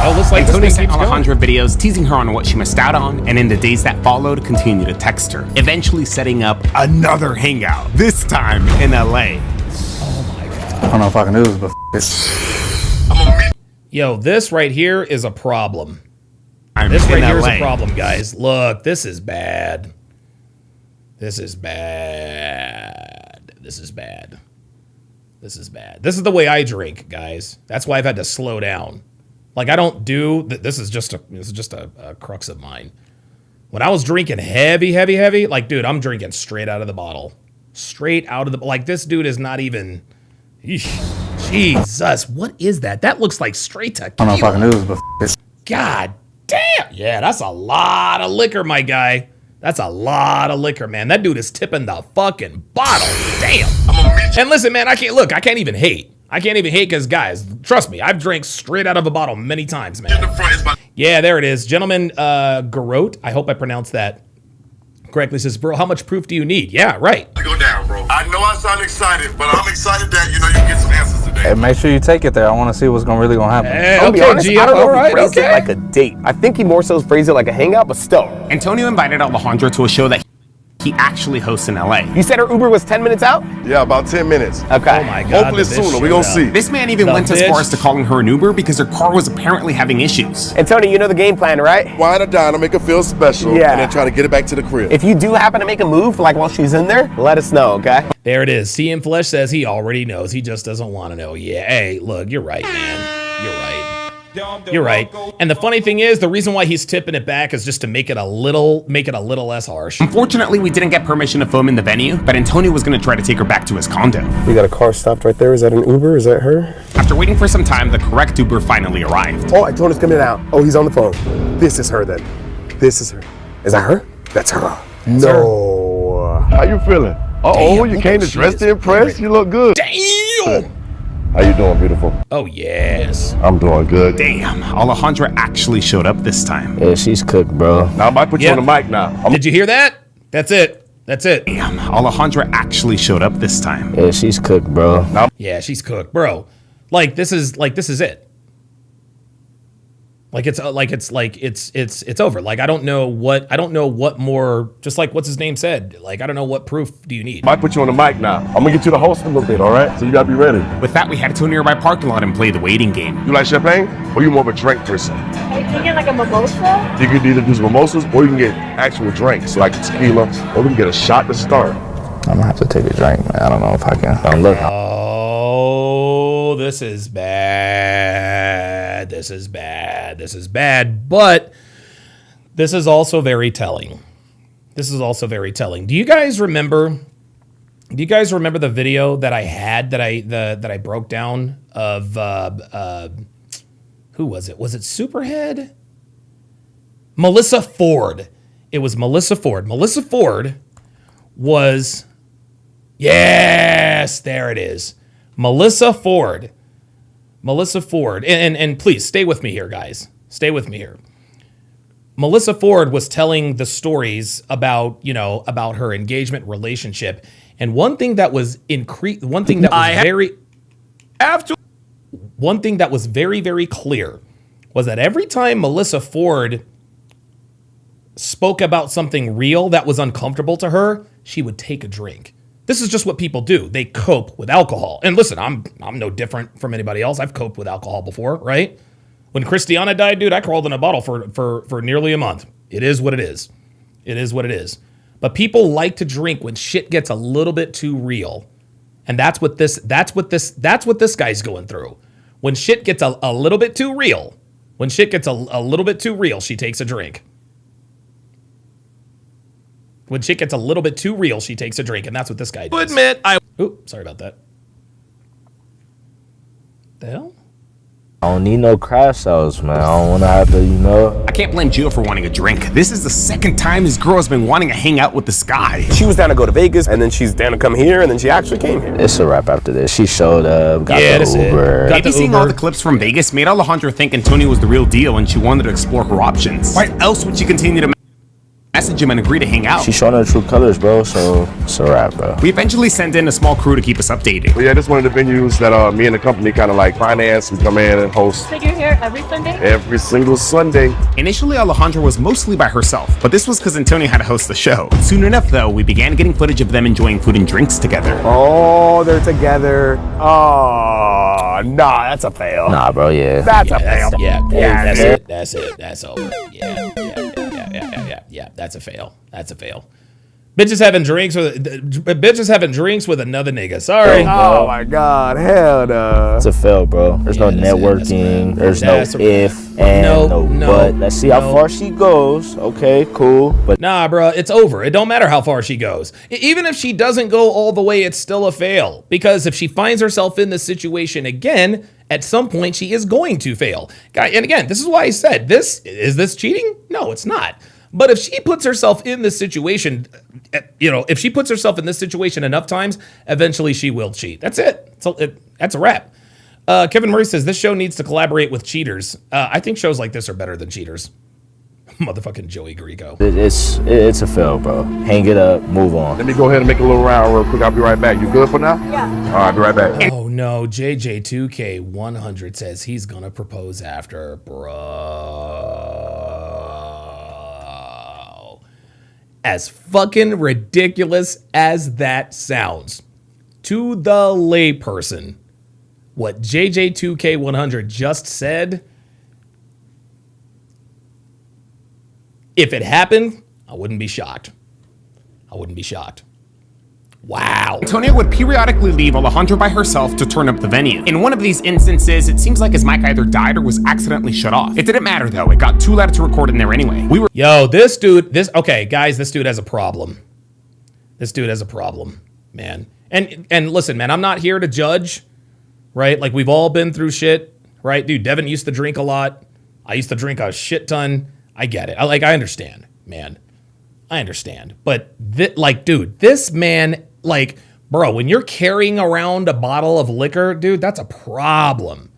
[SPEAKER 1] Oh, looks like
[SPEAKER 9] Antonia
[SPEAKER 1] this
[SPEAKER 9] sent
[SPEAKER 1] thing keeps going.
[SPEAKER 9] Alejandra videos teasing her on what she missed out on, and in the days that followed, continued to text her, eventually setting up another hangout, this time in LA.
[SPEAKER 15] I don't know if I can do this, but it.
[SPEAKER 1] Yo, this right here is a problem. This right
[SPEAKER 9] in
[SPEAKER 1] here is
[SPEAKER 9] LA.
[SPEAKER 1] a problem, guys. Look, this is bad. This is bad. This is bad. This is bad. This is the way I drink, guys. That's why I've had to slow down. Like, I don't do... This is just a crux of mine. When I was drinking heavy, like, dude, I'm drinking straight out of the bottle. Straight out of the... Like, this dude is not even... Eesh, Jesus, what is that? That looks like straight tequila.
[SPEAKER 15] I don't know if I can do this, but
[SPEAKER 1] God damn. Yeah, that's a lot of liquor, my guy. That's a lot of liquor, man. That dude is tipping the fucking bottle. Damn. And listen, man, I can't even hate. I can't even hate because, guys, trust me, I've drank straight out of a bottle many times, man. Yeah, there it is. Gentleman Garot, I hope I pronounced that correctly, says, bro, how much proof do you need? Yeah, right.
[SPEAKER 10] Go down, bro. I know I sound excited, but I'm excited that, you get some answers today.
[SPEAKER 15] hey, make sure you take it there. I want to see what's really gonna happen.
[SPEAKER 13] I'll be honest, I don't know if he phrased it like a date. I think he more so phrased it like a hangout, but still.
[SPEAKER 9] Antonio invited Alejandra to a show that he actually hosts in LA.
[SPEAKER 13] You said her Uber was 10 minutes out?
[SPEAKER 10] Yeah, about 10 minutes.
[SPEAKER 13] Okay.
[SPEAKER 1] Oh my God.
[SPEAKER 10] Hopefully sooner. We're going to see.
[SPEAKER 9] This man even went as far as to calling her an Uber because her car was apparently having issues.
[SPEAKER 13] Antonio, you know the game plan, right?
[SPEAKER 10] Wine or dine to make her feel special,
[SPEAKER 13] Yeah.
[SPEAKER 10] and then try to get it back to the crib.
[SPEAKER 13] If you do happen to make a move, like while she's in there, let us know, okay?
[SPEAKER 1] There it is. CM Flesh says he already knows. He just doesn't want to know. Yeah, hey, look, you're right, man. You're right. You're right. And the funny thing is, the reason why he's tipping it back is just to make it a little less harsh.
[SPEAKER 9] Unfortunately, we didn't get permission to film in the venue, but Antonio was going to try to take her back to his condo.
[SPEAKER 20] We got a car stopped right there. Is that an Uber? Is that her?
[SPEAKER 9] After waiting for some time, the correct Uber finally arrived.
[SPEAKER 20] Oh, Antonio's coming out. Oh, he's on the phone. This is her then. This is her. Is that her? That's her.
[SPEAKER 10] No. How you feeling? Uh-oh, you came to dress to impress? You look good.
[SPEAKER 1] Damn!
[SPEAKER 10] How you doing, beautiful?
[SPEAKER 1] Oh, yes.
[SPEAKER 10] I'm doing good.
[SPEAKER 9] Damn, Alejandra actually showed up this time.
[SPEAKER 14] Yeah, she's cooked, bro.
[SPEAKER 10] Now I might put you on the mic now.
[SPEAKER 1] Did you hear that? That's it. That's it.
[SPEAKER 9] Damn, Alejandra actually showed up this time.
[SPEAKER 14] Yeah, she's cooked, bro.
[SPEAKER 1] Yeah, she's cooked, bro. Like this is it. It's over. Like I don't know what more. Just like what's his name said. Like I don't know what proof do you need.
[SPEAKER 10] Might put you on the mic now. I'm gonna get you the host a little bit, all right? So you gotta be ready.
[SPEAKER 9] With that, we headed to a nearby parking lot and played the waiting game.
[SPEAKER 10] You like champagne, or you more of a drink person?
[SPEAKER 19] Are you thinking like a mimosa?
[SPEAKER 10] You can either do some mimosas, or you can get actual drinks like tequila, or we can get a shot to start.
[SPEAKER 14] I'm gonna have to take a drink, man. I don't know if I can. Don't look.
[SPEAKER 1] Oh, this is bad. This is bad. This is bad. But this is also very telling. This is also very telling. Do you guys remember the video that I had that I broke down of who was it? Was it Superhead? Melissa Ford. It was Melissa Ford. Melissa Ford was, yes, there it is. Melissa Ford. Melissa Ford. And please stay with me here, guys. Stay with me here. Melissa Ford was telling the stories about her engagement relationship. And one thing that was very, very clear was that every time Melissa Ford spoke about something real that was uncomfortable to her, she would take a drink. This is just what people do. They cope with alcohol. And listen, I'm no different from anybody else. I've coped with alcohol before, right? When Christiana died, dude, I crawled in a bottle for nearly a month. It is what it is. It is what it is. But people like to drink when shit gets a little bit too real. And that's what this guy's going through. When shit gets a little bit too real, she takes a drink. When shit gets a little bit too real, she takes a drink, and that's what this guy does. Oop, sorry about that. The hell?
[SPEAKER 14] I don't need no crash outs, man. I don't want to have to,
[SPEAKER 9] I can't blame Gio for wanting a drink. This is the second time his girl has been wanting to hang out with this guy.
[SPEAKER 20] She was down to go to Vegas, and then she's down to come here, and then she actually came here.
[SPEAKER 14] It's a wrap after this. She showed up, got the Uber.
[SPEAKER 9] Maybe seeing all the clips from Vegas made Alejandra think Antonio was the real deal, and she wanted to explore her options. Why else would she continue to message him and agree to hang out.
[SPEAKER 14] She's showing her true colors, bro, so it's a wrap, bro.
[SPEAKER 9] We eventually send in a small crew to keep us updated.
[SPEAKER 10] But yeah, this is one of the venues that me and the company kind of like finance. We come in and host.
[SPEAKER 19] So you're here every Sunday?
[SPEAKER 10] Every single Sunday.
[SPEAKER 9] Initially, Alejandra was mostly by herself, but this was because Antonio had to host the show. Soon enough, though, we began getting footage of them enjoying food and drinks together.
[SPEAKER 20] Oh, they're together. Oh, nah, that's a fail.
[SPEAKER 14] Nah, bro, yeah.
[SPEAKER 20] That's a fail.
[SPEAKER 1] That's it. That's over. Yeah. That's a fail. That's a fail. Bitches having drinks with another nigga. Sorry.
[SPEAKER 20] Oh my God, hell no.
[SPEAKER 14] It's a fail, bro. There's no networking. There's no if and no but. Let's see how far she goes. Okay, cool. But
[SPEAKER 1] nah, bro, it's over. It don't matter how far she goes. Even if she doesn't go all the way, it's still a fail. Because if she finds herself in this situation again, at some point she is going to fail. And again, this is why I said is this cheating? No, it's not. But if she puts herself in this situation, if she puts herself in this situation enough times, eventually she will cheat. That's it. That's a wrap. Kevin Murray says this show needs to collaborate with cheaters. I think shows like this are better than cheaters. Motherfucking Joey Greco.
[SPEAKER 14] It's a fail, bro. Hang it up, move on.
[SPEAKER 10] Let me go ahead and make a little round real quick. I'll be right back. You good for now?
[SPEAKER 19] Yeah.
[SPEAKER 10] All right, I'll be right back.
[SPEAKER 1] Oh no, JJ2K100 says he's gonna propose after, bro. As fucking ridiculous as that sounds, to the layperson, what JJ2K100 just said, if it happened, I wouldn't be shocked. Wow.
[SPEAKER 9] Antonio would periodically leave Alejandra by herself to turn up the venue. In one of these instances, it seems like his mic either died or was accidentally shut off. It didn't matter though, it got too loud to record in there anyway.
[SPEAKER 1] This dude has a problem. This dude has a problem, man. And listen, man, I'm not here to judge, right? Like, we've all been through shit, right? Dude, Devin used to drink a lot. I used to drink a shit ton. I get it. I understand, man. I understand. But this man, bro, when you're carrying around a bottle of liquor, dude, that's a problem.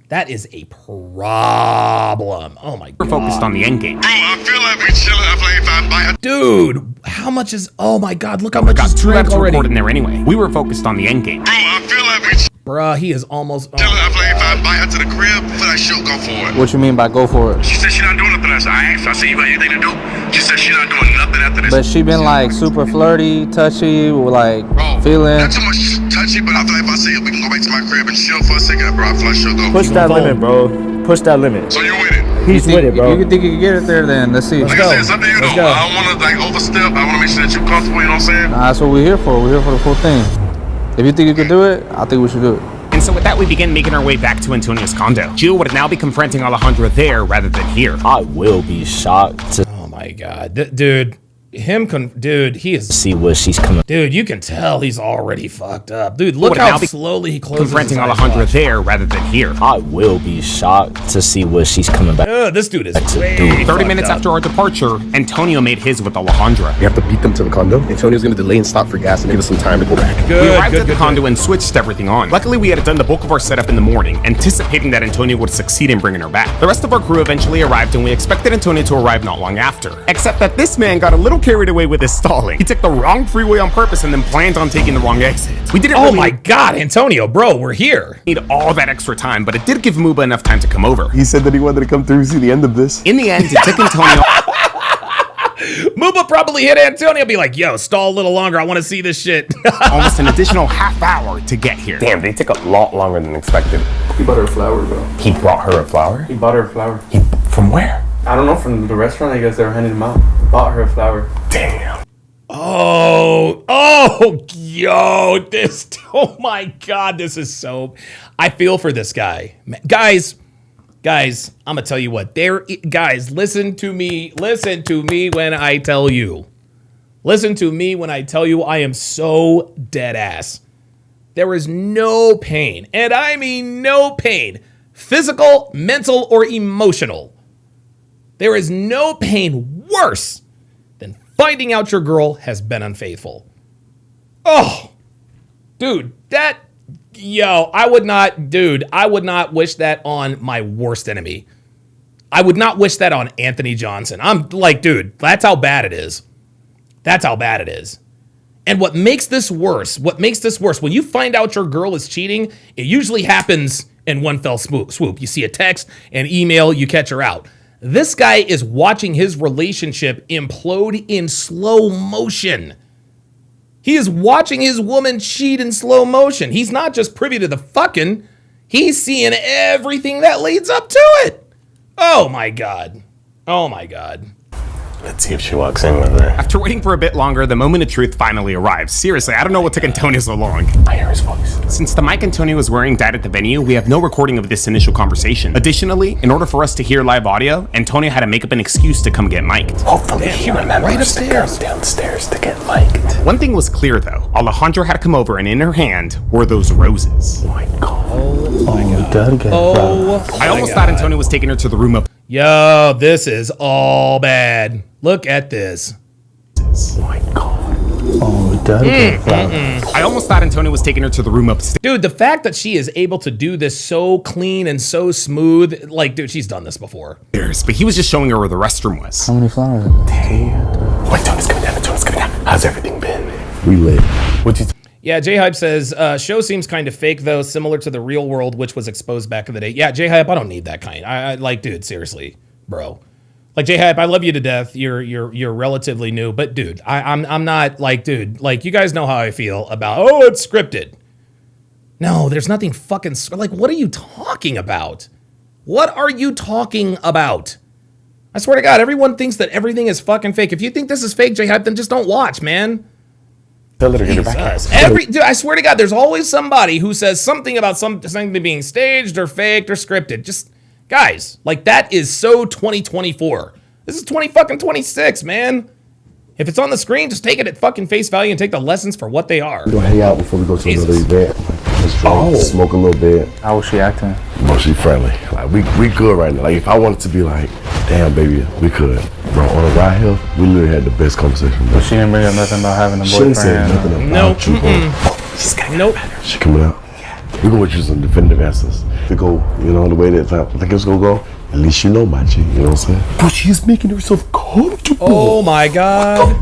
[SPEAKER 1] That is a problem. Oh my God.
[SPEAKER 9] We're focused on the end game.
[SPEAKER 18] Bro, I feel like we chilling. I feel like if I buy a
[SPEAKER 1] dude, how much is? Oh my God, look how much is
[SPEAKER 9] too loud to
[SPEAKER 1] already.
[SPEAKER 9] record in there anyway. We were focused on the end game.
[SPEAKER 18] Bro, I feel like we
[SPEAKER 1] bruh, he is almost.
[SPEAKER 18] chilling. I feel like if I buy her to the crib, I feel like she'll go for it.
[SPEAKER 11] What you mean by go for it?
[SPEAKER 18] She said she not doing nothing else. I asked her. I said, you got anything to do? She said she not doing nothing after this.
[SPEAKER 11] But she been like super flirty, touchy, like feeling.
[SPEAKER 18] Not too much touchy, but I feel like if I say it, we can go back to my crib and chill for a second, bro. I feel like she'll go.
[SPEAKER 14] Push that limit, bro. Push that limit.
[SPEAKER 18] So you with it?
[SPEAKER 14] He's with it, bro.
[SPEAKER 11] You think you can get it there? Then let's see.
[SPEAKER 18] Like I said, it's up to you though. I don't want to overstep. I want to make sure that you're comfortable. You know what I'm saying?
[SPEAKER 11] Nah, that's what we're here for. We're here for the full thing. If you think you can do it, I think we should do it.
[SPEAKER 9] And so with that, we begin making our way back to Antonio's condo. Jill would now be confronting Alejandra there rather than here.
[SPEAKER 14] I will be shocked to
[SPEAKER 1] Oh my God, dude. Dude, he is.
[SPEAKER 14] see what she's coming.
[SPEAKER 1] Dude, you can tell he's already fucked up. Dude, look
[SPEAKER 9] Would
[SPEAKER 1] how
[SPEAKER 9] now be
[SPEAKER 1] slowly he closes
[SPEAKER 9] confronting
[SPEAKER 1] his eyes.
[SPEAKER 9] Alejandra there rather than here.
[SPEAKER 14] I will be shocked to see what she's coming back.
[SPEAKER 1] This dude is way
[SPEAKER 9] 30
[SPEAKER 1] fucked
[SPEAKER 9] minutes
[SPEAKER 1] up.
[SPEAKER 9] after our departure, Antonio made his with Alejandra.
[SPEAKER 20] You have to beat them to the condo. Antonio's gonna delay and stop for gas and give us some time to go back.
[SPEAKER 9] We arrived at the condo and switched everything on. Luckily, we had done the bulk of our setup in the morning, anticipating that Antonio would succeed in bringing her back. The rest of our crew eventually arrived, and we expected Antonio to arrive not long after. Except that this man got a little carried away with his stalling. He took the wrong freeway on purpose and then planned on taking the wrong exit. We didn't
[SPEAKER 1] Oh
[SPEAKER 9] really
[SPEAKER 1] my God, Antonio, bro, we're here.
[SPEAKER 9] need all that extra time, but it did give Muba enough time to come over.
[SPEAKER 20] He said that he wanted to come through and see the end of this.
[SPEAKER 9] In the end, it took Antonio
[SPEAKER 1] Muba probably hit Antonio, be like, yo, stall a little longer. I want to see this shit.
[SPEAKER 9] almost an additional half hour to get here.
[SPEAKER 20] Damn, they took a lot longer than expected.
[SPEAKER 15] He bought her a flower, bro.
[SPEAKER 20] He brought her a flower?
[SPEAKER 15] He bought her a flower.
[SPEAKER 20] From where?
[SPEAKER 15] I don't know, from the restaurant. I guess they were handing them out. Bought her a flower.
[SPEAKER 20] Damn.
[SPEAKER 1] Oh, my God, this is so, I feel for this guy. Guys, I'm gonna tell you what, guys, listen to me when I tell you. Listen to me when I tell you I am so dead ass. There is no pain, and I mean no pain, physical, mental, or emotional. There is no pain worse than finding out your girl has been unfaithful. Oh, dude, I would not wish that on my worst enemy. I would not wish that on Anthony Johnson. I'm like, dude, that's how bad it is. That's how bad it is. And what makes this worse, when you find out your girl is cheating, it usually happens in one fell swoop. You see a text, an email, you catch her out. This guy is watching his relationship implode in slow motion. He is watching his woman cheat in slow motion. He's not just privy to the fucking, he's seeing everything that leads up to it. Oh my God. Oh my God.
[SPEAKER 13] Let's see if she walks in with her.
[SPEAKER 9] After waiting for a bit longer, the moment of truth finally arrives. Seriously, I don't know what took Antonio so long.
[SPEAKER 13] I hear his voice.
[SPEAKER 9] Since the mic Antonio was wearing died at the venue, we have no recording of this initial conversation. Additionally, in order for us to hear live audio, Antonio had to make up an excuse to come get mic'd.
[SPEAKER 13] Hopefully he remembers
[SPEAKER 1] right upstairs.
[SPEAKER 13] to come downstairs to get mic'd.
[SPEAKER 9] One thing was clear though, Alejandra had come over and in her hand were those roses.
[SPEAKER 13] Oh my God.
[SPEAKER 1] Oh my God.
[SPEAKER 9] I almost thought Antonio was taking her to the room up.
[SPEAKER 1] Yo, this is all bad. Look at this.
[SPEAKER 13] Oh my God.
[SPEAKER 9] I almost thought Antonio was taking her to the room upstairs.
[SPEAKER 1] Dude, the fact that she is able to do this so clean and so smooth, like, dude, she's done this before.
[SPEAKER 9] But he was just showing her where the restroom was.
[SPEAKER 11] How many flowers?
[SPEAKER 13] Wait, Tony's coming down. Tony's coming down. How's everything been? We lit. What'd you
[SPEAKER 1] Yeah, J-Hype says, show seems kind of fake, though, similar to the real world, which was exposed back in the day. Yeah, J-Hype, I don't need that kind. I like, dude, seriously, bro. Like, J-Hype, I love you to death. You're relatively new. But, dude, I'm not, like, dude, like, you guys know how I feel about, oh, it's scripted. No, there's nothing fucking, like, what are you talking about? What are you talking about? I swear to God, everyone thinks that everything is fucking fake. If you think this is fake, J-Hype, then just don't watch, man.
[SPEAKER 13] Tell her to get her back.
[SPEAKER 1] Dude, I swear to God, there's always somebody who says something about something being staged or faked or scripted. Just, guys, like, that is so 2024. This is 2026, man. If it's on the screen, just take it at fucking face value and take the lessons for what they are.
[SPEAKER 10] We're gonna hang out before we go to another event. Let's drink, smoke a little bit.
[SPEAKER 11] How was she acting?
[SPEAKER 10] Bro, she friendly. Like, we good right now. Like, if I wanted to be like, damn, baby, we could. Bro, on a ride here, we literally had the best conversation. Bro.
[SPEAKER 11] But she didn't bring up nothing about having a
[SPEAKER 10] She
[SPEAKER 11] boyfriend.
[SPEAKER 10] didn't say nothing about you, bro.
[SPEAKER 13] She's getting better.
[SPEAKER 10] She coming out. We're gonna get you some definitive answers. To go, you know, the way that I think it's gonna go. At least you know, my G. You know what I'm saying? Bro, she's making herself comfortable.
[SPEAKER 1] Oh my God.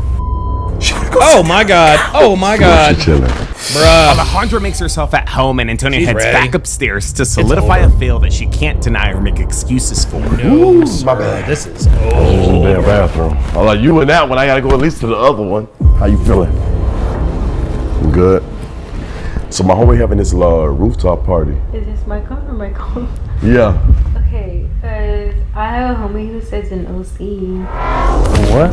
[SPEAKER 1] Oh my God. Oh my God.
[SPEAKER 10] She chilling.
[SPEAKER 1] Bruh.
[SPEAKER 9] Alejandra makes herself at home and Antonio
[SPEAKER 1] She's
[SPEAKER 9] heads
[SPEAKER 1] ready.
[SPEAKER 9] back upstairs to solidify a fail that she can't deny or make excuses for.
[SPEAKER 1] No, my bad. This is
[SPEAKER 10] in the bathroom. I'm like, you in that one, I gotta go at least to the other one. How you feeling? I'm good. So my homie having this rooftop party.
[SPEAKER 17] Is this my call or my call?
[SPEAKER 10] Yeah.
[SPEAKER 17] Okay, because I have a homie who says an OC.
[SPEAKER 11] What?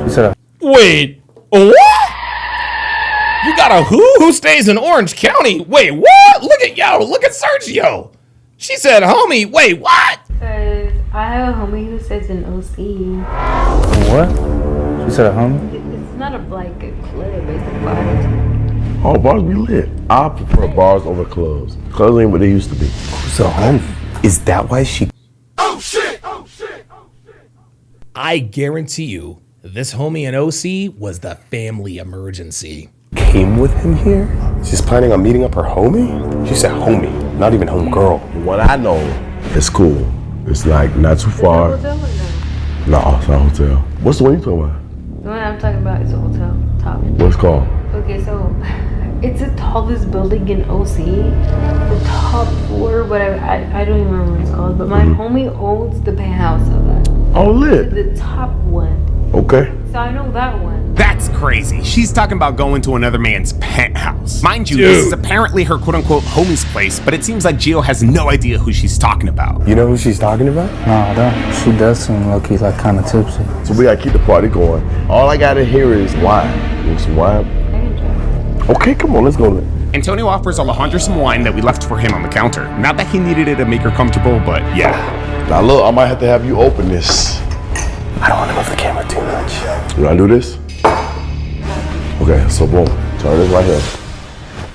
[SPEAKER 11] She said
[SPEAKER 1] Wait, what? You got a who stays in Orange County? Wait, what? Look at Sergio. She said, homie, wait, what?
[SPEAKER 17] Because I have a homie who says an OC.
[SPEAKER 11] What? She said a homie?
[SPEAKER 17] It's not a like a club, it's a bar.
[SPEAKER 10] Oh, bars be lit. I prefer bars over clubs. Clubs ain't what they used to be.
[SPEAKER 13] Who's a homie? Is that why she...
[SPEAKER 18] Oh shit!
[SPEAKER 1] I guarantee you, this homie in OC was the family emergency.
[SPEAKER 13] came with him here? She's planning on meeting up her homie? She said homie, not even homegirl.
[SPEAKER 10] What I know, it's cool. It's like not too far.
[SPEAKER 17] Is it a hotel or no?
[SPEAKER 10] No, it's not a hotel. What's the one you talking about?
[SPEAKER 17] The one I'm talking about is a hotel top.
[SPEAKER 10] What's it called?
[SPEAKER 17] Okay, so it's the tallest building in OC. The top floor, whatever. I don't even remember what it's called. But my homie owns the penthouse of that.
[SPEAKER 10] Oh, lit.
[SPEAKER 17] The top one.
[SPEAKER 10] Okay.
[SPEAKER 17] So I know that one.
[SPEAKER 9] That's crazy. She's talking about going to another man's penthouse. Mind you,
[SPEAKER 10] Dude.
[SPEAKER 9] this is apparently her quote-unquote homie's place, but it seems like Gio has no idea who she's talking about.
[SPEAKER 13] You know who she's talking about?
[SPEAKER 11] No, I don't. She does seem low-key like kind of tipsy.
[SPEAKER 10] So we gotta keep the party going. All I gotta hear is wine. You want some wine? Okay, come on, let's go.
[SPEAKER 9] Antonio offers Alejandra some wine that we left for him on the counter. Not that he needed it to make her comfortable, but yeah.
[SPEAKER 10] Now look, I might have to have you open this.
[SPEAKER 13] I don't want to move the camera too much.
[SPEAKER 10] You wanna do this? Okay, so boom. Turn this right here.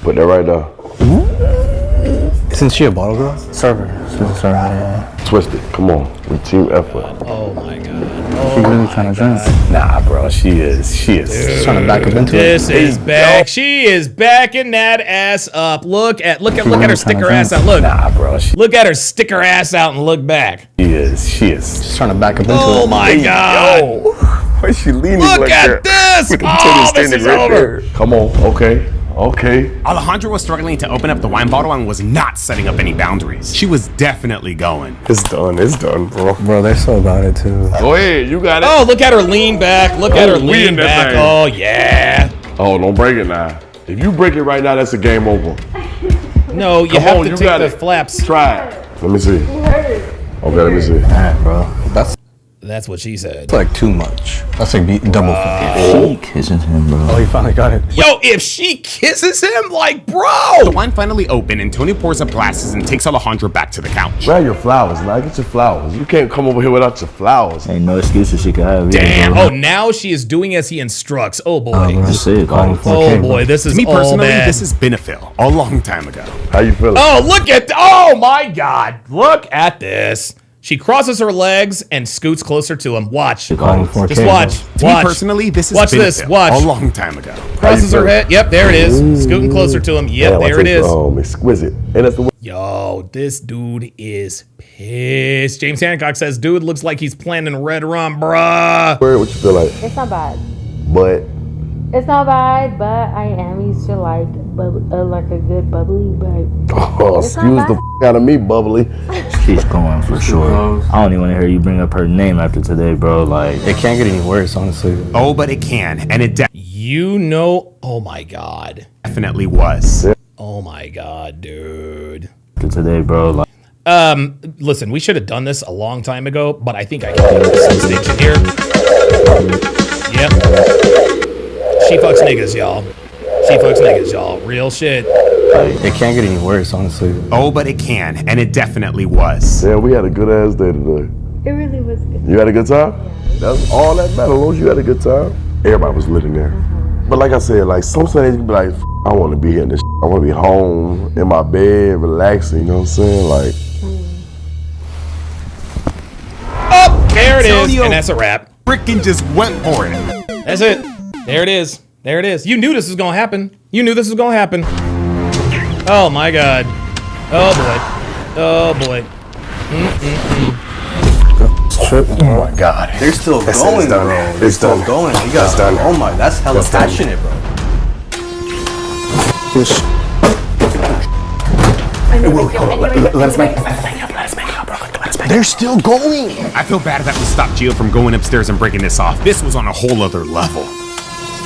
[SPEAKER 10] Put that right there.
[SPEAKER 13] Isn't she a bottle girl?
[SPEAKER 11] Server. She's a server, yeah.
[SPEAKER 10] Twist it. Come on. With team effort.
[SPEAKER 1] Oh my god.
[SPEAKER 11] really trying to drink.
[SPEAKER 13] Nah, bro, she is. She's trying to back up into it.
[SPEAKER 1] This is back. She is backing that ass up. Look at her sticker ass out. Look.
[SPEAKER 13] Nah, bro.
[SPEAKER 1] Look at her sticker ass out and look back.
[SPEAKER 13] She is. She's trying to back up into it.
[SPEAKER 1] Oh my God.
[SPEAKER 10] Why is she leaning
[SPEAKER 1] Look
[SPEAKER 10] like
[SPEAKER 1] at
[SPEAKER 10] that?
[SPEAKER 1] this.
[SPEAKER 10] With the
[SPEAKER 1] Oh,
[SPEAKER 10] tennis
[SPEAKER 1] this
[SPEAKER 10] standing
[SPEAKER 1] is
[SPEAKER 10] right
[SPEAKER 1] over.
[SPEAKER 10] there. Come on. Okay.
[SPEAKER 9] Alejandra was struggling to open up the wine bottle and was not setting up any boundaries. She was definitely going.
[SPEAKER 10] It's done, bro.
[SPEAKER 15] Bro, they're so about it too.
[SPEAKER 10] Go ahead, you got it.
[SPEAKER 1] Oh, look at her lean back. Look at her
[SPEAKER 10] we
[SPEAKER 1] lean
[SPEAKER 10] in that
[SPEAKER 1] back.
[SPEAKER 10] thing.
[SPEAKER 1] Oh, yeah.
[SPEAKER 10] Oh, don't break it now. If you break it right now, that's a game over.
[SPEAKER 1] No, you
[SPEAKER 10] Come
[SPEAKER 1] have
[SPEAKER 10] on,
[SPEAKER 1] to
[SPEAKER 10] you
[SPEAKER 1] take
[SPEAKER 10] got
[SPEAKER 1] the
[SPEAKER 10] it.
[SPEAKER 1] flaps.
[SPEAKER 10] Try it. Let me see. Okay, let me see.
[SPEAKER 15] Alright, bro.
[SPEAKER 1] That's what she said.
[SPEAKER 15] It's like too much. That's like double.
[SPEAKER 14] She kissing him, bro.
[SPEAKER 15] Oh, he finally got it.
[SPEAKER 1] Yo, if she kisses him, like, bro.
[SPEAKER 9] The wine finally opened and Tony pours up glasses and takes Alejandra back to the couch.
[SPEAKER 10] Grab your flowers, man. Get your flowers. You can't come over here without your flowers.
[SPEAKER 14] Ain't no excuses she could have.
[SPEAKER 1] Damn. Oh, now she is doing as he instructs. Oh, boy.
[SPEAKER 14] Just say it, Colin.
[SPEAKER 1] Oh, boy. This is
[SPEAKER 9] To me
[SPEAKER 1] all
[SPEAKER 9] personally,
[SPEAKER 1] bad.
[SPEAKER 9] this is Benefil a long time ago.
[SPEAKER 10] How you feeling?
[SPEAKER 1] Oh, look at. Oh, my God. Look at this. She crosses her legs and scoots closer to him. Watch. Just watch.
[SPEAKER 9] To me personally, this is
[SPEAKER 1] Watch
[SPEAKER 9] Benefil
[SPEAKER 1] this. Watch.
[SPEAKER 9] a long time ago.
[SPEAKER 1] Crosses her head. Yep, there it is. Scooting closer to him. Yep, there it is.
[SPEAKER 10] Exquisite. And that's the
[SPEAKER 1] Yo, this dude is pissed. James Hancock says, dude looks like he's planning red rum, bruh.
[SPEAKER 10] What you feel like?
[SPEAKER 17] It's not bad.
[SPEAKER 10] But
[SPEAKER 17] It's not bad, but I am used to like a good bubbly, but
[SPEAKER 10] excuse the out of me, bubbly.
[SPEAKER 14] She's going for sure. I don't even want to hear you bring up her name after today, bro. Like,
[SPEAKER 15] it can't get any worse, honestly.
[SPEAKER 9] Oh, but it can, and it
[SPEAKER 1] You know, oh my God.
[SPEAKER 9] definitely was.
[SPEAKER 1] Oh my God, dude.
[SPEAKER 14] after today, bro. Like,
[SPEAKER 1] Listen, we should have done this a long time ago, but I think I can do some distinction here. Yep. She fucks niggas, y'all. She fucks niggas, y'all. Real shit.
[SPEAKER 15] It can't get any worse, honestly.
[SPEAKER 9] Oh, but it can, and it definitely was.
[SPEAKER 10] Yeah, we had a good ass day today.
[SPEAKER 17] it really was good.
[SPEAKER 10] You had a good time? That's all that matters. As long as you had a good time. Everybody was living there. But like I said, like some Sundays you can be like, I want to be here in this shit. I want to be home in my bed, relaxing, you know what I'm saying? Like,
[SPEAKER 1] Oh, there it is.
[SPEAKER 9] Antonio
[SPEAKER 1] And that's a wrap.
[SPEAKER 9] Frickin' just went for it.
[SPEAKER 1] That's it. There it is. There it is. You knew this was going to happen. You knew this was going to happen. Oh, my God. Oh, boy. Oh, boy.
[SPEAKER 13] Oh my God.
[SPEAKER 20] They're still going, bro. They're still going. You guys done. Oh my, that's hella passionate, bro.
[SPEAKER 13] Let us make it. They're still going.
[SPEAKER 9] I feel bad that we stopped Gio from going upstairs and breaking this off. This was on a whole other level.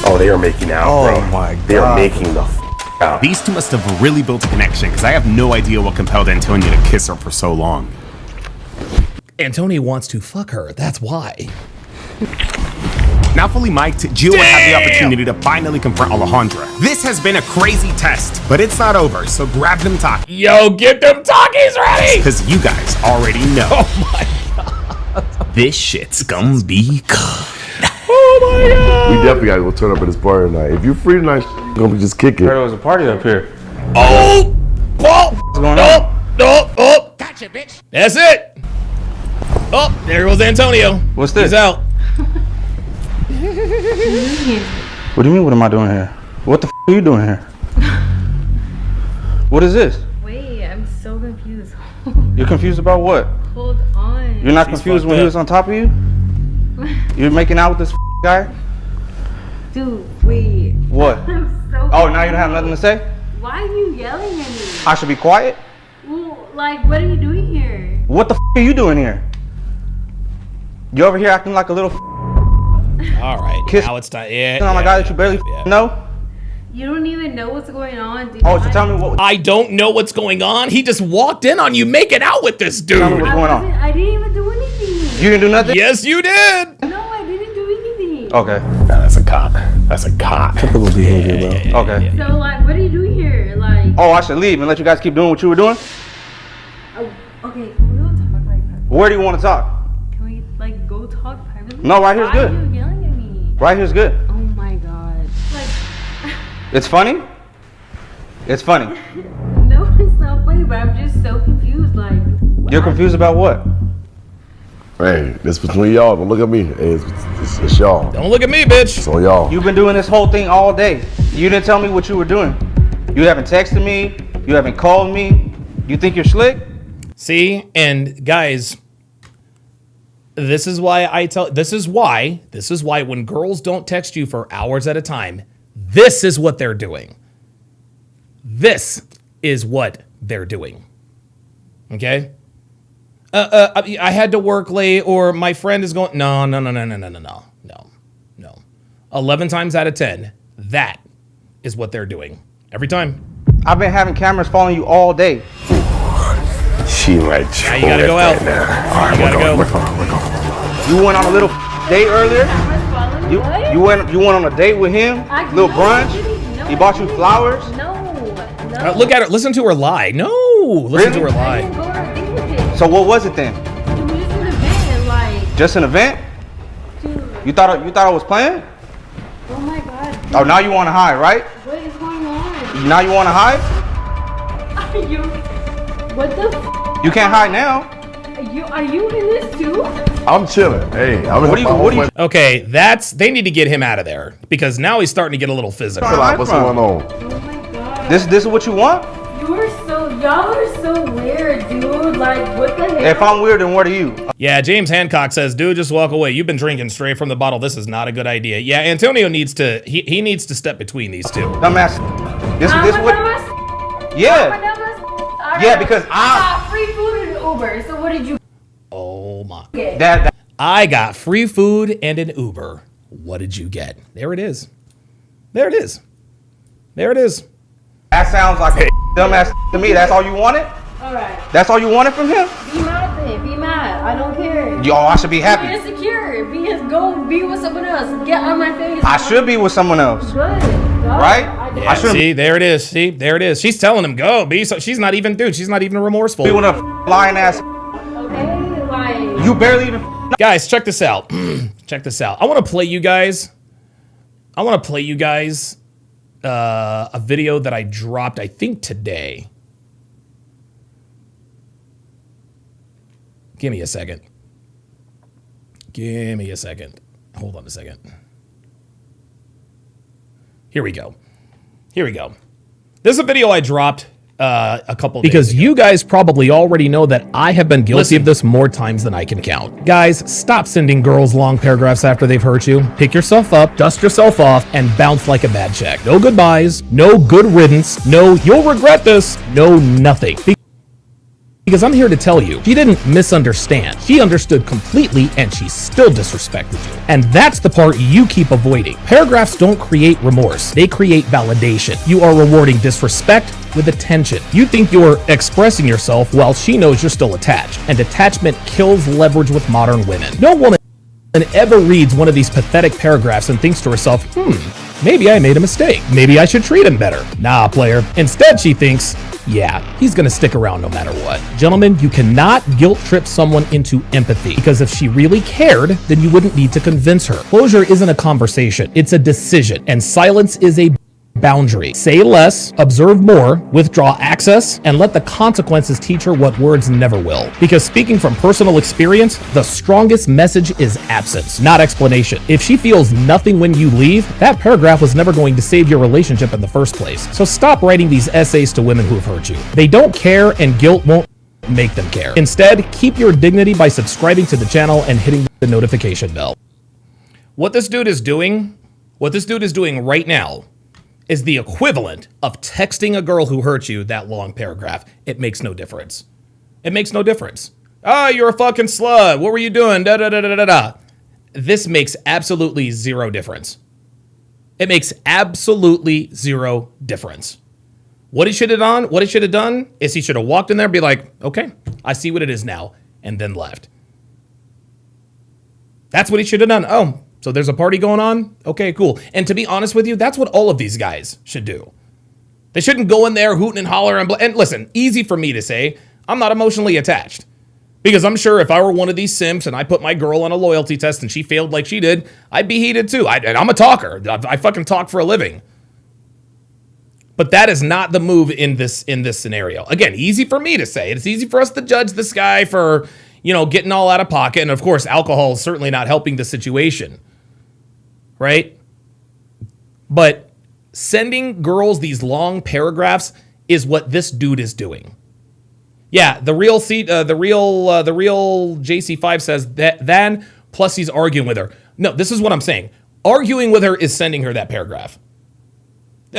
[SPEAKER 10] oh, they are making out, bro.
[SPEAKER 20] Oh my God.
[SPEAKER 10] They are making the out.
[SPEAKER 9] These two must have really built a connection, because I have no idea what compelled Antonio to kiss her for so long.
[SPEAKER 1] Antonio wants to fuck her. That's why.
[SPEAKER 9] Now fully mic'd, Gio would have the opportunity to finally confront Alejandra. This has been a crazy test, but it's not over, so grab them talkies.
[SPEAKER 1] Yo, get them talkies ready!
[SPEAKER 9] Because you guys already know.
[SPEAKER 1] Oh, my God.
[SPEAKER 9] This shit's gonna be good.
[SPEAKER 1] Oh, my God.
[SPEAKER 10] We definitely gotta go turn up at this party tonight. If you're free tonight, gonna be just kicking.
[SPEAKER 15] There was a party up here.
[SPEAKER 1] Oh! Oh!
[SPEAKER 15] What's going on?
[SPEAKER 1] Oh! Gotcha, bitch. That's it. Oh, there goes Antonio.
[SPEAKER 15] What's this?
[SPEAKER 1] He's out.
[SPEAKER 15] What do you mean, what am I doing here? What the are you doing here? What is this?
[SPEAKER 17] Wait, I'm so confused.
[SPEAKER 15] You're confused about what?
[SPEAKER 17] Hold on.
[SPEAKER 15] You're not
[SPEAKER 1] She's
[SPEAKER 15] confused
[SPEAKER 1] fucked
[SPEAKER 15] when he
[SPEAKER 1] up.
[SPEAKER 15] was on top of you? You're making out with this guy?
[SPEAKER 17] Dude, wait.
[SPEAKER 15] What?
[SPEAKER 17] I'm so
[SPEAKER 15] Oh, now you don't have nothing to say?
[SPEAKER 17] Why are you yelling at me?
[SPEAKER 15] I should be quiet?
[SPEAKER 17] Well, like, what are you doing here?
[SPEAKER 15] What the are you doing here? You over here acting like a little
[SPEAKER 1] All right.
[SPEAKER 15] Kiss
[SPEAKER 1] now it's time. Yeah.
[SPEAKER 15] on a guy that you barely know?
[SPEAKER 17] You don't even know what's going on, dude.
[SPEAKER 15] Oh, so tell me what.
[SPEAKER 1] I don't know what's going on. He just walked in on you making out with this dude.
[SPEAKER 15] Tell me what's going on.
[SPEAKER 17] I didn't even do anything.
[SPEAKER 15] You didn't do nothing?
[SPEAKER 1] Yes, you did.
[SPEAKER 17] No, I didn't do anything.
[SPEAKER 15] Okay.
[SPEAKER 10] Nah, that's a cop. That's a cop.
[SPEAKER 15] Typical behavior, bro. Okay.
[SPEAKER 17] So, like, what are you doing here? Like,
[SPEAKER 15] Oh, I should leave and let you guys keep doing what you were doing?
[SPEAKER 17] oh, okay, can we go talk like that?
[SPEAKER 15] Where do you want to talk?
[SPEAKER 17] Can we, like, go talk privately?
[SPEAKER 15] No, right here's
[SPEAKER 17] Why
[SPEAKER 15] good.
[SPEAKER 17] are you yelling at me?
[SPEAKER 15] Right here's good.
[SPEAKER 17] Oh my God. Like,
[SPEAKER 15] It's funny? It's funny.
[SPEAKER 17] no, it's not funny, but I'm just so confused. Like,
[SPEAKER 15] You're confused about what?
[SPEAKER 10] Hey, this between y'all. Don't look at me. Hey, it's y'all.
[SPEAKER 1] Don't look at me, bitch.
[SPEAKER 10] It's on y'all.
[SPEAKER 15] You've been doing this whole thing all day. You didn't tell me what you were doing. You haven't texted me. You haven't called me. You think you're slick?
[SPEAKER 1] See, and guys, this is why when girls don't text you for hours at a time, this is what they're doing. This is what they're doing. Okay? I had to work late, or my friend is going. No. 11 times out of 10, that is what they're doing every time.
[SPEAKER 15] I've been having cameras following you all day.
[SPEAKER 20] She might.
[SPEAKER 1] Now you gotta go out.
[SPEAKER 20] All right, we're going.
[SPEAKER 15] You went on a little date earlier. You went on a date with him. Little brunch. He bought you flowers.
[SPEAKER 1] Look at her. Listen to her lie. No, listen to her lie.
[SPEAKER 15] So what was it then? Just an event? You thought it was planned?
[SPEAKER 17] Oh my god.
[SPEAKER 15] Oh, now you want to hide, right?
[SPEAKER 17] What is going on?
[SPEAKER 15] Now you want to hide?
[SPEAKER 17] Are you? What the?
[SPEAKER 15] You can't hide now.
[SPEAKER 17] Are you in this too?
[SPEAKER 10] I'm chilling. Hey,
[SPEAKER 15] what are you?
[SPEAKER 1] Okay, they need to get him out of there because now he's starting to get a little physical.
[SPEAKER 10] What's going on?
[SPEAKER 17] Oh my god.
[SPEAKER 15] This is what you want?
[SPEAKER 17] Y'all are so weird, dude. Like, what the hell?
[SPEAKER 15] If I'm weird, then what are you?
[SPEAKER 1] Yeah, James Hancock says, dude, just walk away. You've been drinking straight from the bottle. This is not a good idea. Yeah, Antonio needs to, he needs to step between these two.
[SPEAKER 15] Dumbass. This what? Yeah. Yeah, because
[SPEAKER 17] I got free food and Uber. So what did you?
[SPEAKER 1] Oh my.
[SPEAKER 15] That
[SPEAKER 1] I got free food and an Uber. What did you get? There it is. There it is. There it is.
[SPEAKER 15] That sounds like a dumbass to me. That's all you wanted?
[SPEAKER 17] Alright.
[SPEAKER 15] That's all you wanted from him?
[SPEAKER 17] Be mad at him. Be mad. I don't care.
[SPEAKER 15] Yo, I should be happy.
[SPEAKER 17] Be insecure. Go be with someone else. Get on my face.
[SPEAKER 15] I should be with someone else.
[SPEAKER 17] Good.
[SPEAKER 15] Right?
[SPEAKER 1] Yeah, see, there it is. See, there it is. She's telling him, go. Be so. She's not even, dude, she's not even remorseful.
[SPEAKER 15] Be with a lying ass.
[SPEAKER 17] Okay, like.
[SPEAKER 15] You barely even.
[SPEAKER 1] Guys, check this out. Check this out. I want to play you guys a video that I dropped, I think today. Give me a second. Give me a second. Hold on a second. Here we go. Here we go. This is a video I dropped a couple days
[SPEAKER 21] because
[SPEAKER 1] ago.
[SPEAKER 21] you guys probably already know that I have been guilty of this more times than I can count. Guys, stop sending girls long paragraphs after they've hurt you. Pick yourself up, dust yourself off, and bounce like a bad check. No goodbyes, no good riddance, no you'll regret this, no nothing. Because I'm here to tell you, she didn't misunderstand. She understood completely and she still disrespected you. And that's the part you keep avoiding. Paragraphs don't create remorse. They create validation. You are rewarding disrespect with attention. You think you're expressing yourself while she knows you're still attached. And attachment kills leverage with modern women. No woman ever reads one of these pathetic paragraphs and thinks to herself, maybe I made a mistake. Maybe I should treat him better. Nah, player. Instead, she thinks, yeah, he's gonna stick around no matter what. Gentlemen, you cannot guilt trip someone into empathy because if she really cared, then you wouldn't need to convince her. Closure isn't a conversation, it's a decision, and silence is a boundary. Say less, observe more, withdraw access, and let the consequences teach her what words never will. Because speaking from personal experience, the strongest message is absence, not explanation. If she feels nothing when you leave, that paragraph was never going to save your relationship in the first place. So stop writing these essays to women who have hurt you. They don't care and guilt won't make them care. Instead, keep your dignity by subscribing to the channel and hitting the notification bell.
[SPEAKER 1] What this dude is doing right now is the equivalent of texting a girl who hurt you that long paragraph. It makes no difference. It makes no difference. Oh, you're a fucking slut. What were you doing? Da da da da da da. This makes absolutely zero difference. It makes absolutely zero difference. What he should have done is he should have walked in there and be like, okay, I see what it is now, and then left. That's what he should have done. Oh, so there's a party going on? Okay, cool. And to be honest with you, that's what all of these guys should do. They shouldn't go in there hooting and hollering. And listen, easy for me to say, I'm not emotionally attached. Because I'm sure if I were one of these simps and I put my girl on a loyalty test and she failed like she did, I'd be heated too. And I'm a talker. I fucking talk for a living. But that is not the move in this scenario. Again, easy for me to say. It's easy for us to judge this guy for, you know, getting all out of pocket. And of course, alcohol is certainly not helping the situation, right? But sending girls these long paragraphs is what this dude is doing. Yeah, the real JC5 says that then plus he's arguing with her. No, this is what I'm saying. Arguing with her is sending her that paragraph.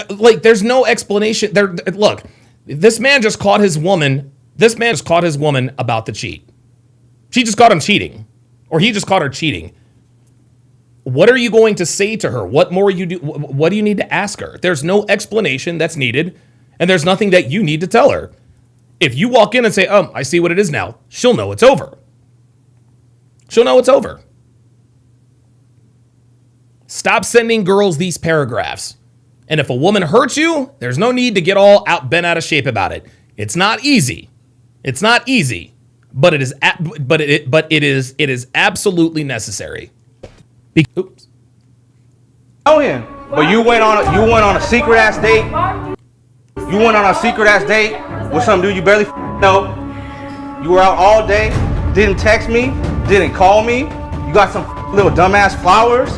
[SPEAKER 1] Like, there's no explanation. Look, this man just caught his woman. This man just caught his woman about to cheat. She just caught him cheating, or he just caught her cheating. What are you going to say to her? What more you do? What do you need to ask her? There's no explanation that's needed, and there's nothing that you need to tell her. If you walk in and say, I see what it is now, she'll know it's over. She'll know it's over. Stop sending girls these paragraphs. And if a woman hurts you, there's no need to get all bent out of shape about it. It's not easy. It's not easy, but it is absolutely necessary. Oops.
[SPEAKER 15] Oh yeah, but you went on a secret ass date. You went on a secret ass date with some dude you barely know. You were out all day, didn't text me, didn't call me. You got some little dumbass flowers.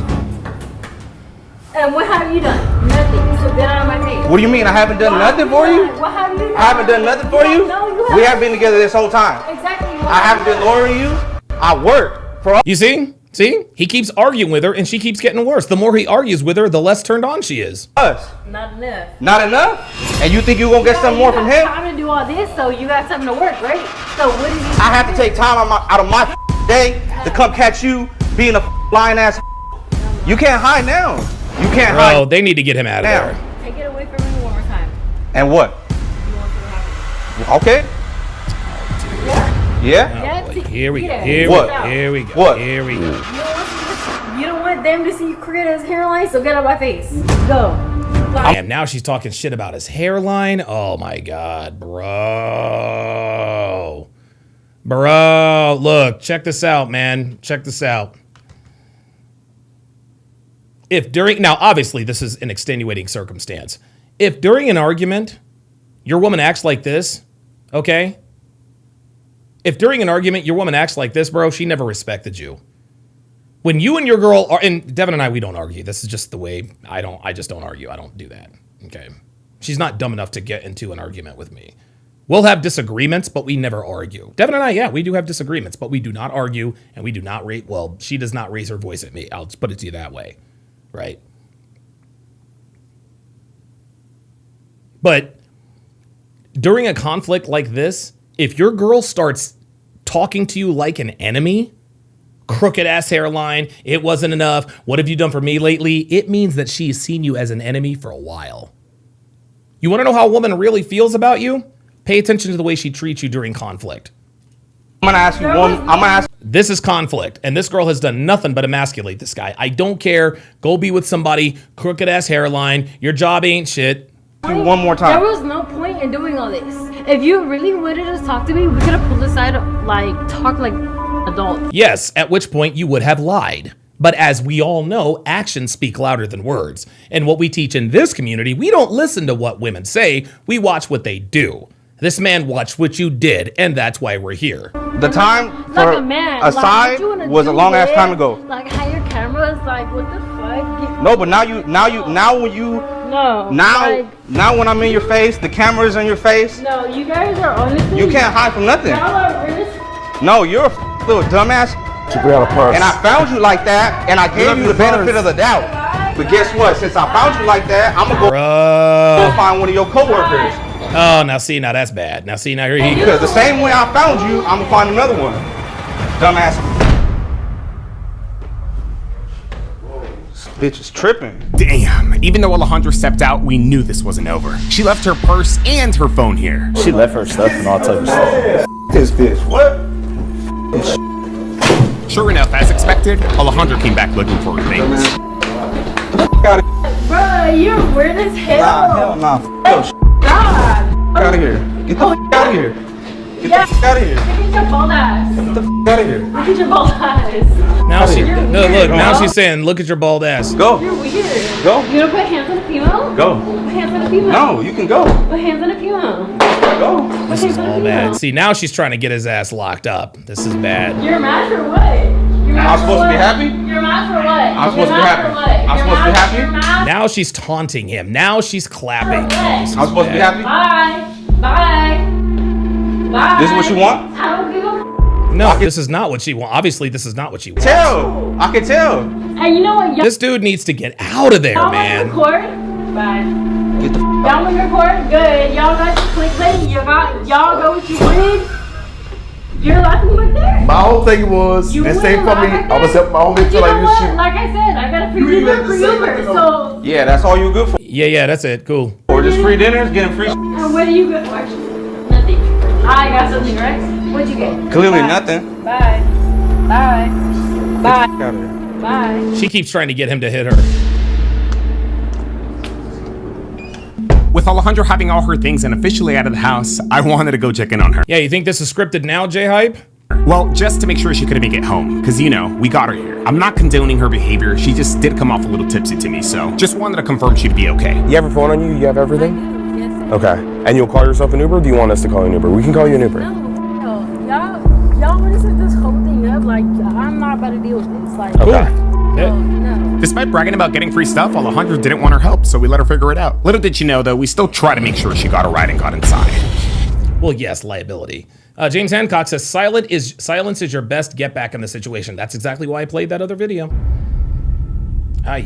[SPEAKER 17] And what have you done? Nothing. So get out of my face.
[SPEAKER 15] What do you mean? I haven't done nothing for you?
[SPEAKER 17] What have you done?
[SPEAKER 15] I haven't done nothing for you?
[SPEAKER 17] No, you haven't.
[SPEAKER 15] We haven't been together this whole time.
[SPEAKER 17] Exactly.
[SPEAKER 15] I haven't been loyal to you. I work for all.
[SPEAKER 1] You see? See? He keeps arguing with her, and she keeps getting worse. The more he argues with her, the less turned on she is.
[SPEAKER 15] Us.
[SPEAKER 17] Not enough.
[SPEAKER 15] Not enough? And you think you're going to get something more from him?
[SPEAKER 17] Time to do all this, so you got something to work, right? So what do you?
[SPEAKER 15] I have to take time out of my day to come catch you being a lying ass. You can't hide now. You can't hide.
[SPEAKER 1] Bro, they need to get him out of there.
[SPEAKER 17] Take it away from me one more time.
[SPEAKER 15] And what? Okay. Yeah?
[SPEAKER 1] Here we go.
[SPEAKER 17] Yeah.
[SPEAKER 1] Here
[SPEAKER 15] What?
[SPEAKER 1] we go.
[SPEAKER 15] What?
[SPEAKER 1] Here we go.
[SPEAKER 17] You don't want them to see you create his hairline, so get out of my face. Go.
[SPEAKER 1] Damn, now she's talking shit about his hairline. Oh my God, bro. Bro, look, check this out, man. Check this out. Now, obviously, this is an extenuating circumstance. If during an argument, your woman acts like this, okay? If during an argument, your woman acts like this, bro, she never respected you. When you and your girl are, and Devin and I, we don't argue. This is just the way I just don't argue. I don't do that, okay? She's not dumb enough to get into an argument with me. We'll have disagreements, but we never argue. Devin and I, yeah, we do have disagreements, but we do not argue, and we do not she does not raise her voice at me. I'll just put it to you that way. Right. But during a conflict like this, if your girl starts talking to you like an enemy, crooked ass hairline, it wasn't enough, what have you done for me lately? It means that she's seen you as an enemy for a while. You want to know how a woman really feels about you? Pay attention to the way she treats you during conflict.
[SPEAKER 15] I'm gonna ask.
[SPEAKER 1] This is conflict, and this girl has done nothing but emasculate this guy. I don't care. Go be with somebody. Crooked ass hairline. Your job ain't shit.
[SPEAKER 15] One more time.
[SPEAKER 17] There was no point in doing all this. If you really wanted to talk to me, we could have pulled aside, talk like adults.
[SPEAKER 1] Yes, at which point you would have lied. But as we all know, actions speak louder than words. And what we teach in this community, we don't listen to what women say. We watch what they do. This man watched what you did, and that's why we're here.
[SPEAKER 15] The time for a side was a long ass time ago.
[SPEAKER 17] Like hire cameras, like what the fuck?
[SPEAKER 15] No, but now when I'm in your face, the camera's in your face.
[SPEAKER 17] No, you guys are honestly.
[SPEAKER 15] You can't hide from nothing. No, you're a little dumbass. And I found you like that, and I gave you the benefit of the doubt. But guess what? Since I found you like that, I'm gonna go find one of your coworkers.
[SPEAKER 1] Oh, now that's bad. Now here he goes.
[SPEAKER 15] Because the same way I found you, I'm gonna find another one. Dumbass. This bitch is tripping.
[SPEAKER 9] Damn. Even though Alejandra stepped out, we knew this wasn't over. She left her purse and her phone here.
[SPEAKER 14] She left her stuff and all type of stuff.
[SPEAKER 15] This bitch, what?
[SPEAKER 9] Sure enough, as expected, Alejandra came back looking for her things.
[SPEAKER 17] Bro, you're weird as hell.
[SPEAKER 15] Nah, hell nah.
[SPEAKER 17] God.
[SPEAKER 15] Get out of here. Get the f out of here. Get the f out of here.
[SPEAKER 17] Look at your bald ass.
[SPEAKER 15] Get the f out of here.
[SPEAKER 17] Look at your bald ass.
[SPEAKER 1] Now she's saying, look at your bald ass.
[SPEAKER 15] Go.
[SPEAKER 17] You're weird.
[SPEAKER 15] Go.
[SPEAKER 17] You wanna put hands on a female?
[SPEAKER 15] Go.
[SPEAKER 17] Put hands on a female.
[SPEAKER 15] No, you can go.
[SPEAKER 17] Put hands on a female.
[SPEAKER 15] Go.
[SPEAKER 1] This is all bad. See, now she's trying to get his ass locked up. This is bad.
[SPEAKER 17] You're mad for what? You're mad
[SPEAKER 15] I'm
[SPEAKER 17] for
[SPEAKER 15] supposed to be
[SPEAKER 17] what?
[SPEAKER 15] happy?
[SPEAKER 17] You're mad for what?
[SPEAKER 15] I'm supposed to be
[SPEAKER 17] You're mad
[SPEAKER 15] happy.
[SPEAKER 17] for what?
[SPEAKER 15] I'm
[SPEAKER 17] You're
[SPEAKER 15] supposed to be
[SPEAKER 17] mad-
[SPEAKER 15] happy?
[SPEAKER 17] you're mad
[SPEAKER 1] Now she's taunting him. Now she's clapping.
[SPEAKER 17] I'm
[SPEAKER 15] supposed to be happy?
[SPEAKER 17] Bye. Bye. Bye.
[SPEAKER 15] This is what you want?
[SPEAKER 17] I don't give a
[SPEAKER 1] No, this is not what she wants. Obviously, this is not what she wants.
[SPEAKER 15] Tell. I can tell.
[SPEAKER 17] And you know what?
[SPEAKER 1] This dude needs to get out of there,
[SPEAKER 17] Y'all
[SPEAKER 1] man.
[SPEAKER 17] want to record? Bye.
[SPEAKER 15] Get the
[SPEAKER 17] Y'all want to record? Good. Y'all got your clickbait? Y'all go what you wanted? You're laughing right there?
[SPEAKER 10] My whole thing was,
[SPEAKER 17] You
[SPEAKER 10] this
[SPEAKER 17] wouldn't
[SPEAKER 10] ain't for me.
[SPEAKER 17] laugh at
[SPEAKER 10] I was
[SPEAKER 17] that?
[SPEAKER 10] helping my homie
[SPEAKER 17] But
[SPEAKER 10] feel
[SPEAKER 17] you
[SPEAKER 10] like
[SPEAKER 17] know
[SPEAKER 10] this
[SPEAKER 17] what?
[SPEAKER 10] shit.
[SPEAKER 17] Like I said, I got a free
[SPEAKER 10] You
[SPEAKER 17] dinner
[SPEAKER 10] ain't
[SPEAKER 17] for
[SPEAKER 10] the same,
[SPEAKER 17] Uber,
[SPEAKER 10] like,
[SPEAKER 17] so...
[SPEAKER 15] Yeah, that's all you good for.
[SPEAKER 1] Yeah, that's it. Cool.
[SPEAKER 15] Or just free dinners, getting free.
[SPEAKER 17] And what do you get? Actually, nothing. I got something, right? What'd you get?
[SPEAKER 15] Clearly
[SPEAKER 17] Bye.
[SPEAKER 15] nothing.
[SPEAKER 17] Bye. Bye. Bye.
[SPEAKER 15] Get out of here.
[SPEAKER 17] Bye.
[SPEAKER 1] She keeps trying to get him to hit her.
[SPEAKER 9] With Alejandra having all her things and officially out of the house, I wanted to go check in on her.
[SPEAKER 1] Yeah, you think this is scripted now, J-Hype?
[SPEAKER 9] Well, just to make sure she couldn't make it home, because, you know, we got her here. I'm not condoning her behavior, she just did come off a little tipsy to me, so just wanted to confirm she'd be okay.
[SPEAKER 20] You have a phone on you? You have everything?
[SPEAKER 17] Yes.
[SPEAKER 20] Okay. And you'll call yourself an Uber? Or do you want us to call you an Uber? We can call you an Uber.
[SPEAKER 17] No, y'all want to set this whole thing up? Like, I'm not about to deal with this. Like,
[SPEAKER 20] Okay.
[SPEAKER 17] no.
[SPEAKER 9] Despite bragging about getting free stuff, Alejandra didn't want her help, so we let her figure it out. Little did she know, though, we still try to make sure she got a ride and got inside.
[SPEAKER 1] Well, yes, liability. James Hancock says, silence is your best get back in the situation. That's exactly why I played that other video. Ay.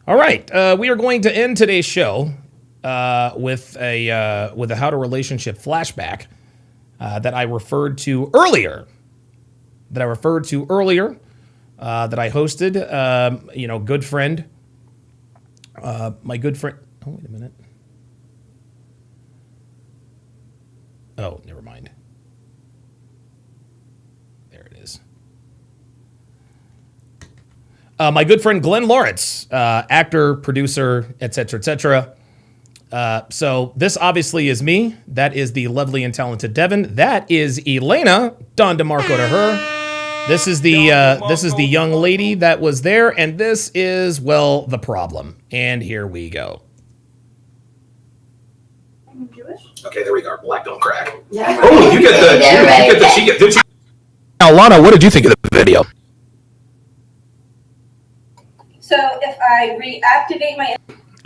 [SPEAKER 1] All right, we are going to end today's show with a How to Relationship flashback that I referred to earlier. That I hosted. You know, good friend. My good friend. Oh, wait a minute. Oh, never mind. There it is. My good friend Glenn Lawrence, actor, producer, etc. So this obviously is me. That is the lovely and talented Devin. That is Elena. Don DeMarco to her. This is the young lady that was there, and this is, well, the problem. And here we go.
[SPEAKER 6] Okay, there we go. Black don't crack.
[SPEAKER 17] Yeah.
[SPEAKER 6] Oh, you get the did you?
[SPEAKER 1] Now, Lana, what did you think of the video?
[SPEAKER 22] So if I reactivate my...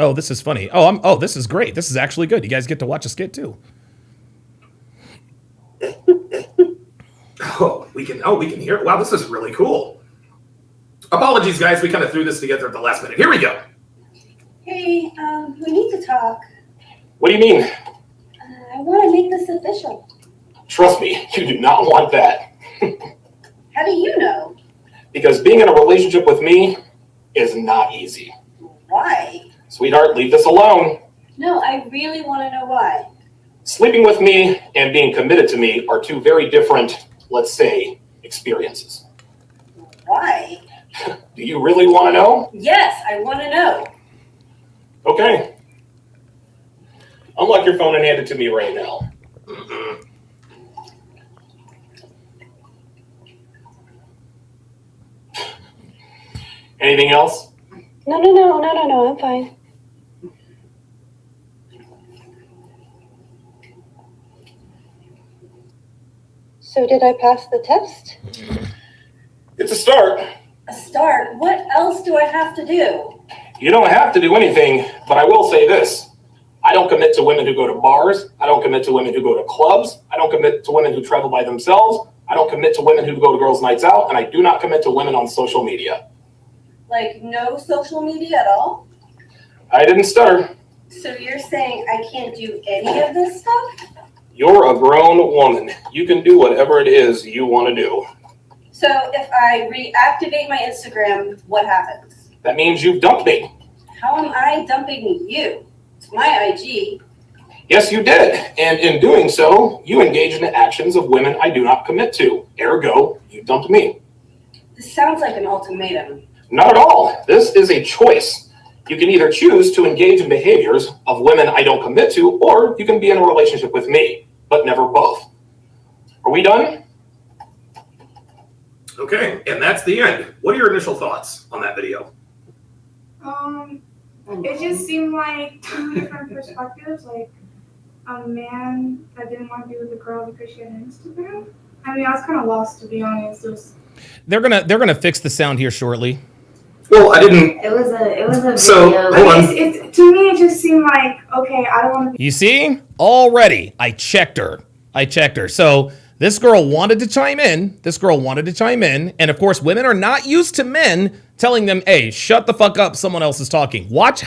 [SPEAKER 1] Oh, this is funny. Oh, this is great. This is actually good. You guys get to watch a skit too.
[SPEAKER 6] We can hear it. Wow, this is really cool. Apologies, guys. We kind of threw this together at the last minute. Here we go.
[SPEAKER 22] Hey, we need to talk.
[SPEAKER 6] What do you mean?
[SPEAKER 22] I want to make this official.
[SPEAKER 6] Trust me, you do not want that.
[SPEAKER 22] How do you know?
[SPEAKER 6] Because being in a relationship with me is not easy.
[SPEAKER 22] Why?
[SPEAKER 6] Sweetheart, leave this alone.
[SPEAKER 22] No, I really want to know why.
[SPEAKER 6] Sleeping with me and being committed to me are two very different, let's say, experiences.
[SPEAKER 22] Why?
[SPEAKER 6] Do you really want to know?
[SPEAKER 22] Yes, I want to know.
[SPEAKER 6] Okay. Unlock your phone and hand it to me right now. Anything else?
[SPEAKER 22] No, I'm fine. So did I pass the test?
[SPEAKER 6] It's a start.
[SPEAKER 22] A start? What else do I have to do?
[SPEAKER 6] You don't have to do anything, but I will say this. I don't commit to women who go to bars. I don't commit to women who go to clubs. I don't commit to women who travel by themselves. I don't commit to women who go to girls' nights out. And I do not commit to women on social media.
[SPEAKER 22] Like no social media at all?
[SPEAKER 6] I didn't stutter.
[SPEAKER 22] So you're saying I can't do any of this stuff?
[SPEAKER 6] You're a grown woman. You can do whatever it is you want to do.
[SPEAKER 22] So if I reactivate my Instagram, what happens?
[SPEAKER 6] That means you've dumped me.
[SPEAKER 22] How am I dumping you? It's my IG.
[SPEAKER 6] Yes, you did. And in doing so, you engage in the actions of women I do not commit to. Ergo, you dumped me.
[SPEAKER 22] This sounds like an ultimatum.
[SPEAKER 6] Not at all. This is a choice. You can either choose to engage in behaviors of women I don't commit to, or you can be in a relationship with me, but never both. Are we done? Okay, and that's the end. What are your initial thoughts on that video?
[SPEAKER 23] It just seemed like two different perspectives. Like,
[SPEAKER 7] a man that didn't want to be with a girl because she had an Instagram? I mean, I was kind of lost, to be honest.
[SPEAKER 1] They're gonna fix the sound here shortly.
[SPEAKER 6] Well, I didn't.
[SPEAKER 7] It was a video.
[SPEAKER 6] So, hold on.
[SPEAKER 7] To me, it just seemed like, okay, I don't want to be.
[SPEAKER 1] You see? Already, I checked her. So this girl wanted to chime in. And of course, women are not used to men telling them, hey, shut the fuck up, someone else is talking. Watch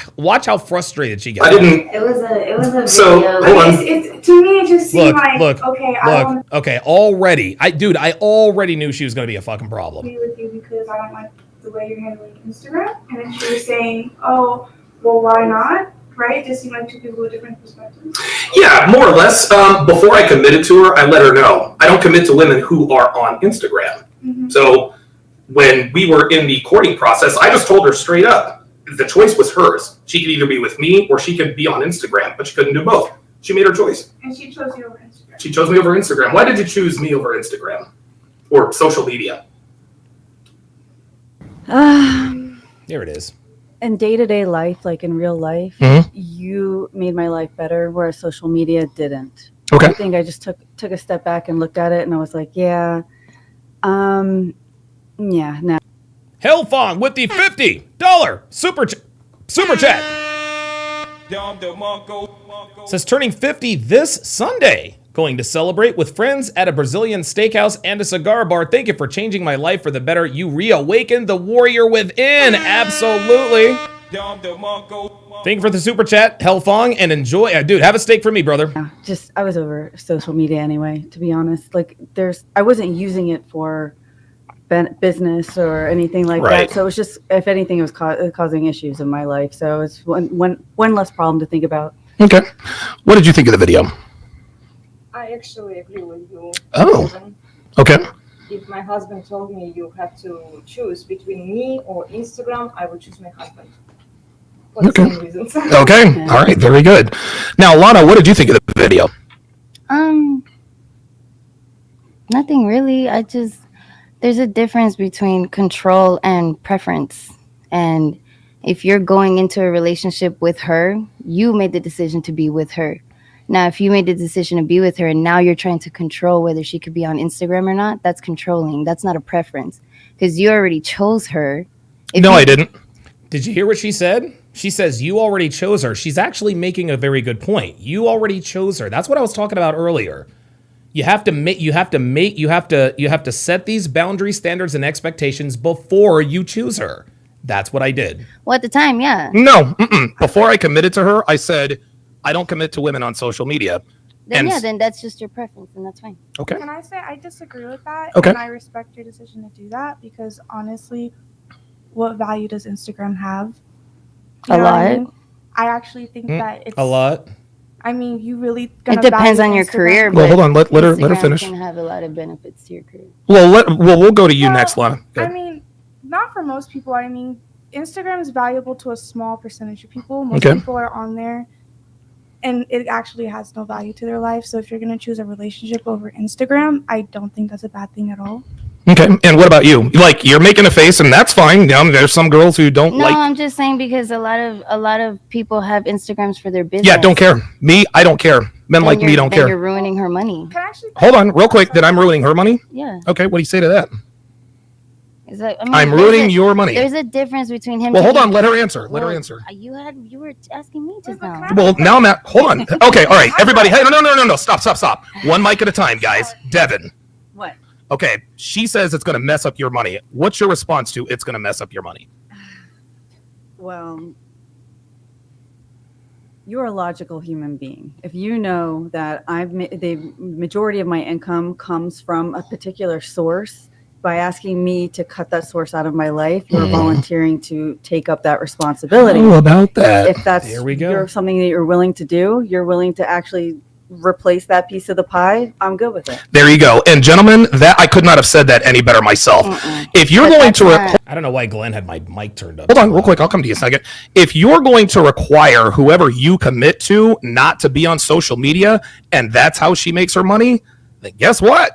[SPEAKER 1] how frustrated she gets.
[SPEAKER 7] It was a video.
[SPEAKER 6] So, hold on.
[SPEAKER 7] To me, it just seemed okay, I don't want
[SPEAKER 1] Okay, already. I already knew she was going to be a fucking problem.
[SPEAKER 7] to be with you because I don't like the way you're handling Instagram. And then she was saying, oh, well, why not? Right? It just seemed like two people with different perspectives.
[SPEAKER 6] Yeah, more or less. Before I committed to her, I let her know I don't commit to women who are on Instagram.
[SPEAKER 7] Mm-hmm.
[SPEAKER 6] So when we were in the courting process, I just told her straight up, the choice was hers. She could either be with me or she could be on Instagram, but she couldn't do both. She made her choice.
[SPEAKER 7] And she chose you over Instagram.
[SPEAKER 6] She chose me over Instagram. Why did you choose me over Instagram or social media?
[SPEAKER 1] There it is.
[SPEAKER 8] In day-to-day life, like in real life, you made my life better, whereas social media didn't.
[SPEAKER 1] Okay.
[SPEAKER 8] I think I just took a step back and looked at it, and I was like, no.
[SPEAKER 1] Hellfong with the $50 super chat. Says turning 50 this Sunday. Going to celebrate with friends at a Brazilian steakhouse and a cigar bar. Thank you for changing my life for the better. You reawakened the warrior within. Absolutely. Thank you for the super chat, Hellfong, and enjoy. Dude, have a steak for me, brother.
[SPEAKER 8] I was over social media anyway, to be honest. Like, I wasn't using it for business or anything like that. So it was just, if anything, it was causing issues in my life. So it's one less problem to think about.
[SPEAKER 1] Okay. What did you think of the video?
[SPEAKER 23] I actually agree with you.
[SPEAKER 1] Oh, okay.
[SPEAKER 23] If my husband told me you have to choose between me or Instagram, I would choose my husband. For the same reasons.
[SPEAKER 1] Okay. All right. Very good. Now, Lana, what did you think of the video?
[SPEAKER 24] Nothing really. There's a difference between control and preference. And if you're going into a relationship with her, you made the decision to be with her. Now, if you made the decision to be with her and now you're trying to control whether she could be on Instagram or not, that's controlling. That's not a preference because you already chose her.
[SPEAKER 1] I didn't. Did you hear what she said? She says you already chose her. She's actually making a very good point. You already chose her. That's what I was talking about earlier. You have to set these boundary standards and expectations before you choose her. That's what I did.
[SPEAKER 24] Well, at the time, yeah.
[SPEAKER 1] No, before I committed to her, I said, I don't commit to women on social media.
[SPEAKER 24] Then that's just your preference, and that's fine.
[SPEAKER 1] Okay.
[SPEAKER 7] Can I say I disagree with that?
[SPEAKER 1] Okay.
[SPEAKER 7] And I respect your decision to do that because honestly, what value does Instagram have? You
[SPEAKER 24] A
[SPEAKER 7] know what
[SPEAKER 24] lot.
[SPEAKER 7] I mean? I actually think that it's
[SPEAKER 1] a lot.
[SPEAKER 7] I mean, you really.
[SPEAKER 24] It depends on your career.
[SPEAKER 1] Well,
[SPEAKER 24] but
[SPEAKER 1] hold on. Let her finish.
[SPEAKER 24] Can have a lot of benefits to your career.
[SPEAKER 1] We'll go to you next, Lana.
[SPEAKER 7] I mean, not for most people. I mean, Instagram is valuable to a small percentage of people. Most people are on there, and it actually has no value to their life. So if you're going to choose a relationship over Instagram, I don't think that's a bad thing at all.
[SPEAKER 1] Okay, and what about you? Like, you're making a face, and that's fine. There's some girls who don't
[SPEAKER 24] No,
[SPEAKER 1] like.
[SPEAKER 24] I'm just saying because a lot of people have Instagrams for their business.
[SPEAKER 1] Yeah, don't care. Me, I don't care. Men like me don't care.
[SPEAKER 24] You're ruining her money.
[SPEAKER 1] Hold on, real quick. That I'm ruining her money?
[SPEAKER 24] Yeah.
[SPEAKER 1] Okay, what do you say to that?
[SPEAKER 24] It's like,
[SPEAKER 1] I'm ruining your money.
[SPEAKER 24] There's a difference between him.
[SPEAKER 1] Well, hold on. Let her answer. Let her answer.
[SPEAKER 24] You were asking me just now.
[SPEAKER 1] Well, now I'm at. Hold on. Okay, all right, everybody. Hey, no. Stop. One mic at a time, guys. Devin.
[SPEAKER 8] What?
[SPEAKER 1] Okay, she says it's going to mess up your money. What's your response to it's going to mess up your money?
[SPEAKER 8] Well, you're a logical human being. If you know that the majority of my income comes from a particular source, by asking me to cut that source out of my life, you're volunteering to take up that responsibility.
[SPEAKER 1] Oh, about that.
[SPEAKER 8] If that's
[SPEAKER 1] There we go.
[SPEAKER 8] something that you're willing to do, you're willing to actually replace that piece of the pie, I'm good with it.
[SPEAKER 1] There you go. And gentlemen, that I could not have said that any better myself. If you're going to, I don't know why Glenn had my mic turned up. Hold on, real quick. I'll come to you in a second. If you're going to require whoever you commit to not to be on social media, and that's how she makes her money, then guess what?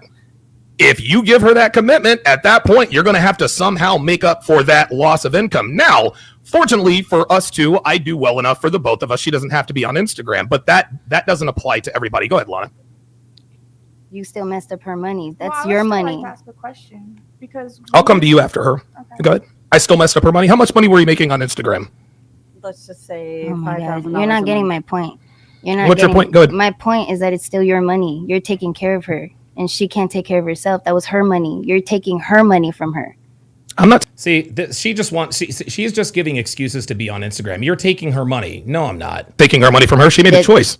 [SPEAKER 1] If you give her that commitment, at that point, you're going to have to somehow make up for that loss of income. Now,
[SPEAKER 2] Fortunately for us two, I do well enough for the both of us. She doesn't have to be on Instagram, but that doesn't apply to everybody. Go ahead, Lana.
[SPEAKER 24] You still messed up her money. That's
[SPEAKER 7] Well, I would
[SPEAKER 24] your
[SPEAKER 7] still
[SPEAKER 24] money.
[SPEAKER 7] Like to ask a question because
[SPEAKER 2] I'll come to you after her. Okay. Go ahead. I still messed up her money. How much money were you making on Instagram?
[SPEAKER 8] Let's just say
[SPEAKER 24] Oh my God.
[SPEAKER 8] $5,000.
[SPEAKER 24] You're not getting my point. You're not
[SPEAKER 2] What's your
[SPEAKER 24] getting-
[SPEAKER 2] point? Go ahead.
[SPEAKER 24] My point is that it's still your money. You're taking care of her, and she can't take care of herself. That was her money. You're taking her money from her.
[SPEAKER 2] I'm not.
[SPEAKER 1] See, she just wants. She's just giving excuses to be on Instagram. You're taking her money. No, I'm not
[SPEAKER 2] taking her money from her. She made a choice.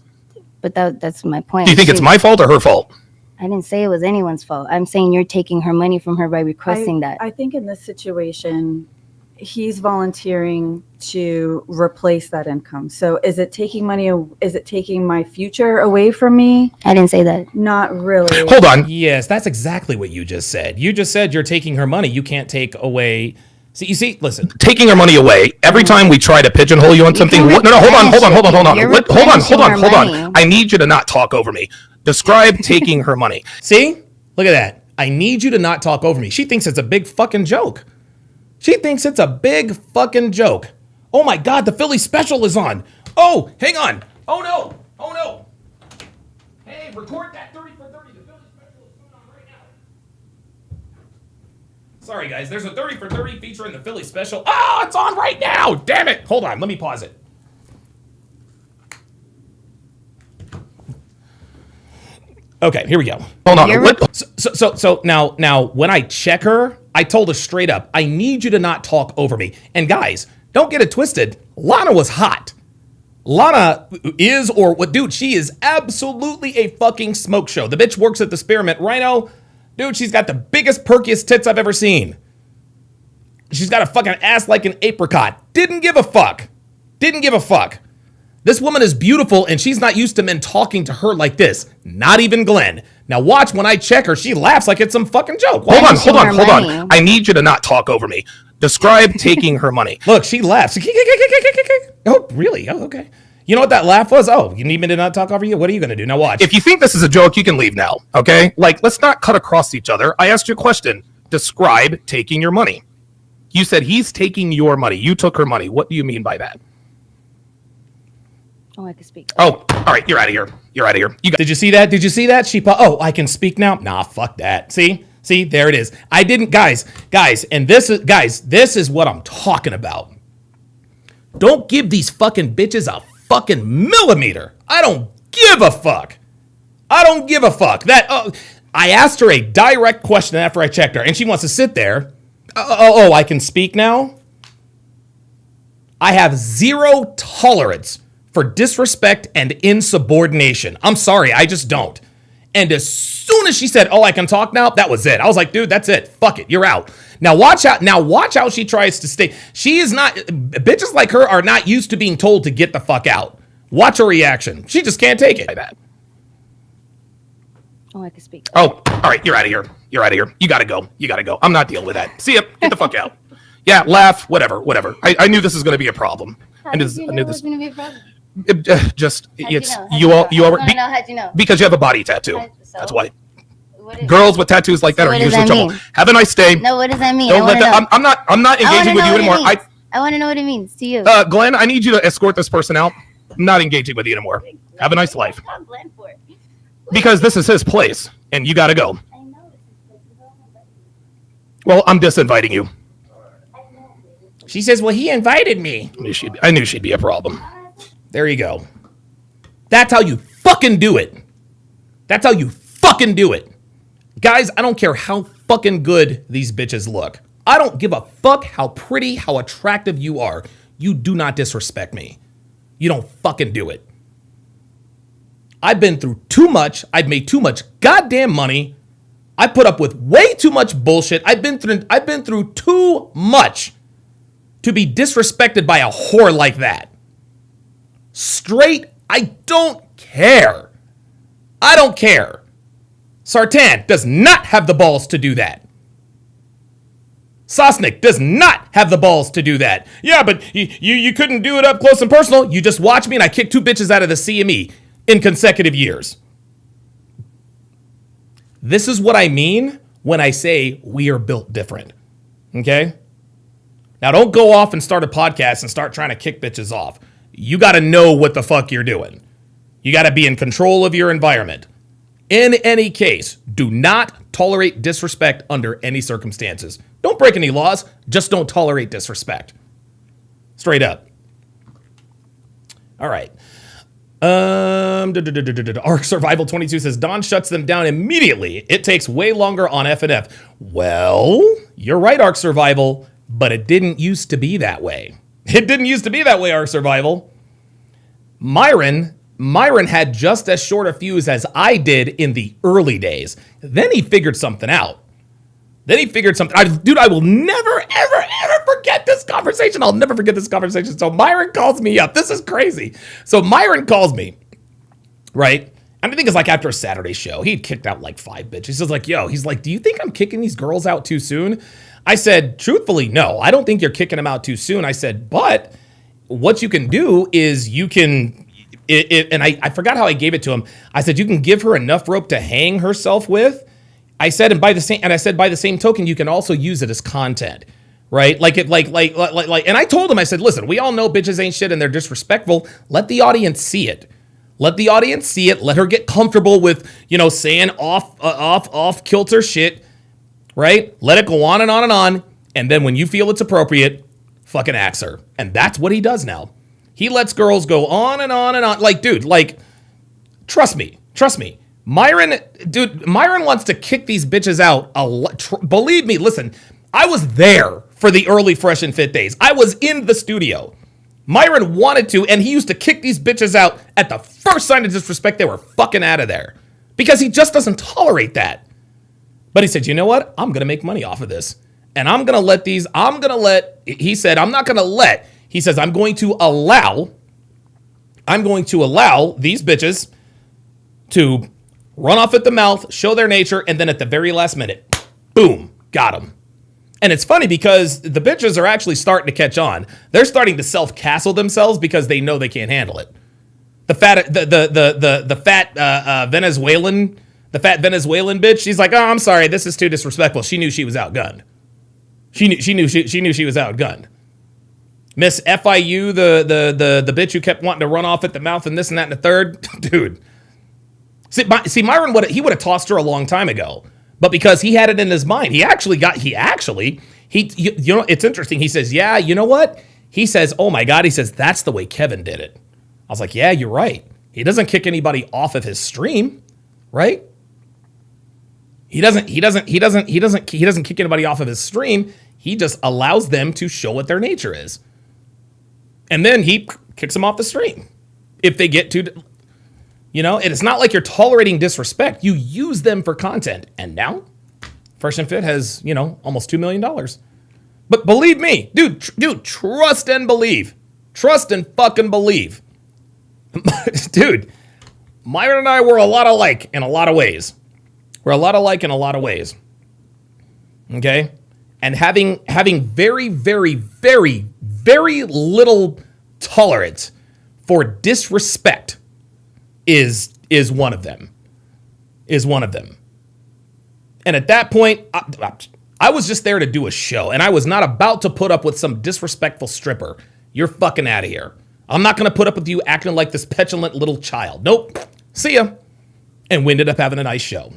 [SPEAKER 24] But that's my point.
[SPEAKER 2] Do you think it's my fault or her fault?
[SPEAKER 24] I didn't say it was anyone's fault. I'm saying you're taking her money from her by requesting that.
[SPEAKER 8] I think in this situation, he's volunteering to replace that income. So is it taking money? Is it taking my future away from me?
[SPEAKER 24] I didn't say that.
[SPEAKER 8] Not really.
[SPEAKER 2] Hold on.
[SPEAKER 1] Yes, that's exactly what you just said. You just said you're taking her money. You can't take away. See, listen.
[SPEAKER 2] Taking her money away every time we try to pigeonhole you on something. Hold on. I need you to not talk over me. Describe taking her money.
[SPEAKER 1] See? Look at that. I need you to not talk over me. She thinks it's a big fucking joke. She thinks it's a big fucking joke. Oh my God, the Philly special is on. Oh, hang on. Oh no. Oh no. Hey, record that 30 for 30. The Philly special is going on right now. Sorry guys, there's a 30 for 30 featuring the Philly special. Oh, it's on right now. Damn it. Hold on, let me pause it. Okay, here we go.
[SPEAKER 2] Hold on.
[SPEAKER 1] So now when I check her, I told her straight up, I need you to not talk over me. And guys, don't get it twisted. Lana was hot. Lana is, or what, dude, she is absolutely a fucking smoke show. The bitch works at the Spearmint Rhino. Dude, she's got the biggest, perkiest tits I've ever seen. She's got a fucking ass like an apricot. Didn't give a fuck. Didn't give a fuck. This woman is beautiful, and she's not used to men talking to her like this. Not even Glenn. Now watch when I check her, she laughs like it's some fucking joke.
[SPEAKER 2] Hold on. I need you to not talk over me. Describe taking her money.
[SPEAKER 1] Look, she laughs. Oh, really? Oh, okay. You know what that laugh was? Oh, you need me to not talk over you? What are you going to do? Now watch.
[SPEAKER 2] If you think this is a joke, you can leave now, okay? Like, let's not cut across each other. I asked you a question. Describe taking your money. You said he's taking your money. You took her money. What do you mean by that?
[SPEAKER 24] Oh, I can speak.
[SPEAKER 2] Oh, all right. You're out of here. You're out of here.
[SPEAKER 1] Did you see that? Did you see that? Oh, I can speak now? Nah, fuck that. See, there it is. I didn't, guys, and this is what I'm talking about. Don't give these fucking bitches a fucking millimeter. I don't give a fuck. I asked her a direct question after I checked her, and she wants to sit there. Oh, I can speak now? I have zero tolerance for disrespect and insubordination. I'm sorry, I just don't. And as soon as she said, oh, I can talk now, that was it. I was like, dude, that's it. Fuck it, you're out. Now watch how she tries to stay. She is not, bitches like her are not used to being told to get the fuck out. Watch her reaction. She just can't take it like that.
[SPEAKER 24] Oh, I can speak.
[SPEAKER 2] Oh, all right, you're out of here. You gotta go. I'm not dealing with that. See ya. Get the fuck out. Yeah, laugh, whatever. I knew this was gonna be a problem.
[SPEAKER 24] How'd you know it was gonna be a problem?
[SPEAKER 2] You already
[SPEAKER 24] how'd you know?
[SPEAKER 2] because you have a body tattoo. That's why. Girls with tattoos like that are usually trouble. Have a nice day.
[SPEAKER 24] No, what does that mean?
[SPEAKER 2] Don't let that. I'm not engaging with you anymore.
[SPEAKER 24] I want to know what it means to you.
[SPEAKER 2] Glenn, I need you to escort this person out. I'm not engaging with you anymore. Have a nice life. Because this is his place, and you gotta go. Well, I'm disinviting you.
[SPEAKER 1] She says, well, he invited me.
[SPEAKER 2] I knew she'd be a problem.
[SPEAKER 1] There you go. That's how you fucking do it. Guys, I don't care how fucking good these bitches look. I don't give a fuck how pretty, how attractive you are. You do not disrespect me. You don't fucking do it. I've been through too much. I've made too much goddamn money. I put up with way too much bullshit. I've been through too much to be disrespected by a whore like that. Straight, I don't care. Sartan does not have the balls to do that. Sosnick does not have the balls to do that. Yeah, but you couldn't do it up close and personal. You just watch me and I kick two bitches out of the CME in consecutive years. This is what I mean when I say we are built different. Okay? Now, don't go off and start a podcast and start trying to kick bitches off. You got to know what the fuck you're doing. You got to be in control of your environment. In any case, do not tolerate disrespect under any circumstances. Don't break any laws. Just don't tolerate disrespect. Straight up. All right. Arc Survival 22 says Don shuts them down immediately. It takes way longer on FNF. Well, you're right, Arc Survival, but it didn't used to be that way. It didn't used to be that way, Arc Survival. Myron had just as short a fuse as I did in the early days. Then he figured something out. Dude, I will never, ever forget this conversation. I'll never forget this conversation. So Myron calls me up. This is crazy. So Myron calls me, right? And I think it's like after a Saturday show. He'd kicked out like 5 bitches. He's like, he's like, do you think I'm kicking these girls out too soon? I said, truthfully, no. I don't think you're kicking them out too soon. I said, but what you can do is you can... and I forgot how I gave it to him. I said, you can give her enough rope to hang herself with. I said, by the same token, you can also use it as content, right? And I told him, I said, listen, we all know bitches ain't shit and they're disrespectful. Let the audience see it. Let her get comfortable with, saying off kilter shit, right? Let it go on and on and on. And then when you feel it's appropriate, fucking axe her. And that's what he does now. He lets girls go on and on and on. Trust me. Myron wants to kick these bitches out a lot. Believe me, listen, I was there for the early Fresh and Fit days. I was in the studio. Myron wanted to, and he used to kick these bitches out at the first sign of disrespect. They were fucking out of there because he just doesn't tolerate that. But he said, you know what? I'm going to make money off of this. And he said, I'm going to allow these bitches to run off at the mouth, show their nature, and then at the very last minute, boom, got them. And it's funny because the bitches are actually starting to catch on. They're starting to self-castle themselves because they know they can't handle it. The fat Venezuelan bitch, she's like, oh, I'm sorry, this is too disrespectful. She knew she was outgunned. She knew she was outgunned. Miss FIU, the bitch who kept wanting to run off at the mouth and this and that and the third, dude. See, Myron would have tossed her a long time ago, but because he had it in his mind, it's interesting. He says, yeah, you know what? He says, oh my God, he says, that's the way Kevin did it. I was like, yeah, you're right. He doesn't kick anybody off of his stream, right? He doesn't kick anybody off of his stream. He just allows them to show what their nature is. And then he kicks them off the stream. If they get to, and it's not like you're tolerating disrespect. You use them for content. And now, Fresh and Fit has, almost $2 million. But believe me, dude, trust and believe. Trust and fucking believe. Dude, Myron and I were a lot alike in a lot of ways. Okay? And having very, very, very, very little tolerance for disrespect is one of them. And at that point, I was just there to do a show, and I was not about to put up with some disrespectful stripper. You're fucking out of here. I'm not going to put up with you acting like this petulant little child. Nope. See ya. And we ended up having a nice show.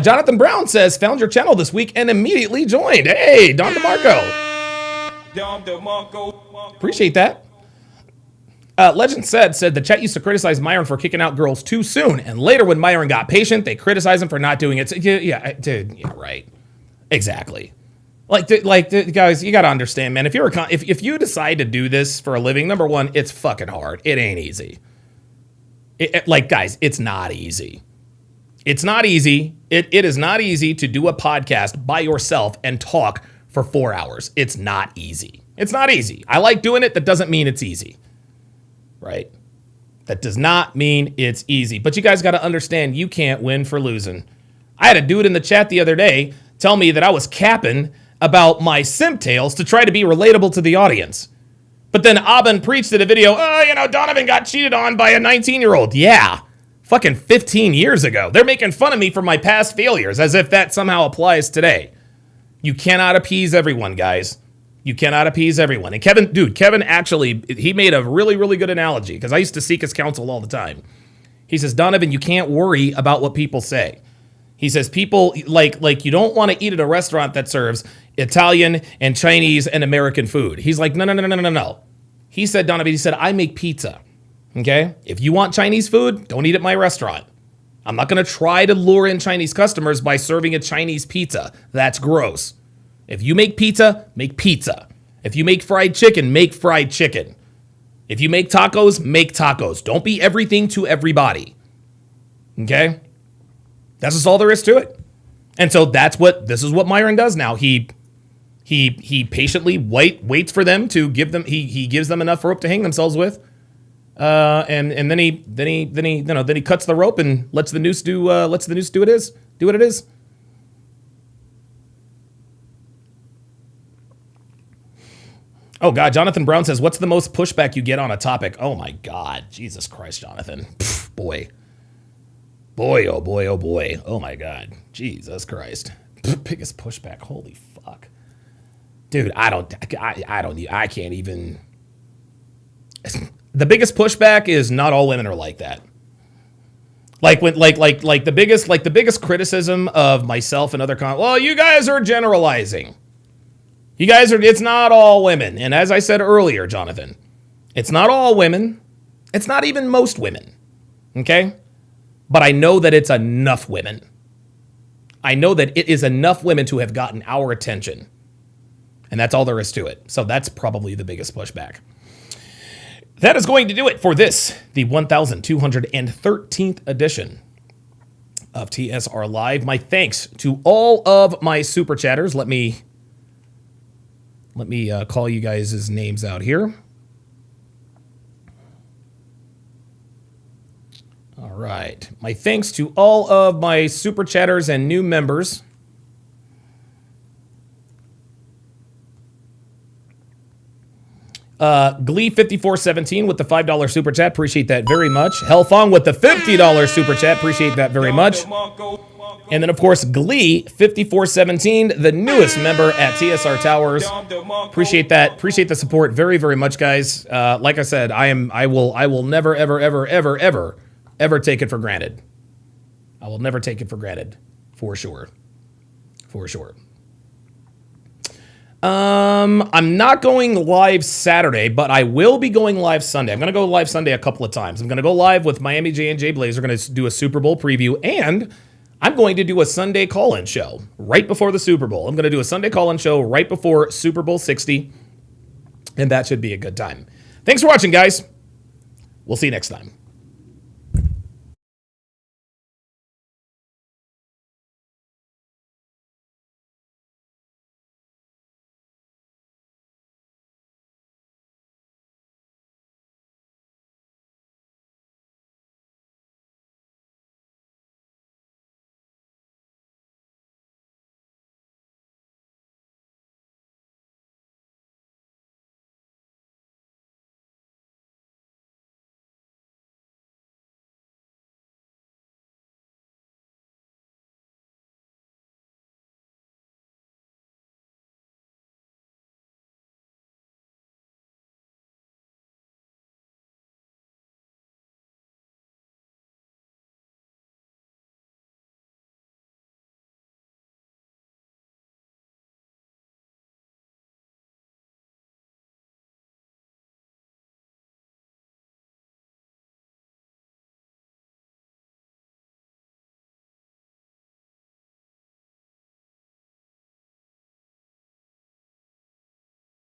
[SPEAKER 1] Jonathan Brown says, found your channel this week and immediately joined. Hey, Don DeMarco. Appreciate that. Legend said the chat used to criticize Myron for kicking out girls too soon, and later when Myron got patient, they criticized him for not doing it. Yeah, right. Exactly. Guys, you got to understand, man. If you decide to do this for a living, number one, it's fucking hard. It ain't easy. Guys, it's not easy. It's not easy. It is not easy to do a podcast by yourself and talk for 4 hours. It's not easy. It's not easy. I like doing it. That doesn't mean it's easy. Right? That does not mean it's easy. But you guys got to understand, you can't win for losing. I had a dude in the chat the other day tell me that I was capping about my simp tales to try to be relatable to the audience. But then Aben preached in a video, Donovan got cheated on by a 19-year-old. Yeah. Fucking 15 years ago. They're making fun of me for my past failures as if that somehow applies today. You cannot appease everyone, guys. You cannot appease everyone. And Kevin actually, he made a really, really good analogy because I used to seek his counsel all the time. He says, Donovan, you can't worry about what people say. He says, people, like you don't want to eat at a restaurant that serves Italian and Chinese and American food. He's like, no. He said, Donovan, he said, I make pizza. Okay? If you want Chinese food, don't eat at my restaurant. I'm not going to try to lure in Chinese customers by serving a Chinese pizza. That's gross. If you make pizza, make pizza. If you make fried chicken, make fried chicken. If you make tacos, make tacos. Don't be everything to everybody. Okay? That's just all there is to it. And so this is what Myron does now. He patiently waits for them to give them, he gives them enough rope to hang themselves with. And then he cuts the rope and lets the noose do what it is. Oh God, Jonathan Brown says, what's the most pushback you get on a topic? Oh my God, Jesus Christ, Jonathan. Pff, boy, oh boy. Oh my God, Jesus Christ. Biggest pushback, holy fuck. Dude, I can't even. The biggest pushback is not all women are like that. Like the biggest criticism of myself and other well, you guys are generalizing. It's not all women. And as I said earlier, Jonathan, it's not all women. It's not even most women. Okay? But I know that it's enough women. I know that it is enough women to have gotten our attention. And that's all there is to it. So that's probably the biggest pushback. That is going to do it for this, the 1213th edition of TSR Live. My thanks to all of my super chatters. Let me call you guys' names out here. All right. My thanks to all of my super chatters and new members. Glee5417 with the $5 super chat. Appreciate that very much. Hellfong with the $50 super chat. Appreciate that very much. And then, of course, Glee5417, the newest member at TSR Towers. Appreciate that. Appreciate the support very, very much, guys. Like I said, I will never, ever take it for granted. I will never take it for granted. For sure. For sure. I'm not going live Saturday, but I will be going live Sunday. I'm going to go live Sunday a couple of times. I'm going to go live with Miami J&J Blaze. We're going to do a Super Bowl preview, and I'm going to do a Sunday call-in show right before the Super Bowl. I'm going to do a Sunday call-in show right before Super Bowl 60, and that should be a good time. Thanks for watching, guys. We'll see you next time.